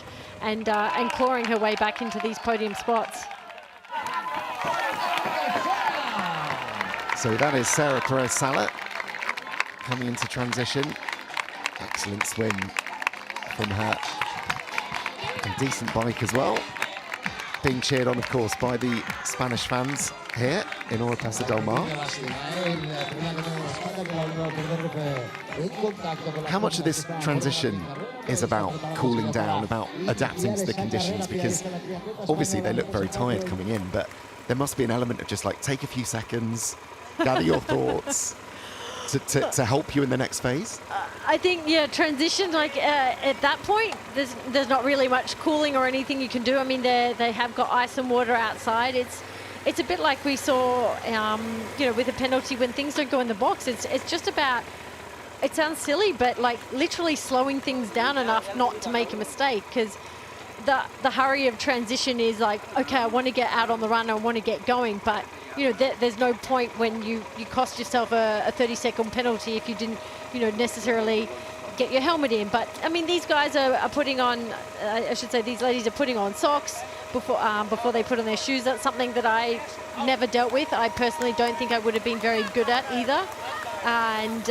and clawing her way back into these podium spots. So that is Sarah Perez-Salat coming into transition. Excellent swim from her. A decent bike as well. Being cheered on, of course, by the Spanish fans here in Oropesa del Mar. How much of this transition is about cooling down, about adapting to the conditions? Because obviously they look very tired coming in, but there must be an element of just like take a few seconds, gather your thoughts to help you in the next phase. I think, yeah, transition, like at that point, there's not really much cooling or anything you can do. I mean, they have got ice and water outside. It's a bit like we saw, you know, with a penalty when things don't go in the box. It's just about, it sounds silly, but like literally slowing things down enough not to make a mistake, because the hurry of transition is like, okay, I want to get out on the run, I want to get going, but you know, there's no point when you cost yourself a 30-second penalty if you didn't, you know, necessarily get your helmet in. But I mean, these guys are putting on, I should say, these ladies are putting on socks before they put on their shoes. That's something that I never dealt with. I personally don't think I would have been very good at either. And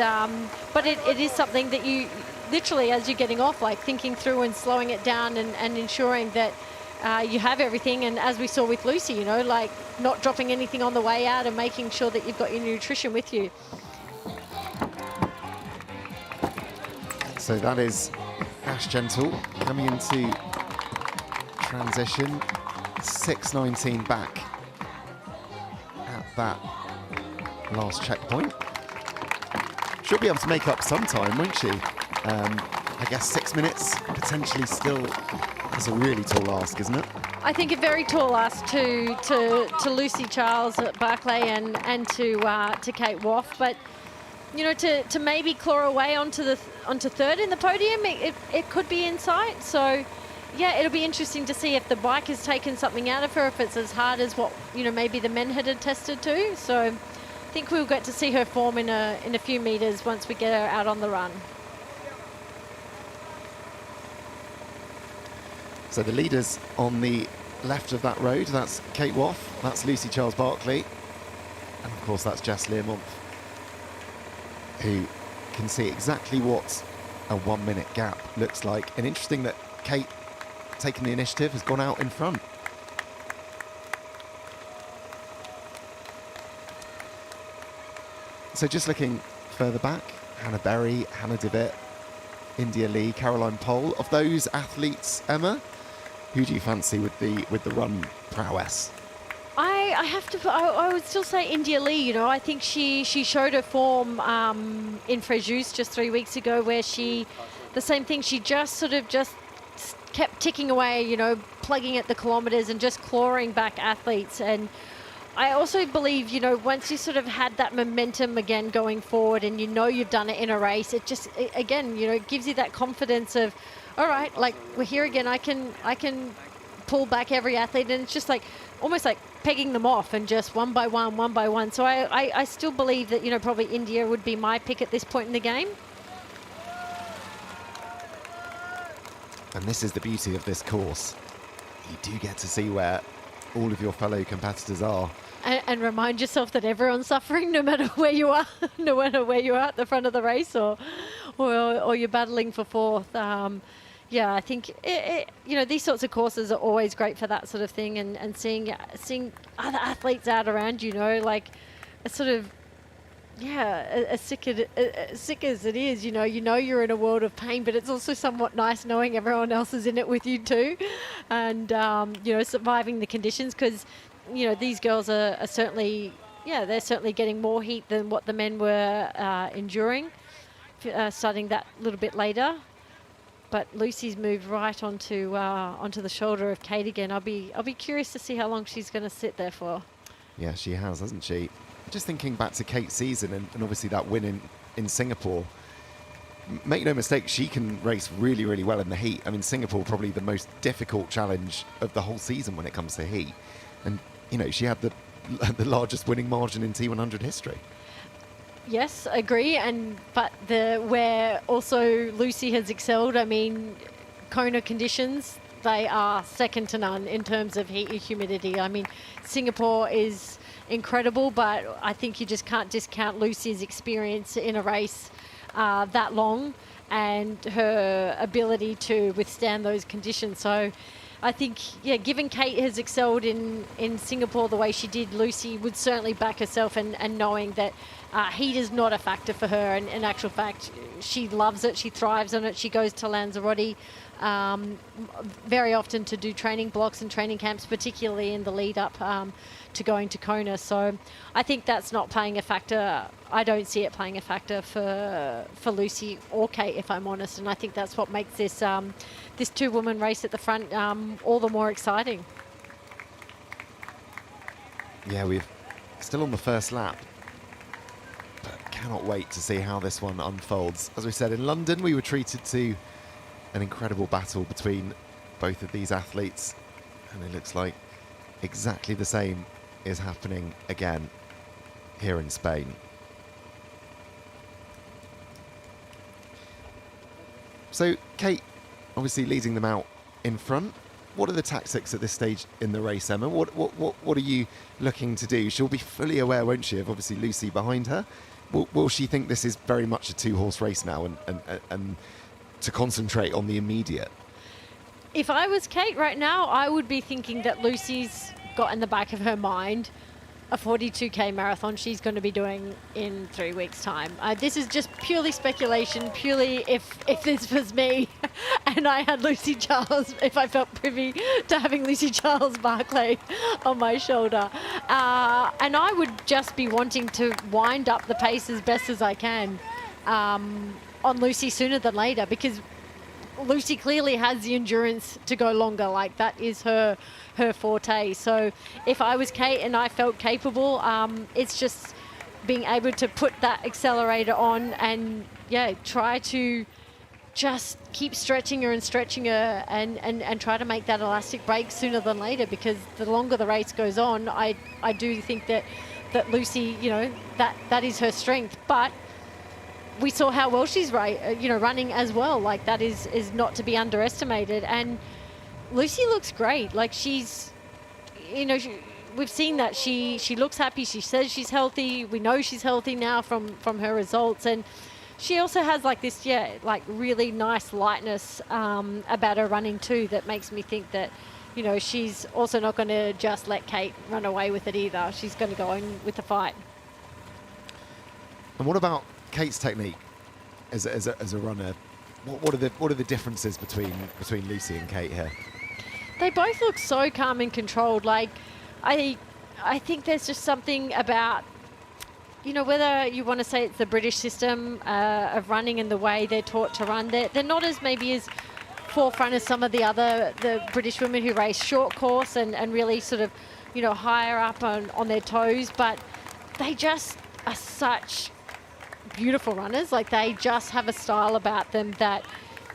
but it is something that you literally, as you're getting off, like thinking through and slowing it down and ensuring that you have everything. And as we saw with Lucy, you know, like not dropping anything on the way out and making sure that you've got your nutrition with you. So that is Ash Gentle coming into transition. 6:19 back at that last checkpoint. She'll be able to make up some time, won't she? I guess 6 minutes potentially still is a really tall ask, isn't it? I think a very tall ask to Lucy Charles-Barclay and to Kate Woff, but you know, to maybe claw away onto third in the podium, it could be in sight. So yeah, it'll be interesting to see if the bike has taken something out of her, if it's as hard as what, you know, maybe the men had attested to. So I think we'll get to see her form in a few meters once we get her out on the run. So the leaders on the left of that road, that's Kate Woff, that's Lucy Charles-Barclay, and of course that's Jess Learmonth, who can see exactly what a 1 minute gap looks like. And interesting that Kate, taking the initiative, has gone out in front. So just looking further back, Hannah Berry, Hannah Devitt, India Lee, Caroline Pohl. Of those athletes, Emma, who do you fancy with the run prowess? I would still say India Lee. You know, I think she showed her form in Fréjus just 3 weeks ago, where the same thing, she just kept ticking away, you know, plugging at the kilometres and just clawing back athletes. And I also believe, you know, once you sort of had that momentum again going forward and you know you've done it in a race, it again, you know, it gives you that confidence of, all right, like, we're here again, I can pull back every athlete, and it's just like almost like pegging them off and just one by one. So I still believe that, you know, probably India would be my pick at this point in the game. And this is the beauty of this course. You do get to see where all of your fellow competitors are. And remind yourself that everyone's suffering, no matter where you are, no matter where you are at the front of the race or you're battling for fourth. Yeah, I think you know, these sorts of courses are always great for that sort of thing, and seeing other athletes out around, you know, like a sort of, yeah, as sick as it is, you know you're in a world of pain, but it's also somewhat nice knowing everyone else is in it with you too, and you know, surviving the conditions, because you know, these girls are certainly, yeah, they're certainly getting more heat than what the men were enduring, starting that little bit later. But Lucy's moved right onto the shoulder of Kate again. I'll be curious to see how long she's going to sit there for. Yeah, she has, hasn't she? Just thinking back to Kate's season and obviously that win in Singapore. Make no mistake, she can race really, really well in the heat. I mean, Singapore probably the most difficult challenge of the whole season when it comes to heat. And, you know, she had the largest winning margin in T100 history. Yes, agree. But where also Lucy has excelled, I mean, Kona conditions, they are second to none in terms of heat and humidity. I mean, Singapore is incredible, but I think you just can't discount Lucy's experience in a race that long and her ability to withstand those conditions. So I think, yeah, given Kate has excelled in Singapore the way she did, Lucy would certainly back herself, and knowing that heat is not a factor for her. And in actual fact, she loves it. She thrives on it. She goes to Lanzarote very often to do training blocks and training camps, particularly in the lead up to going to Kona. So I think that's not playing a factor. I don't see it playing a factor for Lucy or Kate, if I'm honest. And I think that's what makes this this two-woman race at the front all the more exciting. Yeah, we're still on the first lap, but cannot wait to see how this one unfolds. As we said, in London, we were treated to an incredible battle between both of these athletes, and it looks like exactly the same is happening again here in Spain. So Kate obviously leading them out in front. What are the tactics at this stage in the race, Emma? What are you looking to do? She'll be fully aware, won't she, of obviously Lucy behind her. Will she think this is very much a two-horse race now and to concentrate on the immediate? If I was Kate right now, I would be thinking that Lucy's got in the back of her mind, a 42K marathon she's going to be doing in 3 weeks' time. This is just purely speculation, purely if this was me and I had Lucy Charles, if I felt privy to having Lucy Charles Barclay on my shoulder. And I would just be wanting to wind up the pace as best as I can on Lucy sooner than later, because Lucy clearly has the endurance to go longer. Like, that is her forte. So if I was Kate and I felt capable, it's just being able to put that accelerator on and try to just keep stretching her and try to make that elastic break sooner than later, because the longer the race goes on, I do think that Lucy, that is her strength. But we saw how well she's running as well. Like, that is not to be underestimated. And Lucy looks great. Like, she's, we've seen that she looks happy. She says she's healthy. We know she's healthy now from her results. And she also has like this, really nice lightness about her running too, that makes me think that, she's also not going to just let Kate run away with it either. She's going to go in with the fight. And what about Kate's technique as a runner? What are the differences between Lucy and Kate here? They both look so calm and controlled. Like, I think there's just something about, whether you want to say it's the British system of running and the way they're taught to run. They're not as maybe as forefront as some of the British women who race short course and really sort of, higher up on their toes. But they just are such beautiful runners. Like, they just have a style about them that,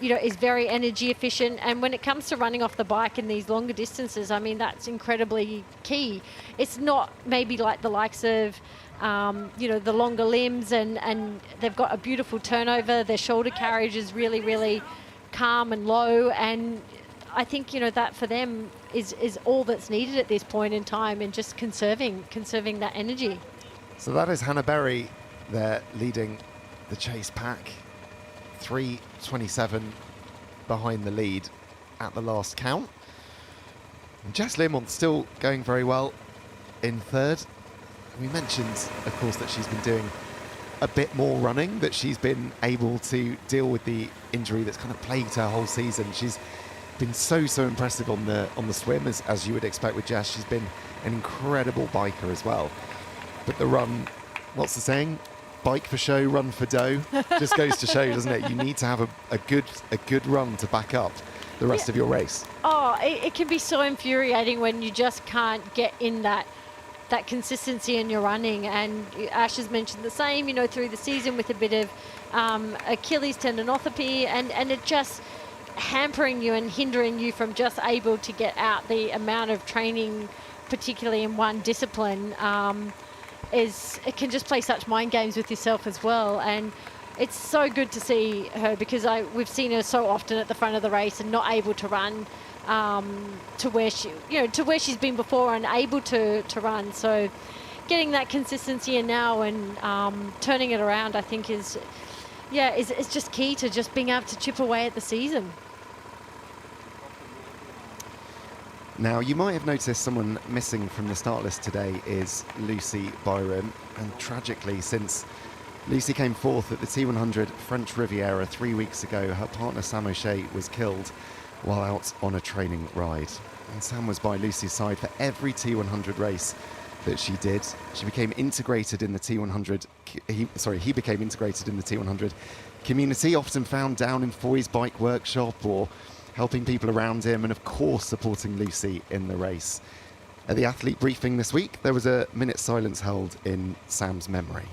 is very energy efficient. And when it comes to running off the bike in these longer distances, I mean, that's incredibly key. It's not maybe like the likes of, the longer limbs, and they've got a beautiful turnover. Their shoulder carriage is really, really calm and low. And I think, that for them is all that's needed at this point in time, and just conserving that energy. So that is Hannah Berry there leading the chase pack. 3:27 behind the lead at the last count. And Jess Learmont still going very well in third. We mentioned, of course, that she's been doing a bit more running, that she's been able to deal with the injury that's kind of plagued her whole season. She's been so impressive on the swim, as you would expect with Jess. She's been an incredible biker as well. But the run, what's the saying? Bike for show, run for dough. Just goes to show, doesn't it? You need to have a good run to back up the rest of your race. Oh, it can be so infuriating when you just can't get in that consistency in your running. And Ash has mentioned the same, through the season with a bit of Achilles tendinopathy, and it just hampering you and hindering you from just able to get out the amount of training, particularly in one discipline. It can just play such mind games with yourself as well. And it's so good to see her, because we've seen her so often at the front of the race and not able to run to where she's been before, and able to run. So getting that consistency in now and turning it around, I think is just key to just being able to chip away at the season. Now, you might have noticed someone missing from the start list today is Lucy Byram. And tragically, since Lucy came fourth at the T100 French Riviera 3 weeks ago, her partner Sam O'Shea was killed while out on a training ride. And Sam was by Lucy's side for every T100 race that she did. She became integrated in the T100. He became integrated in the T100 community, often found down in Foy's bike workshop or helping people around him, and of course supporting Lucy in the race. At the athlete briefing this week, there was a minute's silence held in Sam's memory.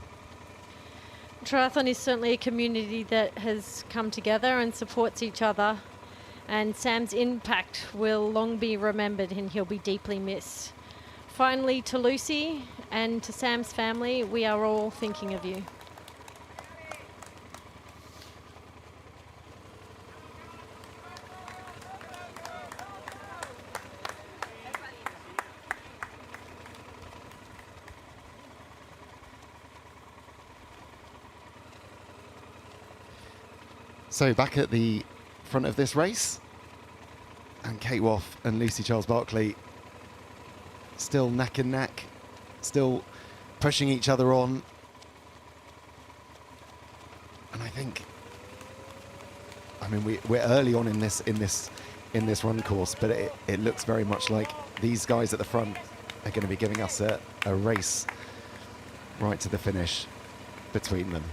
Triathlon is certainly a community that has come together and supports each other, and Sam's impact will long be remembered, and he'll be deeply missed. Finally, to Lucy and to Sam's family, we are all thinking of you. So back at the front of this race, and Kate Woff and Lucy Charles Barclay still neck and neck still pushing each other on. And I think, I mean, we're early on in this run course, but it looks very much like these guys at the front are going to be giving us a race right to the finish between them.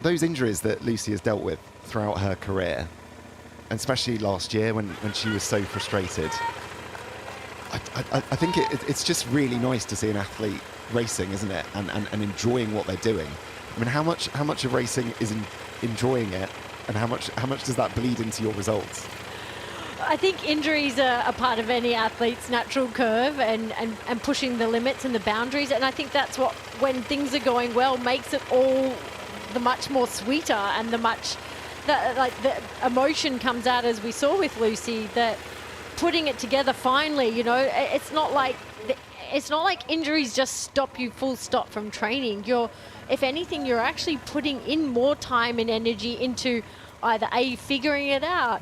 Those injuries that Lucy has dealt with throughout her career, and especially last year when she was so frustrated, I think it's just really nice to see an athlete racing, isn't it? And enjoying what they're doing. I mean, how much of racing is enjoying it, and how much does that bleed into your results? I think injuries are a part of any athlete's natural curve and pushing the limits and the boundaries. And I think that's what, when things are going well, makes it all the much more sweeter, and the emotion comes out, as we saw with Lucy, that putting it together finally, you know, it's not like injuries just stop you full stop from training. If anything, you're actually putting in more time and energy into either figuring it out,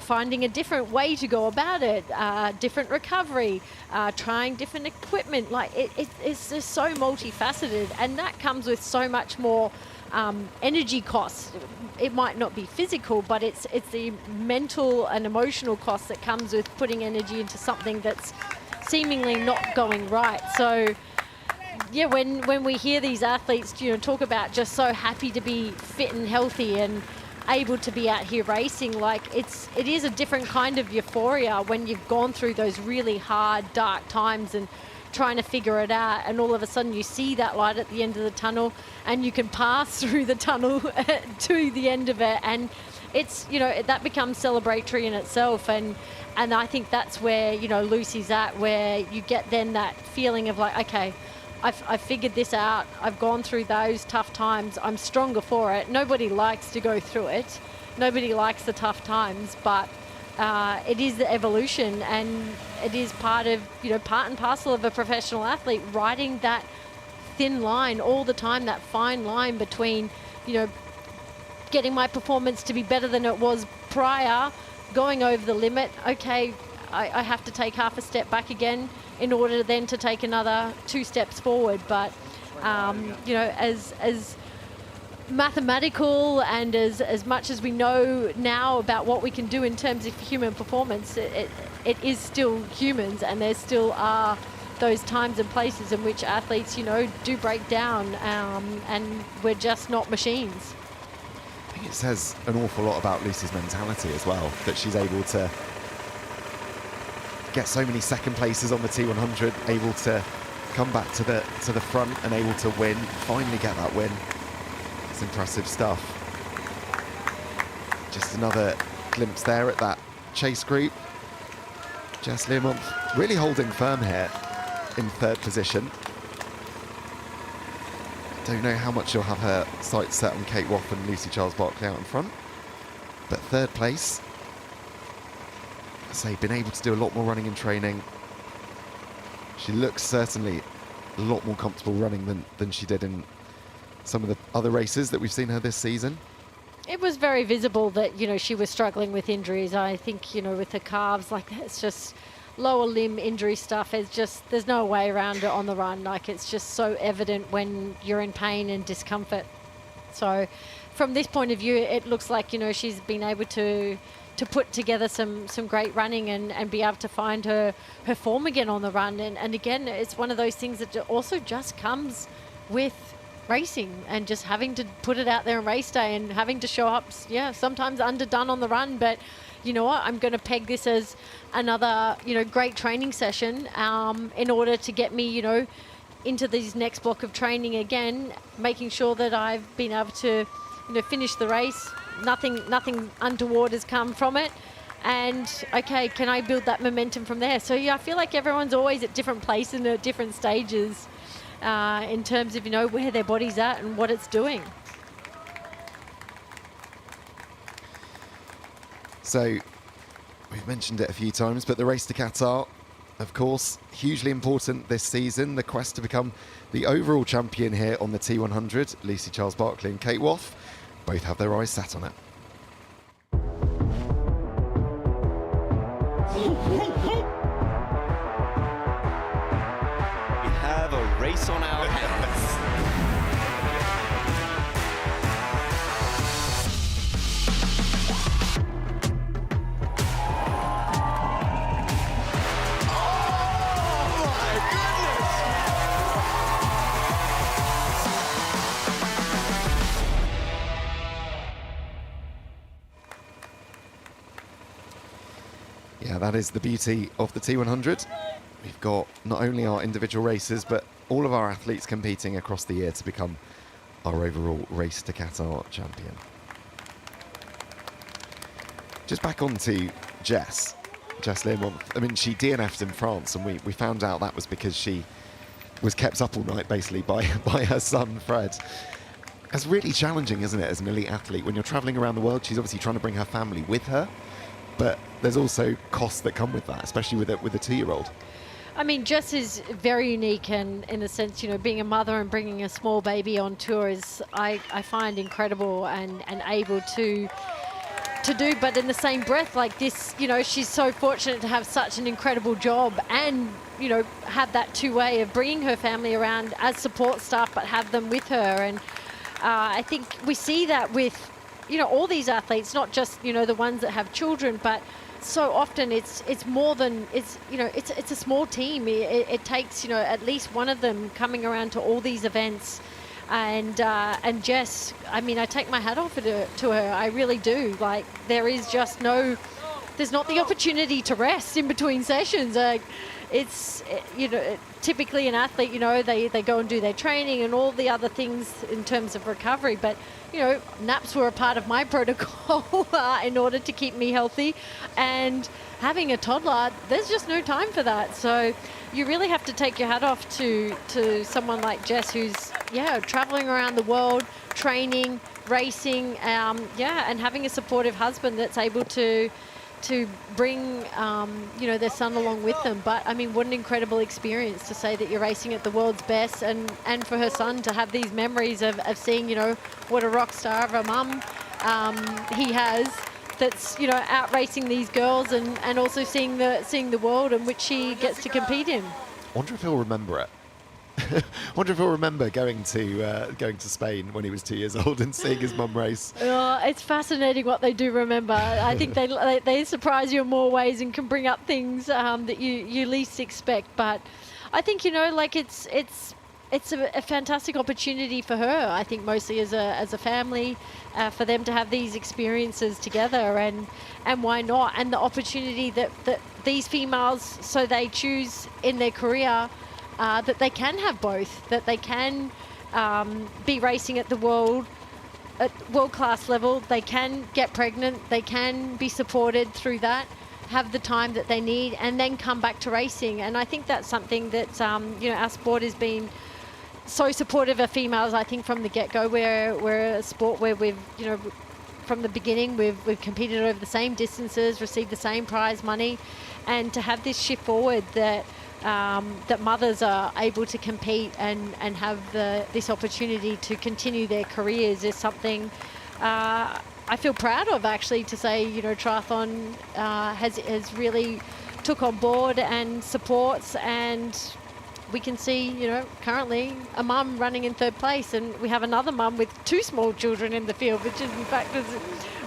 finding a different way to go about it, different recovery, trying different equipment. Like it's just so multifaceted, and that comes with so much more energy costs. It might not be physical, but it's the mental and emotional cost that comes with putting energy into something that's seemingly not going right. So yeah, when we hear these athletes, you know, talk about just so happy to be fit and healthy and able to be out here racing, like it is a different kind of euphoria when you've gone through those really hard, dark times and trying to figure it out, and all of a sudden you see that light at the end of the tunnel and you can pass through the tunnel to the end of it, and it's, you know, that becomes celebratory in itself. And I think that's where, you know, Lucy's at, where you get then that feeling of like, okay, I've figured this out, I've gone through those tough times, I'm stronger for it. Nobody likes to go through it, nobody likes the tough times, but it is the evolution, and it is part of, you know, part and parcel of a professional athlete, riding that thin line all the time, that fine line between, you know, getting my performance to be better than it was prior, going over the limit, okay, I have to take half a step back again in order then to take another 2 steps forward. But you know, as mathematical and as much as we know now about what we can do in terms of human performance, it is still humans, and there still are those times and places in which athletes, you know, do break down, and we're just not machines. I think it says an awful lot about Lucy's mentality as well, that she's able to get so many second places on the T100, able to come back to the front and able to win, finally get that win. It's impressive stuff. Just another glimpse there at that chase group. Jess Learmonth really holding firm here in 3rd position. Don't know how much she'll have her sights set on Kate Woff and Lucy Charles-Barclay out in front, but 3rd place. Say, been able to do a lot more running in training. She looks certainly a lot more comfortable running than she did in some of the other races that we've seen her this season. It was very visible that, you know, she was struggling with injuries. I think, you know, with her calves, like, it's just lower limb injury stuff. It's just, there's no way around it on the run. Like, it's just so evident when you're in pain and discomfort. So from this point of view, it looks like, you know, she's been able to put together some great running and be able to find her form again on the run. And again, it's one of those things that also just comes with racing, and just having to put it out there on race day and having to show up, yeah, sometimes underdone on the run, but you know what, I'm going to peg this as another, you know, great training session in order to get me, you know, into this next block of training again, making sure that I've been able to, you know, finish the race. Nothing untoward has come from it, and okay, can I build that momentum from there? So yeah, I feel like everyone's always at different places and at different stages in terms of, you know, where their body's at and what it's doing. So we've mentioned it a few times, but the race to Qatar Of course, hugely important this season, the quest to become the overall champion here on the T100. Lucy Charles-Barclay and Kate Woff both have their eyes set on it. We have a race on our hands. Yeah, that is the beauty of the T100. We've got not only our individual races, but all of our athletes competing across the year to become our overall Race to Qatar champion. Just back on to Jess Learmonth. I mean, she DNF'd in France, and we found out that was because she was kept up all night, basically, by her son, Fred. It's really challenging, isn't it, as an elite athlete? When you're traveling around the world, she's obviously trying to bring her family with her, but there's also costs that come with that, especially with a 2-year-old. I mean, Jess is very unique, and in the sense, you know, being a mother and bringing a small baby on tour is, I find incredible and able to do. But in the same breath, like this, you know, she's so fortunate to have such an incredible job and, you know, have that two-way of bringing her family around as support staff, but have them with her. And I think we see that with, you know, all these athletes, not just, you know, the ones that have children, but so often it's more than, it's, you know, it's a small team. It takes, you know, at least one of them coming around to all these events. And Jess, I mean, I take my hat off to her. I really do. Like, there is just there's not the opportunity to rest in between sessions. It's, you know, typically an athlete, you know, they go and do their training and all the other things in terms of recovery. But, you know, naps were a part of my protocol in order to keep me healthy. And having a toddler, there's just no time for that. So you really have to take your hat off to someone like Jess, who's, yeah, traveling around the world, training, racing, and having a supportive husband that's able to bring, you know, their son along with them. But I mean, what an incredible experience to say that you're racing at the world's best, and for her son to have these memories of seeing, you know, what a rock star of a mum he has, that's, you know, out racing these girls and also seeing the world in which she gets to compete in. I wonder if he'll remember it. Wonder if he'll remember going to Spain when he was 2 years old and seeing his mum race. It's fascinating what they do remember. I think they surprise you in more ways and can bring up things that you least expect. But I think, you know, like it's a fantastic opportunity for her. I think mostly as a family, for them to have these experiences together, and why not? And the opportunity that these females, so they choose in their career. That they can have both, that they can be racing at world-class level, they can get pregnant, they can be supported through that, have the time that they need, and then come back to racing. And I think that's something that, you know, our sport has been so supportive of females, I think, from the get-go. We're a sport where we've, you know, from the beginning, we've competed over the same distances, received the same prize money, and to have this shift forward that mothers are able to compete and have this opportunity to continue their careers is something I feel proud of, actually, to say, you know, triathlon has really took on board and supports, and we can see, you know, currently a mum running in third place, and we have another mum with 2 small children in the field, which is in fact is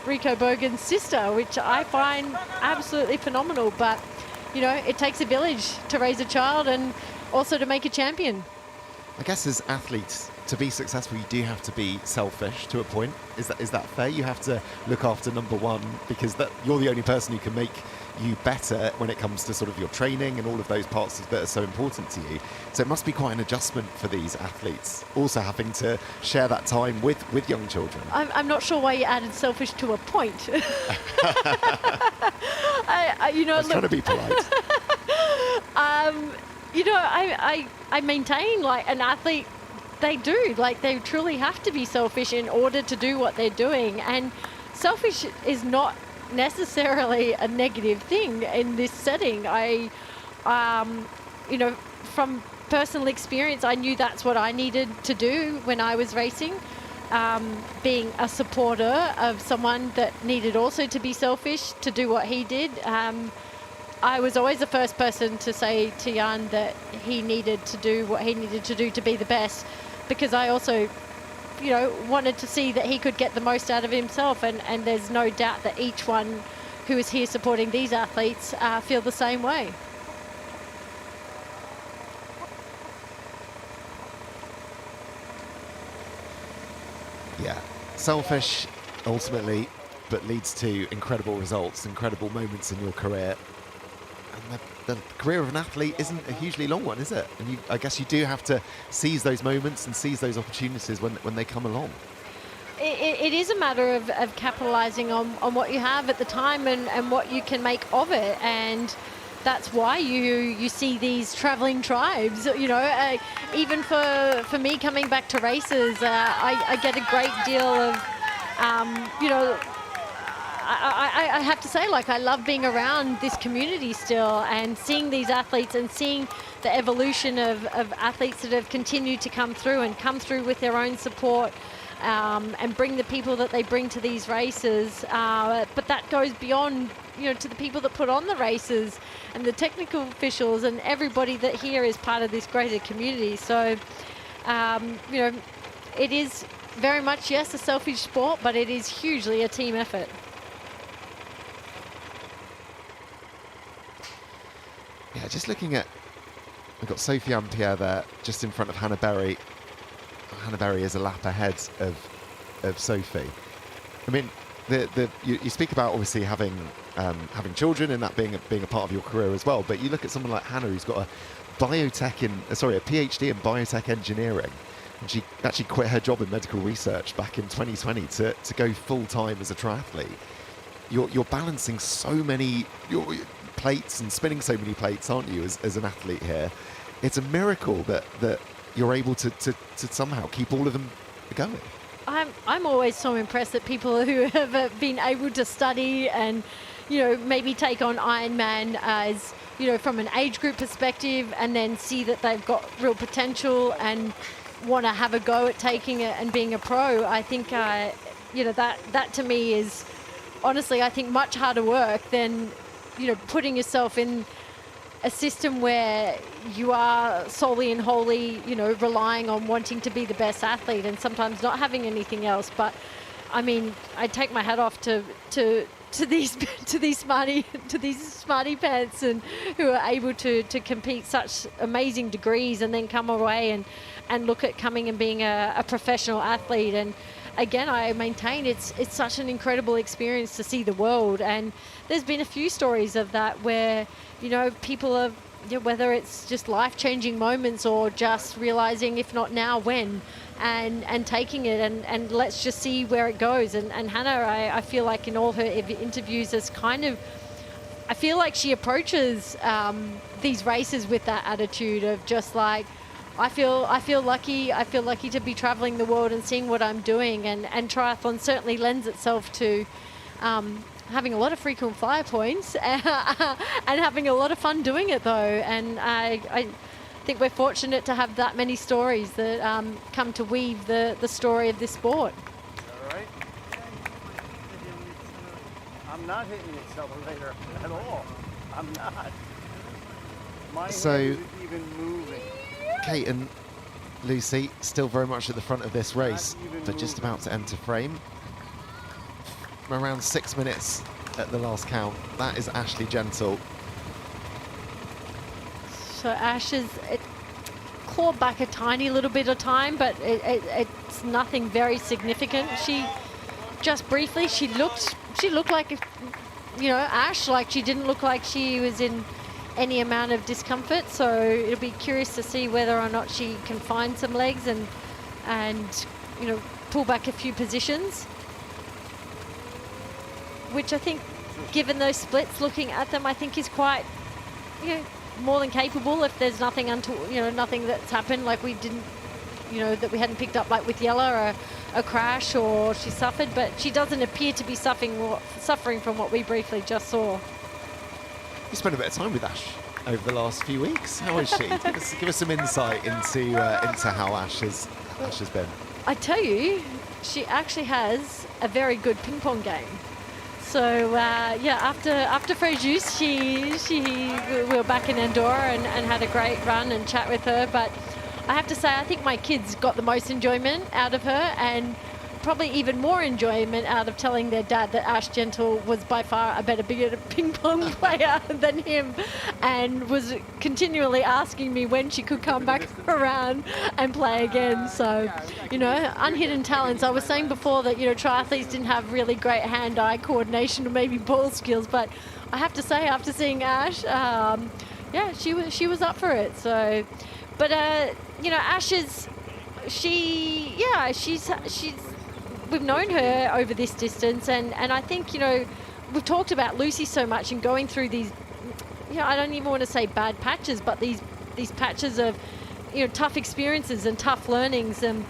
Rico Bogan's sister, which I find absolutely phenomenal. But you know, it takes a village to raise a child and also to make a champion. I guess as athletes, to be successful, you do have to be selfish to a point. Is that fair? You have to look after number one, because you're the only person who can make you better when it comes to sort of your training and all of those parts that are so important to you. So it must be quite an adjustment for these athletes, also having to share that time with young children. I'm not sure why you added selfish to a point. You know, I was trying to be polite. You know, I maintain, like, an athlete, they truly have to be selfish in order to do what they're doing. And selfish is not necessarily a negative thing in this setting. I you know, from personal experience, I knew that's what I needed to do when I was racing. Being a supporter of someone that needed also to be selfish to do what he did. I was always the first person to say to Jan that he needed to do what he needed to do to be the best, because I also, you know, wanted to see that he could get the most out of himself, and there's no doubt that each one who is here supporting these athletes feel the same way. Yeah, selfish ultimately, but leads to incredible results, incredible moments in your career. And the career of an athlete isn't a hugely long one, is it? And I guess you do have to seize those moments and seize those opportunities when they come along. It is a matter of capitalizing on what you have at the time and what you can make of it. And that's why you see these traveling tribes, you know. Even for me coming back to races, I get a great deal of, you know, I have to say, like, I love being around this community still and seeing these athletes and seeing the evolution of athletes that have continued to come through with their own support. And bring the people that they bring to these races, but that goes beyond, you know, to the people that put on the races and the technical officials and everybody that here is part of this greater community. So, you know, it is very much, yes, a selfish sport, but it is hugely a team effort. Yeah, just looking at, we've got Sophie Ampere there, just in front of Hannah Berry. Hannah Berry is a lap ahead of Sophie. I mean, you speak about obviously having children and that being a part of your career as well. But you look at someone like Hannah, who's got a PhD in biotech engineering, and she actually quit her job in medical research back in 2020 to go full time as a triathlete. You're balancing so many plates and spinning so many plates, aren't you, as an athlete here? It's a miracle that you're able to somehow keep all of them going. I'm always so impressed that people who have been able to study and, you know, maybe take on Ironman as, you know, from an age group perspective, and then see that they've got real potential and want to have a go at taking it and being a pro. I think, you know, that to me is honestly, I think, much harder work than, you know, putting yourself in a system where you are solely and wholly, you know, relying on wanting to be the best athlete and sometimes not having anything else. But I mean, I take my hat off to these smarty pants and who are able to compete such amazing degrees and then come away and look at coming and being a professional athlete. And again, I maintain it's such an incredible experience to see the world. And there's been a few stories of that where, you know, people have, you know, whether it's just life-changing moments or just realizing, if not now, when, and taking it and let's just see where it goes. And Hannah, I feel like in all her interviews is kind of, I feel like she approaches these races with that attitude of just like, I feel lucky. I feel lucky to be traveling the world and seeing what I'm doing. And triathlon certainly lends itself to having a lot of frequent flyer points and having a lot of fun doing it, though. And I think we're fortunate to have that many stories that come to weave the story of this sport. All right. I'm not hitting the accelerator at all. I'm not. My hand isn't even moving. Kate and Lucy still very much at the front of this race, but just about to enter frame. Around 6 minutes at the last count. That is Ashley Gentle. So Ash is clawed back a tiny little bit of time, but it's nothing very significant. She just briefly, she looked like, you know, Ash, like she didn't look like she was in any amount of discomfort. So it'll be curious to see whether or not she can find some legs and you know, pull back a few positions, which I think, given those splits, looking at them, I think is quite, you know, more than capable. If there's nothing nothing that's happened, like we didn't, you know, that we hadn't picked up, like with Yella, or a crash, or she suffered, but she doesn't appear to be suffering from what we briefly just saw. You spent a bit of time with Ash over the last few weeks. How is she? Give us some insight into how Ash has been. I tell you, she actually has a very good ping pong game. So after Fréjus, we were back in Andorra and had a great run and chat with her. But I have to say, I think my kids got the most enjoyment out of her, and probably even more enjoyment out of telling their dad that Ash Gentle was by far a better ping pong player than him, and was continually asking me when she could come back around and play again. So, unhidden talents. I was saying before that, triathletes didn't have really great hand-eye coordination or maybe ball skills, but I have to say, after seeing Ash, she was up for it. So, but Ash is, she's we've known her over this distance, and I think, we've talked about Lucy so much and going through these, I don't even want to say bad patches, but these patches of, tough experiences and tough learnings, and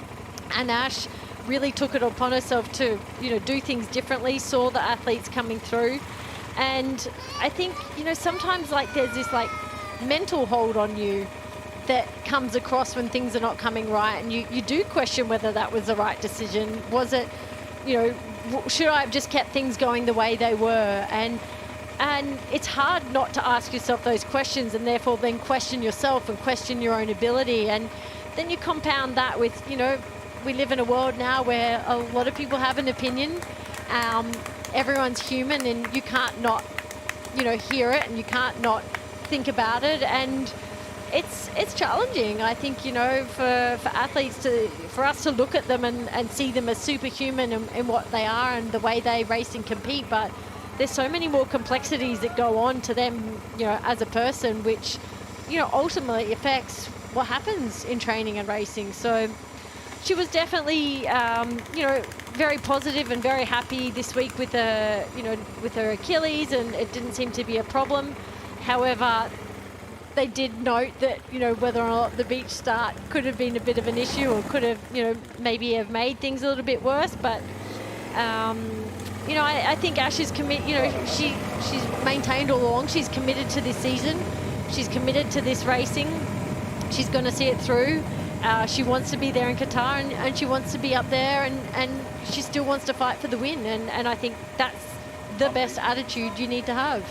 Ash really took it upon herself to, do things differently, saw the athletes coming through. And I think, sometimes there's this mental hold on you that comes across when things are not coming right, and you do question whether that was the right decision. Was it, should I have just kept things going the way they were? And it's hard not to ask yourself those questions, and therefore then question yourself and question your own ability. And then you compound that with, we live in a world now where a lot of people have an opinion. Everyone's human, and you can't not, hear it, and you can't not think about it. And it's challenging, I think, for athletes for us to look at them and see them as superhuman in what they are and the way they race and compete. But there's so many more complexities that go on to them, as a person, which, ultimately affects what happens in training and racing. So she was definitely, very positive and very happy this week with her Achilles, and it didn't seem to be a problem. However, they did note that, whether or not the beach start could have been a bit of an issue, or could have, maybe have made things a little bit worse. But, I think Ash is committed, she's maintained all along. She's committed to this season. She's committed to this racing. She's going to see it through. She wants to be there in Qatar, and she wants to be up there, and she still wants to fight for the win. And I think that's the best attitude you need to have.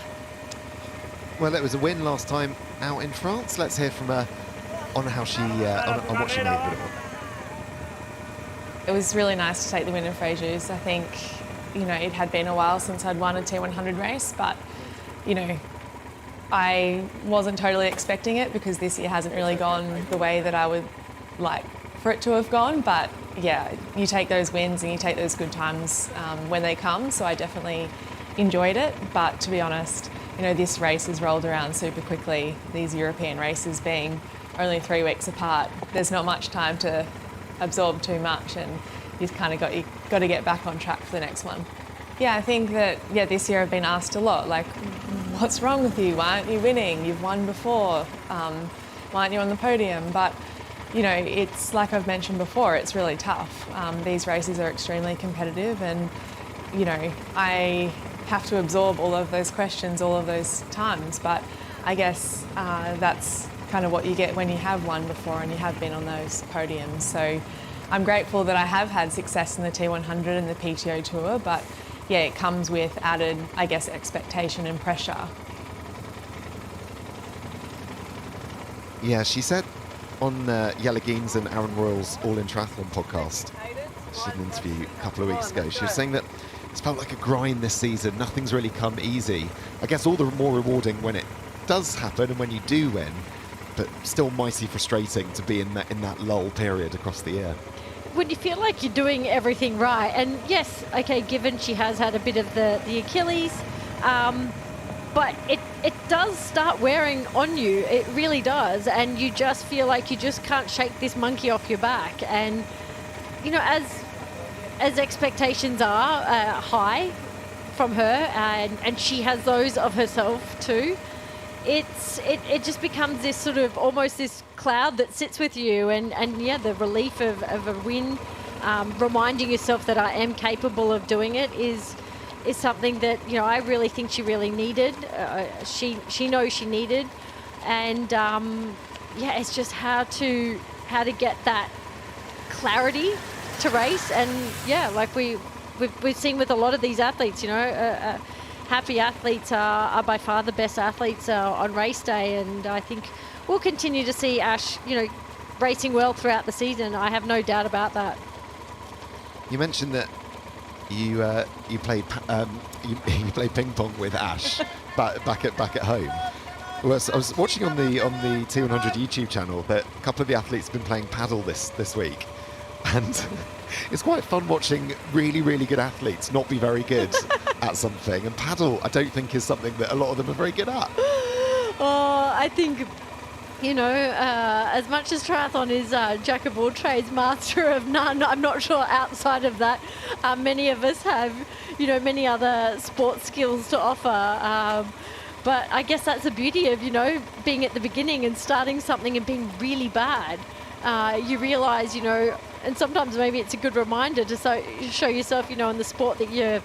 Well, it was a win last time out in France. Let's hear from her on how she on what she made of it. It was really nice to take the win in Fréjus. I think, it had been a while since I'd won a T100 race, but, I wasn't totally expecting it, because this year hasn't really gone the way that I would like for it to have gone. But yeah, you take those wins and you take those good times when they come. So I definitely enjoyed it. But to be honest, this race has rolled around super quickly. These European races being only 3 weeks apart, there's not much time to absorb too much, and you've kind of got to get back on track for the next one. Yeah, I think that this year I've been asked a lot, like, what's wrong with you? Why aren't you winning? You've won before. Why aren't you on the podium? But it's like I've mentioned before, it's really tough. These races are extremely competitive, and I have to absorb all of those questions all of those times. But I guess that's kind of what you get when you have won before and you have been on those podiums. So I'm grateful that I have had success in the T100 and the PTO Tour, but yeah, it comes with added, I guess, expectation and pressure. Yeah, she said on Jelle Geens and Aaron Royal's All In Triathlon podcast, she did an interview a couple of weeks ago, she was saying that it's felt like a grind this season, nothing's really come easy. I guess all the more rewarding when it does happen and when you do win, but still mighty frustrating to be in that lull period across the year. When you feel like you're doing everything right, and yes, okay, given she has had a bit of the Achilles, but it does start wearing on you, it really does, and you just feel like you just can't shake this monkey off your back. And as expectations are high from her, and she has those of herself too, it just becomes this sort of almost this cloud that sits with you, and yeah, the relief of a win, reminding yourself that I am capable of doing it is is something that, you know, I really think she really needed. She knows she needed, and yeah, it's just how to get that clarity to race. And yeah, like we've seen with a lot of these athletes, you know, happy athletes are by far the best athletes on race day, and I think we'll continue to see Ash, you know, racing well throughout the season. I have no doubt about that. You mentioned that you played you played ping pong with Ash back at home. Well, I was watching on the T100 YouTube channel that a couple of the athletes have been playing paddle this week, and it's quite fun watching really good athletes not be very good at something. And paddle, I don't think, is something that a lot of them are very good at. Oh, I think, you know, as much as triathlon is jack of all trades, master of none, I'm not sure outside of that many of us have, you know, many other sports skills to offer. But I guess that's the beauty of, you know, being at the beginning and starting something and being really bad. You realise, you know, and sometimes maybe it's a good reminder to show yourself, you know, in the sport that you're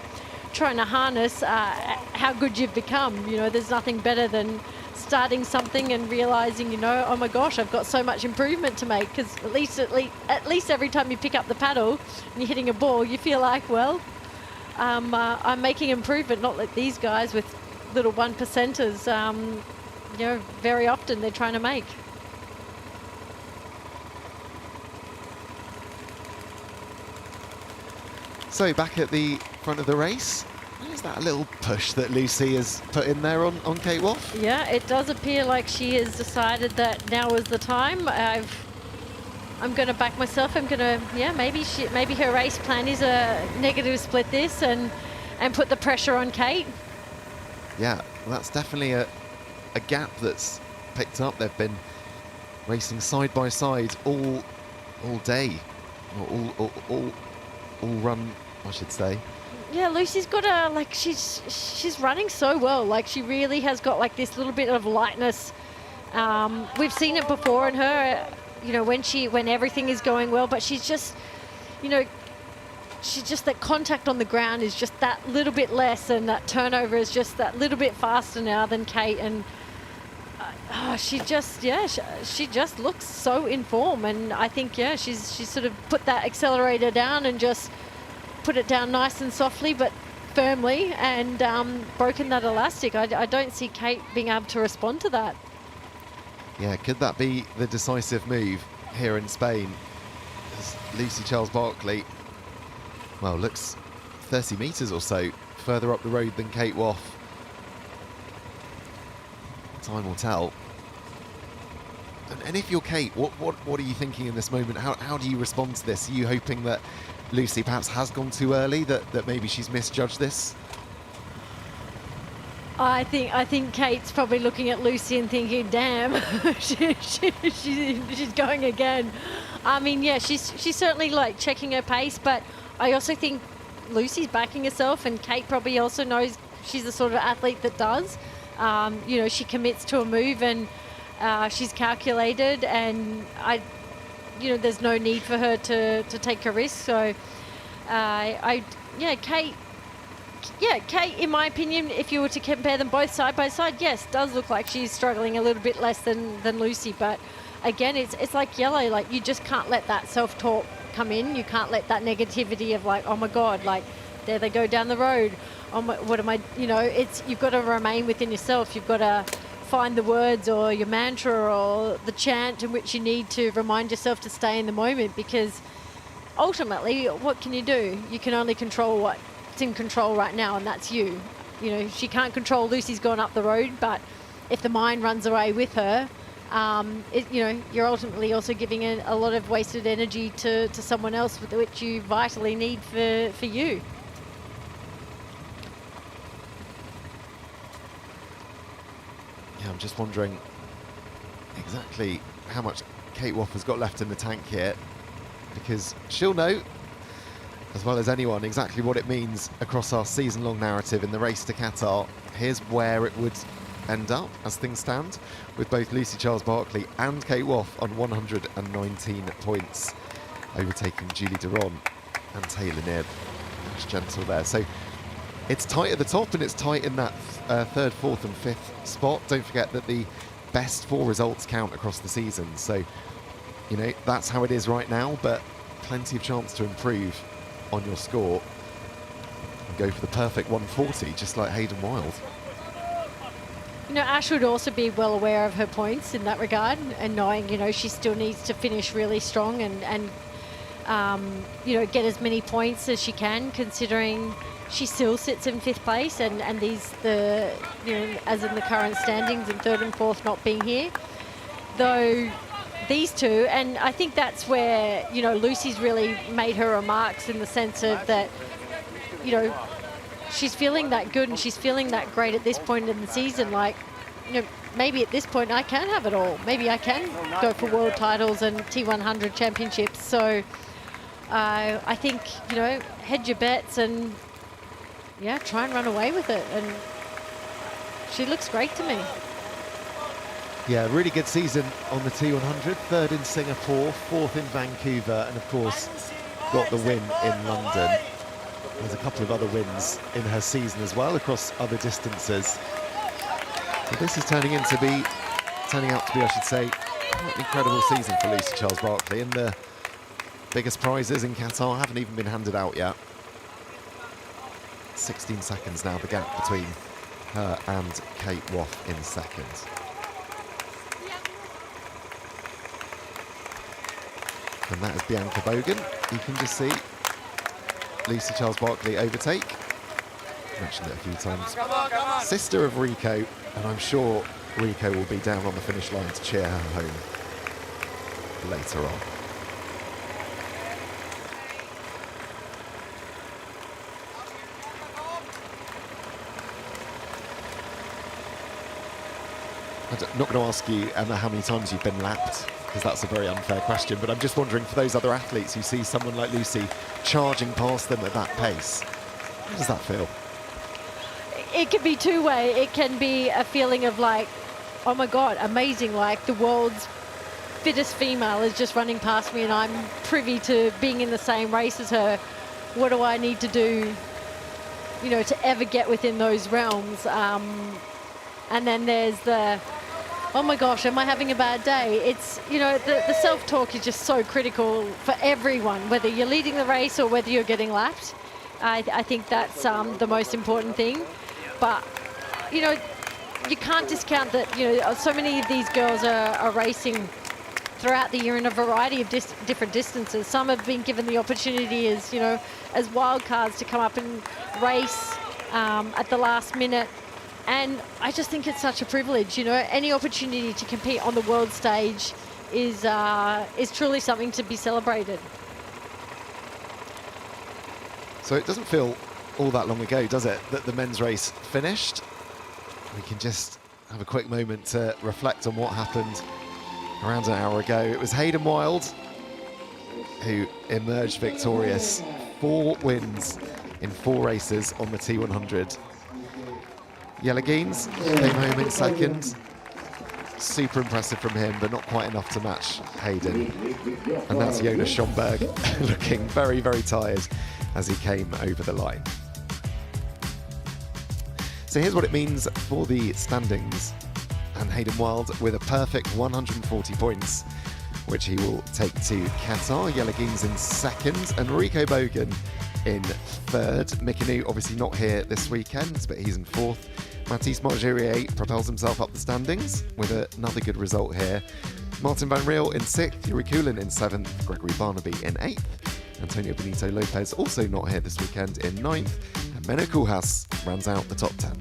trying to harness, how good you've become. You know, there's nothing better than starting something and realising, you know, oh my gosh, I've got so much improvement to make. Because at least every time you pick up the paddle and you're hitting a ball, you feel like, well, I'm making improvement, not like these guys with little 1%ers, you know, very often they're trying to make. So back at the front of the race, is that a little push that Lucy has put in there on Kate Woff? Yeah, it does appear like she has decided that now is the time. I'm going to back myself. I'm going to, yeah, maybe her race plan is a negative split this and put the pressure on Kate. Yeah, well, that's definitely a gap that's picked up. They've been racing side by side all day, or all run, I should say. Yeah, Lucy's got she's running so well. Like, she really has got like this little bit of lightness. We've seen it before in her, you know, when everything is going well, but she's just, you know, that contact on the ground is just that little bit less, and that turnover is just that little bit faster now than Kate. And she just looks so in form. And I think, yeah, she's sort of put that accelerator down and just put it down nice and softly but firmly, and broken that elastic. I don't see Kate being able to respond to that. Yeah, could that be the decisive move here in Spain? As Lucy Charles-Barclay, well, looks 30 metres or so further up the road than Kate Woff. Time will tell. And if you're Kate, what are you thinking in this moment? How do you respond to this? Are you hoping that Lucy perhaps has gone too early, that maybe she's misjudged this? I think Kate's probably looking at Lucy and thinking, damn, she's going again. I mean, yeah, she's certainly like checking her pace, but I also think Lucy's backing herself, and Kate probably also knows she's the sort of athlete that does. You know, she commits to a move, and she's calculated, and there's no need for her to take a risk. So, Kate, in my opinion, if you were to compare them both side by side, yes, does look like she's struggling a little bit less than Lucy. But again, it's like Yellow, like you just can't let that self-talk come in. You can't let that negativity of like, oh my God, like there they go down the road. Oh my, what am I, you know, you've got to remain within yourself. You've got to find the words or your mantra or the chant in which you need to remind yourself to stay in the moment, because ultimately, what can you do? You can only control what's in control right now, and that's you. You know, she can't control Lucy's gone up the road, but if the mind runs away with her, you're ultimately also giving a lot of wasted energy to someone else, which you vitally need for you. Yeah, I'm just wondering exactly how much Kate Woff has got left in the tank here, because she'll know as well as anyone exactly what it means across our season-long narrative in the race to Qatar. Here's where it would end up as things stand, with both Lucy Charles-Barclay and Kate Woff on 119 points, overtaking Julie Duron and Taylor Knibb. That's gentle there. So it's tight at the top and it's tight in that third, fourth and fifth spot. Don't forget that the best 4 results count across the season. So, you know, that's how it is right now, but plenty of chance to improve on your score and go for the perfect 140, just like Hayden Wild. You know, Ash would also be well aware of her points in that regard, and knowing, you know, she still needs to finish really strong and you know, get as many points as she can, considering she still sits in 5th place and you know, as in the current standings, and 3rd and 4th not being here. Though these two, and I think that's where, you know, Lucy's really made her remarks, in the sense of that, you know, she's feeling that good and she's feeling that great at this point in the season. Like, you know, maybe at this point I can have it all. Maybe I can go for world titles and T100 championships. So I think, you know, hedge your bets and, yeah, try and run away with it. And she looks great to me. Yeah, really good season on the T100. 3rd in Singapore, 4th in Vancouver, and of course got the win in London. There's a couple of other wins in her season as well across other distances. So this is turning out to be, I should say, quite an incredible season for Lucy Charles-Barclay, and the biggest prizes in Qatar haven't even been handed out yet. 16 seconds now, the gap between her and Kate Woff in second. And that is Bianca Bogan. You can just see Lucy Charles-Barclay overtake. Mentioned it a few times. Sister of Rico, and I'm sure Rico will be down on the finish line to cheer her home later on. I'm not going to ask you, Emma, how many times you've been lapped, because that's a very unfair question, but I'm just wondering, for those other athletes who see someone like Lucy charging past them at that pace, how does that feel? It can be two-way. It can be a feeling of like, oh my God, amazing, like the world's fittest female is just running past me and I'm privy to being in the same race as her. What do I need to do, you know, to ever get within those realms? And then there's the, oh my gosh, am I having a bad day? It's, you know, the self-talk is just so critical for everyone, whether you're leading the race or whether you're getting lapped. I think that's the most important thing. But, you know, you can't discount that, you know, so many of these girls are racing throughout the year in a variety of different distances. Some have been given the opportunity as, you know, as wild cards to come up and race at the last minute. And I just think it's such a privilege, you know. Any opportunity to compete on the world stage is truly something to be celebrated. So it doesn't feel all that long ago, does it, that the men's race finished? We can just have a quick moment to reflect on what happened around an hour ago. It was Hayden Wild who emerged victorious. 4 wins in 4 races on the T100. Yelagines came home in second. Super impressive from him, but not quite enough to match Hayden. And that's Jonas Schomburg looking very, very tired as he came over the line. So here's what it means for the standings. And Hayden Wild with a perfect 140 points, which he will take to Qatar. Yelagines in second, and Rico Bogan in third. Mikinu obviously not here this weekend, but he's in fourth. Mathis Margerier propels himself up the standings with another good result here. Martin Van Riel in sixth, Yuri Kulin in seventh, Gregory Barnaby in eighth, Antonio Benito Lopez also not here this weekend in ninth, and Menno Koolhaas rounds out the top 10.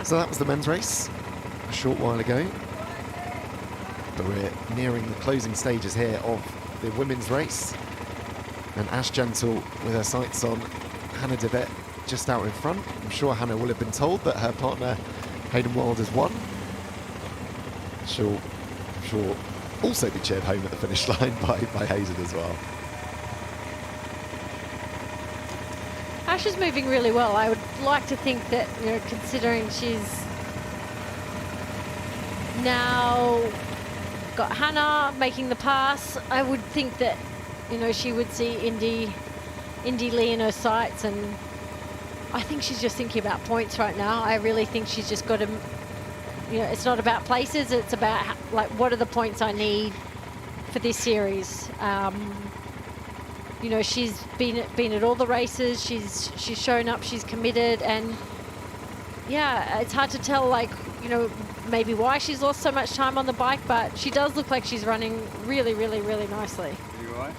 So that was the men's race a short while ago. But we're nearing the closing stages here of the women's race. And Ash Gentle with her sights on Hannah Devitt just out in front. I'm sure Hannah will have been told that her partner Hayden Wild has won. She'll, I'm sure, also be cheered home at the finish line by Hayden as well. Ash is moving really well. I would like to think that, you know, considering she's now got Hannah making the pass. I would think that, you know, she would see Indy Lee in her sights, and I think she's just thinking about points right now. I really think she's just got to, you know, it's not about places, it's about like, what are the points I need for this series. You know, she's been at all the races, she's shown up, she's committed, and yeah, it's hard to tell, like, you know, maybe why she's lost so much time on the bike, but she does look like she's running really, really, really nicely. Are you all right?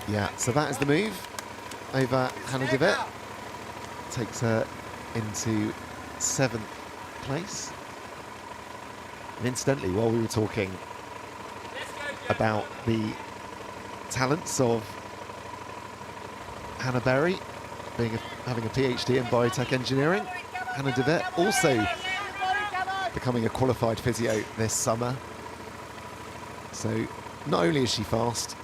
Yeah, so that is the move over Hannah de Wit. Takes her into 7th place. And incidentally, while we were talking about the talents of Hannah Berry, having a PhD in biotech engineering, Hannah de Wit also becoming a qualified physio this summer. So not only is she fast,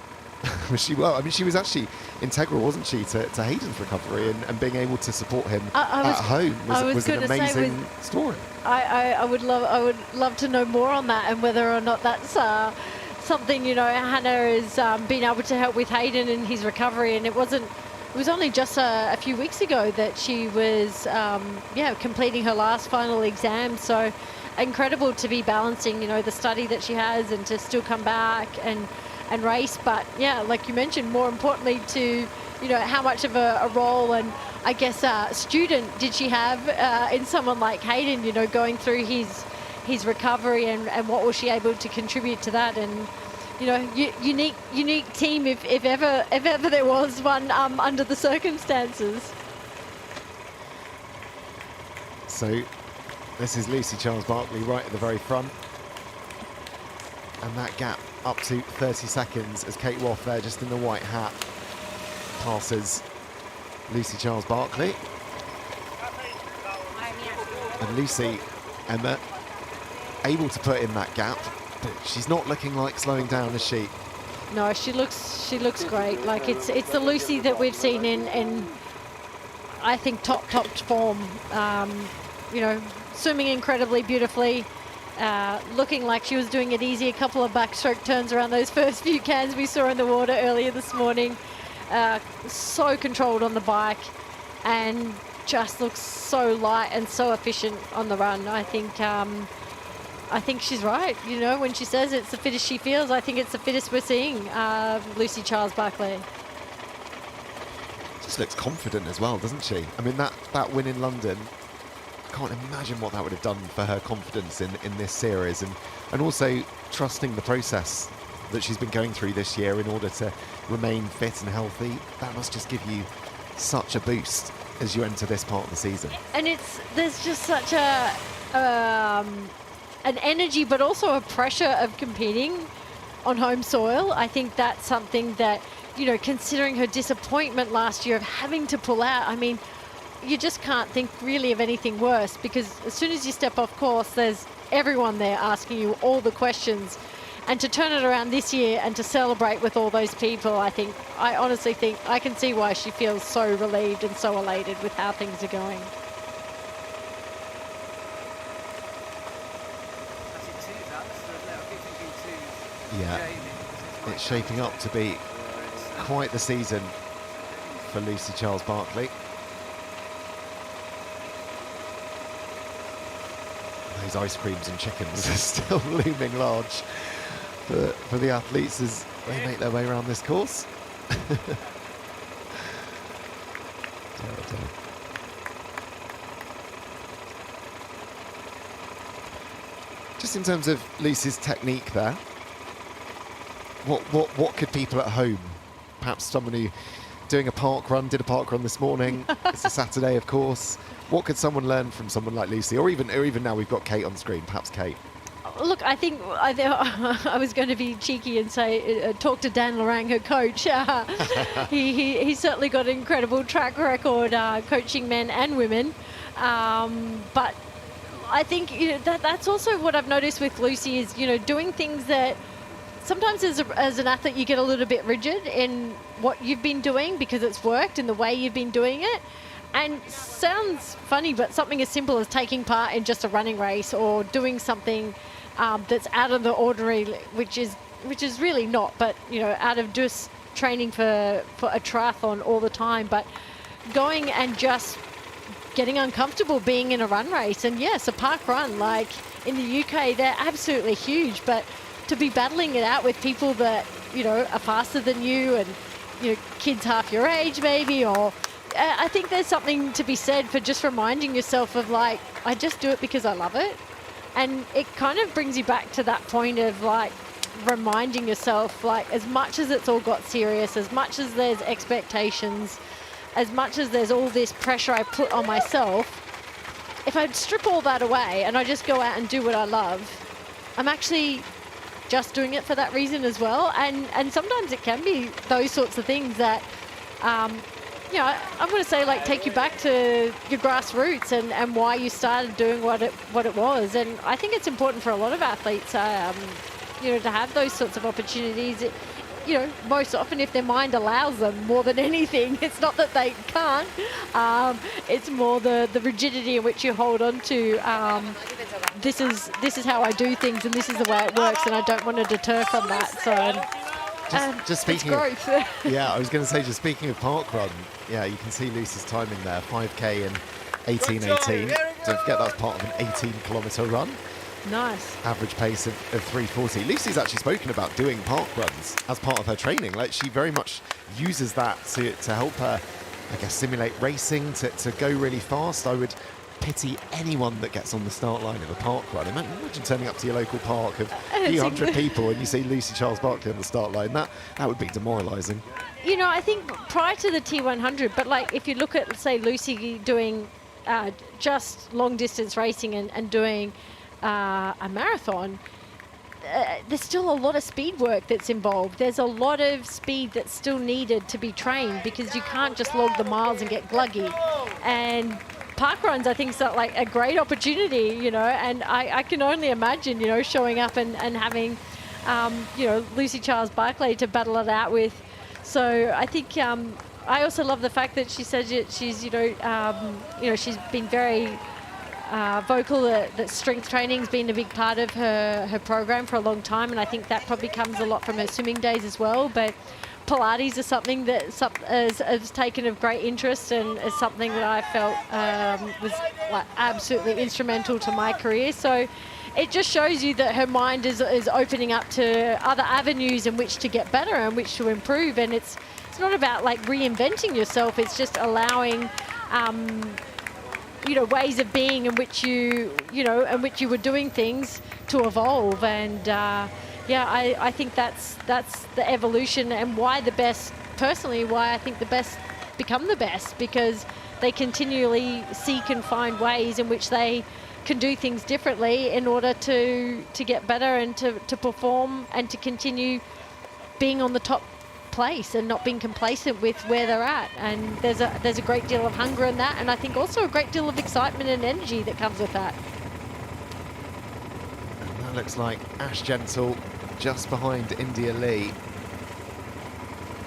she was actually integral, wasn't she, to Hayden's recovery and being able to support him at home was an amazing story. I would love to know more on that, and whether or not that's something, you know, Hannah has been able to help with Hayden in his recovery. And it was only just a few weeks ago that she was completing her last final exam. So incredible to be balancing, you know, the study that she has and to still come back and race. But yeah, like you mentioned, more importantly to, you know, how much of a role and I guess student did she have in someone like Hayden, you know, going through his recovery, and what was she able to contribute to that. And, you know, unique team if ever there was one under the circumstances. So this is Lucy Charles-Barclay right at the very front, and that gap up to 30 seconds as Kate Woff there, just in the white hat, passes Lucy Charles-Barclay. And Lucy, Emma, able to put in that gap, but she's not looking like slowing down, is she? No, she looks great. Like it's the Lucy that we've seen in I think top form. You know, swimming incredibly beautifully. Looking like she was doing it easy. A couple of backstroke turns around those first few cans we saw in the water earlier this morning. So controlled on the bike, and just looks so light and so efficient on the run. I think she's right. You know, when she says it's the fittest she feels, I think it's the fittest we're seeing, Lucy Charles-Barclay. Just looks confident as well, doesn't she? I mean, that win in London, can't imagine what that would have done for her confidence in this series, and also trusting the process that she's been going through this year in order to remain fit and healthy. That must just give you such a boost as you enter this part of the season. And there's just such an energy, but also a pressure of competing on home soil. I think that's something that, you know, considering her disappointment last year of having to pull out, I mean, you just can't think really of anything worse, because as soon as you step off course, there's everyone there asking you all the questions. And to turn it around this year and to celebrate with all those people, I honestly think I can see why she feels so relieved and so elated with how things are going. Yeah, it's shaping up to be quite the season for Lucy Charles-Barclay. Those ice creams and chickens are still looming large for the athletes as they make their way around this course. Just in terms of Lucy's technique there, what could people at home, perhaps someone who did a park run this morning, it's a Saturday of course, what could someone learn from someone like Lucy, or even now we've got Kate on screen, perhaps Kate? Look, I think I was going to be cheeky and say talk to Dan Lorang, her coach. He's certainly got an incredible track record coaching men and women. But I think, you know, that's also what I've noticed with Lucy is, you know, doing things that sometimes as an athlete you get a little bit rigid in what you've been doing because it's worked and the way you've been doing it. And sounds funny, but something as simple as taking part in just a running race or doing something that's out of the ordinary, which is really not, but out of just training for a triathlon all the time, but going and just getting uncomfortable being in a run race. And yes, a park run, like in the UK, they're absolutely huge, but to be battling it out with people that are faster than you, and kids half your age maybe, or I think there's something to be said for just reminding yourself of like, I just do it because I love it. And it kind of brings you back to that point of like reminding yourself, like, as much as it's all got serious, as much as there's expectations, as much as there's all this pressure I put on myself, if I strip all that away and I just go out and do what I love, I'm actually just doing it for that reason as well. And sometimes it can be those sorts of things that I'm going to say, like, take you back to your grassroots and why you started doing what it was. And I think it's important for a lot of athletes, to have those sorts of opportunities. Most often if their mind allows them more than anything. It's not that they can't. It's more the rigidity in which you hold on to. This is how I do things, and this is the way it works, and I don't want to deter from that. So. Just speaking of, I was going to say, just speaking of parkrun, you can see Lucy's time in there, 5K in 18:18. Don't forget that's part of an 18-kilometre run. Nice. Average pace of 3:40. Lucy's actually spoken about doing park runs as part of her training. Like, she very much uses that to help her, I guess, simulate racing, to go really fast. I would pity anyone that gets on the start line of a park run. Imagine turning up to your local park of a few hundred people and you see Lucy Charles-Barclay on the start line. That would be demoralising. I think prior to the T100, but like if you look at, say, Lucy doing just long distance racing and doing a marathon, there's still a lot of speed work that's involved. There's a lot of speed that's still needed to be trained, because you can't just log the miles and get gluggy. And park runs, I think, is like a great opportunity, and I can only imagine, showing up and having, Lucy Charles-Barclay to battle it out with. So I think I also love the fact that she says that she's, she's been very vocal that strength training's been a big part of her program for a long time, and I think that probably comes a lot from her swimming days as well. But Pilates is something that has taken of great interest, and is something that I felt was like absolutely instrumental to my career. So it just shows you that her mind is opening up to other avenues in which to get better and which to improve. And it's not about like reinventing yourself. It's just allowing ways of being in which you were doing things to evolve. And I think that's the evolution, and why I think the best become the best, because they continually seek and find ways in which they can do things differently in order to get better and to perform and to continue being on the top place and not being complacent with where they're at. And there's a great deal of hunger in that, and I think also a great deal of excitement and energy that comes with that. And that looks like Ash Gentle just behind India Lee,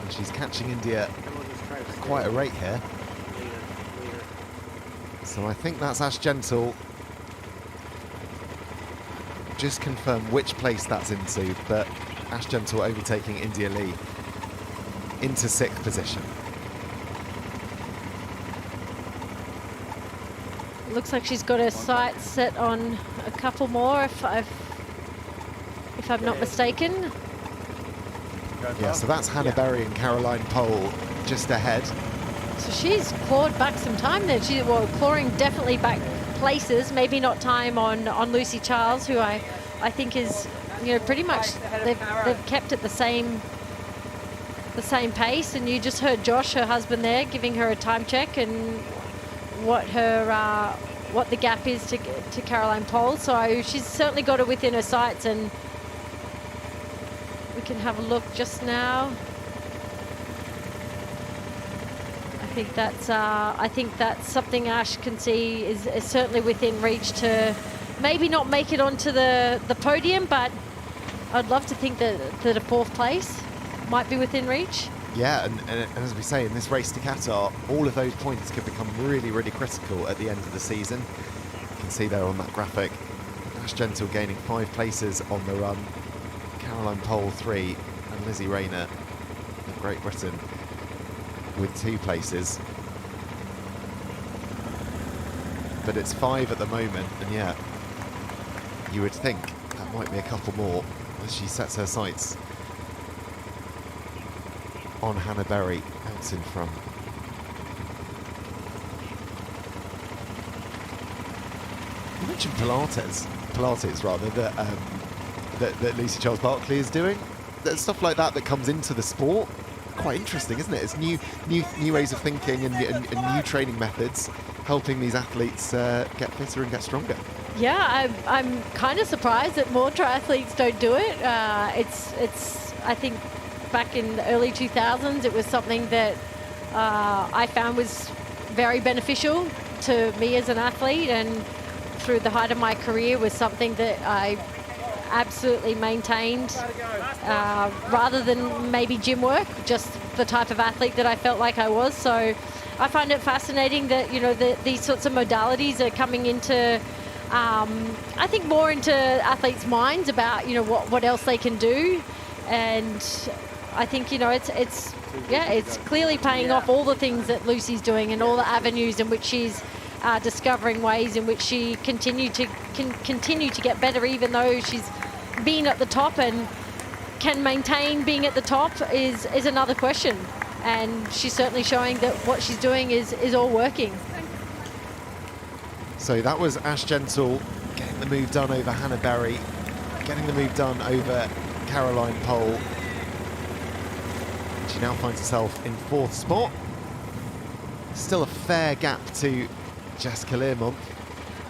and she's catching India at quite a rate here. So I think that's Ash Gentle. Just confirm which place that's into, but Ash Gentle overtaking India Lee into 6th position. Looks like she's got her sights set on a couple more, if I'm not mistaken. Yeah, so that's Hannah Berry and Caroline Pole just ahead. So she's clawed back some time there. Clawing definitely back places, maybe not time on Lucy Charles, who I think is, pretty much they've kept at the same pace. And you just heard Josh, her husband, there giving her a time check and what the gap is to Caroline Pole. So she's certainly got it within her sights, and we can have a look just now. I think that's something Ash can see is certainly within reach to maybe not make it onto the podium, but I'd love to think that a 4th place might be within reach. Yeah, and as we say, in this race to Qatar, all of those points could become really, really critical at the end of the season. You can see there on that graphic, Ash Gentle gaining 5 places on the run, Caroline Pole 3, and Lizzie Rayner of Great Britain with 2 places. But it's 5 at the moment, and yeah, you would think that might be a couple more as she sets her sights on Hannah Berry out in front. You mentioned Pilates rather, that Lucy Charles-Barclay is doing. There's stuff like that that comes into the sport. Quite interesting, isn't it? It's new ways of thinking and new training methods helping these athletes get fitter and get stronger. Yeah, I'm kind of surprised that more triathletes don't do it. It's I think back in the early 2000s, it was something that I found was very beneficial to me as an athlete, and through the height of my career was something that I absolutely maintained rather than maybe gym work, just the type of athlete that I felt like I was. So I find it fascinating that, you know, these sorts of modalities are coming into, I think, more into athletes' minds about, you know, what else they can do. And I think, you know, it's clearly paying off, all the things that Lucy's doing and all the avenues in which she's discovering ways in which she can continue to get better, even though she's been at the top, and can maintain being at the top is another question. And she's certainly showing that what she's doing is all working. So that was Ash Gentle getting the move done over Hannah Berry, getting the move done over Caroline Pole. She now finds herself in 4th spot. Still a fair gap to Jessica Learmonth.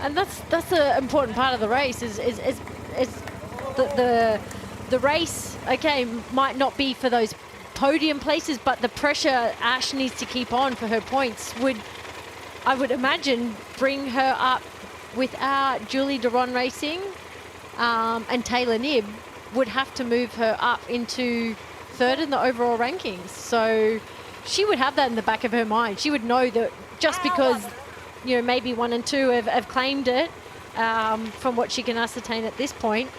And that's an important part of the race is the race, okay, might not be for those podium places, but the pressure Ash needs to keep on for her points would, I would imagine, bring her up without Julie Deron racing, and Taylor Knibb would have to move her up into 3rd in the overall rankings. So she would have that in the back of her mind. She would know that just because, you know, maybe 1 and 2 have claimed it, from what she can ascertain at this point,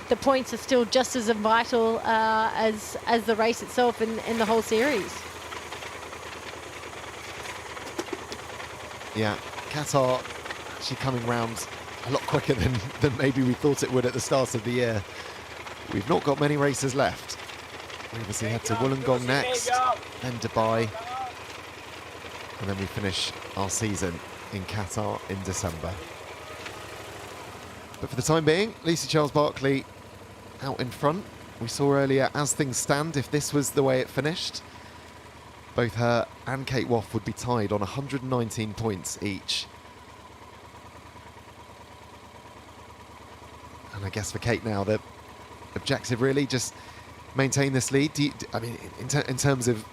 the points are still just as vital as the race itself in the whole series. Yeah, Qatar actually coming round a lot quicker than maybe we thought it would at the start of the year. We've not got many races left. We obviously head to Wollongong next, then Dubai, and then we finish our season in Qatar in December. But for the time being, Lucy Charles-Barclay out in front. We saw earlier, as things stand, if this was the way it finished, both her and Kate Woff would be tied on 119 points each. And I guess for Kate now, the objective really just maintain this lead. I mean, in terms of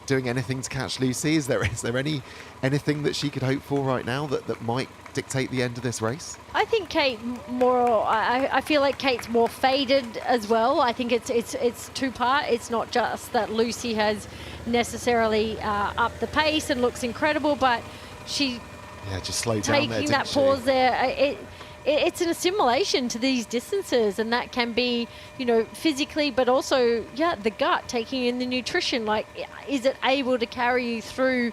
doing anything to catch Lucy, is there anything that she could hope for right now that might dictate the end of this race? I think Kate I feel like Kate's more faded as well. I think it's two-part. It's not just that Lucy has necessarily upped the pace and looks incredible, but she just slowed down there, taking that pause there. It's an assimilation to these distances, and that can be, you know, physically, but also, the gut, taking in the nutrition. Like, is it able to carry you through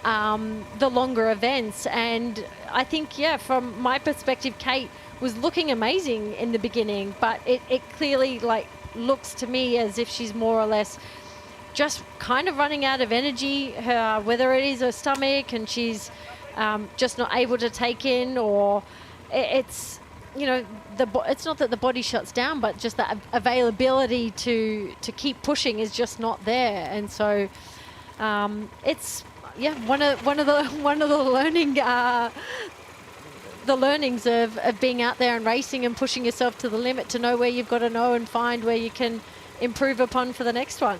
the longer events? And I think, from my perspective, Kate was looking amazing in the beginning, but it clearly, like, looks to me as if she's more or less just kind of running out of energy, whether it is her stomach and she's just not able to take in, or it's, you know, it's not that the body shuts down, but just that availability to keep pushing is just not there. And so it's one of the learnings of being out there and racing and pushing yourself to the limit, to know where you've got to know and find where you can improve upon for the next one.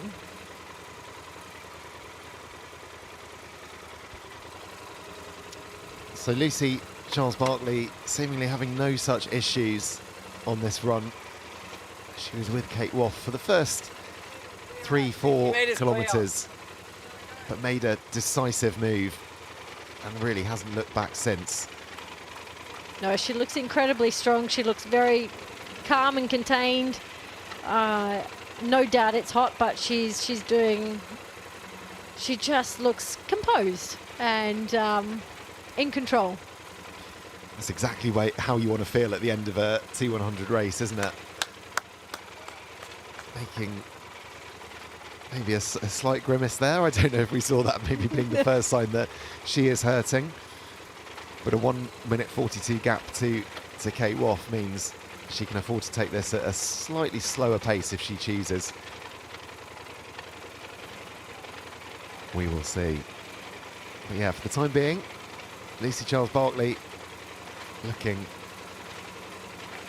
So Lucy Charles-Barclay seemingly having no such issues on this run. She was with Kate Woff for the first 3-4 kilometres, but made a decisive move and really hasn't looked back since. No, she looks incredibly strong. She looks very calm and contained. No doubt it's hot, but she just looks composed and in control. That's exactly how you want to feel at the end of a T100 race, isn't it? Making maybe a slight grimace there. I don't know if we saw that maybe being the first sign that she is hurting. But a 1:42 gap to Kate Woff means she can afford to take this at a slightly slower pace if she chooses. We will see. But yeah, for the time being, Lucy Charles-Barclay looking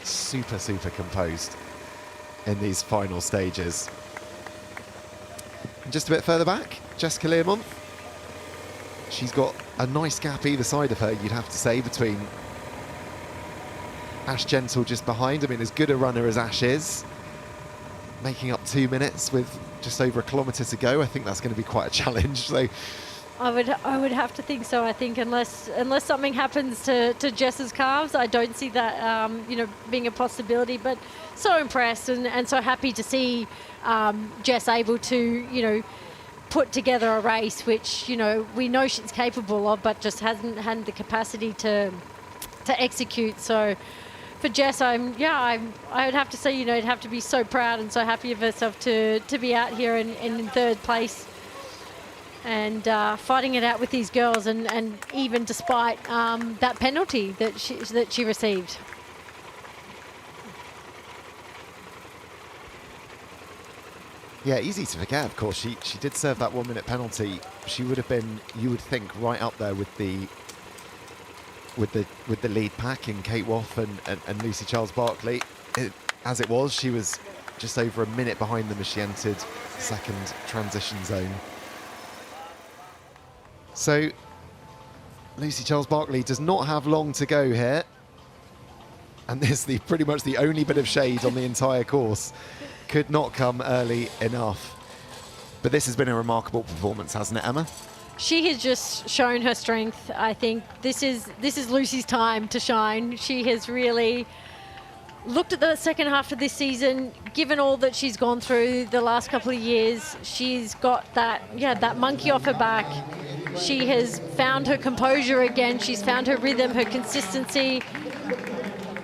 super, super composed in these final stages. And just a bit further back, Jessica Learmont. She's got a nice gap either side of her, you'd have to say, between Ash Gentle just behind. I mean, as good a runner as Ash is, making up 2 minutes with just over a kilometre to go, I think that's going to be quite a challenge. So I would have to think so. I think unless something happens to Jess's calves, I don't see that being a possibility. But so impressed and so happy to see Jess able to put together a race which we know she's capable of, but just hasn't had the capacity to execute. So for Jess, I would have to say I'd have to be so proud and so happy of herself to be out here in third place and fighting it out with these girls, and even despite that penalty that she received. yeah, easy to forget, of course. She did serve that 1 minute penalty. She would have been, you would think, right up there with the lead pack in Kate Woff and Lucy Charles-Barclay. As it was, she was just over a minute behind them as she entered the second transition zone. So Lucy Charles-Barclay does not have long to go here, and this is pretty much the only bit of shade on the entire course. Could not come early enough. But this has been a remarkable performance, hasn't it, Emma? She has just shown her strength. I think this is Lucy's time to shine. She has really looked at the second half of this season, given all that she's gone through the last couple of years. She's got that monkey off her back. She has found her composure again. She's found her rhythm, her consistency.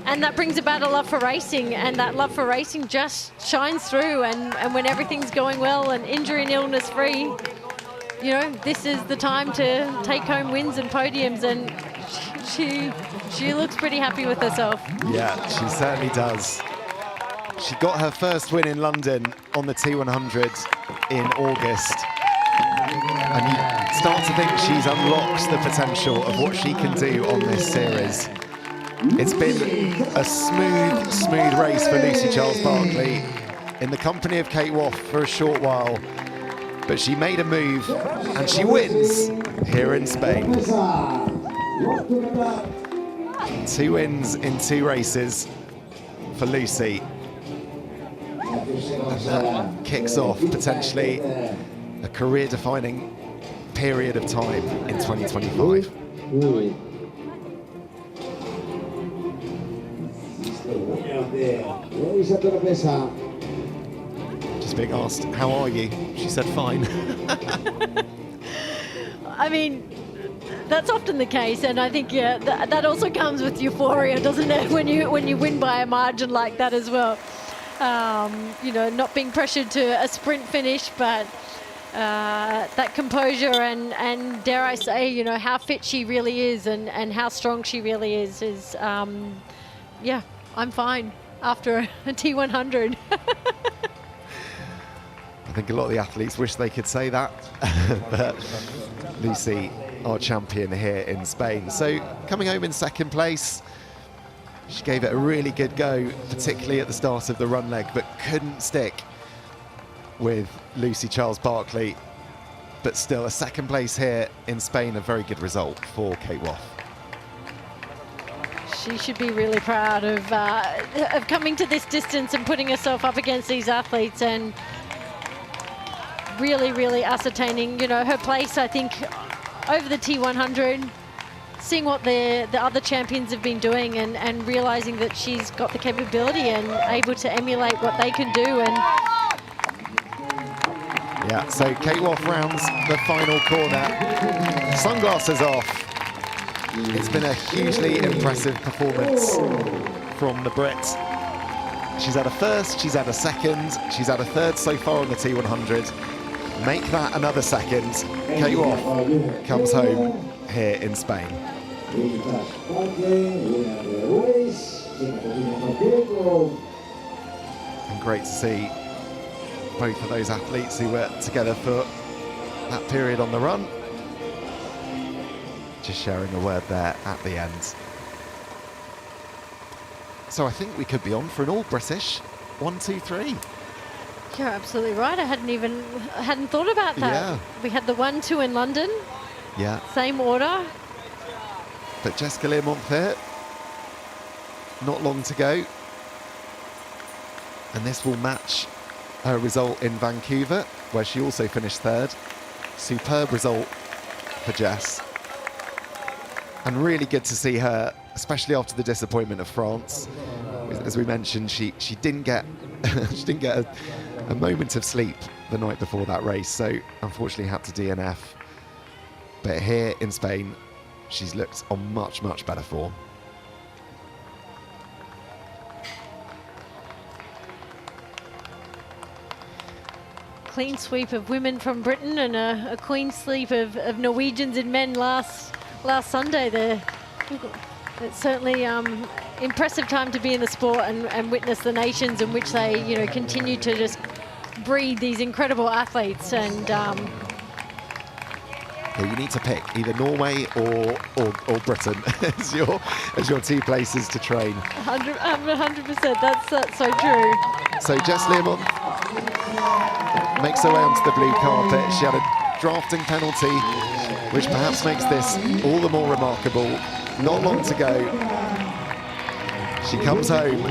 And that brings about a love for racing, and that love for racing just shines through. And when everything's going well and injury and illness free, this is the time to take home wins and podiums, and she looks pretty happy with herself. Yeah, she certainly does. She got her first win in London on the T100 in August. And you start to think she's unlocked the potential of what she can do on this series. It's been a smooth race for Lucy Charles-Barclay in the company of Kate Woff for a short while. But she made a move and she wins here in Spain. 2 wins in 2 races for Lucy. And that kicks off potentially a career-defining period of time in 2025. Just being asked, how are you? She said, fine. I mean, that's often the case, and I think that also comes with euphoria, doesn't it? When you win by a margin like that as well. Not being pressured to a sprint finish, but that composure and dare I say, how fit she really is and how strong she really is I'm fine after a T100. I think a lot of the athletes wish they could say that. But Lucy, our champion here in Spain. So coming home in second place, she gave it a really good go, particularly at the start of the run leg, but couldn't stick with Lucy Charles-Barclay. But still, a second place here in Spain, a very good result for Kate Woff. She should be really proud of coming to this distance and putting herself up against these athletes, and really, really ascertaining, you know, her place, I think, over the T100, seeing what the other champions have been doing and realizing that she's got the capability and able to emulate what they can do. And yeah, so Kate Woff rounds the final corner. Sunglasses off. It's been a hugely impressive performance from the Brit. She's had a first, she's had a second, she's had a third so far on the T100. Make that another second. Kate Woff comes home here in Spain. And great to see both of those athletes who were together for that period on the run. Just sharing a word there at the end. So I think we could be on for an all British 1, 2, 3. you're absolutely right. I hadn't thought about that. Yeah. We had the 1, 2 in London. Yeah. Same order. But Jessica Learmonth, not long to go. And this will match her result in Vancouver, where she also finished third. Superb result for Jess. And really good to see her, especially after the disappointment of France. As we mentioned, she didn't get a moment of sleep the night before that race, so unfortunately had to DNF. But here in Spain, she's looked on much, much better form. Clean sweep of women from Britain and a clean sweep of Norwegians and men last Sunday there. It's certainly impressive time to be in the sport and witness the nations in which they, you know, continue to just breed these incredible athletes. And well, you need to pick either Norway or Britain as your two places to train. 100%. That's so true. So Jess Learmonth makes her way onto the blue carpet. She had a drafting penalty, which perhaps makes this all the more remarkable. Not long to go. She comes home,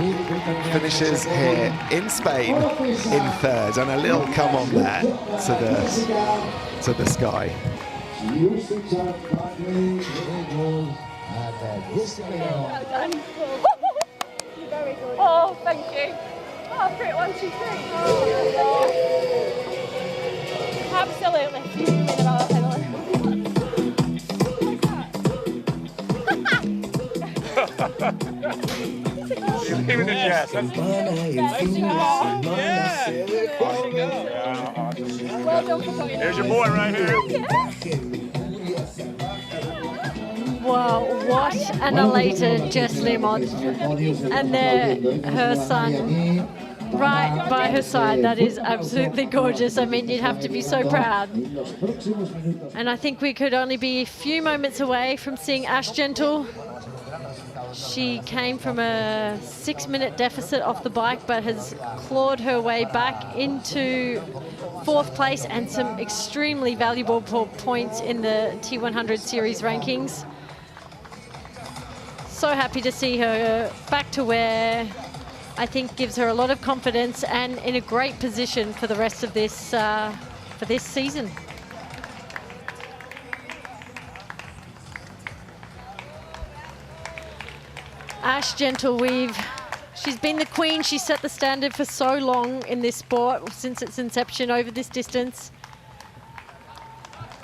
finishes here in Spain in third, and a little come on there to the sky. Oh, thank you. Oh, great 1, 2, 3. Absolutely. Give it a yes. Well done for putting There's your boy right here. Wow, what an elated Jess Learmonth. And there, her son right by her side. That is absolutely gorgeous. I mean, you'd have to be so proud. And I think we could only be a few moments away from seeing Ash Gentle. She came from a 6-minute deficit off the bike, but has clawed her way back into 4th place and some extremely valuable points in the T100 series rankings. So happy to see her back to where I think gives her a lot of confidence and in a great position for the rest of this season. Ash Gentle, she's been the queen. She set the standard for so long in this sport since its inception over this distance.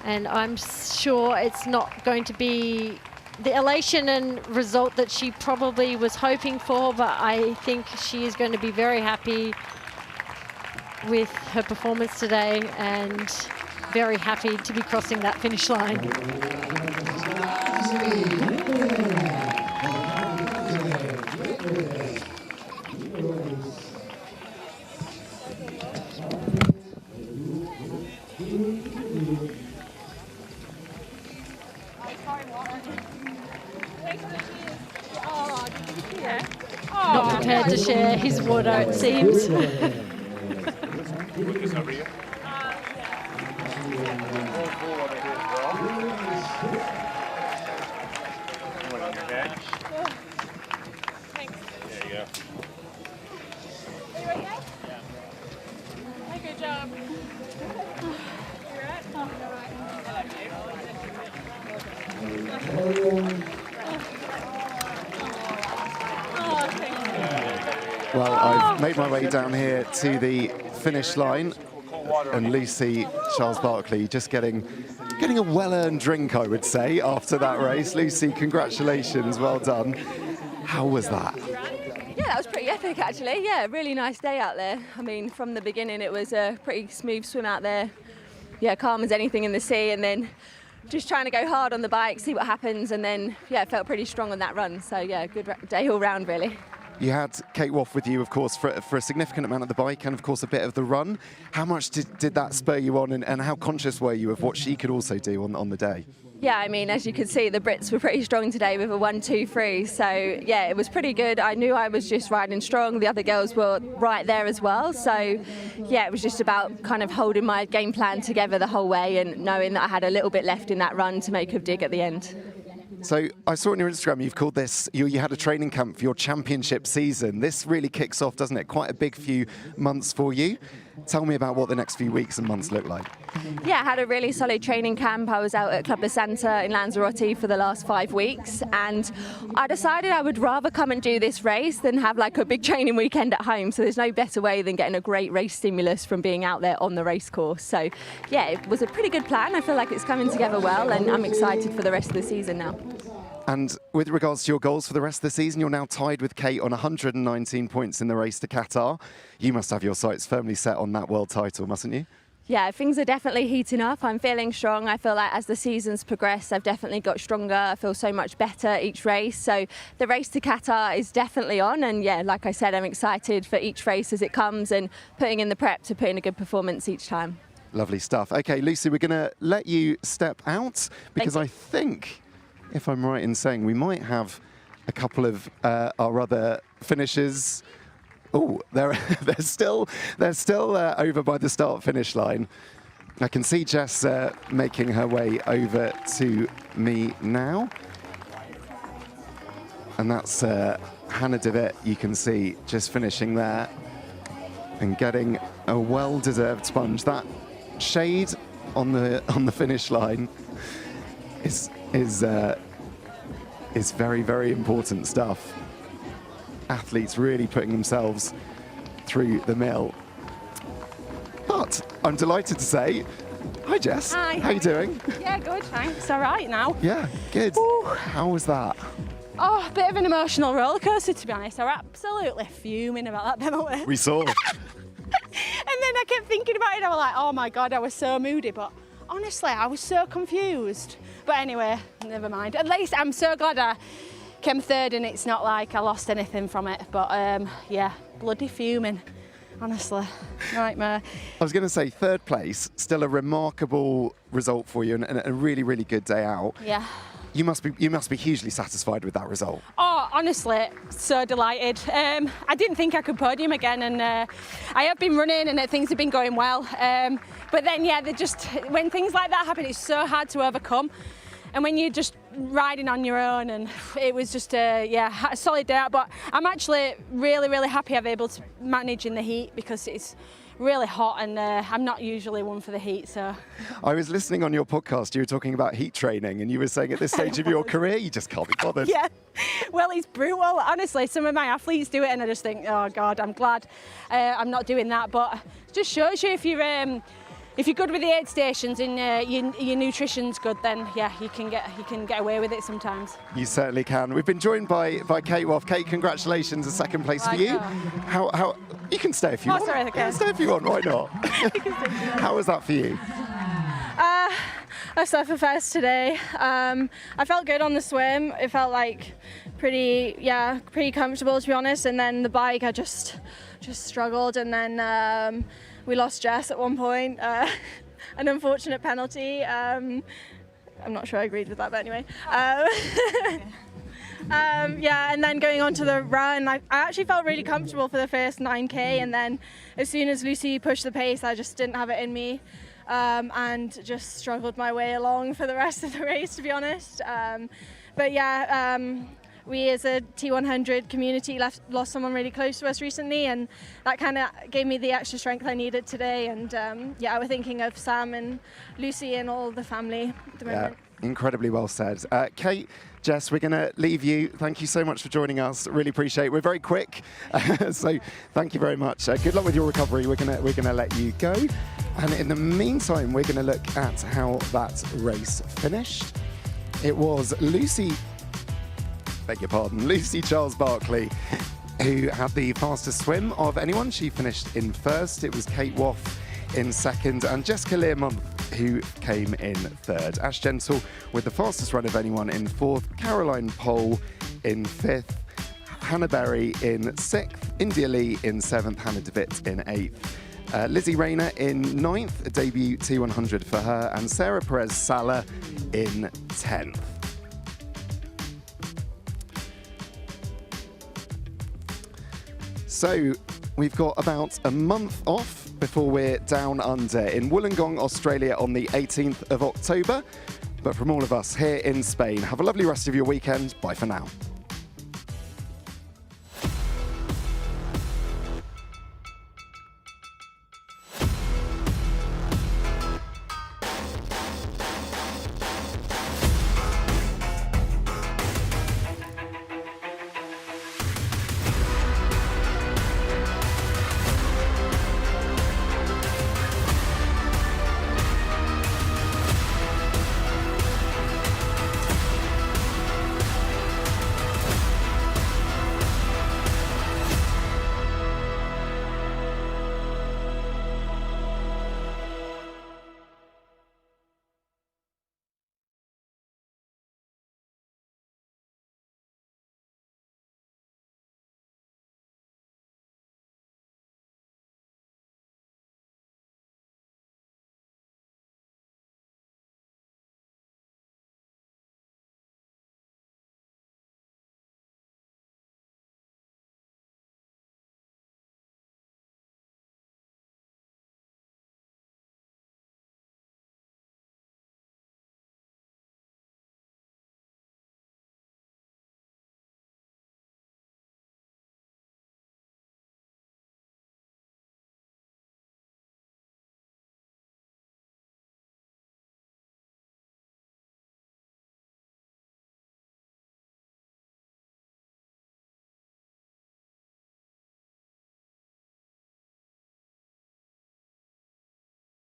And I'm sure it's not going to be the elation and result that she probably was hoping for, but I think she is going to be very happy with her performance today and very happy to be crossing that finish line. Not prepared to share his water, it seems. Good job. made my way down here to the finish line, and Lucy Charles-Barclay just getting a well-earned drink, I would say, after that race. Lucy, congratulations, well done. How was that? Yeah, that was pretty epic actually. Yeah, really nice day out there. I mean, from the beginning it was a pretty smooth swim out there. Yeah, calm as anything in the sea, and then just trying to go hard on the bike, see what happens, and then, yeah, it felt pretty strong on that run. So, yeah, good day all round, really. You had Kate Woff with you, of course, for a significant amount of the bike and, of course, a bit of the run. How much did that spur you on, and how conscious were you of what she could also do on the day? Yeah, I mean, as you can see, the Brits were pretty strong today with a 1-2-3. So, yeah, it was pretty good. I knew I was just riding strong. The other girls were right there as well. So, yeah, it was just about kind of holding my game plan together the whole way and knowing that I had a little bit left in that run to make a dig at the end. So I saw on your Instagram you've called this, you had a training camp for your championship season. This really kicks off, doesn't it? Quite a big few months for you. Tell me about what the next few weeks and months look like. Yeah, I had a really solid training camp. I was out at Club de Santa in Lanzarote for the last 5 weeks, and I decided I would rather come and do this race than have like a big training weekend at home. So there's no better way than getting a great race stimulus from being out there on the race course. So yeah, it was a pretty good plan. I feel like it's coming together well, and I'm excited for the rest of the season now. And with regards to your goals for the rest of the season, you're now tied with Kate on 119 points in the race to Qatar. You must have your sights firmly set on that world title, mustn't you? Yeah, things are definitely heating up. I'm feeling strong. I feel like as the season's progressed, I've definitely got stronger. I feel so much better each race. So the race to Qatar is definitely on. And yeah, like I said, I'm excited for each race as it comes and putting in the prep to put in a good performance each time. Lovely stuff. Okay, Lucy, we're going to let you step out because I think, if I'm right in saying, we might have a couple of our other finishers. Oh, they're still over by the start-finish line. I can see Jess making her way over to me now. And that's Hannah DeWitt, you can see, just finishing there and getting a well-deserved sponge. That shade on the finish line is very, very important stuff. Athletes really putting themselves through the mill. But I'm delighted to say, hi Jess. Hi. How are you doing? Yeah, good, thanks. All right now. Yeah, good. Ooh. How was that? Oh, a bit of an emotional roller coaster, to be honest. I was absolutely fuming about that penalty. We saw. And then I kept thinking about it. I was like, oh my God, I was so moody. But honestly, I was so confused. But anyway, never mind. At least I'm so glad I came third and it's not like I lost anything from it. But yeah, bloody fuming. Honestly, nightmare. I was going to say third place, still a remarkable result for you and a really, really good day out. Yeah. You must be hugely satisfied with that result. Oh, honestly, so delighted. I didn't think I could podium again, and I have been running and things have been going well. But then, yeah, when things like that happen, it's so hard to overcome. And when you're just riding on your own, and it was just a solid day out. But I'm actually really, really happy I'm able to manage in the heat because it's really hot and I'm not usually one for the heat, so. I was listening on your podcast, you were talking about heat training and you were saying at this stage of your career, you just can't be bothered. Yeah, well, it's brutal. Honestly, some of my athletes do it and I just think, oh God, I'm glad I'm not doing that. But it just shows you if you're good with the aid stations and your nutrition's good, then yeah, you can get away with it sometimes. You certainly can. We've been joined by Kate Woff. Kate, congratulations, a second place for you. How you can stay if you want. Sorry, okay. Yeah, stay if you want. Why not? How was that for you? I suffered first today. I felt good on the swim. It felt like pretty comfortable, to be honest. And then the bike, I just struggled, and then we lost Jess at one point, an unfortunate penalty. I'm not sure I agreed with that, but anyway. Yeah, and then going on to the run, I actually felt really comfortable for the first 9K, and then as soon as Lucy pushed the pace, I just didn't have it in me, and just struggled my way along for the rest of the race, to be honest. But yeah, we as a T100 community lost someone really close to us recently, and that kind of gave me the extra strength I needed today. And yeah, we're thinking of Sam and Lucy and all the family at the moment. Incredibly well said. Kate, Jess, we're going to leave you. Thank you so much for joining us. Really appreciate it. We're very quick, so thank you very much. Good luck with your recovery. We're going to let you go. And in the meantime, we're going to look at how that race finished. It was Lucy Charles Barkley who had the fastest swim of anyone. She finished in first. It was Kate Woff in second, and Jessica Learmonth who came in third. Ash Gentle with the fastest run of anyone in fourth, Caroline Pole in fifth, Hannah Berry in sixth, India Lee in seventh, Hannah DeWitt in eighth, Lizzie Rayner in ninth, a debut T100 for her, and Sarah Perez-Sala in 10th. So we've got about a month off before we're down under in Wollongong, Australia on the 18th of October. But from all of us here in Spain, have a lovely rest of your weekend. Bye for now.